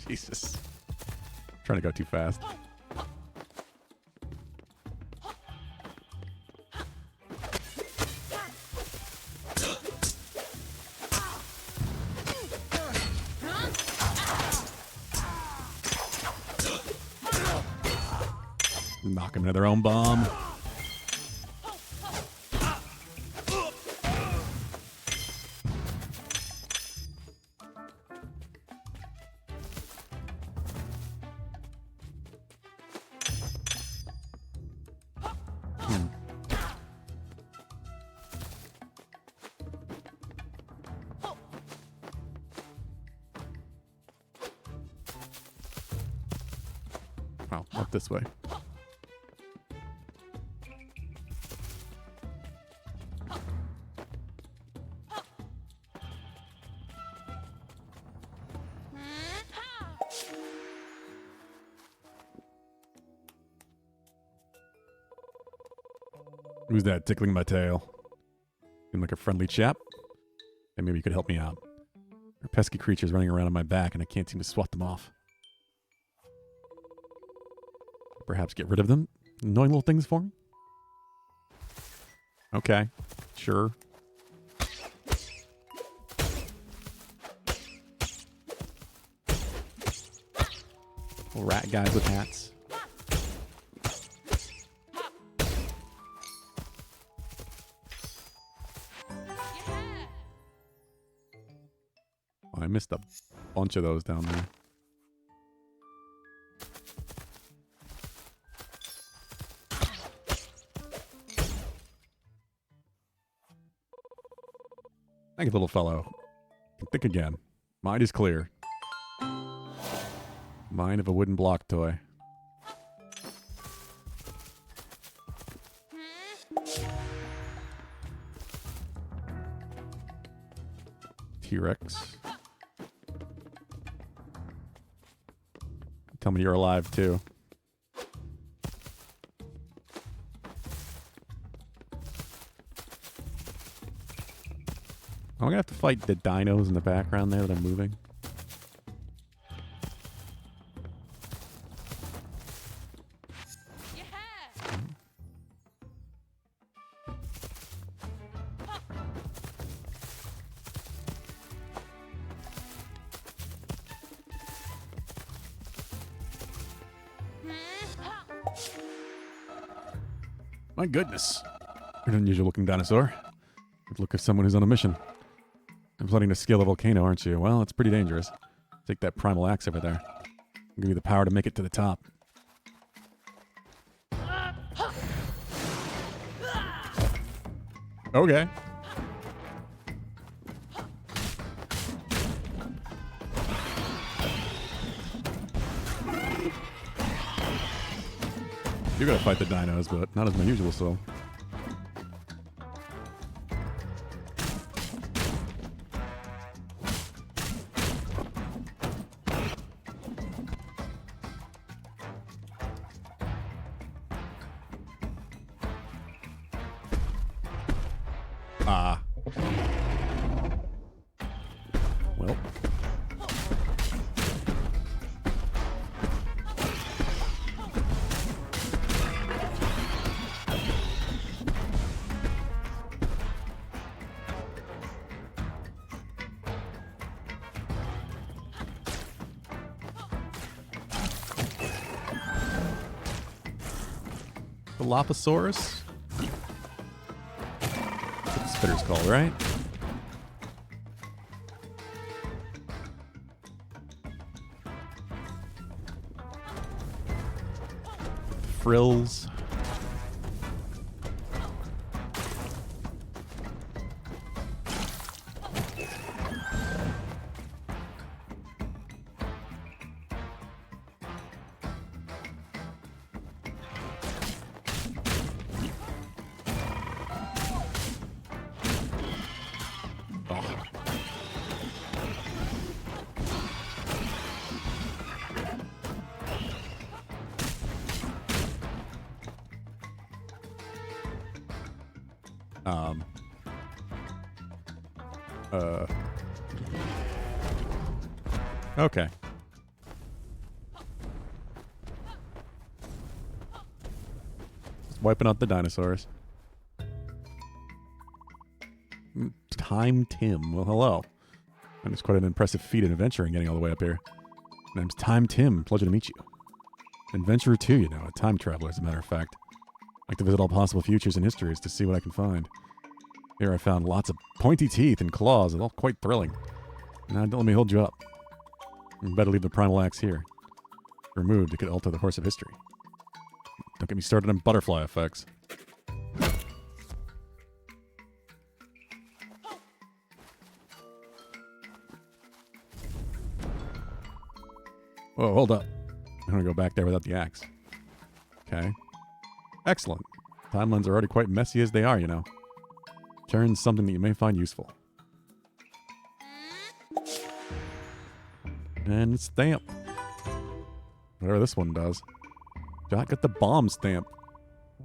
Jesus. Trying to go too fast. Knock them into their own bomb. Wow, up this way. Who's that tickling my tail? Seem like a friendly chap. And maybe you could help me out. There are pesky creatures running around on my back, and I can't seem to swat them off. Perhaps get rid of them? Annoying little things for me? Okay. Sure. Little rat guys with hats. Oh, I missed a bunch of those down there. Thank you, little fellow. Think again. Mind is clear. Mind of a wooden block toy. T-Rex. Tell me you're alive, too. I'm gonna have to fight the dinos in the background there that are moving. My goodness. You're an unusual looking dinosaur. Good look of someone who's on a mission. I'm planning to scale a volcano, aren't you? Well, it's pretty dangerous. Take that primal axe over there. I'll give you the power to make it to the top. Okay. You gotta fight the dinos, but not as my usual so. Well. The Dilophosaurus? That's what the spitter's called, right? Frills. Okay. Just wiping out the dinosaurs. Time Tim. Well, hello. And it's quite an impressive feat in adventuring getting all the way up here. My name's Time Tim. Pleasure to meet you. Adventurer too, you know, a time traveler as a matter of fact. I like to visit all possible futures and histories to see what I can find. Here I found lots of pointy teeth and claws, and all quite thrilling. Now don't let me hold you up. You better leave the primal axe here. Removed, it could alter the course of history. Don't get me started on butterfly effects. Whoa, hold up. I'm gonna go back there without the axe. Okay. Excellent. Timelines are already quite messy as they are, you know. Turns something that you may find useful. And stamp. Whatever this one does. Got the bomb stamp.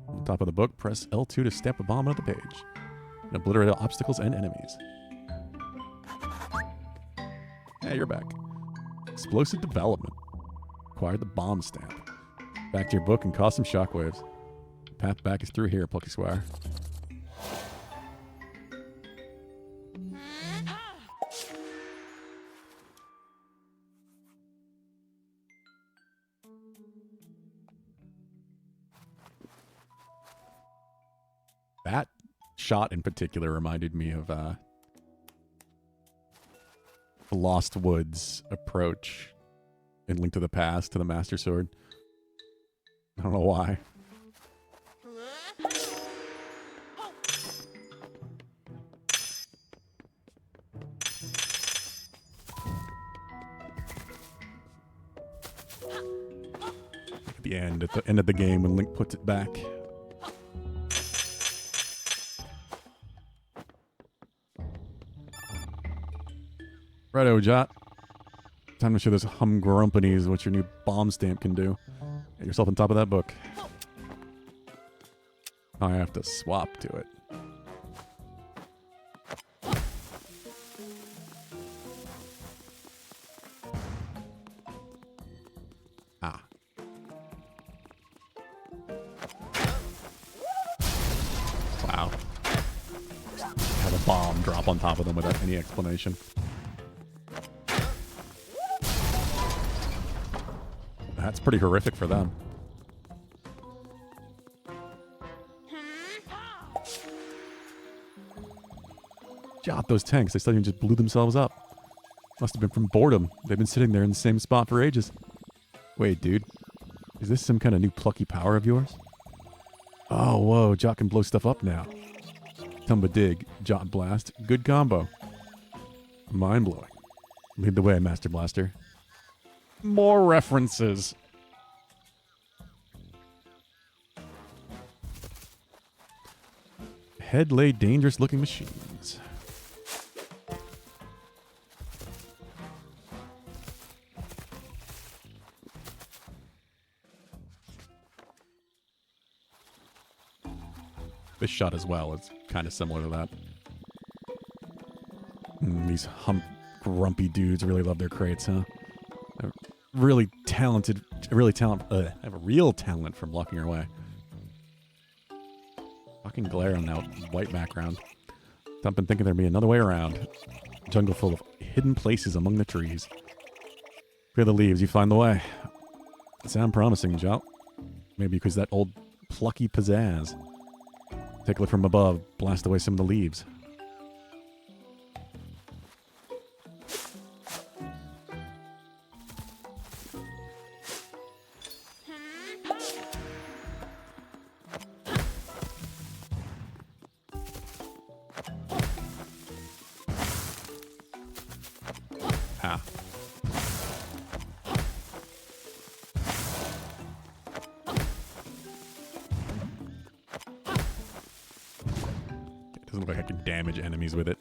On top of the book, press L2 to stamp a bomb onto the page and obliterate obstacles and enemies. Hey, you're back. Explosive development. Acquired the bomb stamp. Back to your book and cause some shockwaves. The path back is through here, Plucky Squire. That shot in particular reminded me of the Lost Woods approach in Link to the Past to the Master Sword. I don't know why. At the end of the game when Link puts it back. Righto, Jot. Time to show those humgrumpanies what your new bomb stamp can do. Get yourself on top of that book. I have to swap to it. Ah. Wow. Have a bomb drop on top of them without any explanation. That's pretty horrific for them. Jot, those tanks. They suddenly just blew themselves up. Must have been from boredom. They've been sitting there in the same spot for ages. Wait, dude. Is this some kind of new plucky power of yours? Oh, whoa. Jot can blow stuff up now. Tumba dig. Jot blast. Good combo. Mind-blowing. Lead the way, Master Blaster. More references. Head lay dangerous looking machines. This shot as well is kind of similar to that. These grumpy dudes really love their crates, huh? Really talented, have a real talent for blocking your way. Fucking glare on that white background. I've been thinking there'd be another way around. Jungle full of hidden places among the trees. Clear the leaves, you find the way. Sound promising, Jot. Maybe because that old plucky pizzazz. Take a look from above, blast away some of the leaves. Doesn't look like I can damage enemies with it.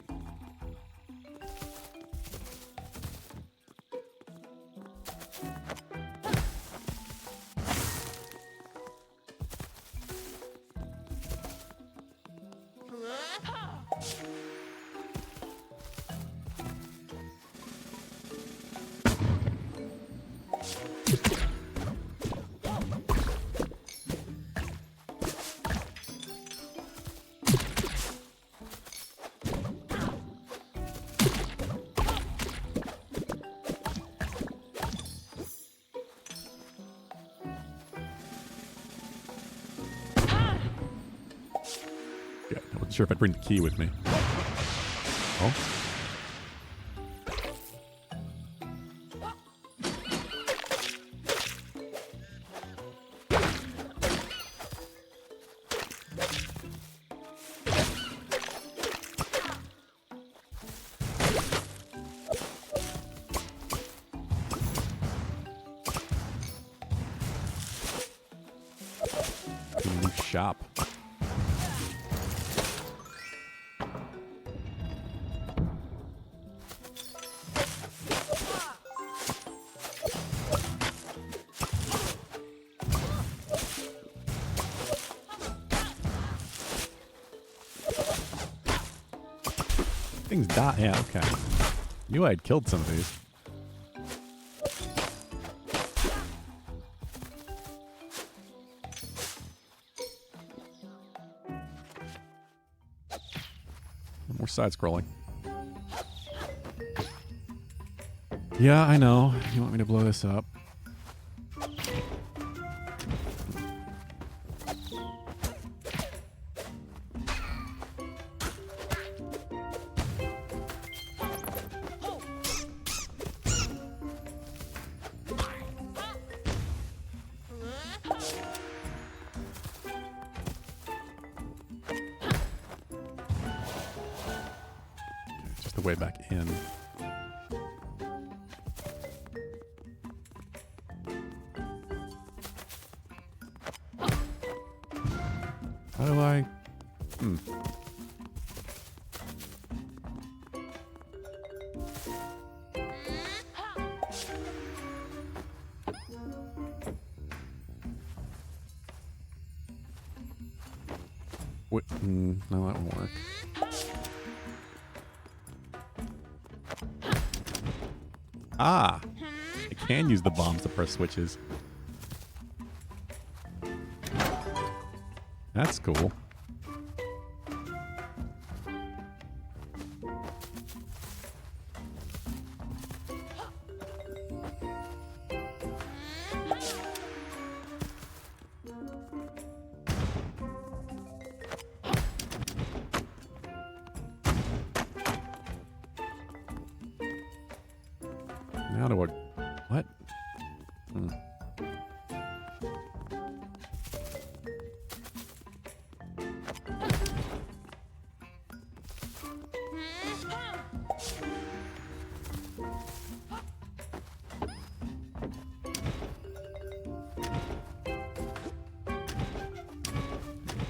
Sure if I'd bring the key with me. Oh. New shop. Things die. Yeah, okay. Knew I'd killed some of these. More side-scrolling. Yeah, I know. You want me to blow this up. Just the way back in. How do I... What? No, that won't work. Ah! I can use the bombs to press switches. That's cool. Now do I... What?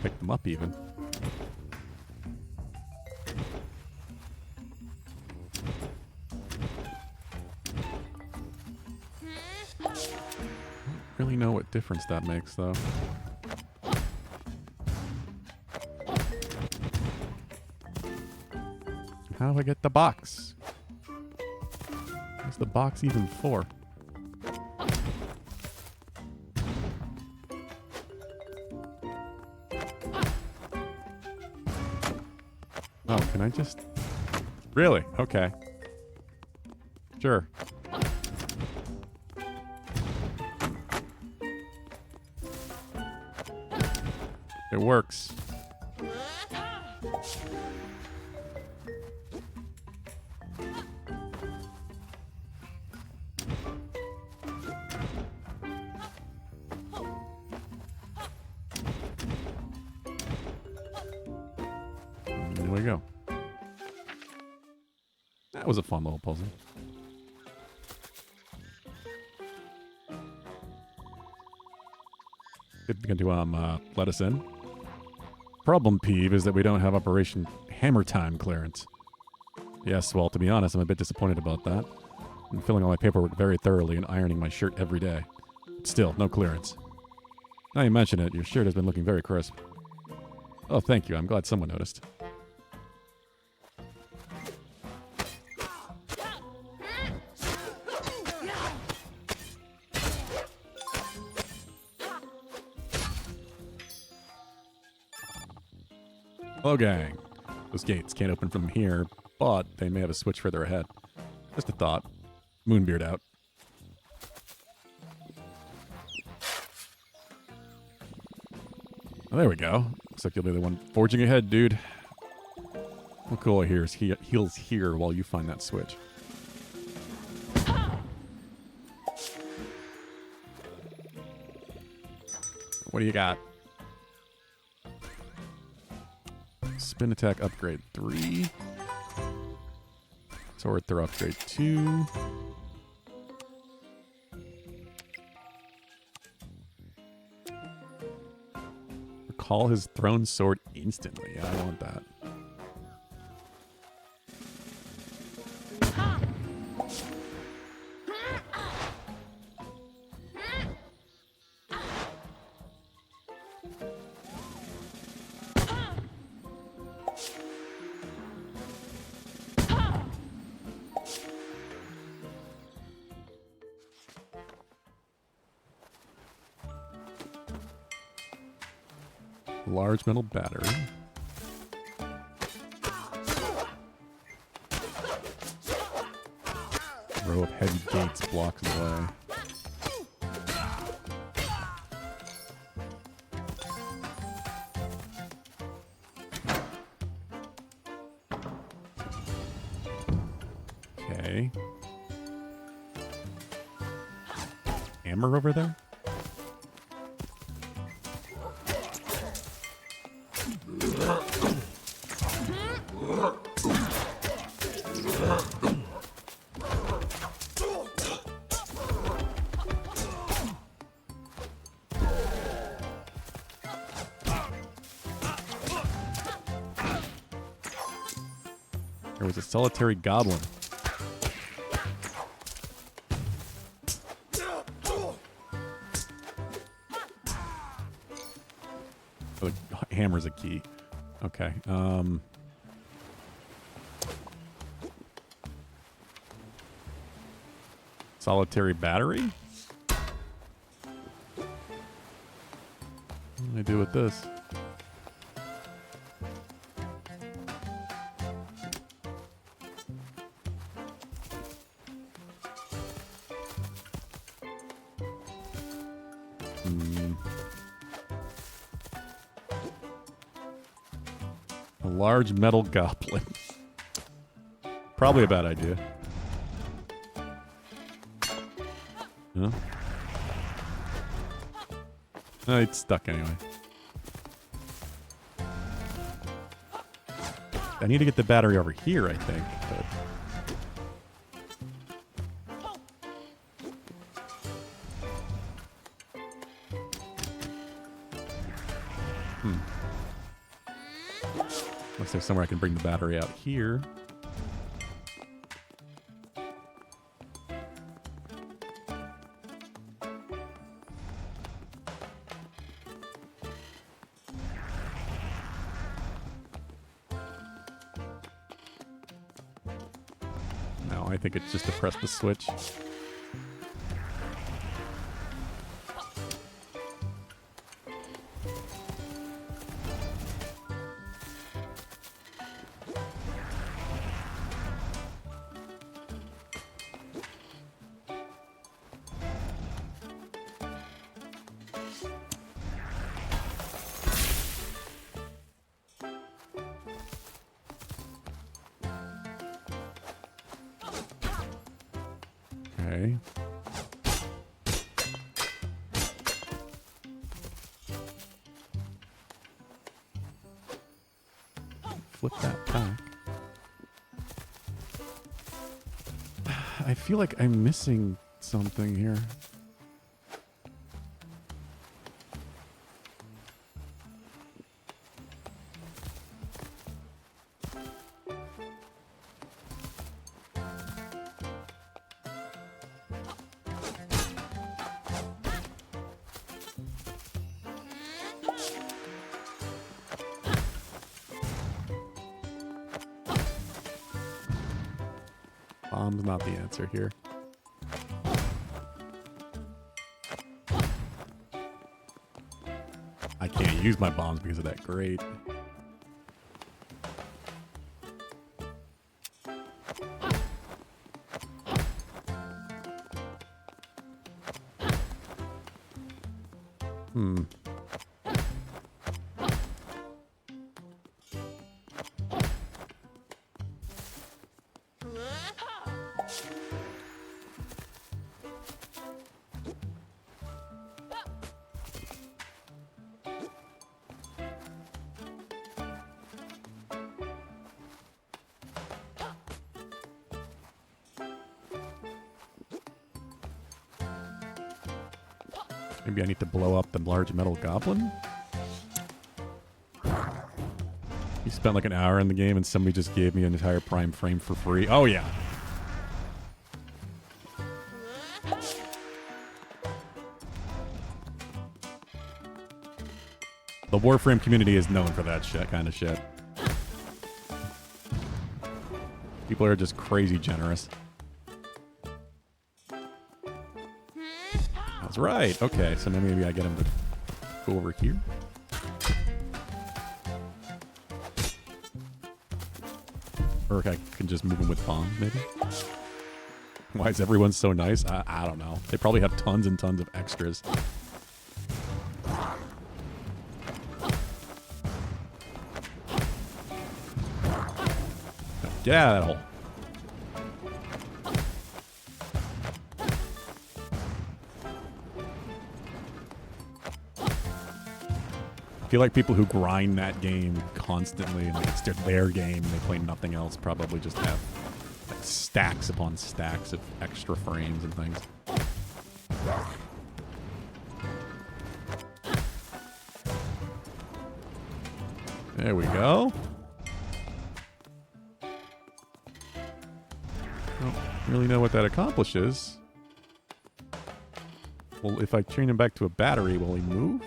Pick them up even. Really know what difference that makes, though. How do I get the box? What's the box even for? Oh, can I just... Really? Okay. Sure. It works. There we go. That was a fun little puzzle. Going to let us in. Problem, Peeve, is that we don't have Operation Hammer Time clearance. Yes, well, to be honest, I'm a bit disappointed about that. I'm filling all my paperwork very thoroughly and ironing my shirt every day. But still, no clearance. Now you mention it, your shirt has been looking very crisp. Oh, thank you. I'm glad someone noticed. Hello, gang. Those gates can't open from here, but they may have a switch further ahead. Just a thought. Moonbeard out. Oh, there we go. Looks like you'll be the one forging ahead, dude. Well, cool. Here's heals here while you find that switch. What do you got? Spin attack upgrade 3. Sword throw upgrade 2. Recall his thrown sword instantly. I want that. Large metal battery. Row of heavy gates blocks the way. Okay. Hammer over there? There was a solitary goblin. Oh, the hammer's a key. Okay. Solitary battery? What do I do with this? A large metal goblin. Probably a bad idea. Huh? Oh, it's stuck anyway. I need to get the battery over here, I think. But... Unless there's somewhere I can bring the battery out here. No, I think it's just to press the switch. Okay. Flip that back. I feel like I'm missing something here. Bomb's not the answer here. I can't use my bombs because of that grate. Maybe I need to blow up the large metal goblin? You spent like an hour in the game and somebody just gave me an entire prime frame for free. Oh, yeah. The Warframe community is known for that shit, kind of shit. People are just crazy generous. That's right. Okay, so now maybe I get him to go over here. Or I can just move them with bombs, maybe? Why is everyone so nice? I don't know. They probably have tons and tons of extras. Get out of that hole. I feel like people who grind that game constantly, like it's their game, and they play nothing else, probably just have like stacks upon stacks of extra frames and things. There we go. Don't really know what that accomplishes. Well, if I train him back to a battery, will he move?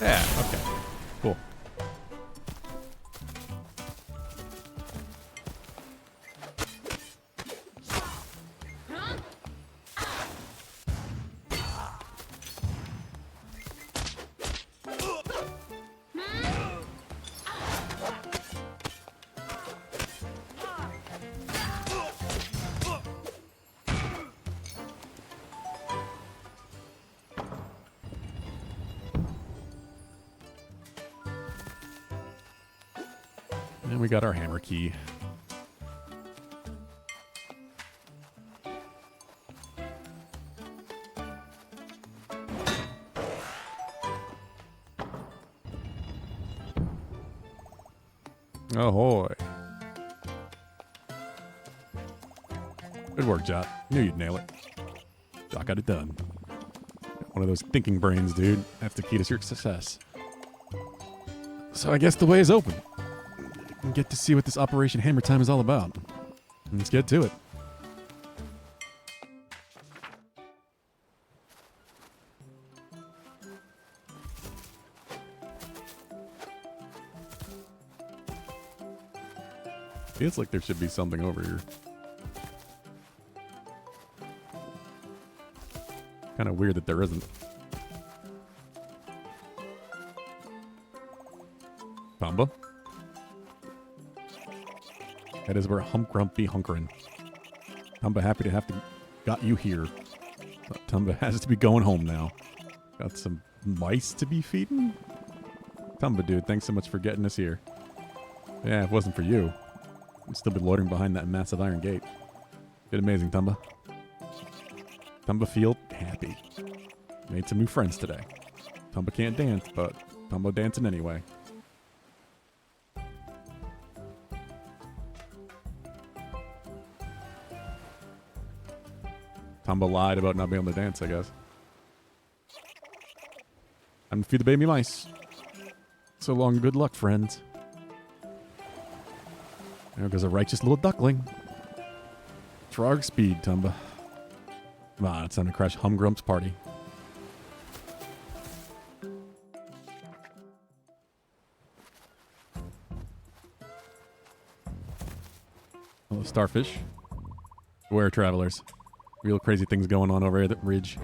Yeah, okay. Cool. And we got our hammer key. Ahoy. Good work, Jot. Knew you'd nail it. Jot got it done. One of those thinking brains, dude. That's the key to your success. So I guess the way is open. And get to see what this Operation Hammer Time is all about. Let's get to it. Feels like there should be something over here. Kind of weird that there isn't. Tomba? That is where Hump be hunkering. Tomba happy to have to got you here. But Tomba has to be going home now. Got some mice to be feeding? Tomba, dude, thanks so much for getting us here. Yeah, if it wasn't for you, I'd still be loitering behind that massive iron gate. Did amazing, Tomba. Tomba feel happy. Made some new friends today. Tomba can't dance, but Tomba dancing anyway. Tomba lied about not being able to dance, I guess. I'm feed the baby mice. So long, good luck, friends. There goes a righteous little duckling. Trog speed, Tomba. Come on, it's time to crash Humgrump's party. Hello, starfish. Beware, travelers. Real crazy things going on over here at the ridge.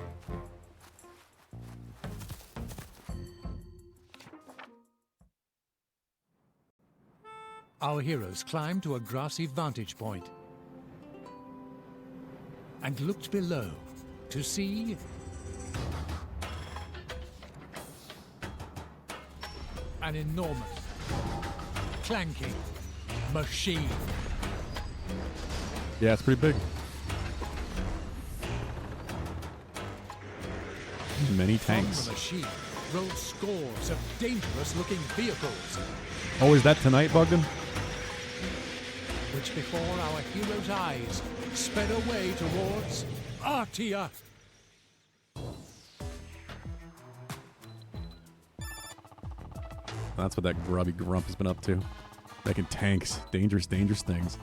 Our heroes climbed to a grassy vantage point and looked below to see an enormous, clanking machine.
Yeah, it's pretty big. Many tanks.
From the machine rolled scores of dangerous-looking vehicles,
Oh, is that tonight, Bogdan?
which before our heroes' eyes sped away towards Artia.
That's what that grubby grump has been up to. Making tanks. Dangerous, dangerous things.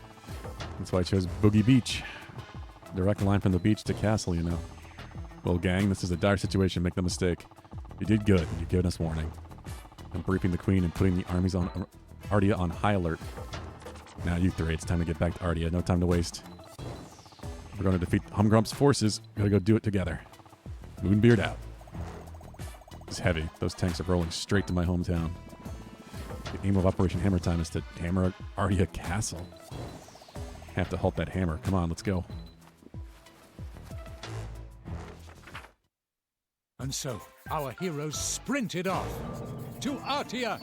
That's why I chose Boogie Beach. Direct line from the beach to castle, you know. Well, gang, this is a dire situation. Make no mistake. You did good. You've given us warning. I'm briefing the queen and putting the armies on Artia on high alert. Now you three, it's time to get back to Ardia. No time to waste. We're going to defeat Humgrump's forces. Gotta go do it together. Moonbeard out. It's heavy. Those tanks are rolling straight to my hometown. The aim of Operation Hammer Time is to hammer Ardia Castle. Have to halt that hammer. Come on, let's go.
And so, our heroes sprinted off to Artia.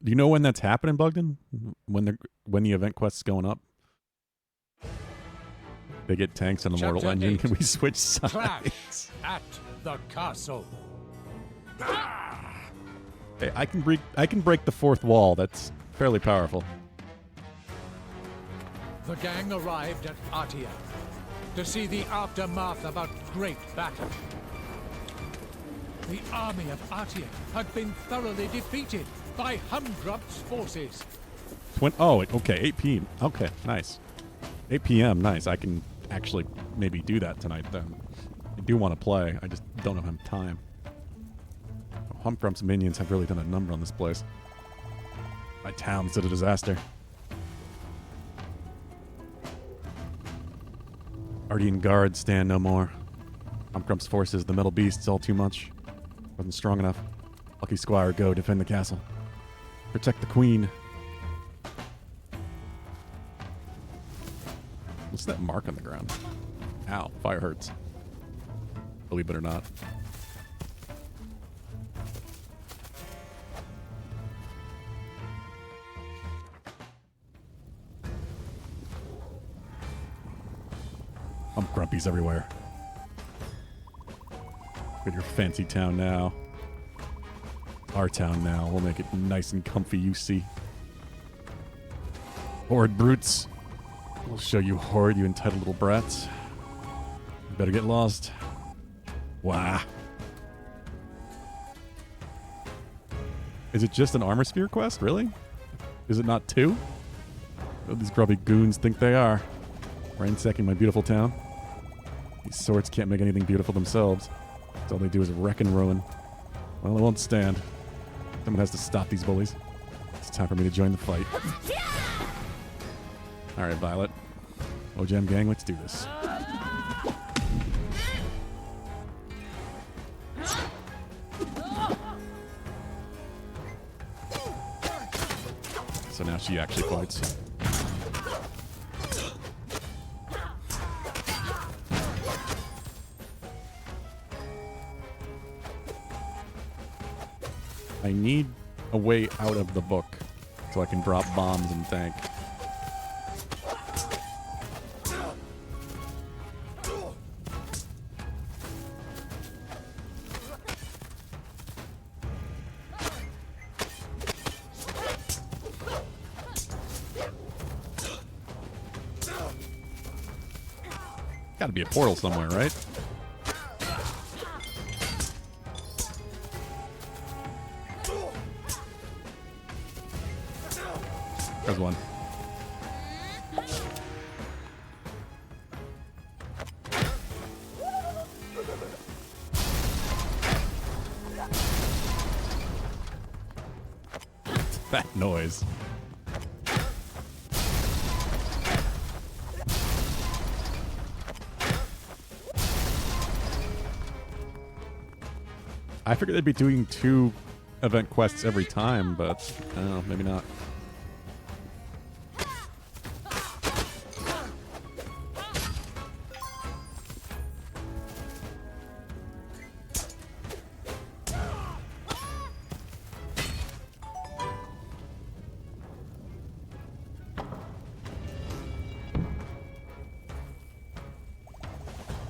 Do you know when that's happening, Bugden? When the event quest's going up? They get tanks and a mortal
Chapter
engine.
8.
Can we switch sides?
Clash at the castle.
Hey, I can break the fourth wall. That's fairly powerful.
The gang arrived at Artia to see the aftermath of a great battle. The army of Artia had been thoroughly defeated by Humgrump's forces.
Okay, 8 p.m. Okay, nice. 8 p.m. Nice. I can actually maybe do that tonight then. I do want to play. I just don't have time. Humgrump's minions have really done a number on this place. My town's a disaster. Ardian guards stand no more. Humgrump's forces, the metal beasts, all too much. Wasn't strong enough. Plucky Squire, go defend the castle. Protect the queen. What's that mark on the ground? Ow, fire hurts. Believe it or not. Grumpies everywhere. Look at your fancy town now. Our town now. We'll make it nice and comfy, you see. Horde brutes. We'll show you horde, you entitled little brats. You better get lost. Wah. Is it just an armor sphere quest, really? Is it not 2? What do these grubby goons think they are? Ransacking my beautiful town. These swords can't make anything beautiful themselves. So all they do is wreck and ruin. Well, it won't stand. Someone has to stop these bullies. It's time for me to join the fight. Alright, Violet. OGM gang, let's do this. So now she actually fights. I need a way out of the book so I can drop bombs and tank. Gotta be a portal somewhere, right? There's one. That noise. I figured they'd be doing 2 event quests every time, but I don't know, maybe not.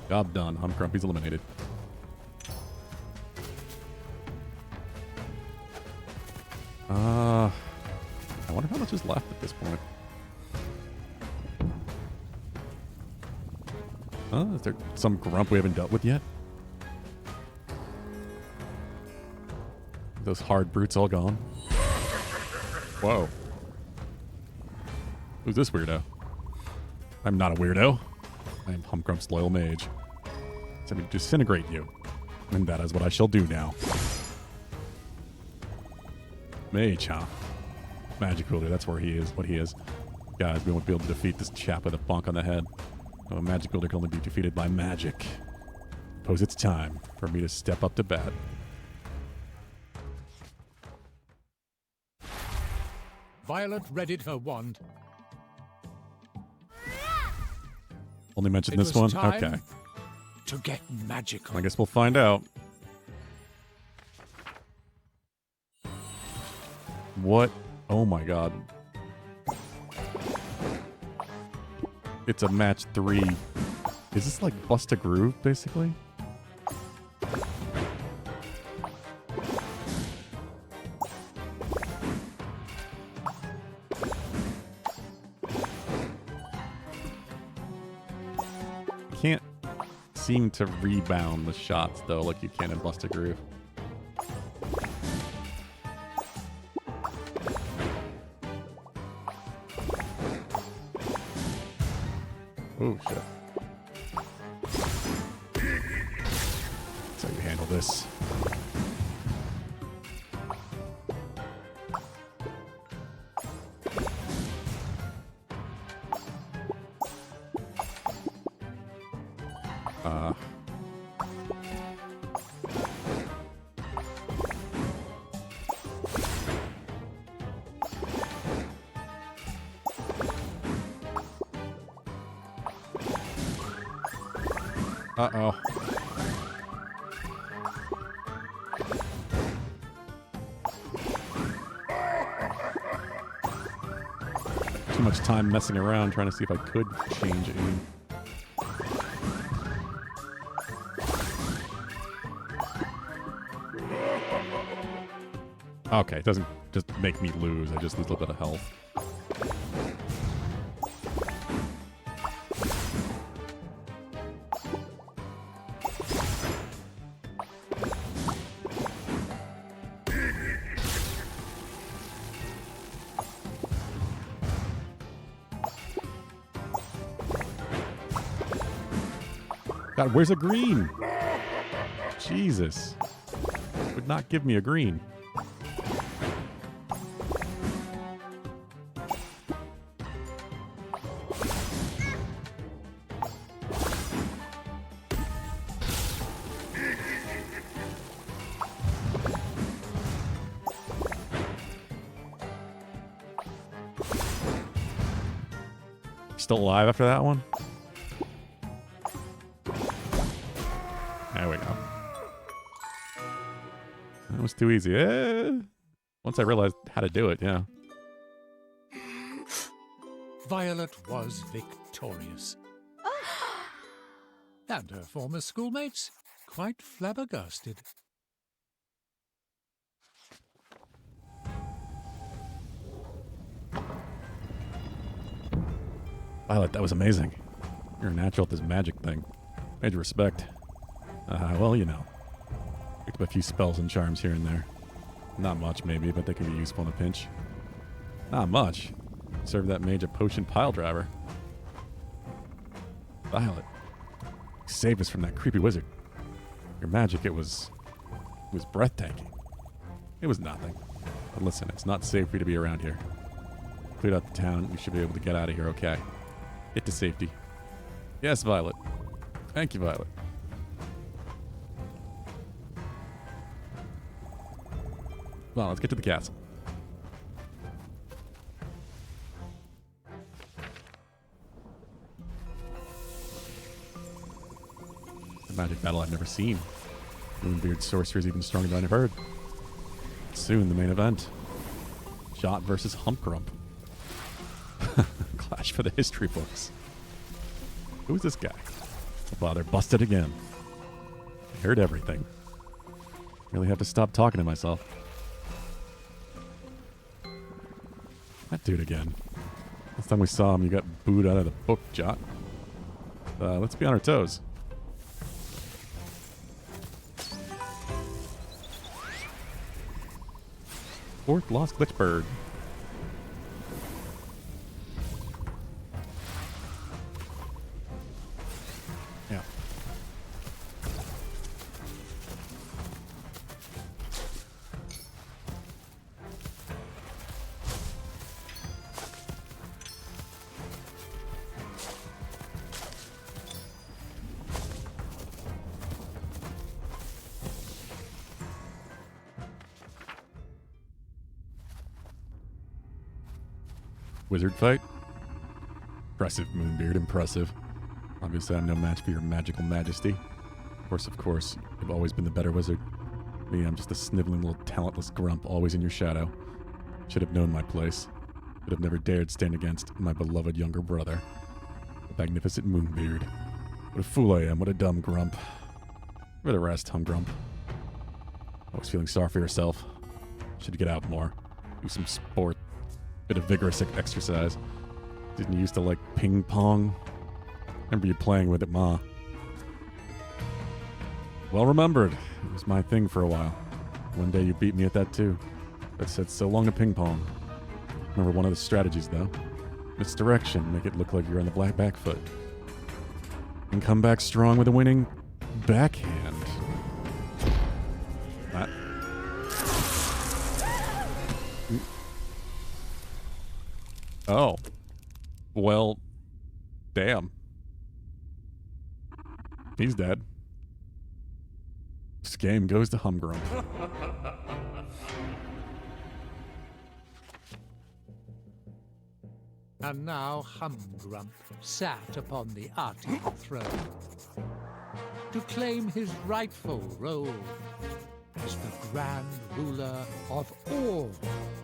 Job done. Humgrumpy's eliminated. I wonder how much is left at this point. Is there some grump we haven't dealt with yet? Those hard brutes all gone? Whoa. Who's this weirdo? I'm not a weirdo. I am Humgrump's loyal mage. So I'm going to disintegrate you. And that is what I shall do now. Mage, huh? Magic wielder, that's where he is, what he is. Guys, we won't be able to defeat this chap with a bonk on the head. Oh, a magic wielder can only be defeated by magic. Suppose it's time for me to step up to bat.
Violet readied her wand.
Only mentioned
It
this
was
one?
time
Okay.
to get magical.
I guess we'll find out. What? Oh my god. It's a match 3. Is this like Bust a Groove, basically? Can't seem to rebound the shots, though, like you can in Bust a Groove. Oh, shit. That's how you handle this. Uh-oh. Too much time messing around trying to see if I could change aim. Okay, it doesn't just make me lose. I just lose a little bit of health. God, where's a green? Jesus. Would not give me a green. Still alive after that one? There we go. That was too easy. Once I realized how to do it, yeah.
Violet was victorious. And her former schoolmates quite flabbergasted.
Violet, that was amazing. You're a natural at this magic thing. Major respect. Well, you know. Picked up a few spells and charms here and there. Not much, maybe, but they can be useful in a pinch. Not much. Serve that mage a potion pile driver. Violet, you saved us from that creepy wizard. Your magic, it was breathtaking. It was nothing. But listen, it's not safe for you to be around here. Cleared out the town. You should be able to get out of here okay. Get to safety. Yes, Violet. Thank you, Violet. Well, let's get to the castle. A magic battle I've never seen. Moonbeard sorcerer is even stronger than I've heard. Soon, the main event. Jot versus Humpgrump. Clash for the history books. Who's this guy? Wow, they're busted again. I heard everything. Really have to stop talking to myself. That dude again. Last time we saw him, you got booed out of the book, Jot. Let's be on our toes. Fourth Lost Glitchbird. Yeah. wizard fight. Impressive, Moonbeard, impressive. Obviously, I'm no match for your magical majesty. Of course, you've always been the better wizard. Me, I'm just a sniveling little talentless grump, always in your shadow. Should have known my place. Should have never dared stand against my beloved younger brother. The magnificent Moonbeard. What a fool I am, what a dumb grump. Give it a rest, Grump. Always feeling sorry for yourself. Should get out more. Do some sport. Bit of vigorous exercise. Didn't you used to like ping pong? Remember you playing with it, Ma. Well remembered. It was my thing for a while. One day you beat me at that too. That said so long to ping pong. Remember one of the strategies though? Misdirection. Make it look like you're on the back foot. And come back strong with a winning backhand. That. Oh. Well, damn. He's dead. This game goes to Grump.
And now Grump sat upon the Arctic throne to claim his rightful role as the grand ruler of all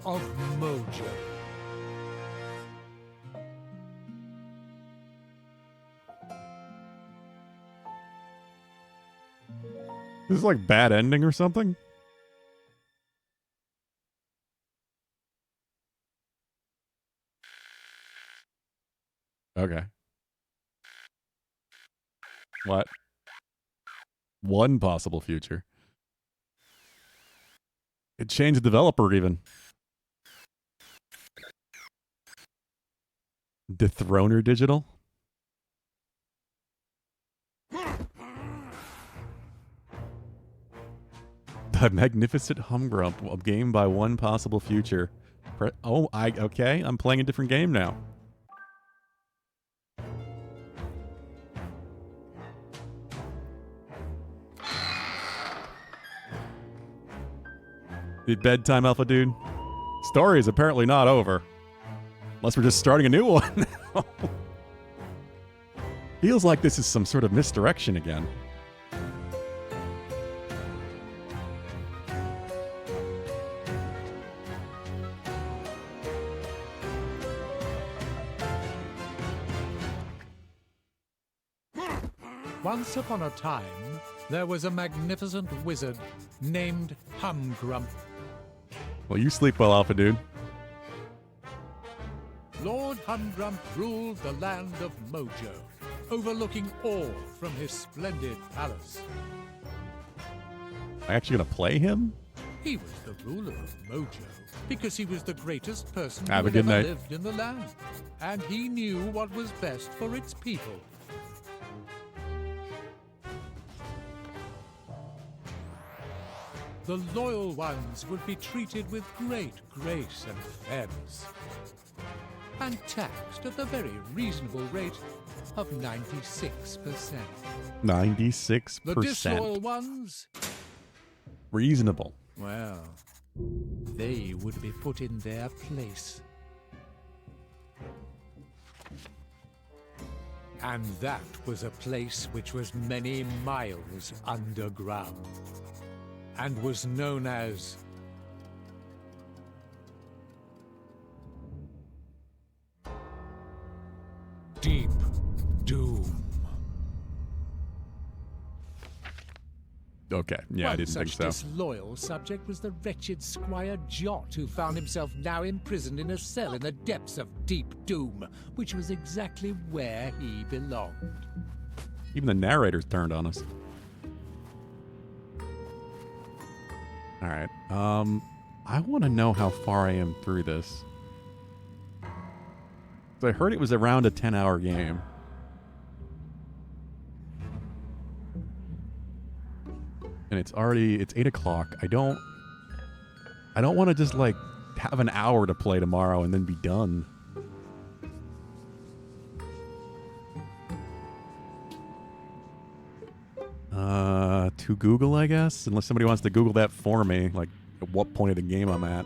of Mojo.
This is like bad ending or something? Okay. What? One possible future. It changed the developer even. Dethroner Digital? The Magnificent Grump, a game by one possible future. Okay, I'm playing a different game now. The bedtime alpha dude. Story is apparently not over. Unless we're just starting a new one now. Feels like this is some sort of misdirection again.
Once upon a time, there was a magnificent wizard named Grump.
Well, you sleep well, alpha dude.
Lord Grump ruled the land of Mojo, overlooking all from his splendid palace.
Am I actually gonna play him?
He was the ruler of Mojo because he was the greatest person who
Have a
had
good
ever
night.
lived in the land, and he knew what was best for its people. The loyal ones would be treated with great grace and fairness, and taxed at the very reasonable rate of 96%.
96%.
The disloyal ones,
Reasonable.
well, they would be put in their place. And that was a place which was many miles underground, and was known as Deep Doom.
Okay, yeah, I
One
didn't think
such
so.
disloyal subject was the wretched Squire Jot, who found himself now imprisoned in a cell in the depths of Deep Doom, which was exactly where he belonged.
Even the narrator's turned on us. Alright, I want to know how far I am through this. So I heard it was around a 10-hour game. And it's 8 o'clock. I don't want to just like have an hour to play tomorrow and then be done. To Google, I guess? Unless somebody wants to Google that for me, like at what point of the game I'm at.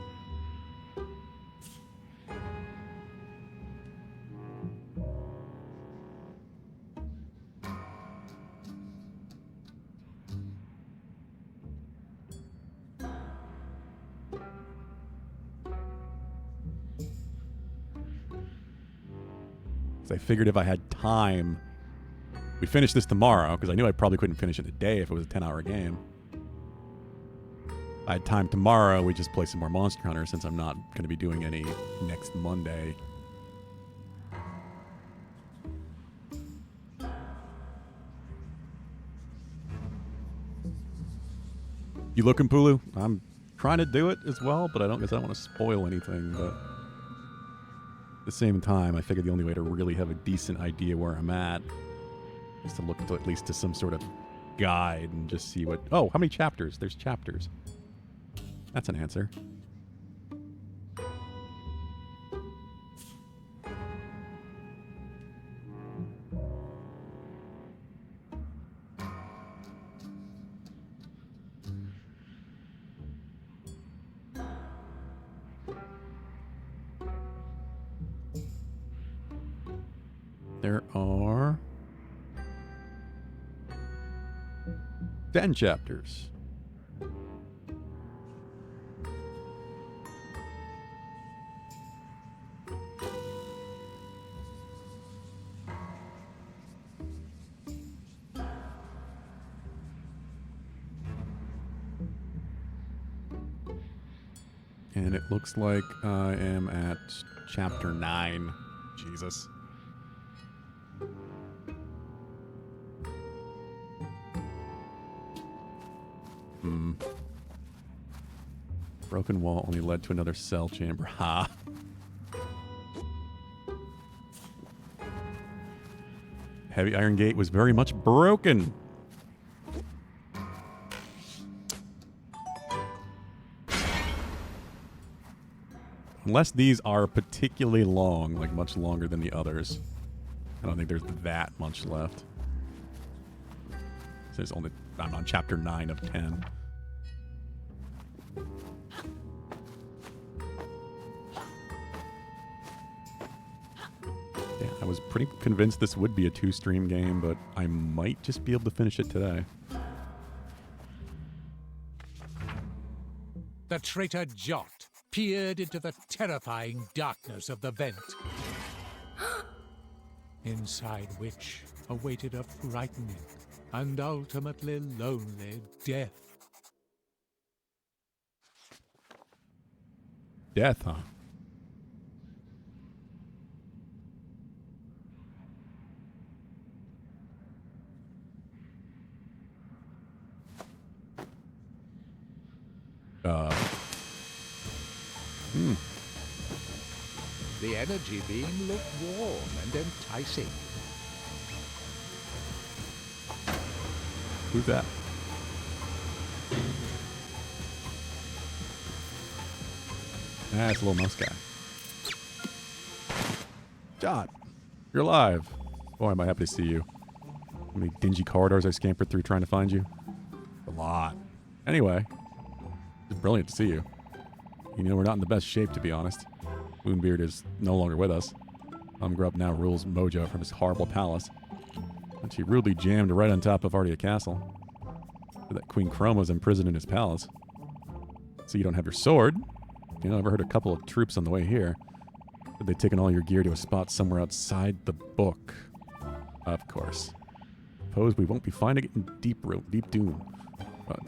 So I figured if I had time, we'd finish this tomorrow, because I knew I probably couldn't finish it in a day if it was a 10-hour game. If I had time tomorrow, we'd just play some more Monster Hunter, since I'm not going to be doing any next Monday. You looking, Pulu? I'm trying to do it as well, but I don't want to spoil anything. But at the same time, I figured the only way to really have a decent idea where I'm at is to look at least to some sort of guide and just see what... Oh, how many chapters? There's chapters. That's an answer. There are 10 chapters. And it looks like I am at chapter 9. Jesus. Broken wall only led to another cell chamber. Ha. Heavy iron gate was very much broken. Unless these are particularly long, like much longer than the others. I don't think there's that much left. There's only... I'm on chapter 9 of 10. Yeah, I was pretty convinced this would be a 2-stream game, but I might just be able to finish it today.
The traitor Jot peered into the terrifying darkness of the vent, inside which awaited a frightening and ultimately lonely death.
Death, huh?
The energy beam looked warm and enticing.
Who's that? Ah, it's a little mouse guy. Jot, you're alive. Boy, am I happy to see you. How many dingy corridors I scampered through trying to find you? A lot. Anyway, it's brilliant to see you. You know, we're not in the best shape, to be honest. Moonbeard is no longer with us. Grub now rules Mojo from his horrible palace. And she rudely jammed right on top of Ardia Castle. That Queen Chrome was imprisoned in his palace. So you don't have your sword. You know, I've heard a couple of troops on the way here. But they've taken all your gear to a spot somewhere outside the book. Of course. Suppose we won't be finding it in Deep Doom.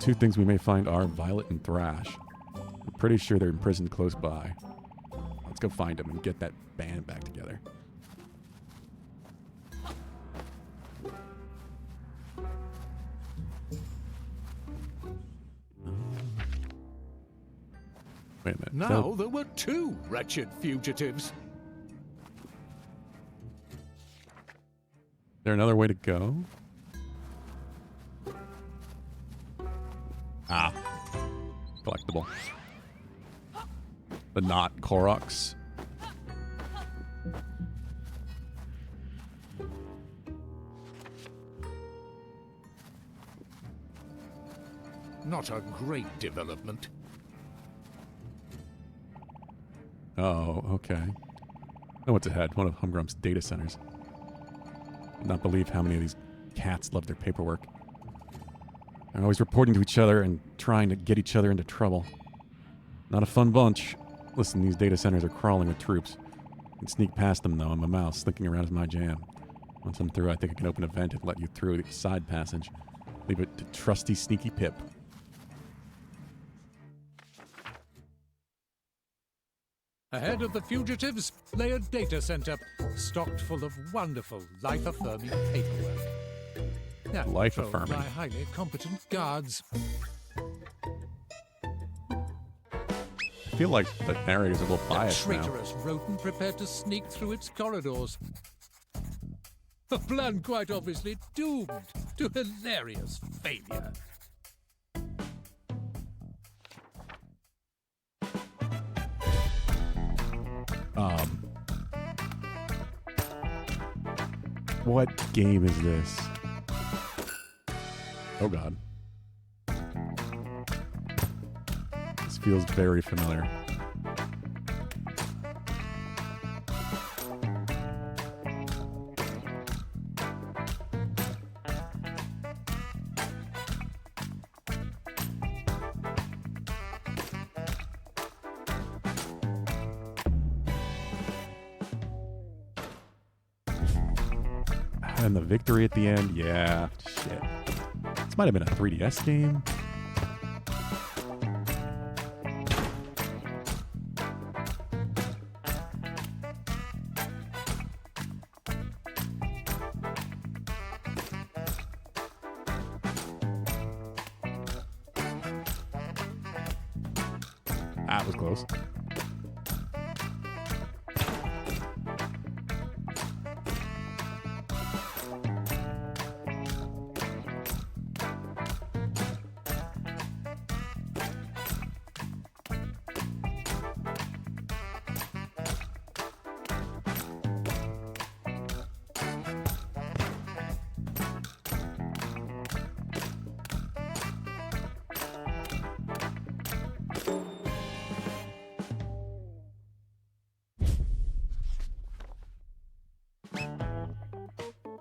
Two things we may find are Violet and Thrash. I'm pretty sure they're imprisoned close by. Let's go find them and get that band back together. Wait a minute.
Now there were 2 wretched fugitives.
Is there another way to go? Ah. Collectible. The not Koroks.
Not a great development.
Oh, okay. I know what's ahead. One of Humgrum's data centers. Not believe how many of these cats love their paperwork. They're always reporting to each other and trying to get each other into trouble. Not a fun bunch. Listen, these data centers are crawling with troops. I can sneak past them, though. I'm a mouse. Slinking around is my jam. Once I'm through, I think I can open a vent and let you through the side passage. Leave it to trusty, sneaky Pip.
Ahead of the fugitives lay a data center stocked full of wonderful life-affirming paperwork. And
Life-affirming.
controlled by highly competent guards.
I feel like the narrator's a little
A
biased now.
traitorous rodent prepared to sneak through its corridors. A plan quite obviously doomed to hilarious failure.
What game is this? Oh god. This feels very familiar. And the victory at the end, yeah, shit. This might have been a 3DS game. That was close.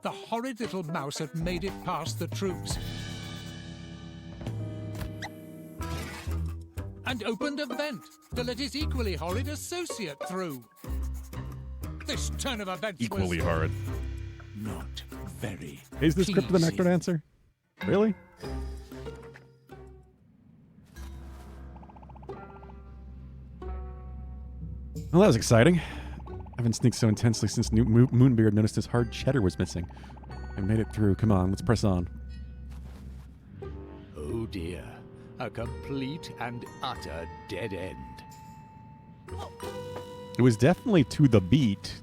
The horrid little mouse had made it past the troops. And opened a vent to let his equally horrid associate through. This turn of events
Equally
was
hard.
not very
Is this script of the
pleasing.
Necrodancer? Really? Well, that was exciting. I haven't sneaked so intensely since Moonbeard noticed his hard cheddar was missing. I made it through. Come on, let's press on.
Oh dear, a complete and utter dead end.
It was definitely to the beat.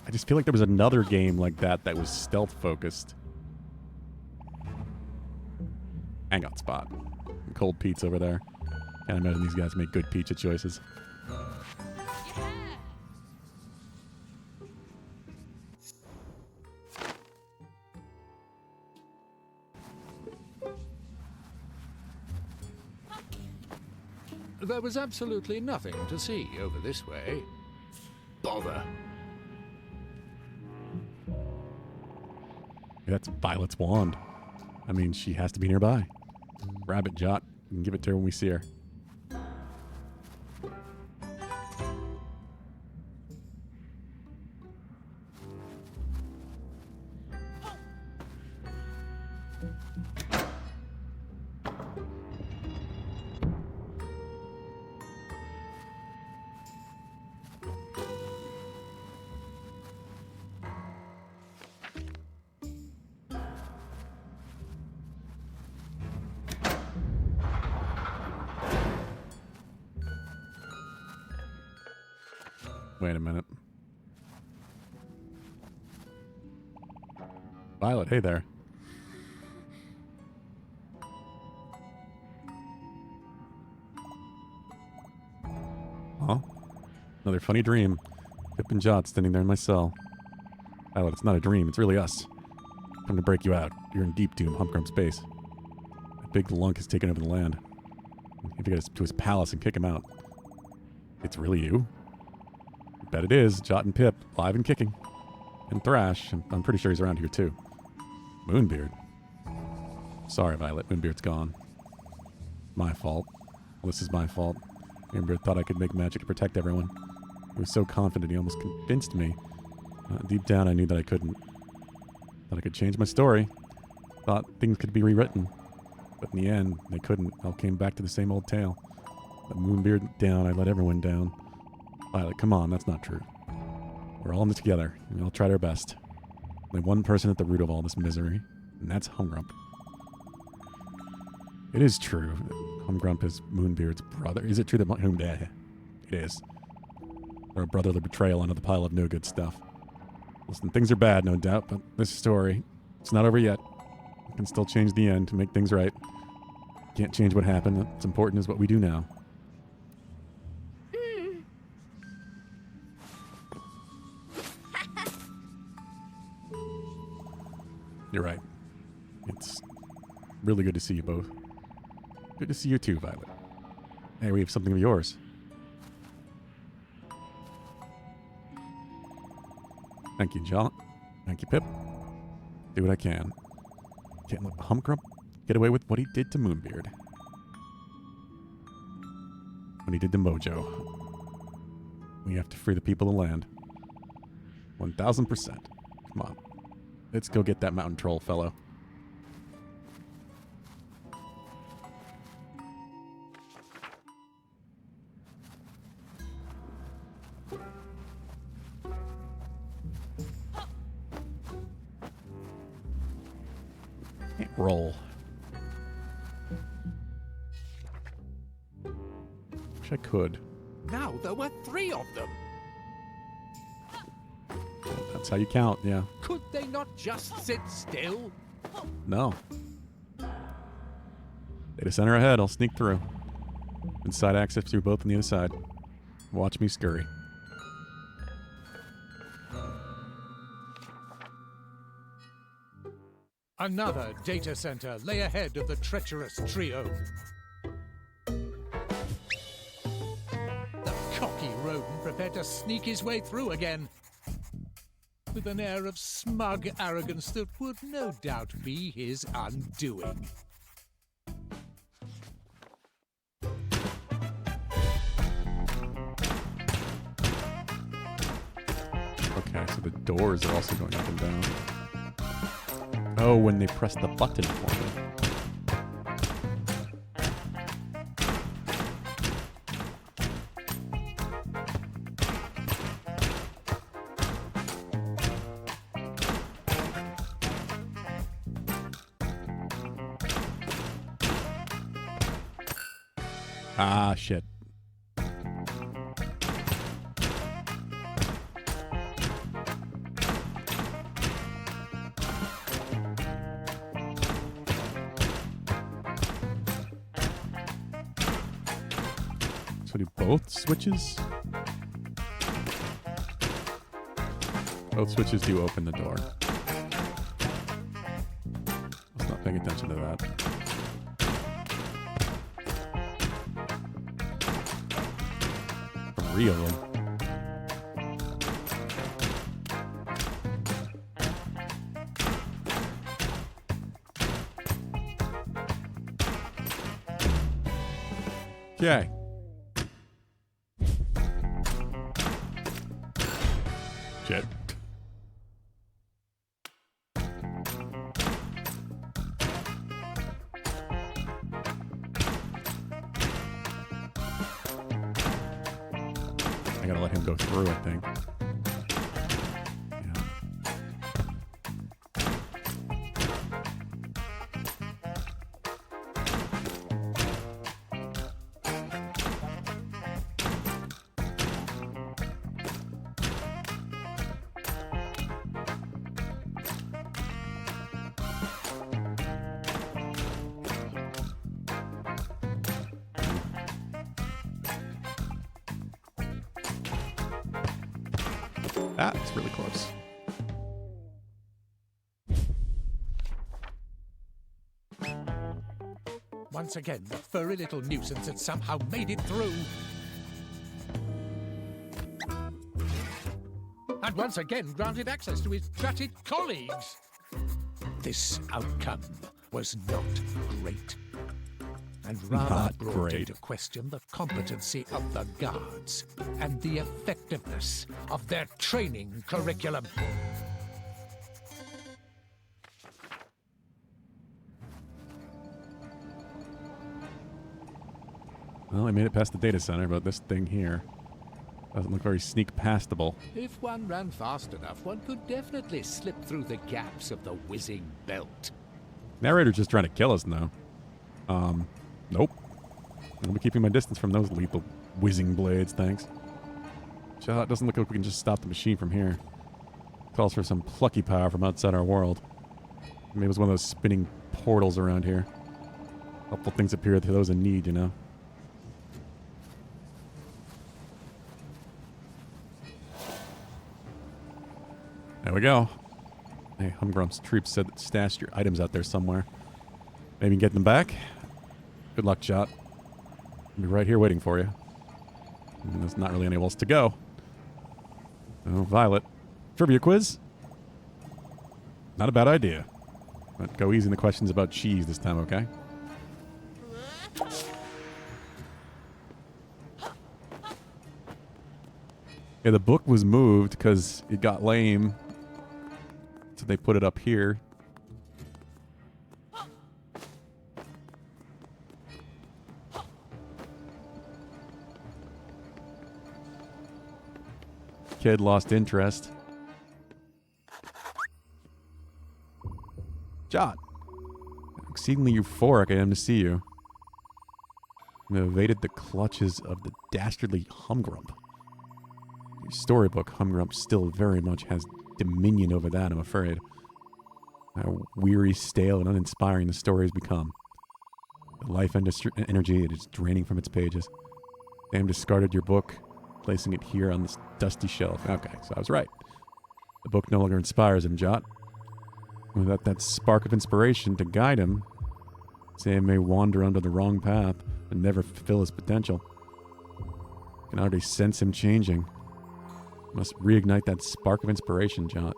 I just feel like there was another game like that that was stealth focused. Hang on, Spot. Cold Pete's over there. Can't imagine these guys make good pizza choices.
There was absolutely nothing to see over this way. Bother.
That's Violet's wand. I mean, she has to be nearby. Grab it, Jot. We can give it to her when we see her. Wait a minute. Violet, hey there. Huh? Another funny dream. Pip and Jot standing there in my cell. Violet, it's not a dream. It's really us. Time to break you out. You're in deep doom, Humcrum space. That big lunk has taken over the land. You have to get us to his palace and kick him out. It's really you? Bet it is. Jot and Pip, live and kicking. And Thrash. I'm pretty sure he's around here too. Moonbeard. Sorry, Violet. Moonbeard's gone. My fault. Well, this is my fault. Moonbeard thought I could make magic to protect everyone. He was so confident he almost convinced me. Deep down, I knew that I couldn't. Thought I could change my story. Thought things could be rewritten. But in the end, they couldn't. All came back to the same old tale. Let Moonbeard down, I let everyone down. Violet, come on, that's not true. We're all in this together. We all tried our best. Only one person at the root of all this misery, and that's Humgrump. It is true that Humgrump is Moonbeard's brother. Is it true that it is. Or a brotherly betrayal under the pile of no good stuff. Listen, things are bad, no doubt, but this story, it's not over yet. We can still change the end to make things right. Can't change what happened. What's important is what we do now. You're right. It's really good to see you both. Good to see you too, Violet. Hey, we have something of yours. Thank you, John. Thank you, Pip. Do what I can. Can't let Humgrump get away with what he did to Moonbeard. What he did to Mojo. We have to free the people of the land. 1000%. Come on. Let's go get that mountain troll fellow. Can't roll. Wish I could.
Now there were 3 of them.
That's how you count, yeah.
Could they not just sit still?
No. Data center ahead. I'll sneak through. Inside access through both on the other side. Watch me scurry.
Another data center lay ahead of the treacherous trio. The cocky rodent prepared to sneak his way through again, with an air of smug arrogance that would no doubt be his undoing.
Okay, so the doors are also going up and down. Oh, when they press the button for me. Ah, shit. So do both switches? Both switches do open the door. I was not paying attention to that. For real. Okay. Shit. I gotta let him go through, I think. Yeah. That's really close.
Once again, the furry little nuisance had somehow made it through. And once again granted access to his dratted colleagues. This outcome was not great. and rather
Not
brought
great.
into question the competency of the guards and the effectiveness of their training curriculum.
Well, I made it past the data center, but this thing here doesn't look very sneak-pastable.
If one ran fast enough, one could definitely slip through the gaps of the whizzing belt.
Narrator's just trying to kill us now. Nope. I'll be keeping my distance from those lethal whizzing blades, thanks. So it doesn't look like we can just stop the machine from here. Calls for some plucky power from outside our world. Maybe it was one of those spinning portals around here. Helpful things appear to those in need, you know? There we go. Hey, Humgrump's troops said that stashed your items out there somewhere. Maybe get them back? Good luck, Jot. I'll be right here waiting for you. And there's not really anywhere else to go. Oh, Violet. Trivia quiz? Not a bad idea. But go easy in the questions about cheese this time, okay? Yeah, the book was moved because it got lame. So they put it up here. Kid lost interest. Jot. Exceedingly euphoric I am to see you. You have evaded the clutches of the dastardly Humgrump. Your storybook, Humgrump, still very much has dominion over that, I'm afraid. How weary, stale, and uninspiring the story has become. The life and energy it is draining from its pages. Sam discarded your book, placing it here on this dusty shelf. Okay, so I was right. The book no longer inspires him, Jot. Without that spark of inspiration to guide him, Sam may wander onto the wrong path and never fulfill his potential. I can already sense him changing. Must reignite that spark of inspiration, Jot.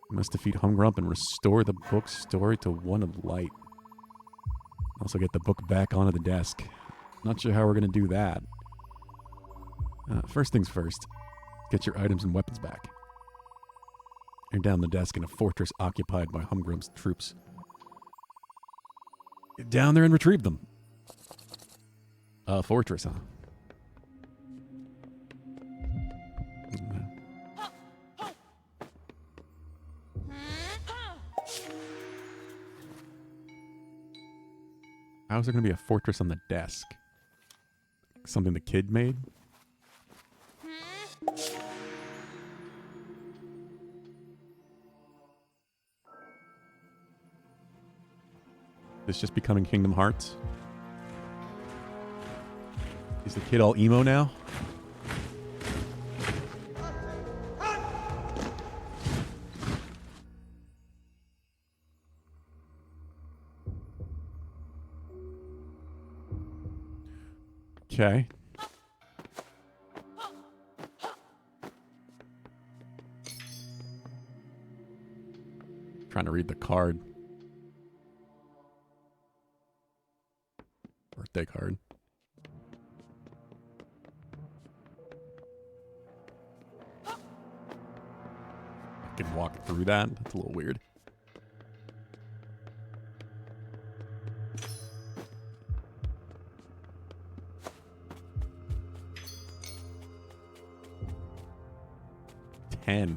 You must defeat Humgrump and restore the book's story to one of light. Also get the book back onto the desk. Not sure how we're going to do that. First things first. Get your items and weapons back. You're down the desk in a fortress occupied by Humgrump's troops. Get down there and retrieve them. Fortress, huh? How's there going to be a fortress on the desk? Something the kid made? This just becoming Kingdom Hearts? Is the kid all emo now? Okay. Trying to read the card. Birthday card. I can walk through that. That's a little weird. $10.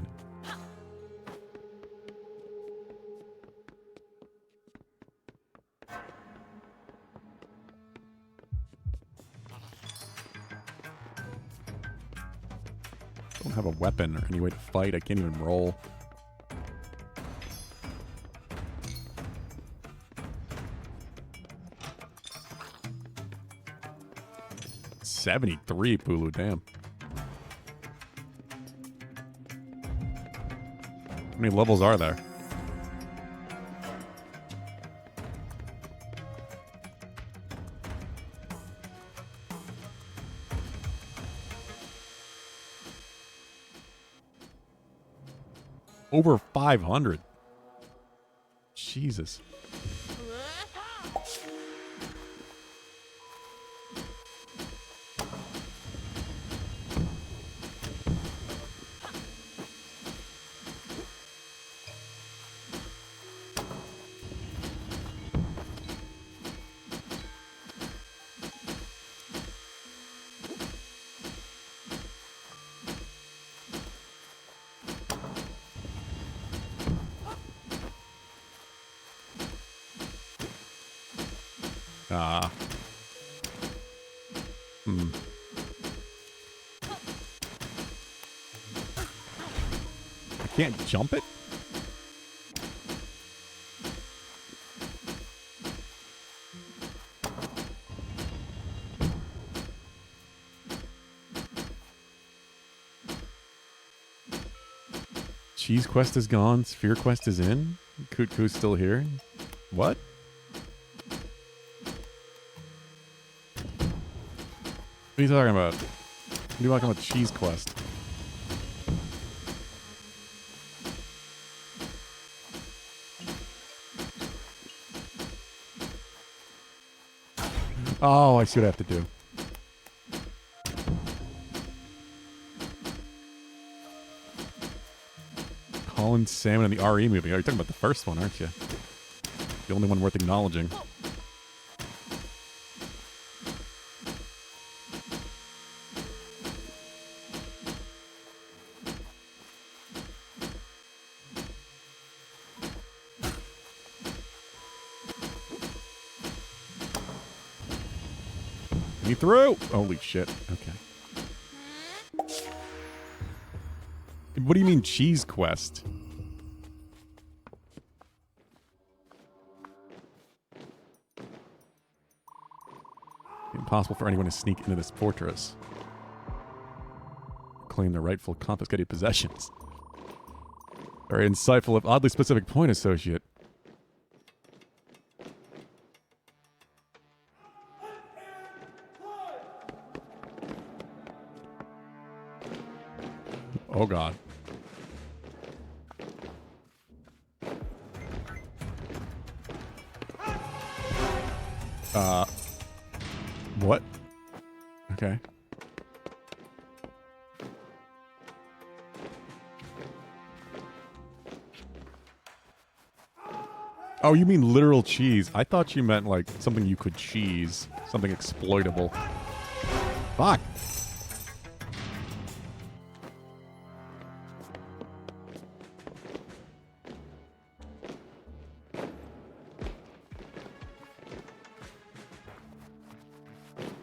Don't have a weapon or any way to fight. I can't even roll. $73, Pulu, damn. How many levels are there? Over 500. Jesus. Ah. Hmm. I can't jump it? Cheese quest is gone. Sphere quest is in. Kutku's still here. What? What are you talking about? What are you talking about cheese quest? Oh, I see what I have to do. Colin Salmon in the RE movie. Oh, you're talking about the first one, aren't you? The only one worth acknowledging. Me through! Holy shit. Okay. What do you mean cheese quest? Impossible for anyone to sneak into this fortress. Claim their rightful confiscated possessions. Very insightful, if oddly specific point, associate. Oh god. What? Okay. Oh, you mean literal cheese. I thought you meant like something you could cheese. Something exploitable. Fuck.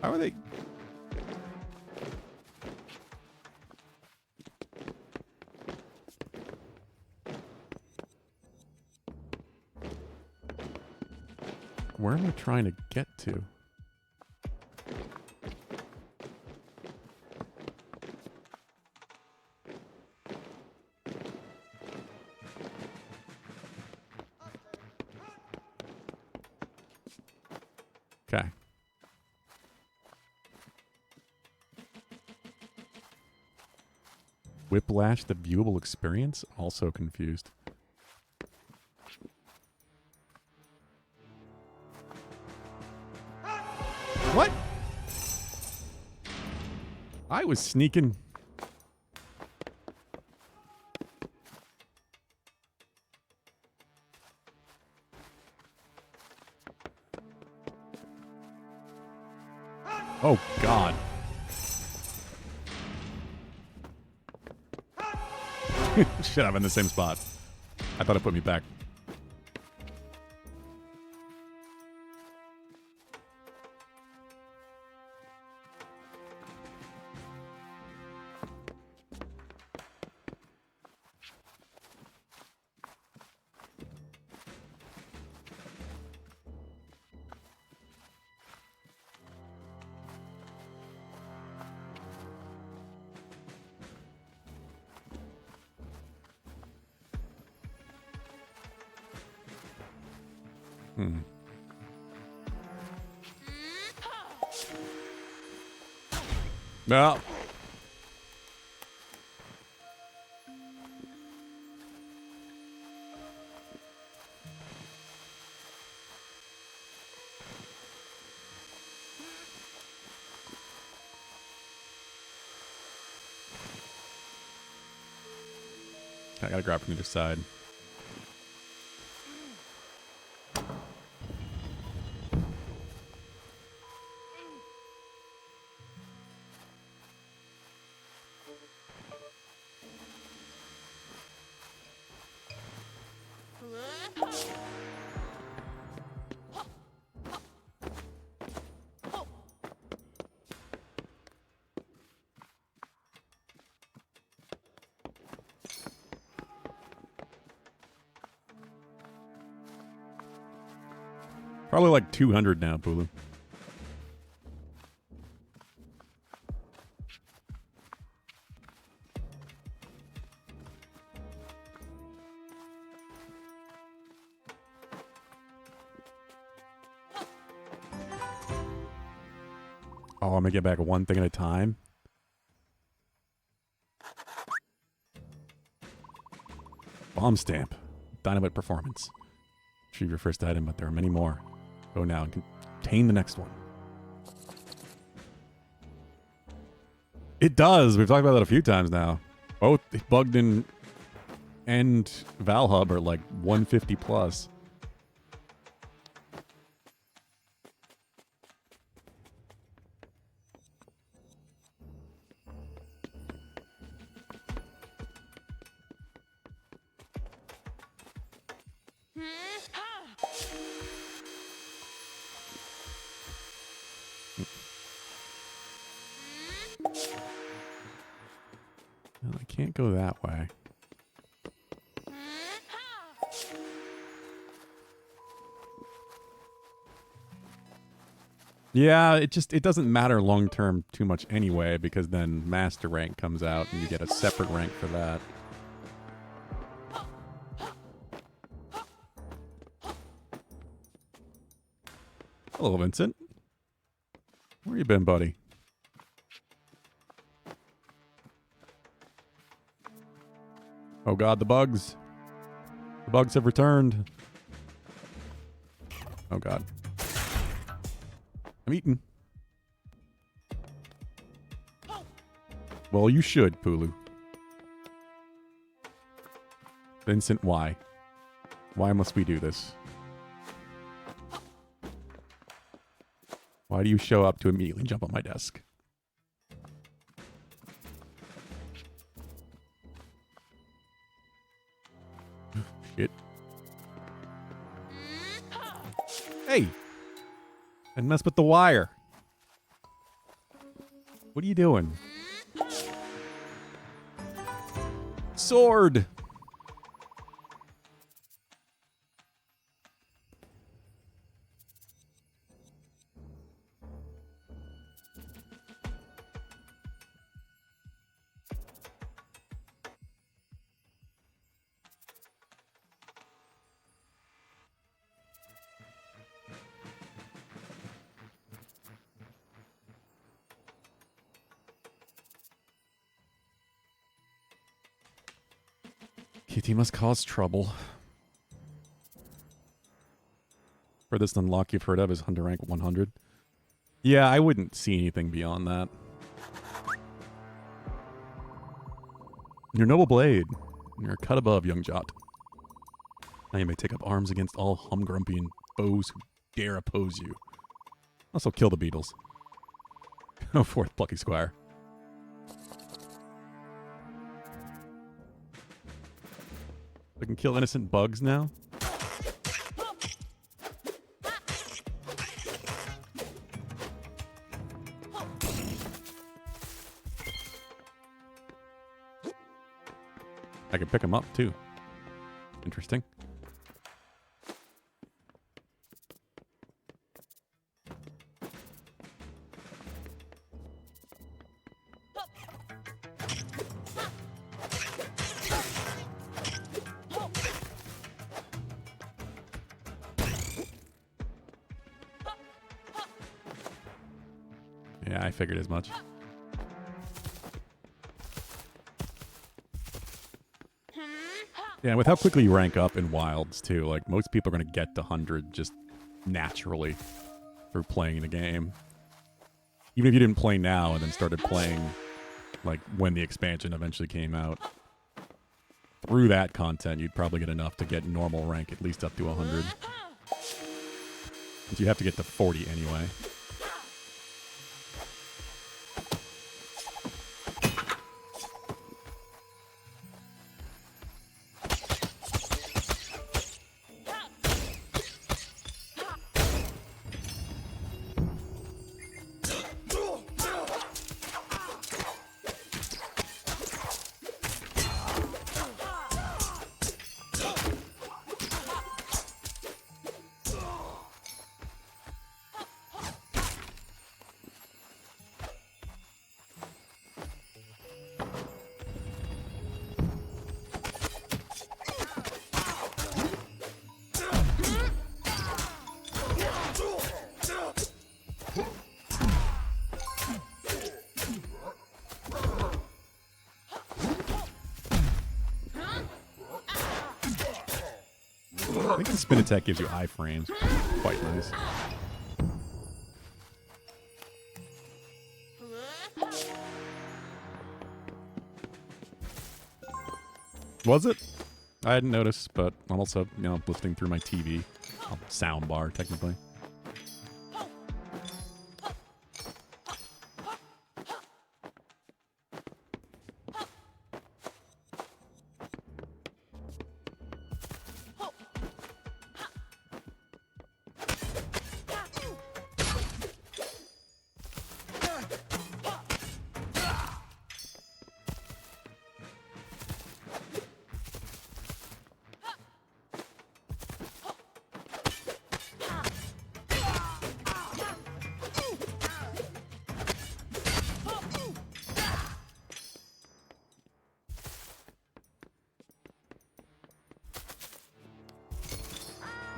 How are they? Where am I trying to get to? Okay. Whiplash, the viewable experience? Also confused. What? I was sneaking. Oh, God. Shit, I'm in the same spot. I thought it put me back. No. I gotta grab from the other side. Probably like 200 now, Pulu. Oh, I'm gonna get back one thing at a time. Bomb stamp. Dynamite performance. Retrieve your first item, but there are many more. Go now and contain the next one. It does. We've talked about that a few times now. Both Bugged In and Valhub are like 150 plus. Well, I can't go that way. Yeah, it doesn't matter long term too much anyway, because then master rank comes out and you get a separate rank for that. Hello, Vincent. Where you been, buddy? Oh god, the bugs. The bugs have returned. Oh god. I'm eating. Well, you should, Pulu. Vincent, why? Why must we do this? Why do you show up to immediately jump on my desk? Shit. Hey! And mess with the wire. What are you doing? Sword! Kitty must cause trouble. For this unlock you've heard of is Hunter rank 100. Yeah, I wouldn't see anything beyond that. Your noble blade. You're cut above, young Jot. Now you may take up arms against all humgrumpian foes who dare oppose you. Also kill the beetles. Go forth, Plucky Squire. I can kill innocent bugs now? I can pick them up too. Interesting. Yeah, I figured as much. Yeah, with how quickly you rank up in Wilds, too, like, most people are going to get to 100 just naturally through playing the game. Even if you didn't play now and then started playing, like, when the expansion eventually came out. Through that content, you'd probably get enough to get normal rank at least up to 100. But you have to get to 40 anyway. I think the spin attack gives you iframes. Quite nice. Was it? I hadn't noticed, but I'm also, listening through my TV. Sound bar, technically.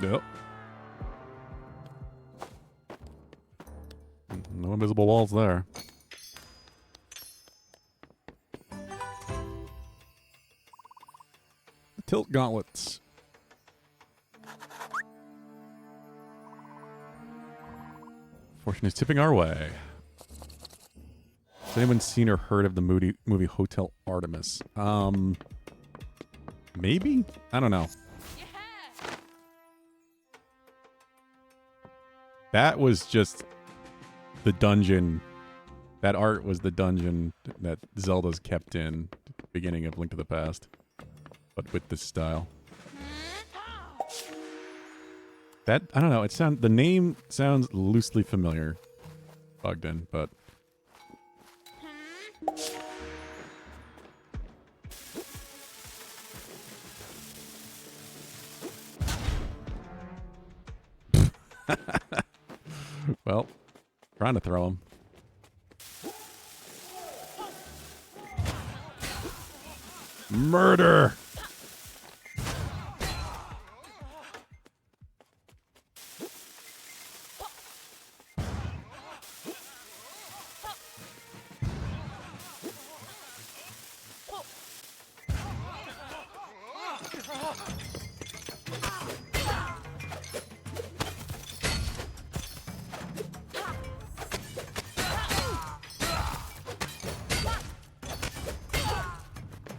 Yep. No invisible walls there. Tilt gauntlets. Fortune is tipping our way. Has anyone seen or heard of the movie Hotel Artemis? Maybe? I don't know. That was just the dungeon. That art was the dungeon that Zelda's kept in at the beginning of Link to the Past. But with this style. That, I don't know, the name sounds loosely familiar. Bogdan, but... Well, trying to throw him. Murder!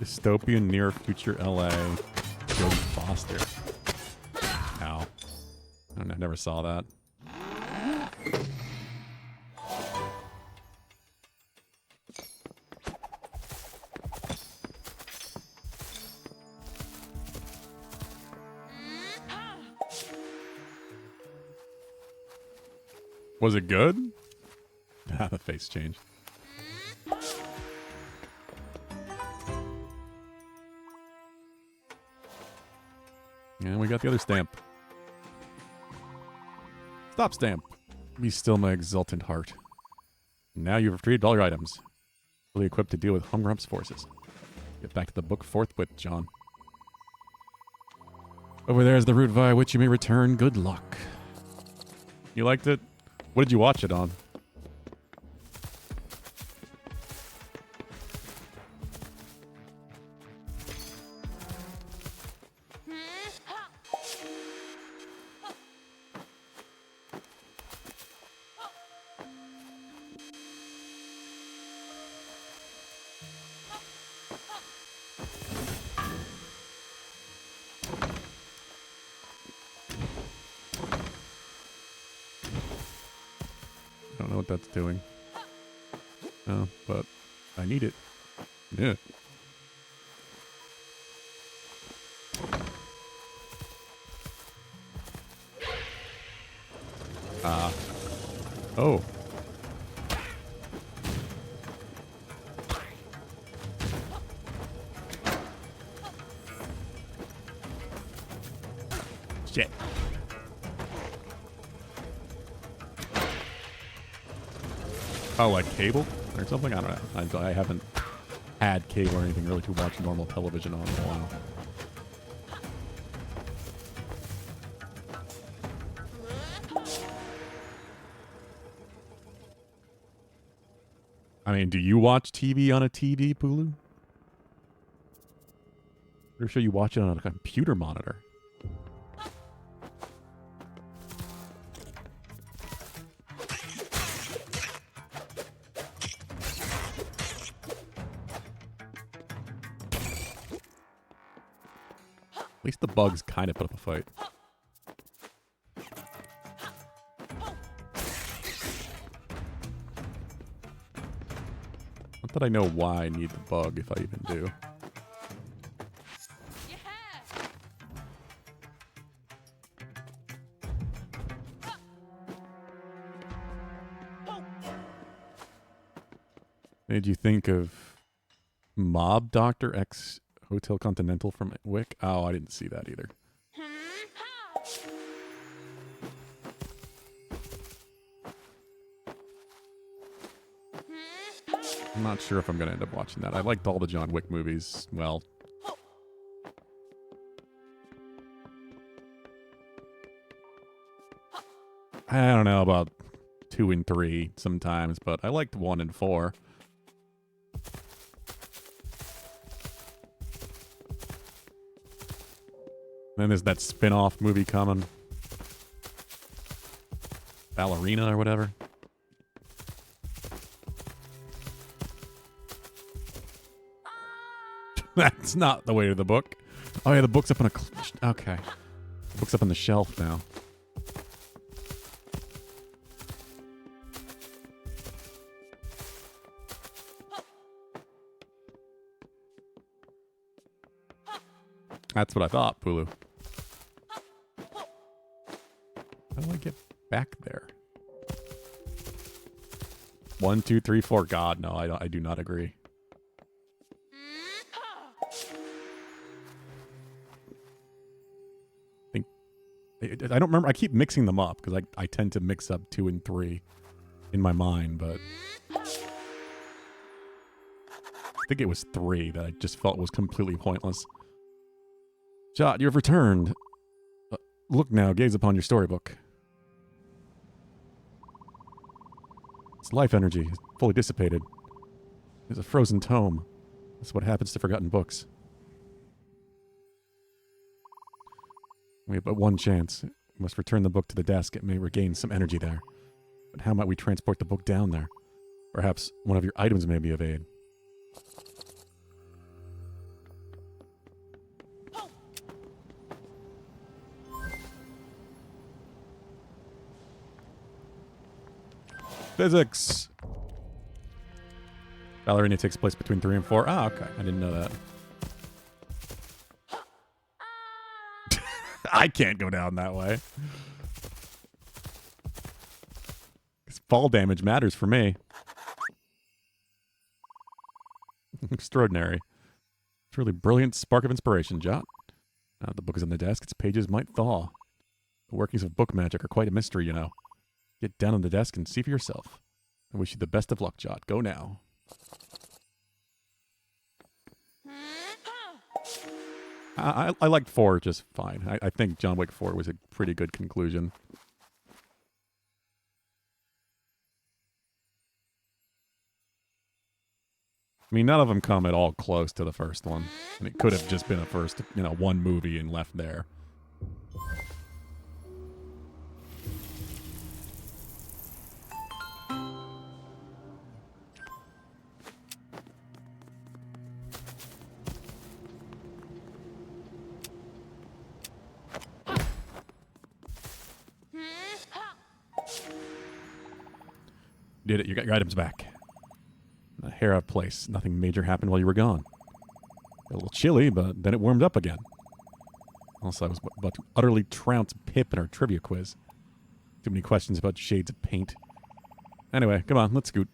Dystopian near future LA. Jodie Foster. Ow. I never saw that. Was it good? Ah, the face changed. And we got the other stamp. Stop stamp. Be still my exultant heart. Now you've retrieved all your items. Fully equipped to deal with Humgrump's forces. Get back to the book forthwith, John. Over there is the route via which you may return. Good luck. You liked it? What did you watch it on? That's doing. Oh, but I need it. Yeah. Oh. Shit. Oh, like cable or something? I don't know. I haven't had cable or anything really to watch normal television on in a while. I mean, do you watch TV on a TV, Pulu? Or should you watch it on a computer monitor? At least the bugs kind of put up a fight. Not that I know why I need the bug, if I even do. What did you think of Mob Doctor X Hotel Continental from Wick? Oh, I didn't see that either. I'm not sure if I'm going to end up watching that. I liked all the John Wick movies. Well, I don't know about 2 and 3 sometimes, but I liked 1 and 4. Then there's that spin-off movie coming. Ballerina or whatever. That's not the way to the book. Oh yeah, the book's up on a... Okay. The book's up on the shelf now. That's what I thought, Pulu. How do I get back there? 1, 2, 3, 4. God, no, I do not agree. I don't remember. I keep mixing them up because I tend to mix up 2 and 3 in my mind, but I think it was 3 that I just felt was completely pointless. Jot, you have returned. Look now, gaze upon your storybook. Its life energy is fully dissipated. It's a frozen tome. That's what happens to forgotten books. We have but one chance. We must return the book to the desk. It may regain some energy there. But how might we transport the book down there? Perhaps one of your items may be of aid. Physics! Ballerina takes place between 3 and 4. Ah, okay. I didn't know that. I can't go down that way. Because fall damage matters for me. Extraordinary. Truly brilliant spark of inspiration, Jot. Now the book is on the desk, its pages might thaw. The workings of book magic are quite a mystery, you know. Get down on the desk and see for yourself. I wish you the best of luck, Jot. Go now. I liked 4 just fine. I think John Wick 4 was a pretty good conclusion. I mean, none of them come at all close to the first one. And it could have just been a first, one movie and left there. Did it. You got your items back. A hair out of place. Nothing major happened while you were gone. A little chilly, but then it warmed up again. Also, I was about to utterly trounce Pip in our trivia quiz. Too many questions about shades of paint. Anyway, come on, let's scoot.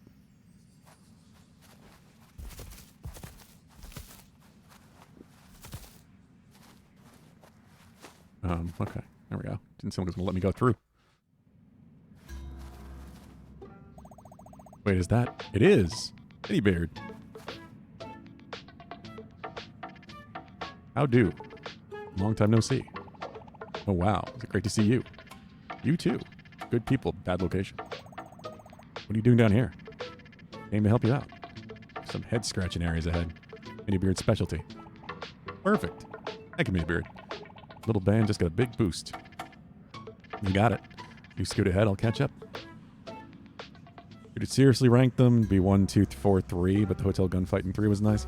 Okay. There we go. Didn't someone was going to let me go through. Wait, is that? It is. Eddiebeard. How do? Long time no see. Oh, wow. Is it great to see you? You too. Good people, bad location. What are you doing down here? Aim to help you out. Some head-scratching areas ahead. Eddiebeard's specialty. Perfect. Thank you, Eddiebeard. Little band just got a big boost. You got it. You scoot ahead, I'll catch up. Could you seriously rank them? Be 1, 2, 4, 3, but the hotel gunfight in 3 was nice.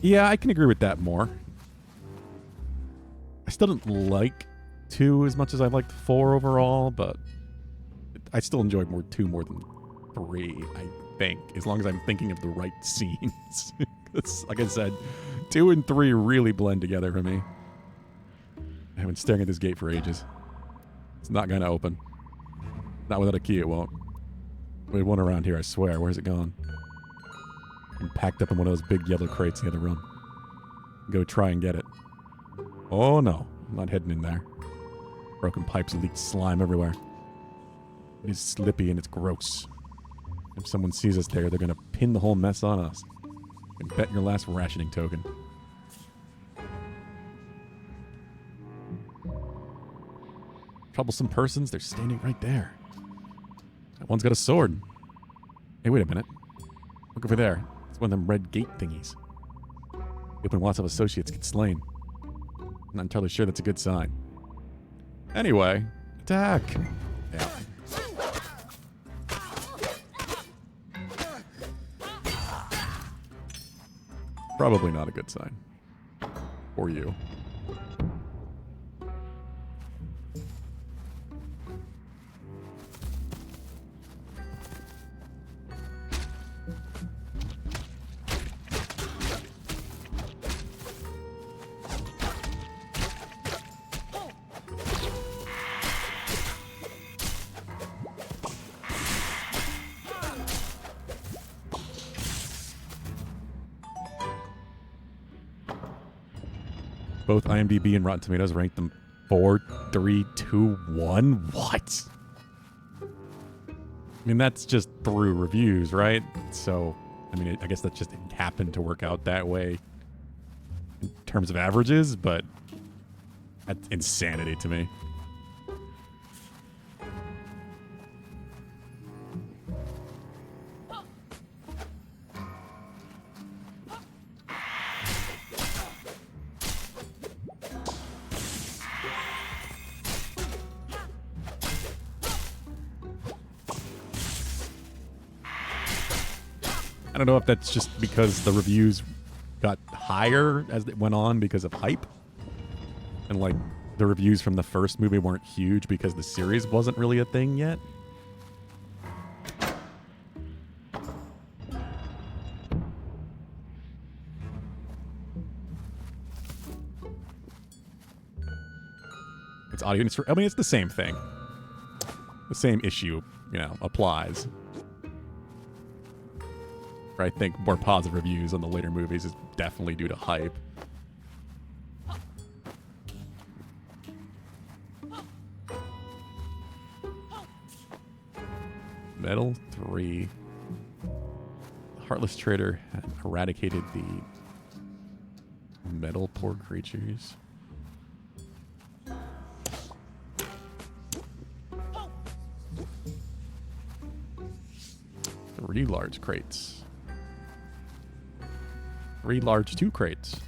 Yeah, I can agree with that more. still didn't like 2 as much as I liked 4 overall, but I still enjoyed 2 more than 3, I think, as long as I'm thinking of the right scenes. Like I said, 2 and 3 really blend together for me. I've been staring at this gate for ages. It's not going to open. Not without a key, it won't. We had one around here, I swear. Where's it gone? I'm packed up in one of those big yellow crates in the other room. Go try and get it. Oh no, I'm not heading in there. Broken pipes and leaked slime everywhere. It is slippy and it's gross. If someone sees us there, they're going to pin the whole mess on us. And bet your last rationing token. Troublesome persons, they're standing right there. That one's got a sword. Hey, wait a minute. Look over there. It's one of them red gate thingies. Open lots of associates get slain. I'm not entirely sure that's a good sign. Anyway, attack! Yeah. Probably not a good sign. For you. Both IMDb and Rotten Tomatoes ranked them 4, 3, 2, 1. What? I mean, that's just through reviews, right? So, I mean, I guess that just happened to work out that way in terms of averages, but that's insanity to me. I don't know if that's just because the reviews got higher as it went on because of hype. And like the reviews from the first movie weren't huge because the series wasn't really a thing yet. It's audience. I mean, it's the same thing. The same issue, applies. I think more positive reviews on the later movies is definitely due to hype. Metal 3. The Heartless Trader had eradicated the metal poor creatures. Three large crates. 3 large 2 crates.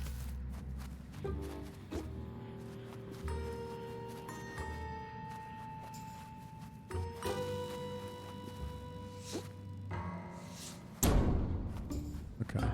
Okay.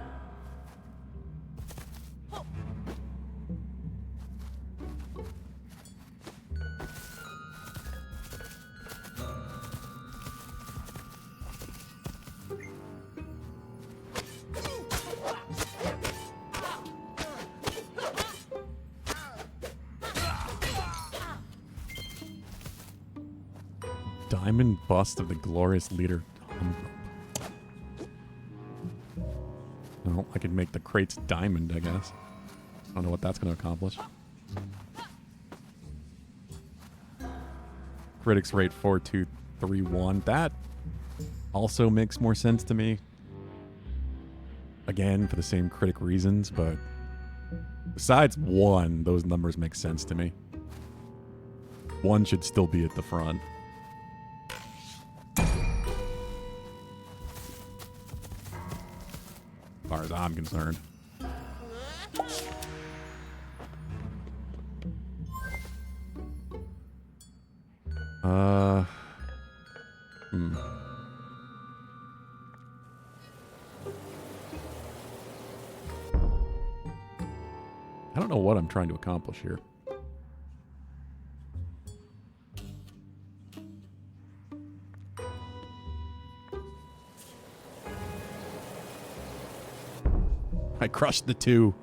Diamond bust of the glorious leader. Well, I could make the crates diamond, I guess. I don't know what that's going to accomplish. Critics rate 4231. That also makes more sense to me. Again, for the same critic reasons, but besides 1, those numbers make sense to me. 1 should still be at the front. As far as I'm concerned. I don't know what I'm trying to accomplish here. I crushed the 2.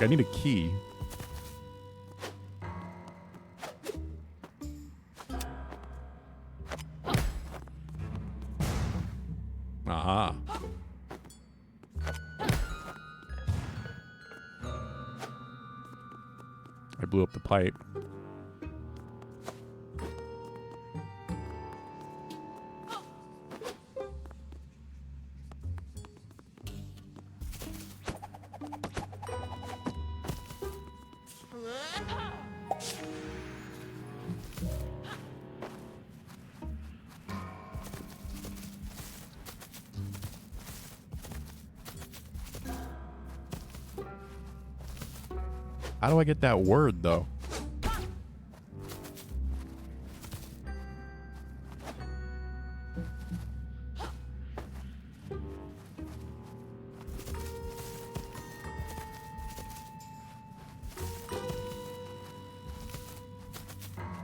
I need a key. Aha. I blew up the pipe. How do I get that word, though?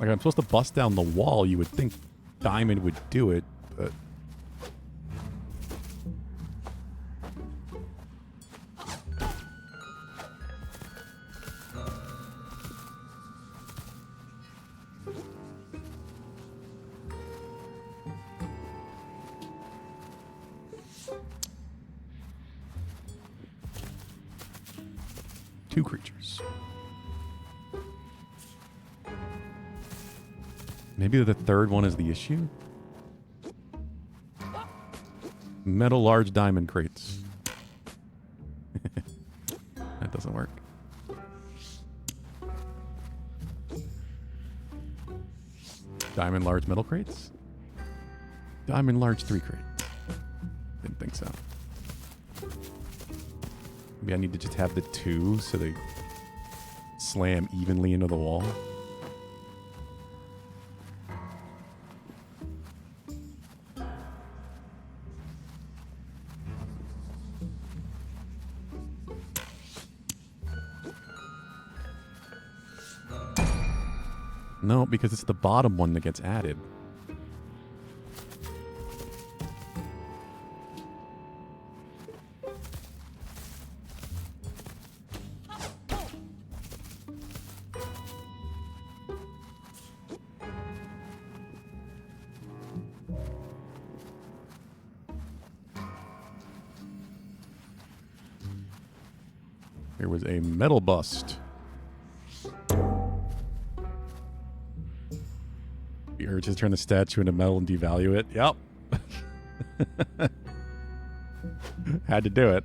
Like, I'm supposed to bust down the wall. You would think Diamond would do it, but... Two creatures. Maybe the third one is the issue? Metal large diamond crates. That doesn't work. Diamond large metal crates? Diamond large 3 crates. Didn't think so. Maybe I need to just have the 2 so they slam evenly into the wall. No, because it's the bottom one that gets added. There was a metal bust. The urge to turn the statue into metal and devalue it. Yep. Had to do it.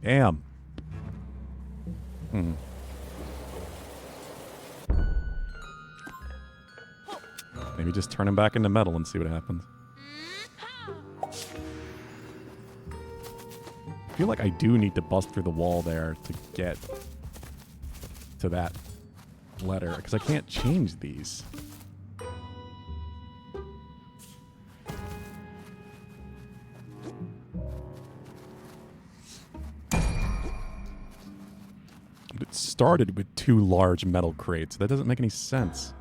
Damn. Maybe just turn him back into metal and see what happens. I feel like I do need to bust through the wall there to get to that letter, because I can't change these. It started with 2 large metal crates. That doesn't make any sense.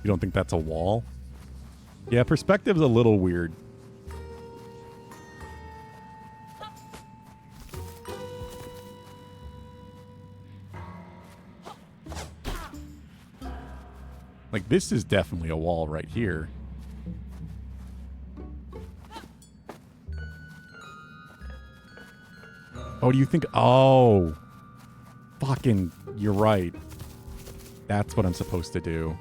You don't think that's a wall? Yeah, perspective's a little weird. Like, this is definitely a wall right here. Oh, do you think... Oh. Fucking... You're right. That's what I'm supposed to do.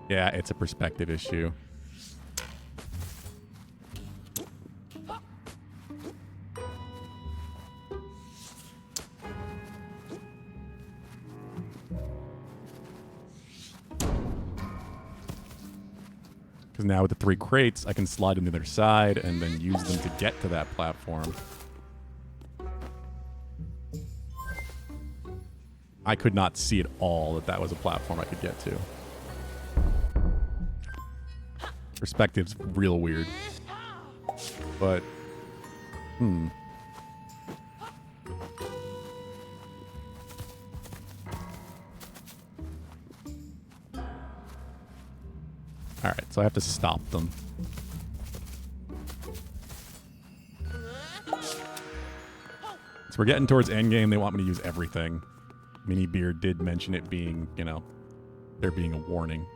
Yeah, it's a perspective issue. Because now with the 3 crates, I can slide on the other side and then use them to get to that platform. I could not see at all that that was a platform I could get to. Perspective's real weird. But, Alright, so I have to stop them. So we're getting towards endgame. They want me to use everything. Mini Beard did mention it being, you know, there being a warning.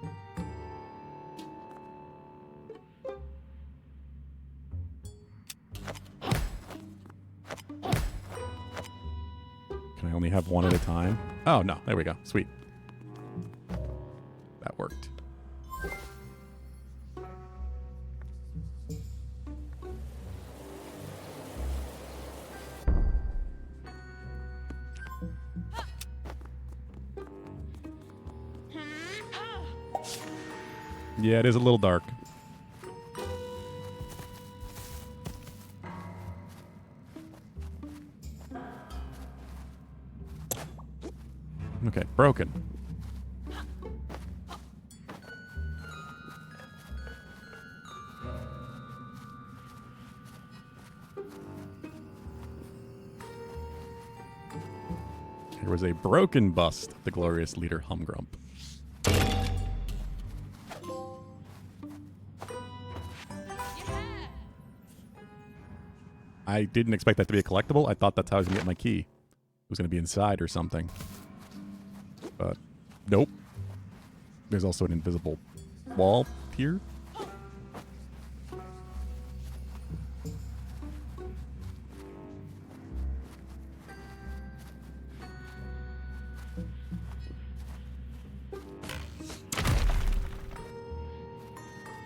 Can I only have one at a time? Oh, no. There we go. Sweet. That worked. Yeah, it is a little dark. Okay, broken. There was a broken bust of the glorious leader Humgrump. I didn't expect that to be a collectible. I thought that's how I was going to get my key. It was going to be inside or something. But, nope. There's also an invisible wall here.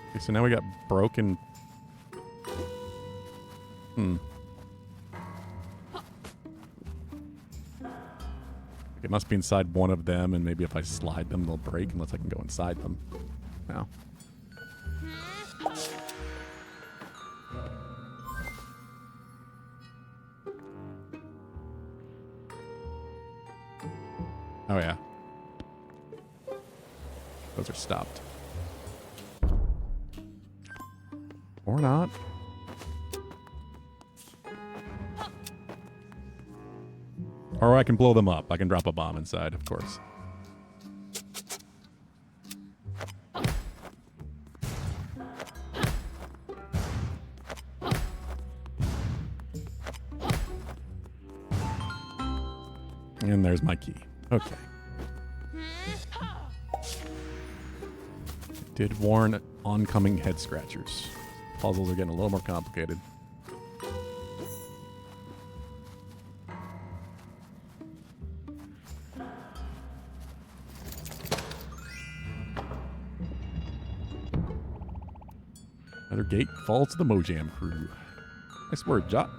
Okay, so now we got broken... It must be inside one of them, and maybe if I slide them, they'll break unless I can go inside them. Now. Oh, yeah. Those are stopped. Or not. Or I can blow them up. I can drop a bomb inside, of course. And there's my key. Okay. Did warn oncoming head scratchers. Puzzles are getting a little more complicated. Another gate falls to the Mojam crew. Nice word, Jot.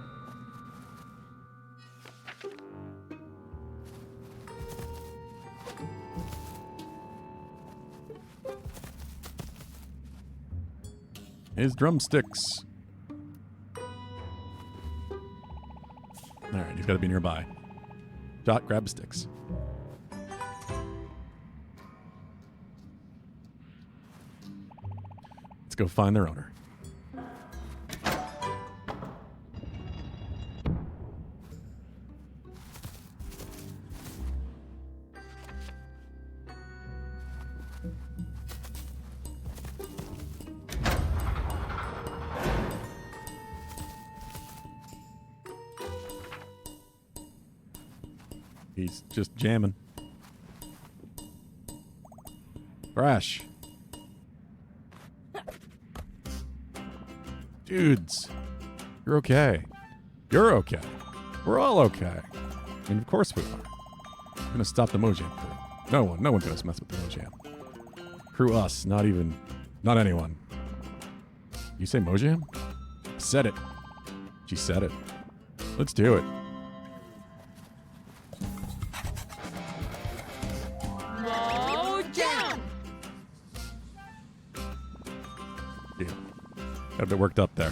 His drumsticks. Alright, he's got to be nearby. Jot, grab sticks. Let's go find their owner. He's just jamming. Crash. Dudes. You're okay. You're okay. We're all okay. I mean, of course we are. We're gonna stop the Mojam crew. No one's gonna mess with the Mojam. Crew us, not anyone. You say Mojam? Said it. She said it. Let's do it. Got a bit worked up there.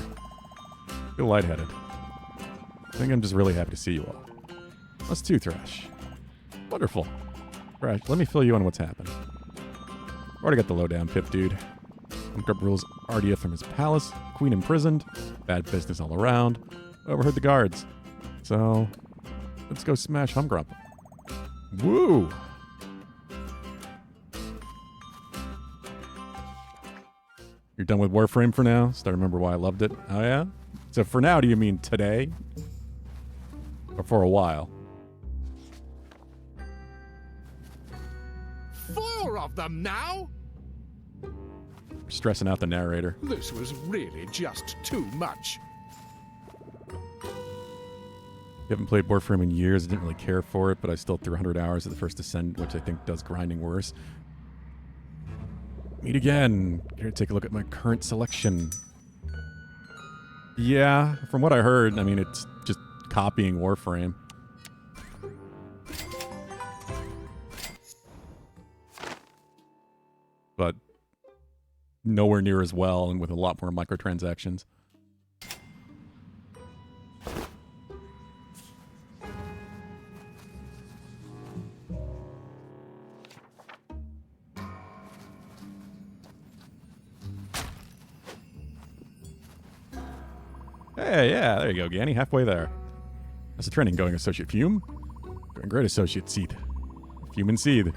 Feel lightheaded. I think I'm just really happy to see you all. Us too, Thrash. Wonderful. Thrash, let me fill you in what's happened. Already got the lowdown, Pip Dude. Humgrump rules Ardia from his palace. Queen imprisoned. Bad business all around. Overheard the guards. So, let's go smash Humgrump. Woo! You're done with Warframe for now? Still remember why I loved it? Oh yeah? So for now, do you mean today? Or for a while?
4 of them now?
Stressing out the narrator.
This was really just too much.
Haven't played Warframe in years. I didn't really care for it, but I still threw 100 hours at the first Ascent, which I think does grinding worse. Meet again. Here, take a look at my current selection. Yeah, from what I heard, I mean, it's just copying Warframe. But nowhere near as well and with a lot more microtransactions. Hey, yeah, there you go, Ganny. Halfway there. How's the training going, Associate Fume? Going great, Associate Seed. Fume and Seed.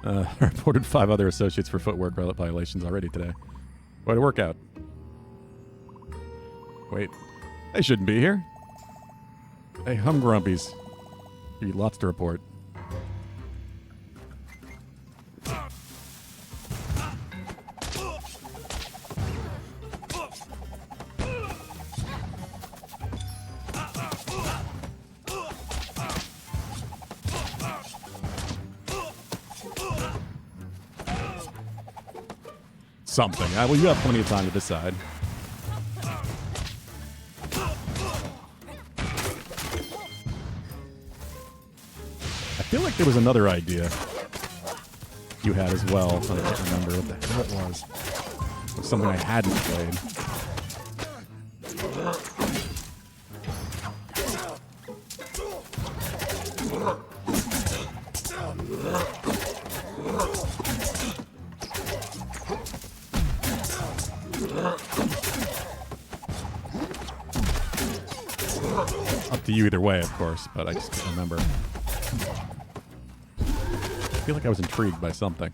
I reported 5 other associates for footwork violations already today. Quite a workout. Wait, they shouldn't be here. Hey, Humgrumpies. Give you lots to report. Something. Well, you have plenty of time to decide. I feel like there was another idea you had as well, but I can't remember what the hell it was. It was something I hadn't played. Up to you either way, of course, but I just can't remember. I feel like I was intrigued by something.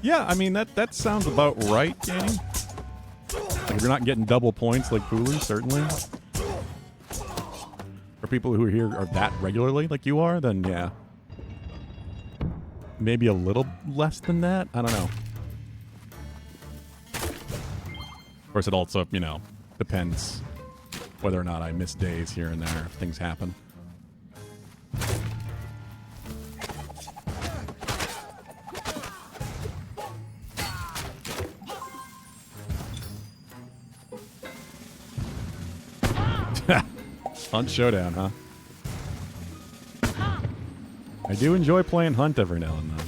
Yeah, I mean, that sounds about right, Danny. Like, if you're not getting double points like Hulu, certainly. For people who are here are that regularly like you are, then yeah. Maybe a little less than that? I don't know. Of course, it also, you know, depends whether or not I miss days here and there if things happen. Hunt Showdown, huh? I do enjoy playing Hunt every now and then.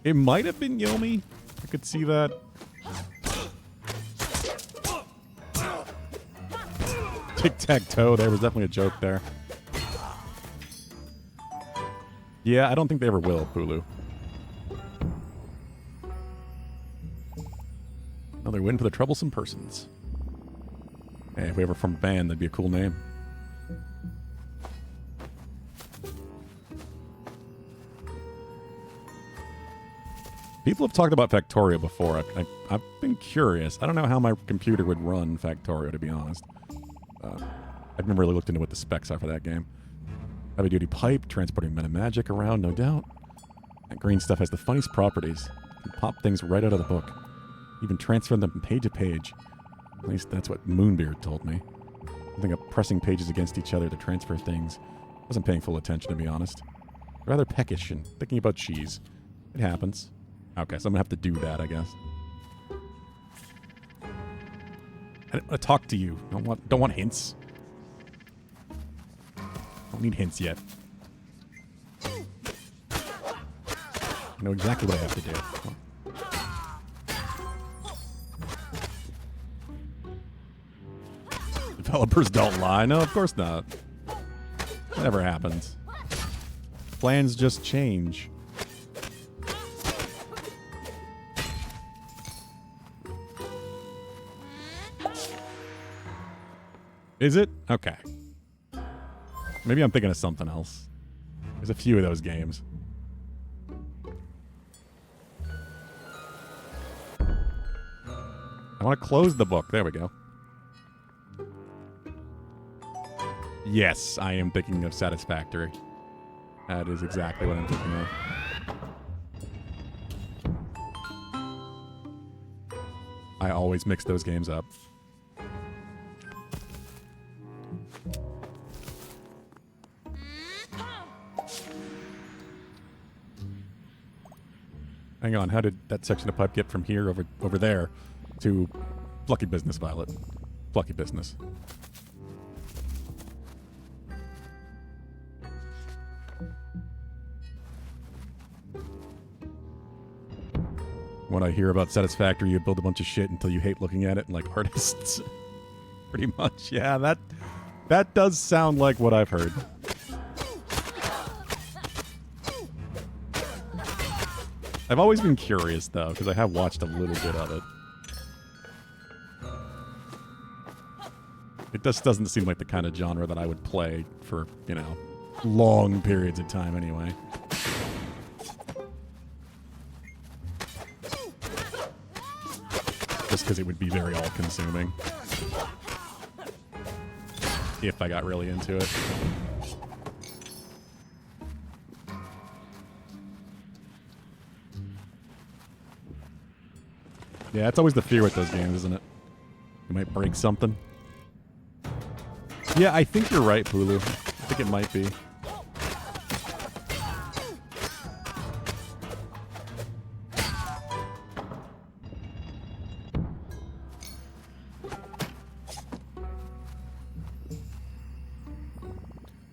It might have been Yomi. I could see that. Tic-tac-toe. There was definitely a joke there. Yeah, I don't think they ever will, Hulu. Another win for the Troublesome Persons. Hey, if we ever formed a band, that'd be a cool name. People have talked about Factorio before. I've been curious. I don't know how my computer would run Factorio, to be honest. I've never really looked into what the specs are for that game. Heavy-duty pipe, transporting meta magic around, no doubt. That green stuff has the funniest properties. You can pop things right out of the book. Even transfer them from page to page. At least that's what Moonbeard told me. I think of pressing pages against each other to transfer things. Wasn't paying full attention, to be honest. Rather peckish and thinking about cheese. It happens. Okay, so I'm gonna have to do that, I guess. I don't want to talk to you. Don't want hints. Don't need hints yet. I know exactly what I have to do. Developers don't lie. No, of course not. That never happens. Plans just change. Is it? Okay. Maybe I'm thinking of something else. There's a few of those games. I want to close the book. There we go. Yes, I am thinking of Satisfactory. That is exactly what I'm thinking of. I always mix those games up. Hang on, how did that section of pipe get from here over there to Plucky Business, Violet? Plucky Business. When I hear about Satisfactory, you build a bunch of shit until you hate looking at it, like artists. Pretty much, yeah, that does sound like what I've heard. I've always been curious, though, because I have watched a little bit of it. It just doesn't seem like the kind of genre that I would play for, you know, long periods of time anyway. Just because it would be very all-consuming. If I got really into it. Yeah, it's always the fear with those games, isn't it? You might break something. Yeah, I think you're right, Pulu. I think it might be.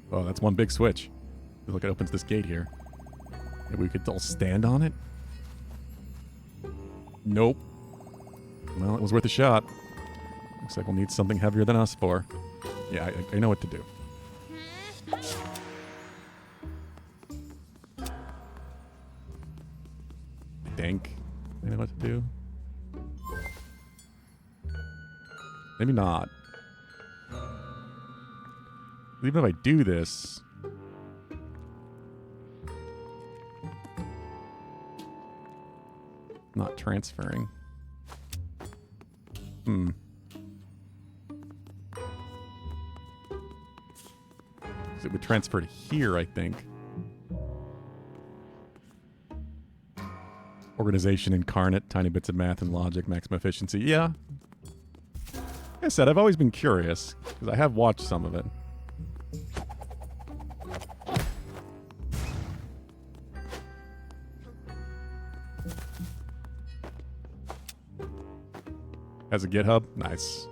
Oh, that's one big switch. Look, it opens this gate here. Maybe we could all stand on it? Nope. Well, it was worth a shot. Looks like we'll need something heavier than us for. Yeah, I know what to do. I think I know what to do. Maybe not. Even if I do this... Not transferring. It would transfer to here, I think. Organization incarnate, tiny bits of math and logic, maximum efficiency. Yeah. Like I said, I've always been curious, because I have watched some of it. Has a GitHub? Nice.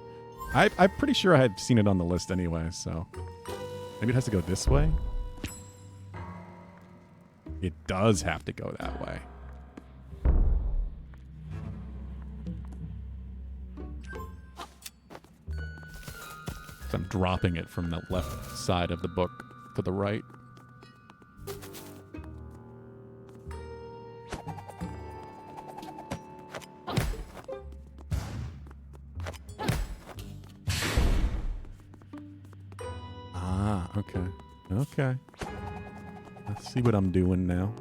I'm pretty sure I had seen it on the list anyway, so... Maybe it has to go this way? It does have to go that way. So I'm dropping it from the left side of the book to the right. Okay. Okay. Let's see what I'm doing now.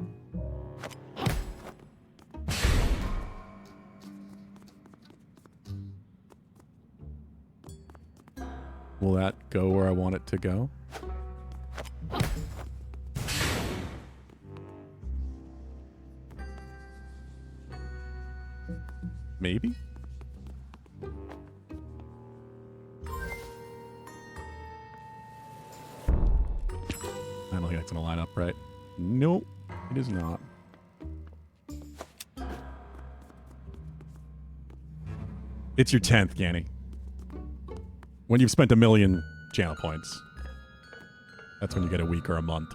Will that go where I want it to go? Maybe? right? Nope, it is not. It's your 10th, Ganny. When you've spent 1 million channel points, that's when you get a week or a month.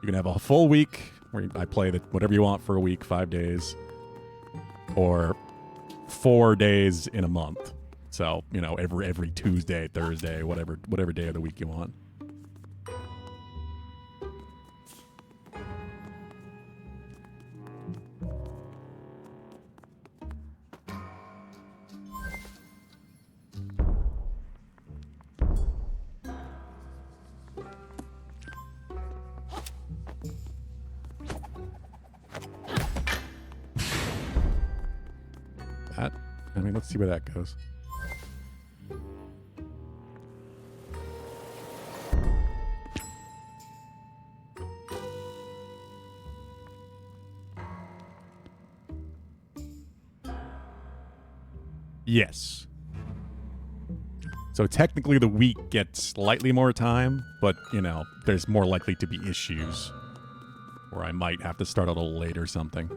You can have a full week where I play whatever you want for a week, 5 days, or 4 days in a month. So, you know, every Tuesday, Thursday, whatever day of the week you want. Let's see where that goes. Yes. So technically the week gets slightly more time, but, you know, there's more likely to be issues where I might have to start a little late or something.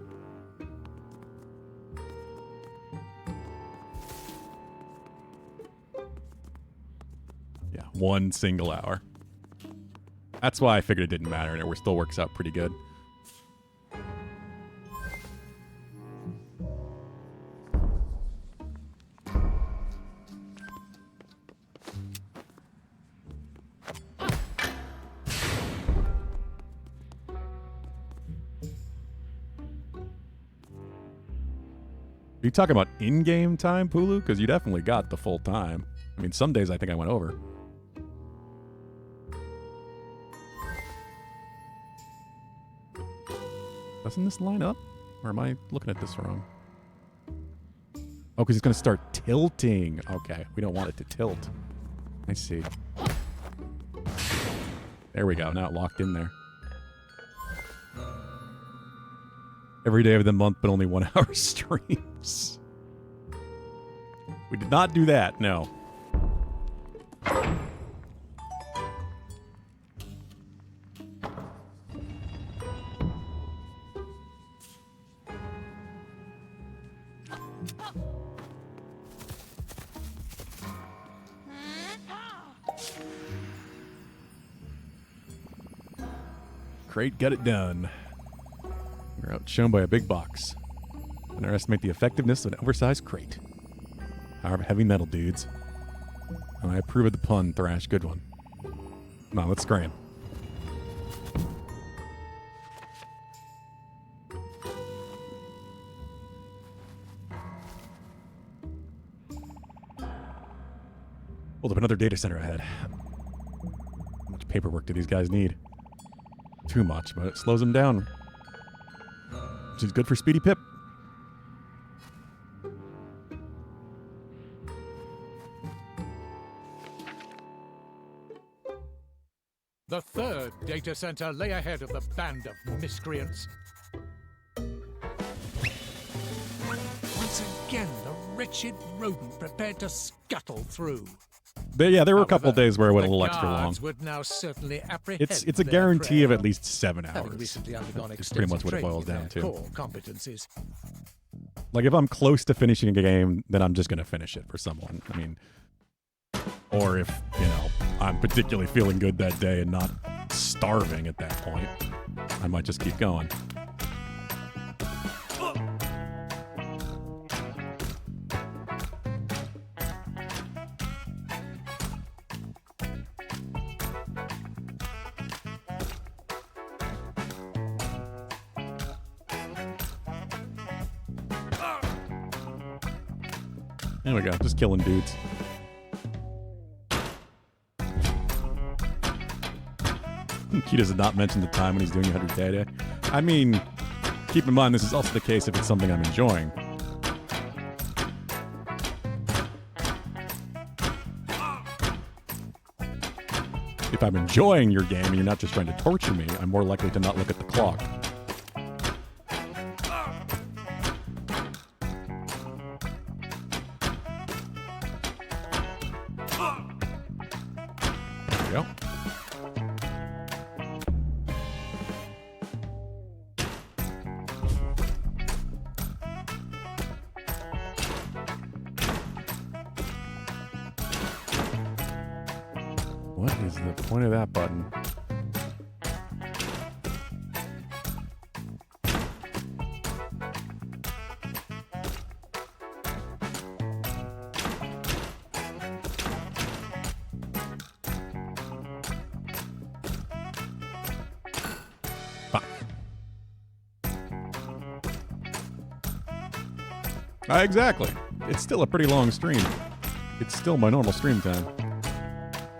Yeah, 1 single hour. That's why I figured it didn't matter, and it still works out pretty good. Are you talking about in-game time, Pulu? Because you definitely got the full time. I mean, some days I think I went over. Doesn't this line up? Or am I looking at this wrong? Oh, because it's going to start tilting. Okay, we don't want it to tilt. I see. There we go. Now it locked in there. Every day of the month, but only 1 hour streams. We did not do that, no. Crate, got it done. We're outshone by a big box. Underestimate the effectiveness of an oversized crate. However, heavy metal, dudes. And I approve of the pun, Thrash. Good one. Come on, let's scram. Hold up, another data center ahead. How much paperwork do these guys need? Too much, but it slows them down. Which is good for Speedy Pip.
The third data center lay ahead of the band of miscreants. Once again, the wretched rodent prepared to scuttle through.
There were a couple
However,
days where it went a
the
little extra long.
guards would now certainly apprehend
It's a
their
guarantee of
prey.
at least 7
Having
hours.
recently undergone
That's pretty much what it
extensive
boils
training
down
in
to.
their core competencies.
Like, if I'm close to finishing a game, then I'm just going to finish it for someone. I mean, or if, you know, I'm particularly feeling good that day and not starving at that point, I might just keep going. There we go, just killing dudes. He does not mention the time when he's doing 100K a day. I mean, keep in mind, this is also the case if it's something I'm enjoying. If I'm enjoying your game and you're not just trying to torture me, I'm more likely to not look at the clock. There we go. What is the point of that button? Exactly. It's still a pretty long stream. It's still my normal stream time.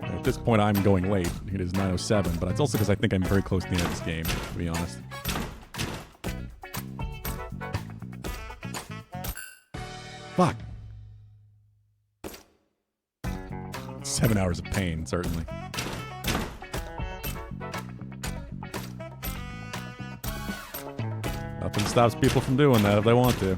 At this point, I'm going late. It is 9:07, but it's also because I think I'm very close to the end of this game, to be honest. Fuck. 7 hours of pain, certainly. Nothing stops people from doing that if they want to.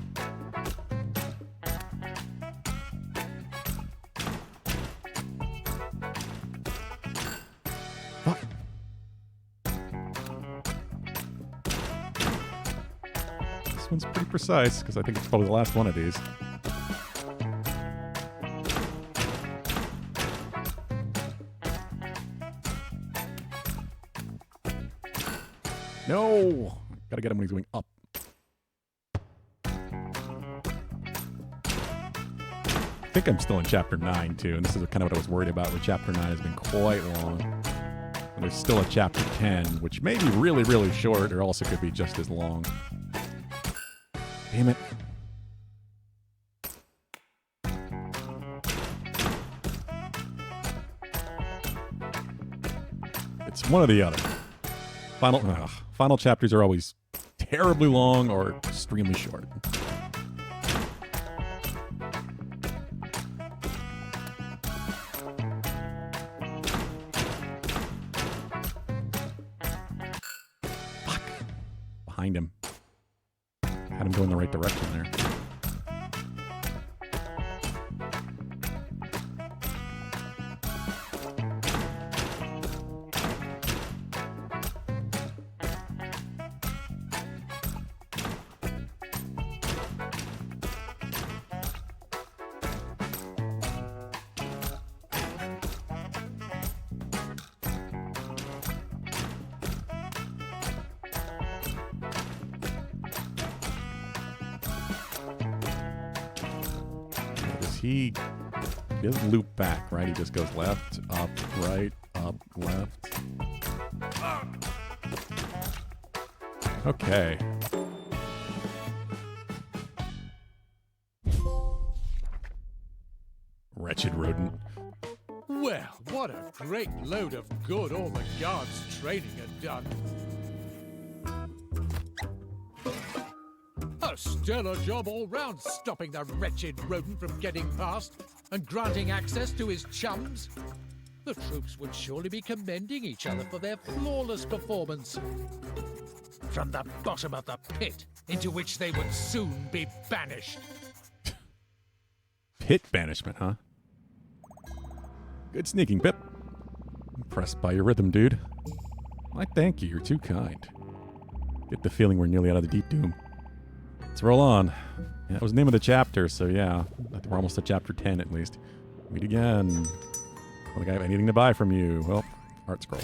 This one's pretty precise, because I think it's probably the last one of these. No! Gotta get him when he's going up. I think I'm still in Chapter 9, too, and this is kind of what I was worried about, where Chapter 9 has been quite long. And there's still a Chapter 10, which may be really, really short, or also could be just as long. Damn it. It's one or the other. Final chapters are always terribly long or extremely short. Fuck. Behind him. Had him go in the right direction there. He doesn't loop back, right? He just goes left, up, right, up, left. Okay. Wretched rodent.
Well, what a great load of good all the guards' training had done. A stellar job all round, stopping the wretched rodent from getting past and granting access to his chums. The troops would surely be commending each other for their flawless performance. From the bottom of the pit into which they would soon be banished.
Pit banishment, huh? Good sneaking, Pip. Impressed by your rhythm, dude. Why, thank you. You're too kind. Get the feeling we're nearly out of the deep doom. Let's roll on. Yeah, that was the name of the chapter, so yeah. I think we're almost at chapter 10 at least. Meet again. Don't think I have anything to buy from you. Well, art scroll.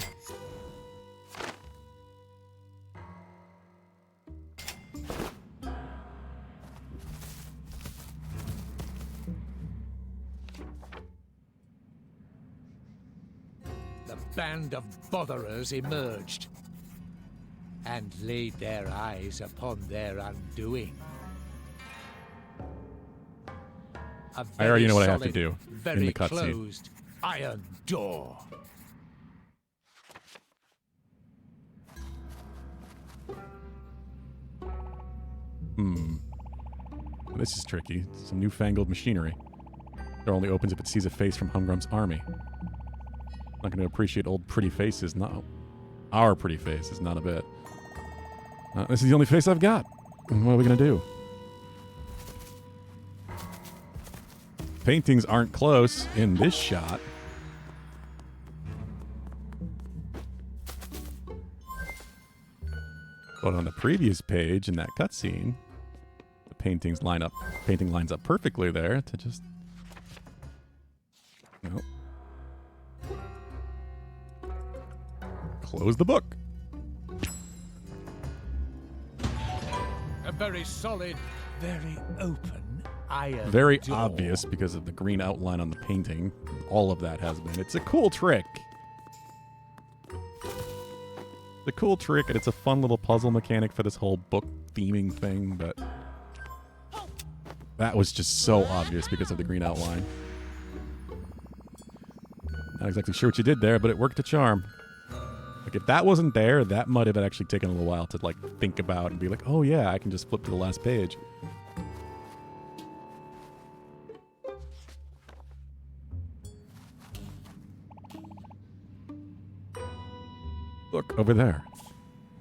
The band of botherers emerged and laid their eyes upon their undoing.
I already know what I have to do in
very
the cutscene.
closed iron door.
This is tricky. Some newfangled machinery. Door only opens if it sees a face from Humgrum's army. Not going to appreciate old pretty faces. No, our pretty faces, not a bit. This is the only face I've got. What are we going to do? Paintings aren't close in this shot. But on the previous page in that cutscene, the painting lines up perfectly there to just... Nope. close the book.
A very solid,
Very open iron
Very
door.
obvious because of the green outline on the painting. All of that has been. It's a cool trick. The cool trick, and it's a fun little puzzle mechanic for this whole book theming thing, but that was just so obvious because of the green outline. Not exactly sure what you did there, but it worked a charm. Like, if that wasn't there, that might have actually taken a little while to, like, think about and be like, oh yeah, I can just flip to the last page. Look, over there.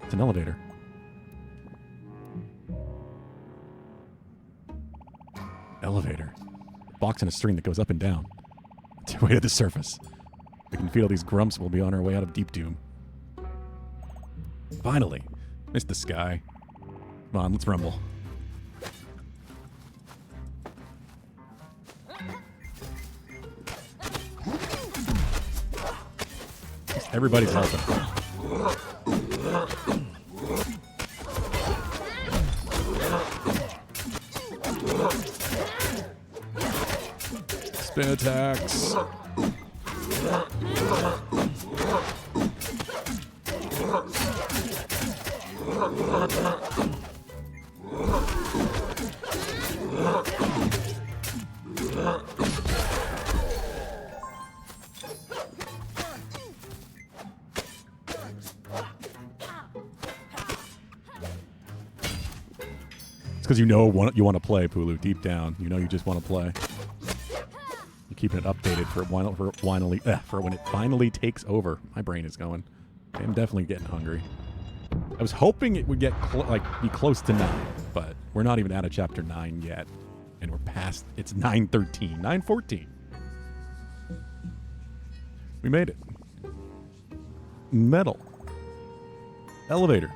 It's an elevator. Elevator. Box in a string that goes up and down. It's our way to the surface. We can feel these grumps. We'll be on our way out of Deep Doom. Finally. Missed the sky. Come on, let's rumble. Everybody's helping. Spin attacks. Because you know you want to play, Pulu, deep down. You know you just want to play. You're keeping it updated for when it finally takes over. My brain is going. I'm definitely getting hungry. I was hoping it would get be close to 9, but we're not even out of chapter 9 yet, and we're past. It's 9:13, 9:14. We made it. Metal. Elevator.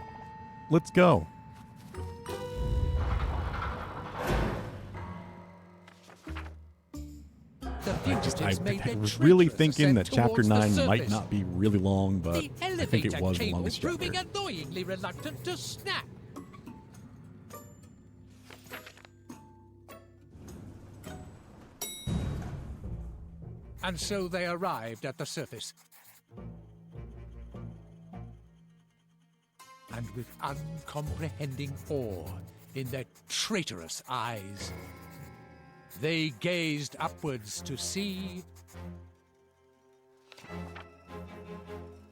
Let's go. I was really thinking that chapter 9 might not be really long, but I think it was the longest chapter.
Proving annoyingly reluctant to snap. And so they arrived at the surface. And with uncomprehending awe in their traitorous eyes, they gazed upwards to see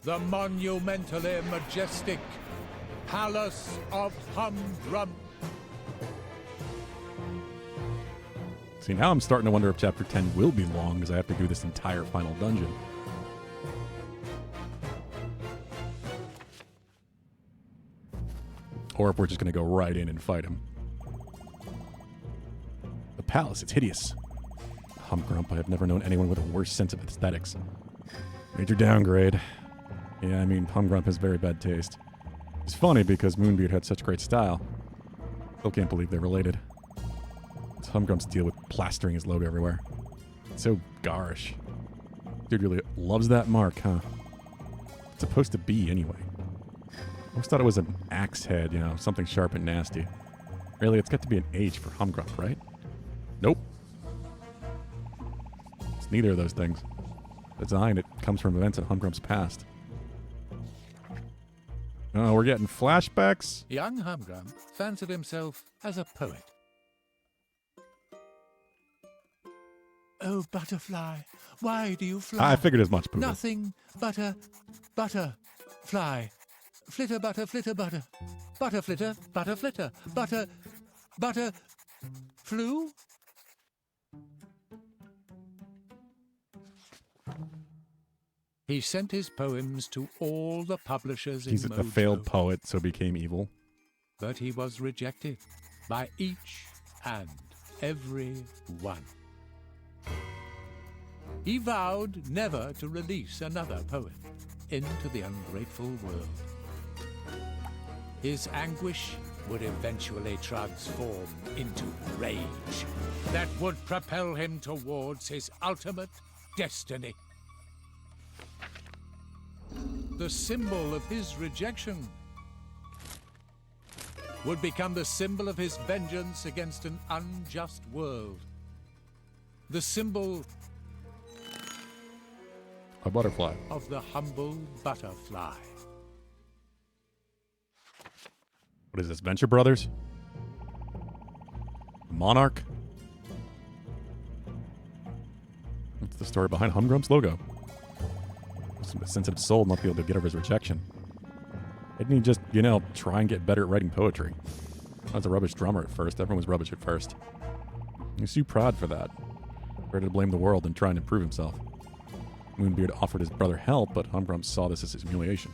the monumentally majestic Palace of Humgrump.
See, now I'm starting to wonder if chapter 10 will be long because I have to do this entire final dungeon. Or if we're just going to go right in and fight him. The palace, it's hideous. Humgrump, I have never known anyone with a worse sense of aesthetics. Major downgrade. Yeah, I mean, Humgrump has very bad taste. It's funny because Moonbeard had such great style. Still can't believe they're related. It's Humgrump's deal with plastering his logo everywhere. It's so garish. Dude really loves that mark, huh? It's supposed to be anyway. I always thought it was an axe head, you know, something sharp and nasty. Really, it's got to be an H for Humgrump, right? Nope. It's neither of those things. Design, it comes from events in Humgrump's past. Oh, we're getting flashbacks?
Young Humgrump fancied himself as a poet. Oh, butterfly, why do you fly?
I figured as much, Pooh.
Nothing but a butterfly. Flitter, butter, flitter, butter. Butter, flitter, butter, flitter. Butter, flew? He sent his poems to all the publishers
He's
in
a
Mojo,
failed poet, so became evil.
but he was rejected by each and every one. He vowed never to release another poem into the ungrateful world. His anguish would eventually transform into rage that would propel him towards his ultimate destiny. the symbol of his rejection, would become the symbol of his vengeance against an unjust world. The symbol
A butterfly.
of the humble butterfly.
What is this, Venture Brothers? Monarch? What's the story behind Humgrump's logo? A sensitive soul not be able to get over his rejection. Didn't he just, try and get better at writing poetry? I was a rubbish drummer at first. Everyone was rubbish at first. He's too proud for that. Ready to blame the world and try and improve himself. Moonbeard offered his brother help, but Humgrump saw this as his humiliation.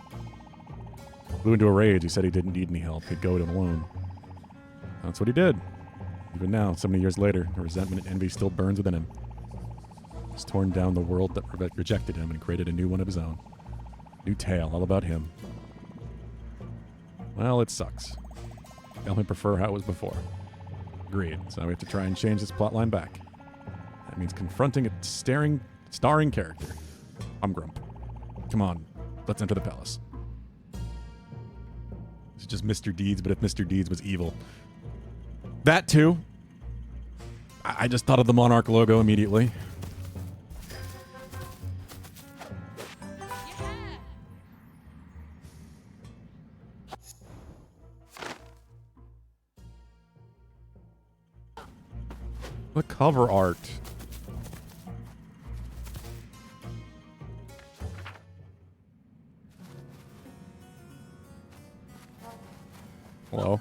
Flew into a rage. He said he didn't need any help. He'd go it alone. That's what he did. Even now, so many years later, the resentment and envy still burns within him. He's torn down the world that rejected him and created a new one of his own. New tale, all about him. Well, it sucks. I only prefer how it was before. Agreed. So we have to try and change this plotline back. That means confronting a starring character. Humgrump. Come on, let's enter the palace. It's just Mr. Deeds, but if Mr. Deeds was evil. That too. I just thought of the Monarch logo immediately. The cover art. Hello.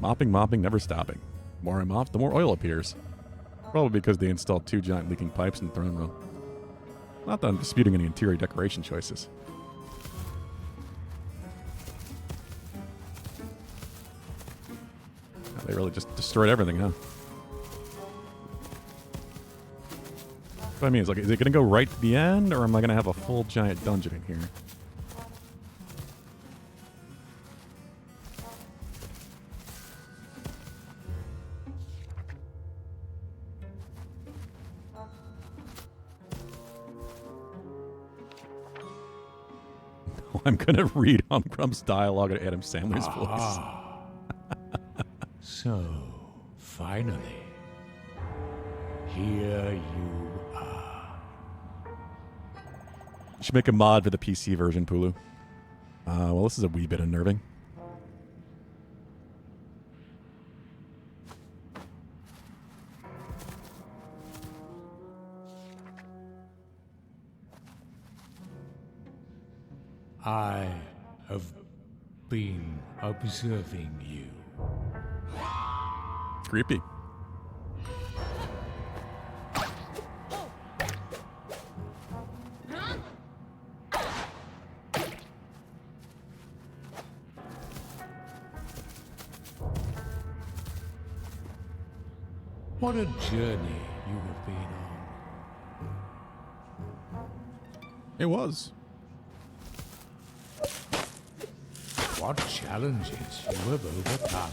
Mopping, never stopping. The more I mop, the more oil appears. Probably because they installed 2 giant leaking pipes in the throne room. Not that I'm disputing any interior decoration choices. They really just destroyed everything, huh? What I mean is, like, is it going to go right to the end, or am I going to have a full giant dungeon in here? I'm going to read Humgrump's dialogue in Adam Sandler's voice.
So, finally, here you are.
You should make a mod for the PC version, Pulu. Well, this is a wee bit unnerving.
I have been observing you.
It's creepy.
What a journey you have been on.
It was.
What challenges you have overcome.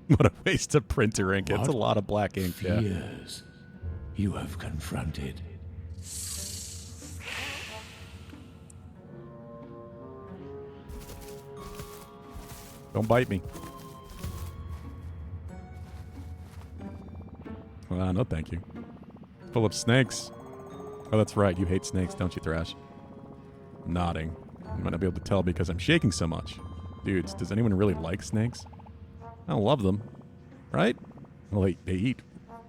What a waste of printer ink. It's a lot of black ink. Yeah.
Fears you have confronted.
Don't bite me. No, thank you. Full of snakes. Oh, that's right. You hate snakes, don't you, Thrash? Nodding. You might not be able to tell because I'm shaking so much. Dudes, does anyone really like snakes? I don't love them. Right? Well, they eat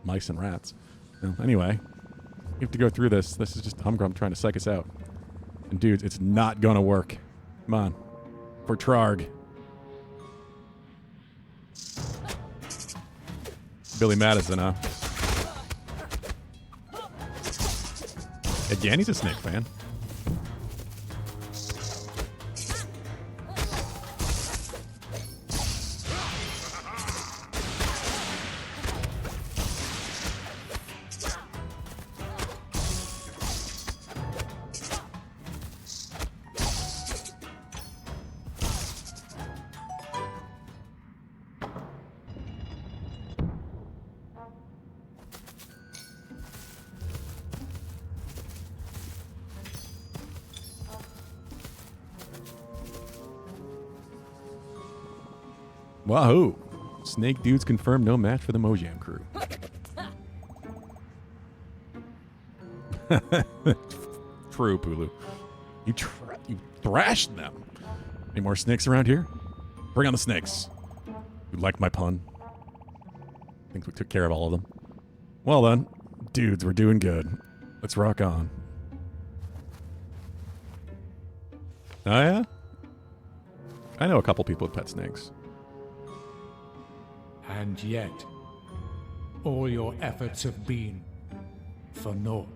mice and rats. Well, anyway, we have to go through this. This is just Humgrump trying to psych us out. And dudes, it's not gonna work. Come on. For Trarg. Billy Madison, huh? Again, he's a snake fan. Wahoo! Snake dudes confirmed no match for the Mojang crew. True, Pulu. You thrashed them. Any more snakes around here? Bring on the snakes. You like my pun? I think we took care of all of them. Well then, dudes, we're doing good. Let's rock on. Oh yeah? I know a couple people with pet snakes.
And yet, all your efforts have been for naught.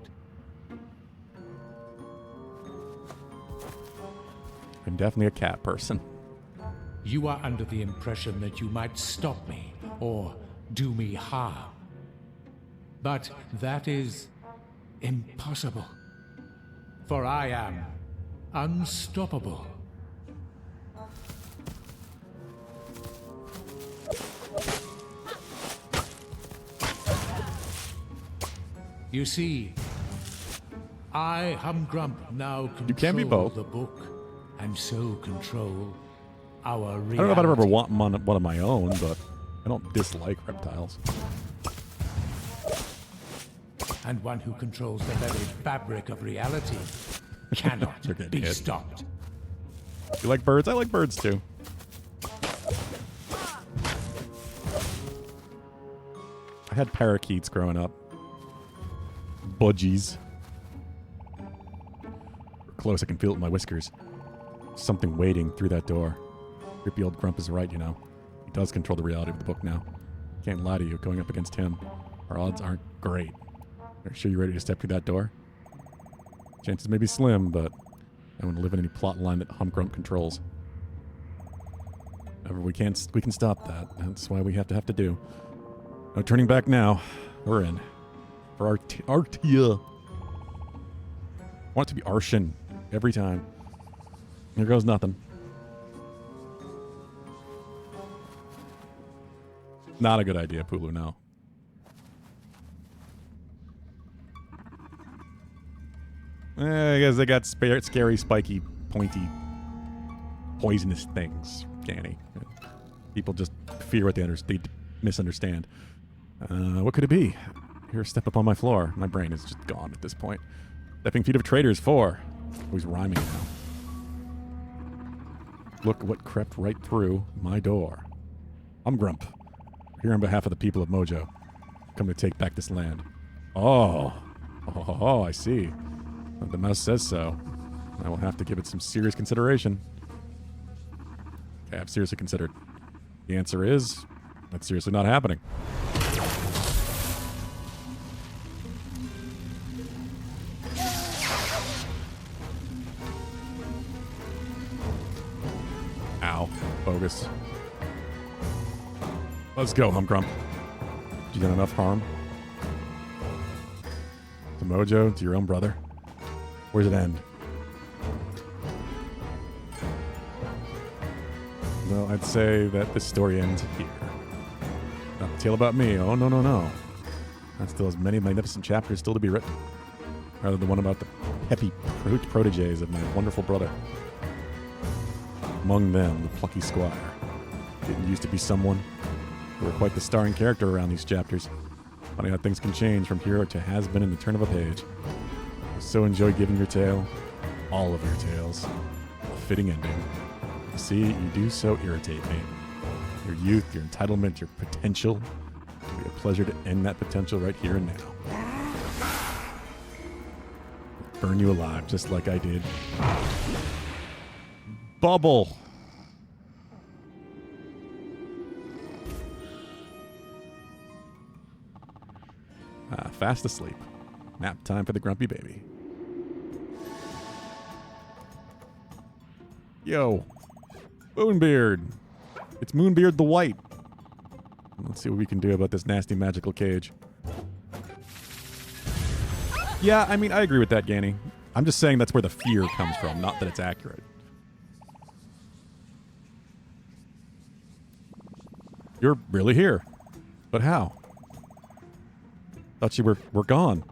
I'm definitely a cat person.
You are under the impression that you might stop me or do me harm. But that is impossible. For I am unstoppable. You see, I, Humgrump, now
You can be
control
both.
the book, and so control our reality.
I don't know if I'd ever want one of my own, but I don't dislike reptiles.
And one who controls the very fabric of reality cannot
You're getting
be
hit.
stopped.
You like birds? I like birds too. I had parakeets growing up. Budgies. We're close, I can feel it in my whiskers. Something waiting through that door. Creepy old Grump is right, you know. He does control the reality of the book now. Can't lie to you, going up against him, our odds aren't great. Are you sure you're ready to step through that door? Chances may be slim, but I don't want to live in any plot line that Humgrump controls. However, we can stop that. That's why we have to do. No turning back now. We're in. For Artia. I want it to be Arshin every time. Here goes nothing. Not a good idea, Pulu, no. I guess they got scary, spiky, pointy, poisonous things, Danny. People just fear what they misunderstand. What could it be? Here, step up on my floor. My brain is just gone at this point. Stepping feet of traitors 4. Oh, he's rhyming now. Look what crept right through my door. I'm Grump. Here on behalf of the people of Mojo. Come to take back this land. Oh, I see. The mouse says so. I will have to give it some serious consideration. Okay, I've seriously considered. The answer is, that's seriously not happening. Ow. Bogus. Let's go, Humgrump. Did you done enough harm? To Mojo, to your own brother? Where does it end? Well, I'd say that this story ends here. Not a tale about me. Oh, no. That still has many magnificent chapters still to be written. Rather than one about the peppy proteges of my wonderful brother. Among them, the Plucky Squire. Didn't used to be someone. You were quite the starring character around these chapters. Funny how things can change from hero to has-been in the turn of a page. I so enjoy giving your tale, all of your tales, a fitting ending. You see, you do so irritate me. Your youth, your entitlement, your potential. It would be a pleasure to end that potential right here and now. Burn you alive just like I did. Bubble! Fast asleep. Nap time for the grumpy baby. Yo, Moonbeard. It's Moonbeard the White. Let's see what we can do about this nasty magical cage. Yeah, I mean, I agree with that, Ganny. I'm just saying that's where the fear comes from, not that it's accurate. You're really here. But how? Thought you were gone.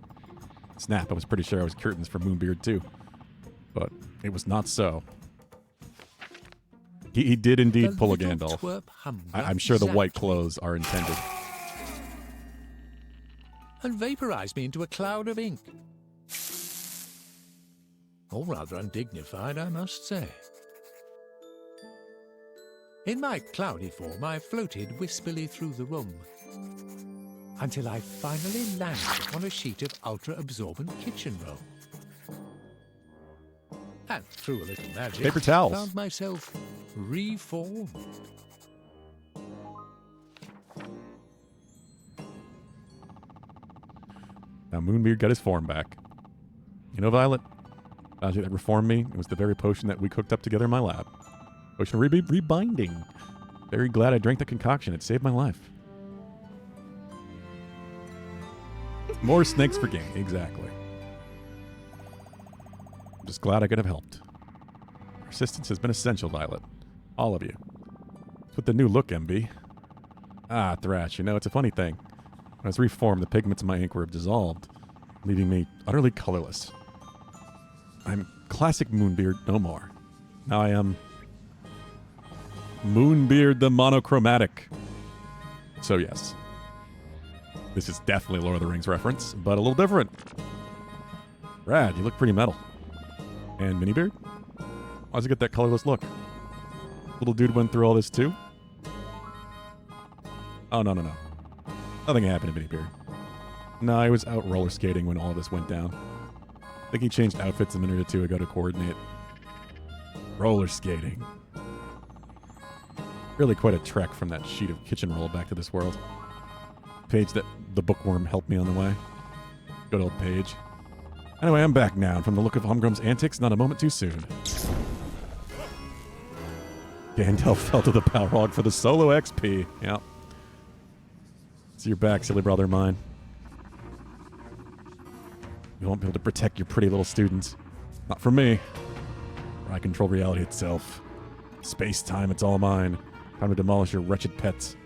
Snap, I was pretty sure I was curtains for Moonbeard too. But it was not so. He did indeed
The
pull a
little
Gandalf.
twerp humdrum
I'm sure the white
zapped
clothes are intended.
and vaporized me into a cloud of ink. All rather undignified, I must say. In my cloudy form, I floated wispily through the room until I finally landed upon a sheet of ultra-absorbent kitchen roll. And through a little magic,
Paper towels.
found myself reformed.
Now Moonbeard got his form back. You know, Violet, magic that reformed me, it was the very potion that we cooked up together in my lab. Potion of rebinding. Very glad I drank the concoction. It saved my life. More snakes for game. Exactly. I'm just glad I could have helped. Persistence has been essential, Violet. All of you. With the new look, MB. Ah, Thrash, you know, it's a funny thing. When I was reformed, the pigments in my ink were dissolved, leaving me utterly colorless. I'm classic Moonbeard no more. Now I am Moonbeard the monochromatic. So yes. This is definitely Lord of the Rings reference, but a little different. Brad, you look pretty metal. And Minibeard? Why'd you get that colorless look? Little dude went through all this too? Oh, no. Nothing happened to Minibeard. No, I was out roller skating when all this went down. I think he changed outfits a minute or two ago to coordinate. Roller skating. Really quite a trek from that sheet of kitchen roll back to this world. Page that the bookworm helped me on the way. Good old Page. Anyway, I'm back now, and from the look of Humgrum's antics, not a moment too soon. Gandalf fell to the power hog for the solo XP. Yep. So you're back, silly brother of mine. You won't be able to protect your pretty little students. Not from me. I control reality itself. Space-time, it's all mine. Time to demolish your wretched pets.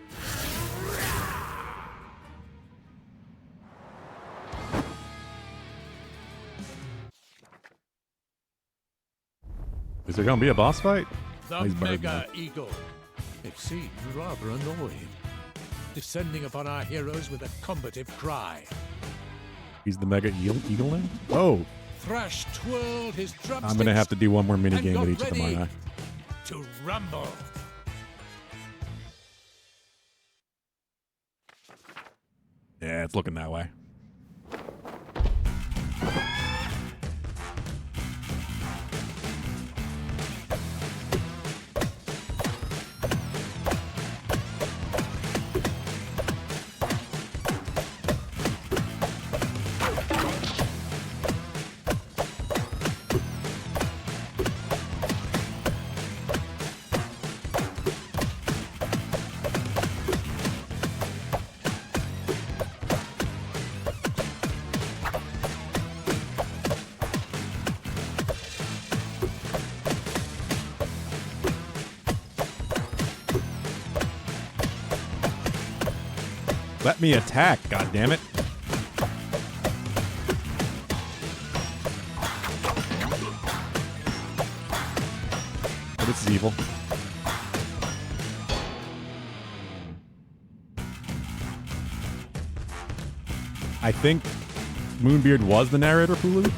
Is there gonna be a boss fight?
The
He's buried
Mega
now.
Eagle.
It seemed rather annoyed, descending upon our heroes with a combative cry.
He's the Mega Eagle now? Oh,
Thrash twirled his drumsticks
I'm gonna have to do one more mini
and
game
got
with each of them,
ready
aren't
to rumble.
I? Yeah, it's looking that way. Let me attack, goddammit. Oh, this is evil. I think Moonbeard was the narrator, Pulu.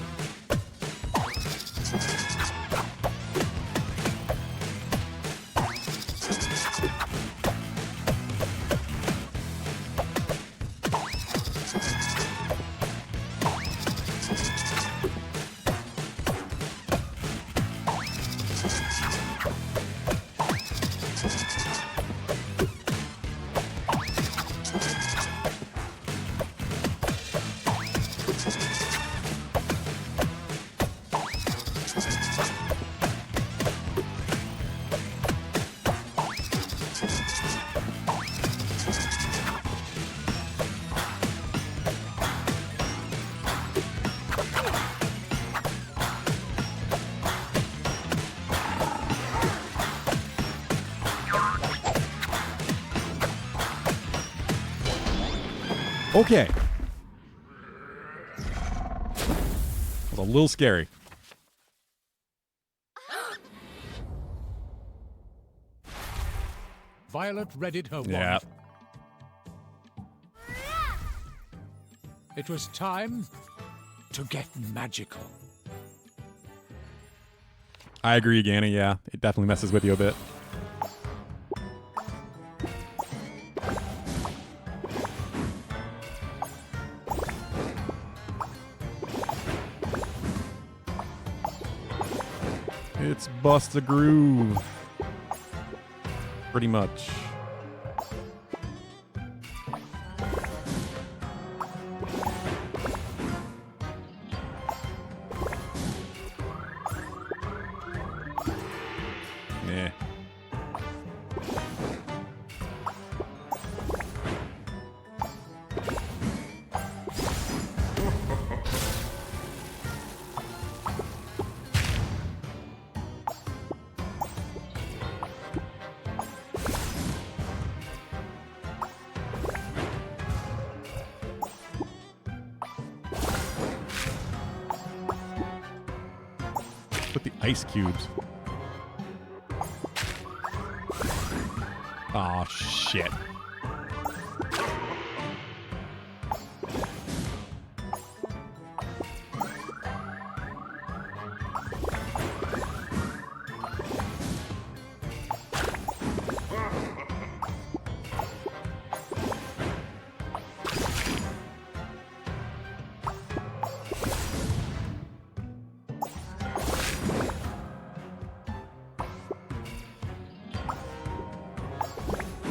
Okay. That was a little scary.
Violet readied her
Yeah.
wand. It was time to get magical.
I agree, Ganny. Yeah, it definitely messes with you a bit. It's bust a groove. Pretty much. Yeah. With the ice cubes. Oh shit.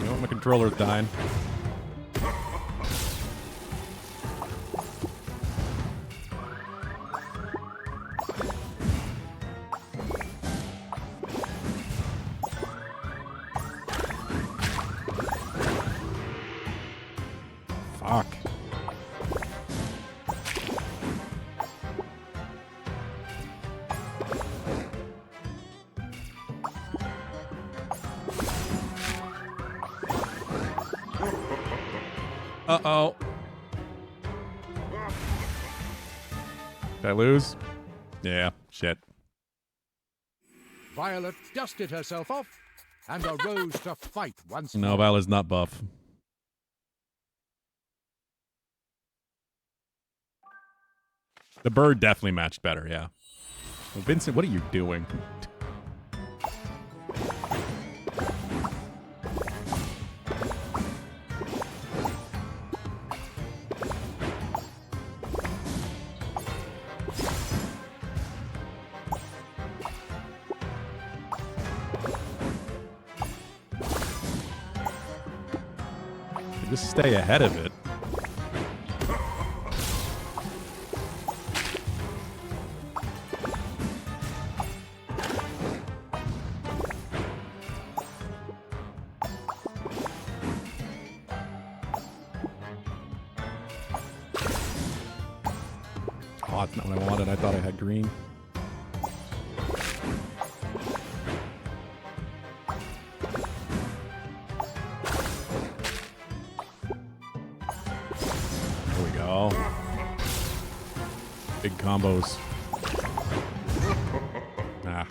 Oh, my controller's dying. Fuck. Uh-oh. Did I lose? Yeah, shit.
Violet dusted herself off and arose to fight once
No,
more.
Violet's not buff. The bird definitely matched better, yeah. Well, Vincent, what are you doing? Just stay ahead of it. Oh, that's not what I wanted. I thought I had green. There we go. Big combos. Ah.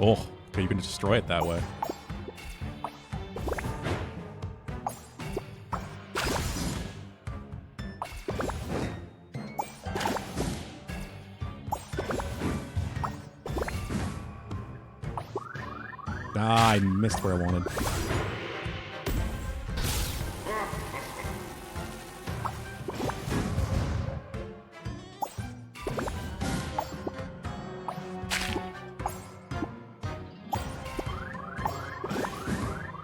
Oh, okay, you can destroy it that way. Ah, I missed where I wanted.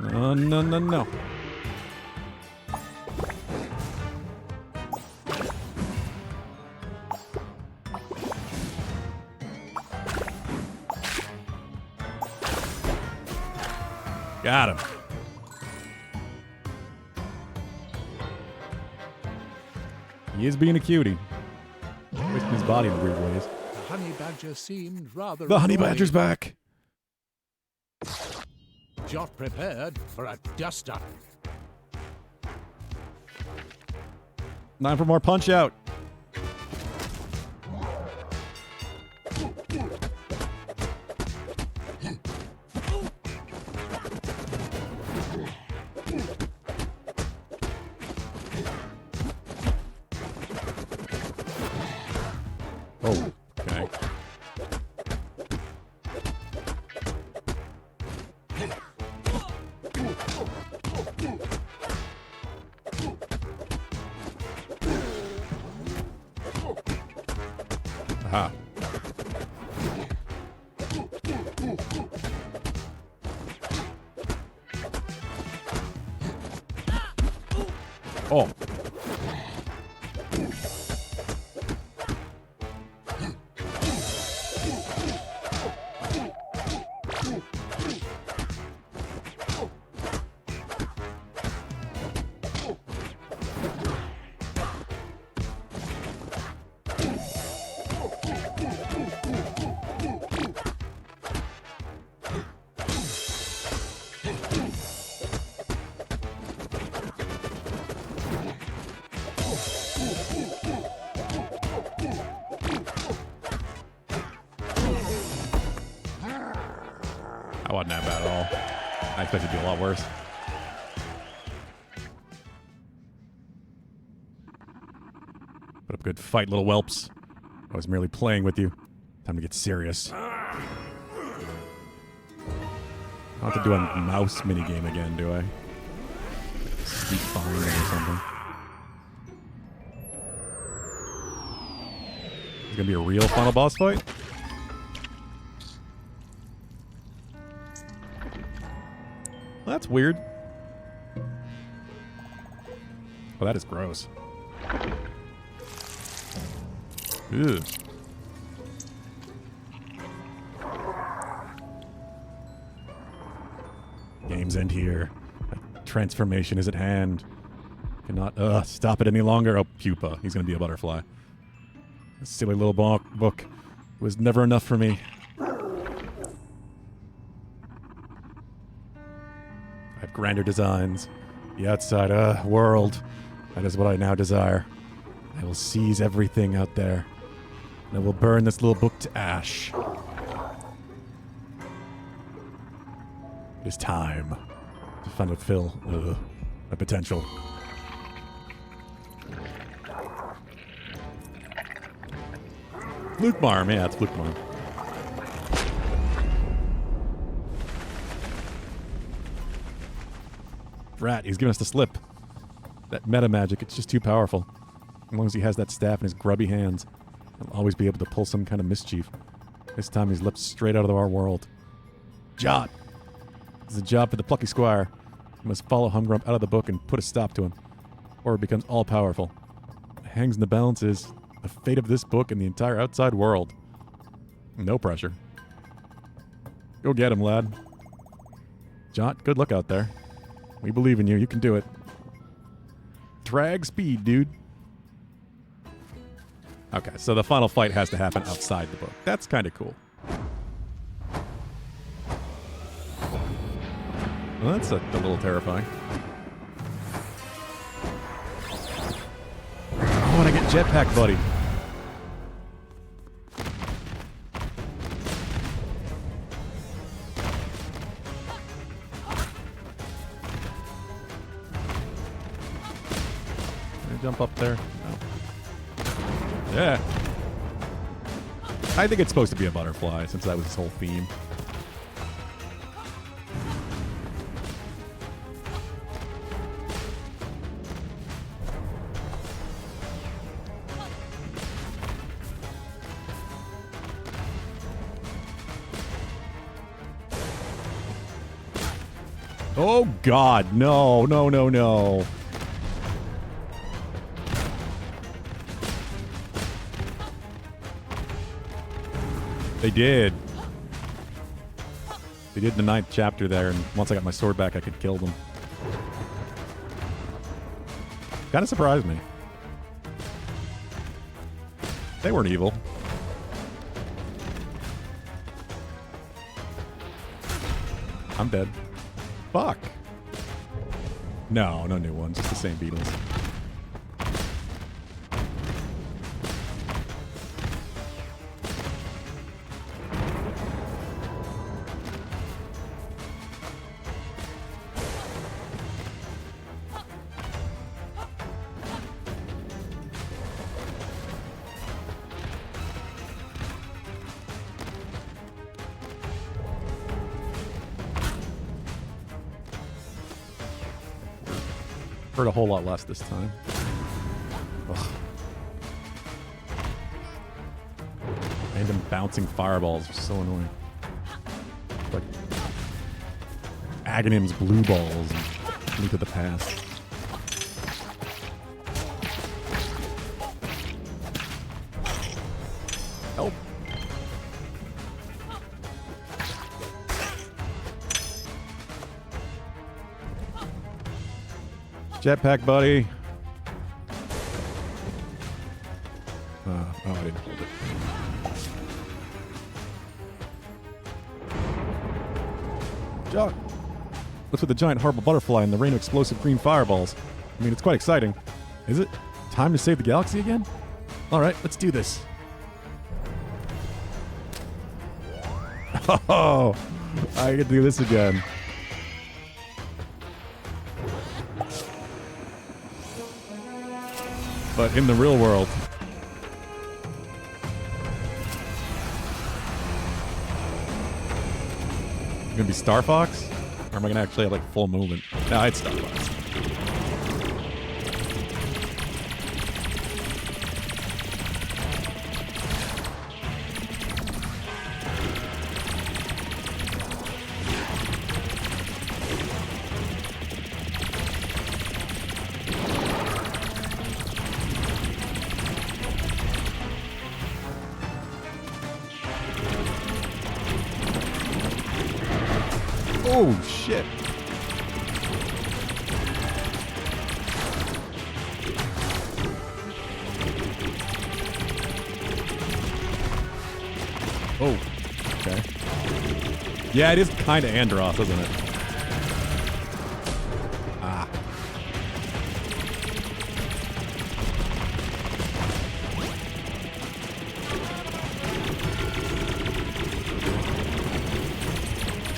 No, no, no, no. Got him. He is being a cutie. Twisting his body in weird ways.
The honey badger seemed rather
The honey
annoyed.
badger's back.
Jot prepared for a duster.
9 for more punch out. Oh, okay. Aha. Oh. That wasn't that bad at all. I expected it to be a lot worse. Put up a good fight, little whelps. I was merely playing with you. Time to get serious. I don't have to do a mouse minigame again, do I? Sneak behind them or something. It's gonna be a real final boss fight? Well, that's weird. Oh, that is gross. Ew. Game's end here. Transformation is at hand. Cannot stop it any longer. Oh, pupa. He's gonna be a butterfly. This silly little book was never enough for me. I have grander designs. The outside world. That is what I now desire. I will seize everything out there. And I will burn this little book to ash. It is time to fulfill my potential. Luke Marm, yeah, it's Luke Marm. Rat, he's giving us the slip. That meta magic, it's just too powerful. As long as he has that staff in his grubby hands, he'll always be able to pull some kind of mischief. This time he's leapt straight out of our world. Jot! This is a job for the Plucky Squire. He must follow Humgrump out of the book and put a stop to him, or it becomes all-powerful. What hangs in the balance is the fate of this book and the entire outside world. No pressure. Go get him, lad. Jot, good luck out there. We believe in you. You can do it. Drag speed, dude. Okay, so the final fight has to happen outside the book. That's kind of cool. Well, that's a little terrifying. I want to get jetpack, buddy. Can I jump up there? No. Yeah. I think it's supposed to be a butterfly, since that was his whole theme. Oh God, no, no, no, no. They did. They did the 9th chapter there, and once I got my sword back, I could kill them. Kind of surprised me. They weren't evil. I'm dead. Fuck. No, no new ones. Just the same beetles. Hurt a whole lot less this time. Ugh. Random bouncing fireballs are so annoying. Like Aghanim's blue balls and Link of the Past. Help. Jetpack, buddy. Oh, I didn't hold it. Jock. Looks like the giant horrible butterfly and the rain of explosive green fireballs. I mean, it's quite exciting. Is it? Time to save the galaxy again? Alright, let's do this. Oh, I get to do this again. But in the real world. You gonna be Star Fox? Or am I gonna actually have like full movement? No, it's Star Fox. Oh, shit. Oh, okay. Yeah, it is kind of Andross, isn't it? Ah.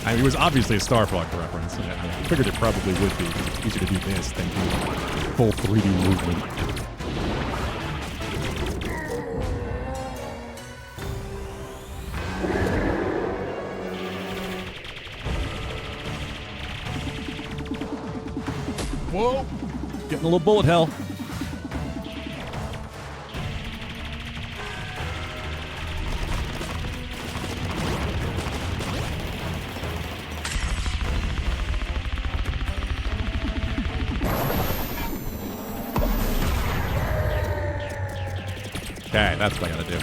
I mean, it was obviously a Star Fox reference. I figured it probably would be, because it's easier to do this than do full 3D movement. Whoa! Getting a little bullet hell. Okay, that's what I gotta do.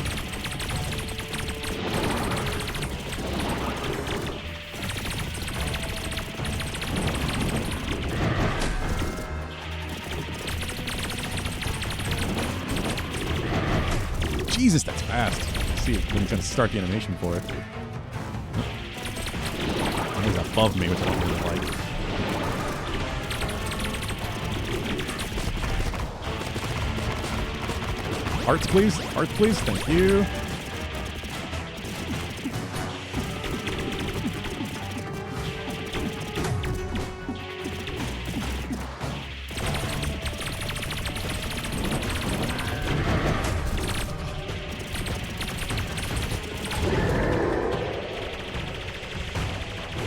Jesus, that's fast. Let's see when he's gonna start the animation for it. He's above me, which I don't really like. Hearts, please. Hearts, please. Thank you.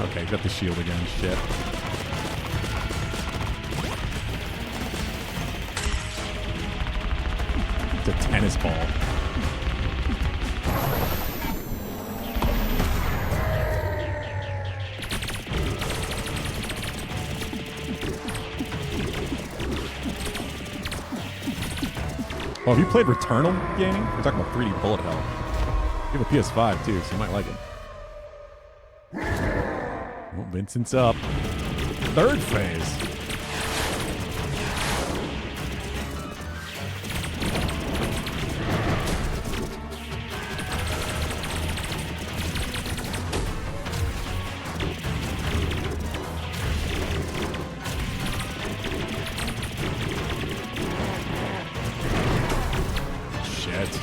Okay, got the shield again. Shit. A tennis ball. Oh, have you played Returnal gaming? We're talking about 3D bullet hell. You have a PS5 too, so you might like it. Well, Vincent's up. Third phase. Shit.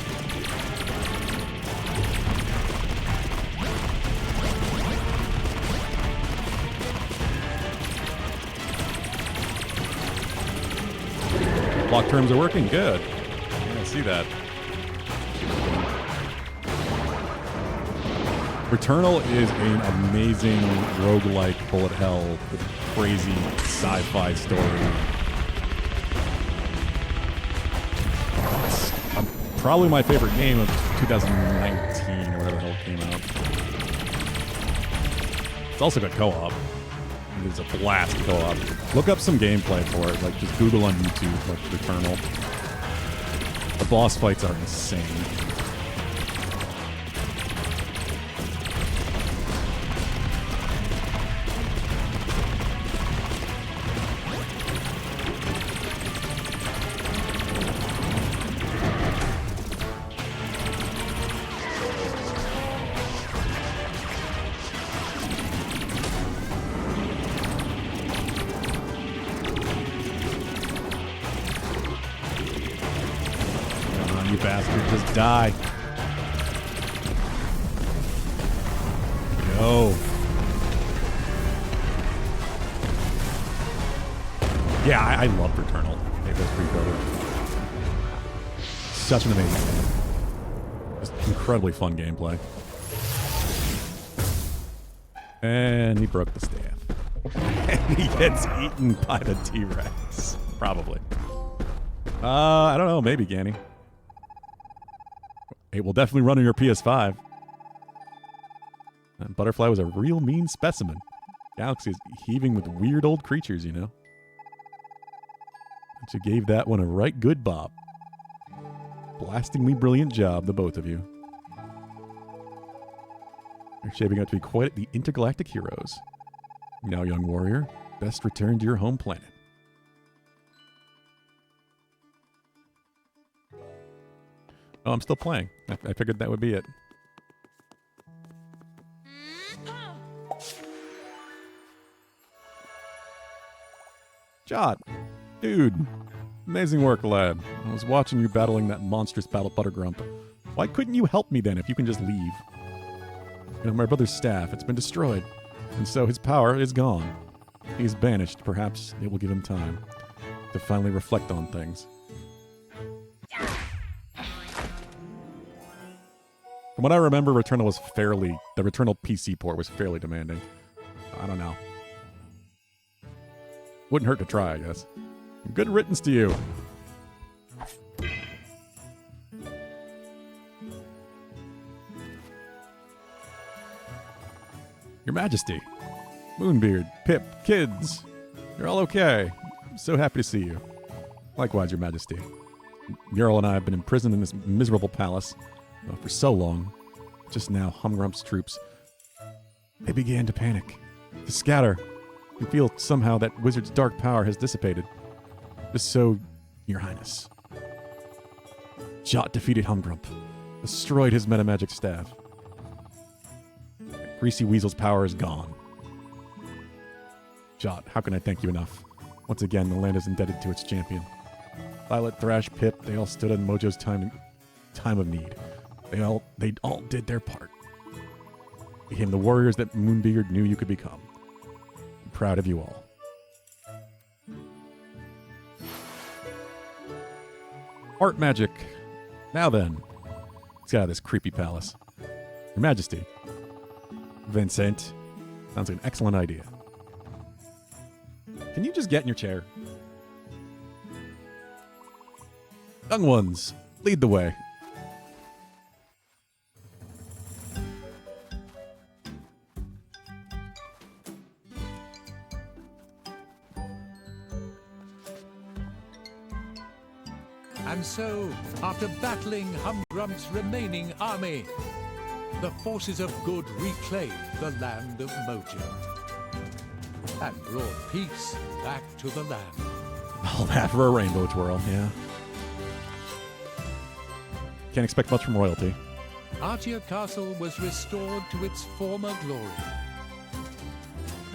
Block terms are working good. Yeah, I see that. Returnal is an amazing roguelike bullet hell with a crazy sci-fi story. It's probably my favorite game of 2019 or whatever the hell it came out. It's also got co-op. It's a blast co-op. Look up some gameplay for it. Like, just Google on YouTube, like, Returnal. The boss fights are insane. You bastard, just die. Go. Yeah, I love Returnal. Maybe that's pretty good. Such an amazing game. Just incredibly fun gameplay. And he broke the staff. And he gets eaten by the T-Rex. Probably. I don't know. Maybe, Ganny. It will definitely run on your PS5. That butterfly was a real mean specimen. Galaxy is heaving with weird old creatures, you know. But you gave that one a right good bop. Blastingly brilliant job, the both of you. You're shaping up to be quite the intergalactic heroes. Now, young warrior, best return to your home planet. Oh, I'm still playing. I figured that would be it. Jot, dude, amazing work, lad. I was watching you battling that monstrous battle Buttergrump. Why couldn't you help me then if you can just leave? You know, my brother's staff, it's been destroyed, and so his power is gone. He's banished. Perhaps it will give him time to finally reflect on things. From what I remember, the Returnal PC port was fairly demanding. I don't know. Wouldn't hurt to try, I guess. Good riddance to you. Your Majesty, Moonbeard, Pip, kids, you're all okay. I'm so happy to see you. Likewise, Your Majesty. Mural and I have been imprisoned in this miserable palace for so long. Just now, Humgrump's troops, they began to panic, to scatter, and feel somehow that wizard's dark power has dissipated. Just so, Your Highness. Jot defeated Humgrump, destroyed his metamagic staff. Greasy Weasel's power is gone. Jot, how can I thank you enough? Once again, the land is indebted to its champion. Violet, Thrash, Pip, they all stood in Mojo's time of need. They all did their part. Became the warriors that Moonbeard knew you could become. I'm proud of you all. Art magic. Now then, let's get out of this creepy palace. Your Majesty. Vincent. Sounds like an excellent idea. Can you just get in your chair? Young ones, lead the way.
And so, after battling Humgrump's remaining army, the forces of good reclaimed the land of Mojo. and brought peace back to the land.
All that for a rainbow twirl, yeah. Can't expect much from royalty.
Artia Castle was restored to its former glory.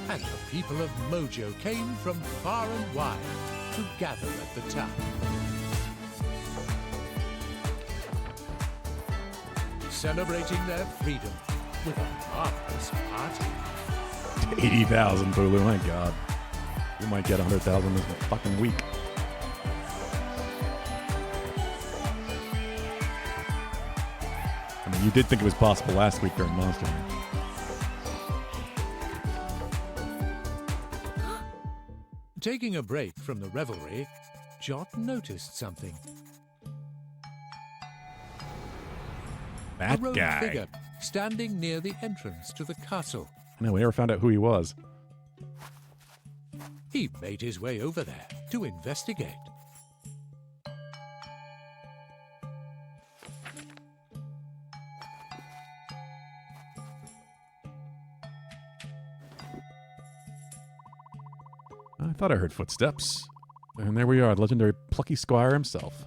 And the people of Mojo came from far and wide to gather at the town. Celebrating their freedom with a marvelous party.
80,000, Bulu, my God. You might get 100,000 this fucking week. I mean, you did think it was possible last week during Monster Hunter.
Taking a break from the revelry, Jot noticed something.
That
A robed
guy.
figure standing near the entrance to the castle.
No, we never found out who he was.
He made his way over there to investigate.
I thought I heard footsteps. And there we are, the legendary Plucky Squire himself.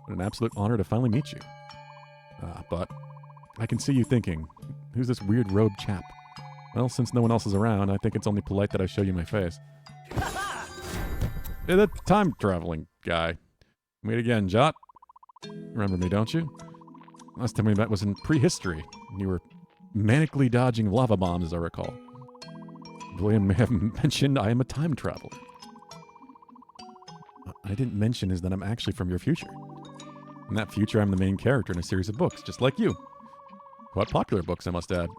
What an absolute honor to finally meet you. But I can see you thinking, who's this weird robed chap? Well, since no one else is around, I think it's only polite that I show you my face. Hey, that time-traveling guy. Meet again, Jot. You remember me, don't you? Last time we met was in prehistory. You were manically dodging lava bombs, as I recall. William may have mentioned I am a time traveler. I didn't mention is that I'm actually from your future. In that future, I'm the main character in a series of books, just like you. Quite popular books, I must add.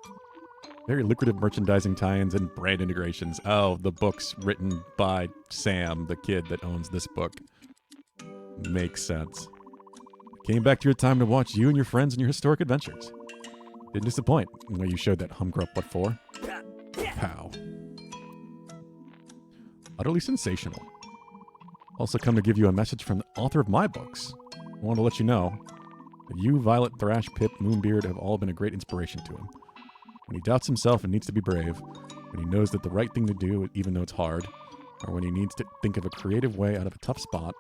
Very lucrative merchandising tie-ins and brand integrations. Oh, the books written by Sam, the kid that owns this book. Makes sense. Came back to your time to watch you and your friends in your historic adventures. Didn't disappoint the way you showed that humgrup what for. Pow. Utterly sensational. Also come to give you a message from the author of my books. I want to let you know that you, Violet, Thrash, Pip, Moonbeard have all been a great inspiration to him. When he doubts himself and needs to be brave, when he knows that the right thing to do even though it's hard, or when he needs to think of a creative way out of a tough spot,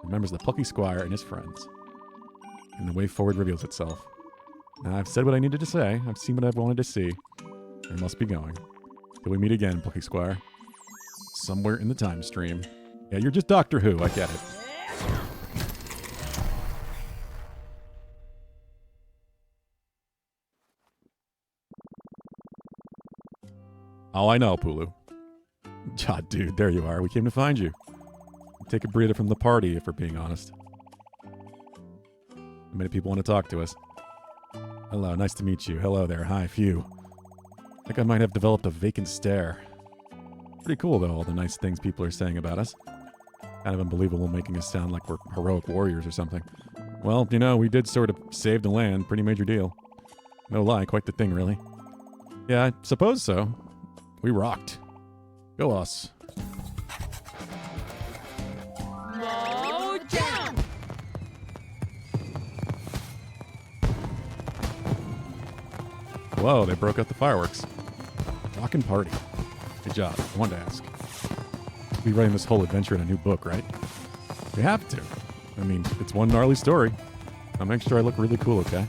remembers the Plucky Squire and his friends. And the way forward reveals itself. Now I've said what I needed to say, I've seen what I've wanted to see. I must be going. Till we meet again, Plucky Squire. Somewhere in the time stream. Yeah, you're just Doctor Who, I get it. Oh, I know, Pulu. God, dude, there you are. We came to find you. Take a breather from the party, if we're being honest. Many people want to talk to us. Hello, nice to meet you. Hello there. Hi, phew. I think I might have developed a vacant stare. Pretty cool, though, all the nice things people are saying about us. Kind of unbelievable, making us sound like we're heroic warriors or something. Well, you know, we did sort of save the land. Pretty major deal. No lie, quite the thing, really. Yeah, I suppose so. We rocked. Go us.
Mojo!
Whoa, they broke out the fireworks. Rockin' party. Good job. I wanted to ask. We're writing this whole adventure in a new book, right? We have to. I mean, it's one gnarly story. I'll make sure I look really cool, okay?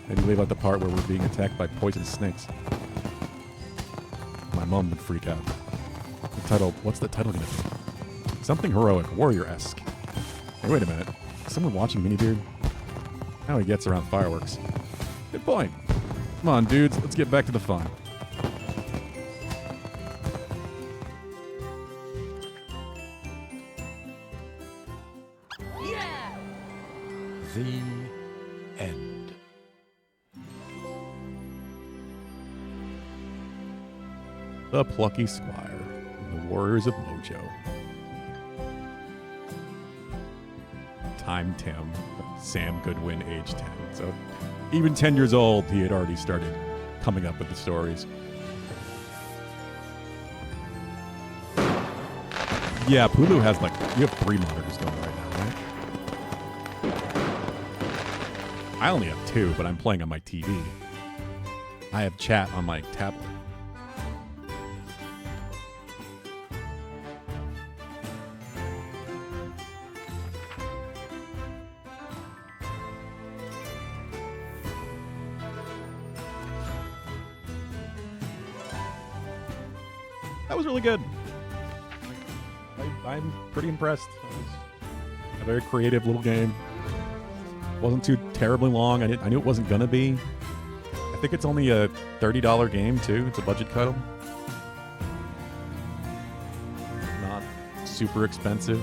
Maybe leave out the part where we're being attacked by poisonous snakes. My mom would freak out. The title, what's the title gonna be? Something heroic, warrior-esque. Hey, wait a minute. Is someone watching Minibeard? How he gets around fireworks. Good point. Come on, dudes, let's get back to the fun.
Yeah!
The end.
The Plucky Squire, and the Warriors of Mojo. Time Tim, Sam Goodwin, age 10. So even 10 years old, he had already started coming up with the stories. Yeah, Pulu has like, you have 3 monitors going right now, right? I only have 2, but I'm playing on my TV. I have chat on my tablet. That was really good. I'm pretty impressed. It was a very creative little game. Wasn't too terribly long. I knew it wasn't gonna be. I think it's only a $30 game too. It's a budget title. Not super expensive.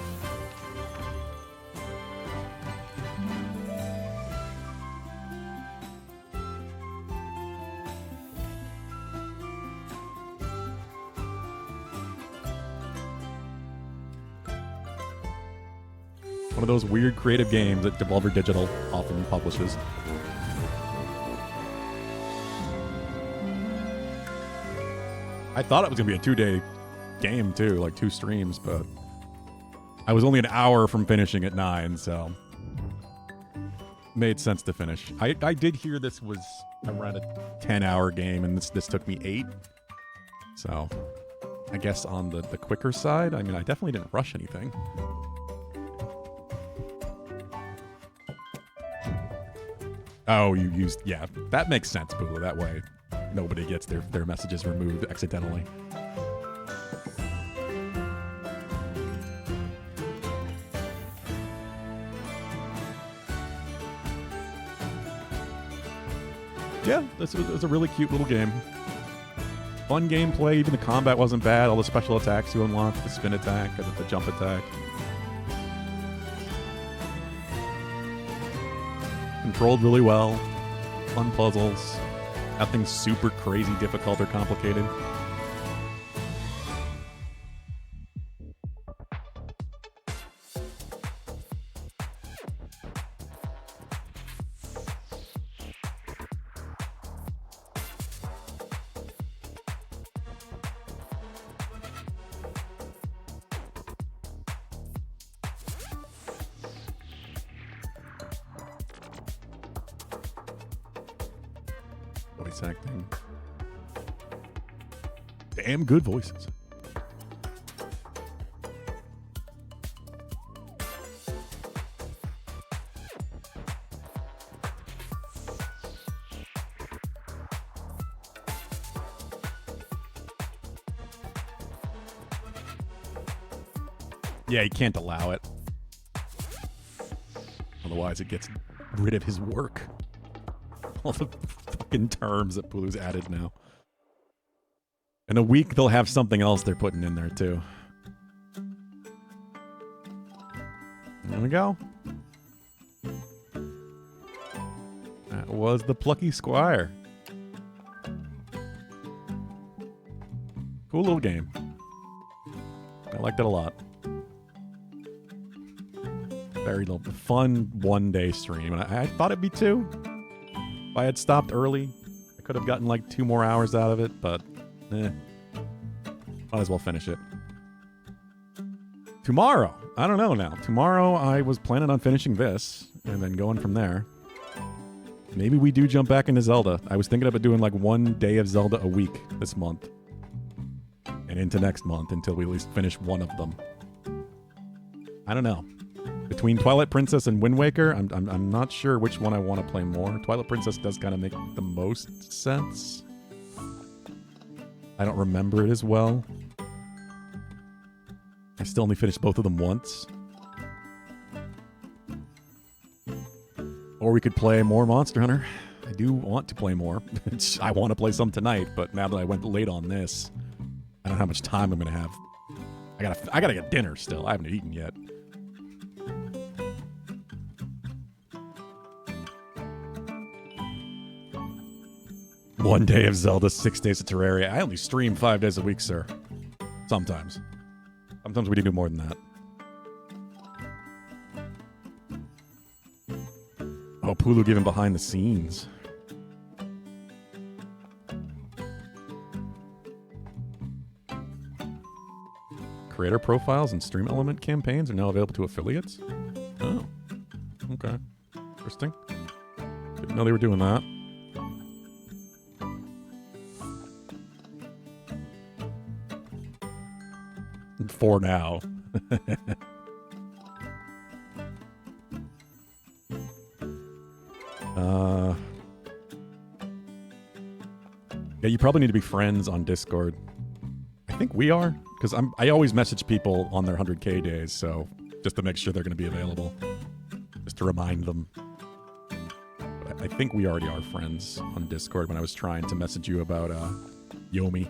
One of those weird creative games that Devolver Digital often publishes. I thought it was going to be a 2-day game too, like 2 streams, but I was only an hour from finishing at 9, so made sense to finish. I did hear this was around a 10-hour game, and this took me 8. So I guess on the quicker side, I mean, I definitely didn't rush anything. Oh, you used... Yeah, that makes sense, Bula. That way, nobody gets their messages removed accidentally. Yeah, this was a really cute little game. Fun gameplay. Even the combat wasn't bad. All the special attacks you unlocked, the spin attack, the jump attack. Controlled really well. Fun puzzles. Nothing super crazy difficult or complicated. Voice acting. Damn good voices. Yeah, he can't allow it. Otherwise, it gets rid of his work. All the fucking terms that Pulu's added now. In a week, they'll have something else they're putting in there, too. There we go. That was the Plucky Squire. Cool little game. I liked it a lot. Very little fun one-day stream, and I thought it'd be 2. If I had stopped early, I could have gotten like 2 more hours out of it, but might as well finish it. Tomorrow, I don't know now. Tomorrow I was planning on finishing this and then going from there. Maybe we do jump back into Zelda. I was thinking about doing like 1 day of Zelda a week this month. And into next month until we at least finish one of them. I don't know. Between Twilight Princess and Wind Waker, I'm not sure which one I want to play more. Twilight Princess does kind of make the most sense. I don't remember it as well. I still only finished both of them once. Or we could play more Monster Hunter. I do want to play more. I want to play some tonight, but now that I went late on this, I don't know how much time I'm going to have. I gotta get dinner still. I haven't eaten yet. One day of Zelda, 6 days of Terraria. I only stream 5 days a week, sir. Sometimes. Sometimes we do more than that. Oh, Pulu giving behind the scenes. Creator profiles and stream element campaigns are now available to affiliates? Oh. Okay. Interesting. Didn't know they were doing that. For now. Yeah, you probably need to be friends on Discord. I think we are, because I always message people on their 100K days, so just to make sure they're going to be available, just to remind them. But I think we already are friends on Discord when I was trying to message you about Yomi.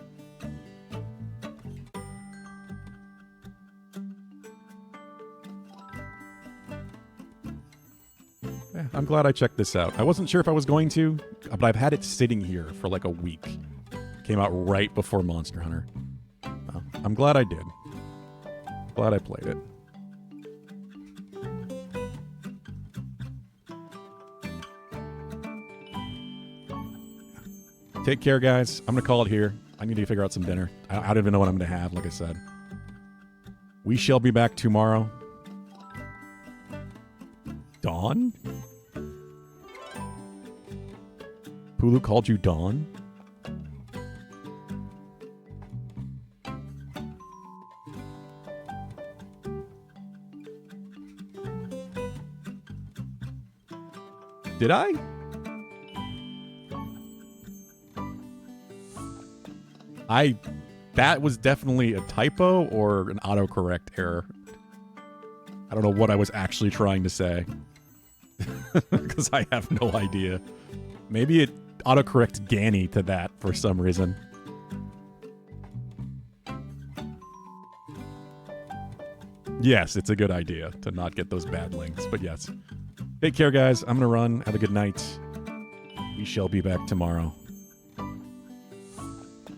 Yeah, I'm glad I checked this out. I wasn't sure if I was going to, but I've had it sitting here for like a week. Came out right before Monster Hunter. I'm glad I did. Glad I played it. Take care, guys. I'm going to call it here. I need to figure out some dinner. I don't even know what I'm going to have, like I said. We shall be back tomorrow. Dawn? Pulu called you Dawn? Did I? That was definitely a typo or an autocorrect error. I don't know what I was actually trying to say. Because I have no idea. Maybe it autocorrects Ganny to that for some reason. Yes, it's a good idea to not get those bad links, but yes. Take care, guys. I'm going to run. Have a good night. We shall be back tomorrow.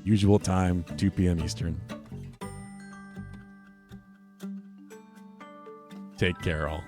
Usual time, 2 p.m. Eastern. Take care, all.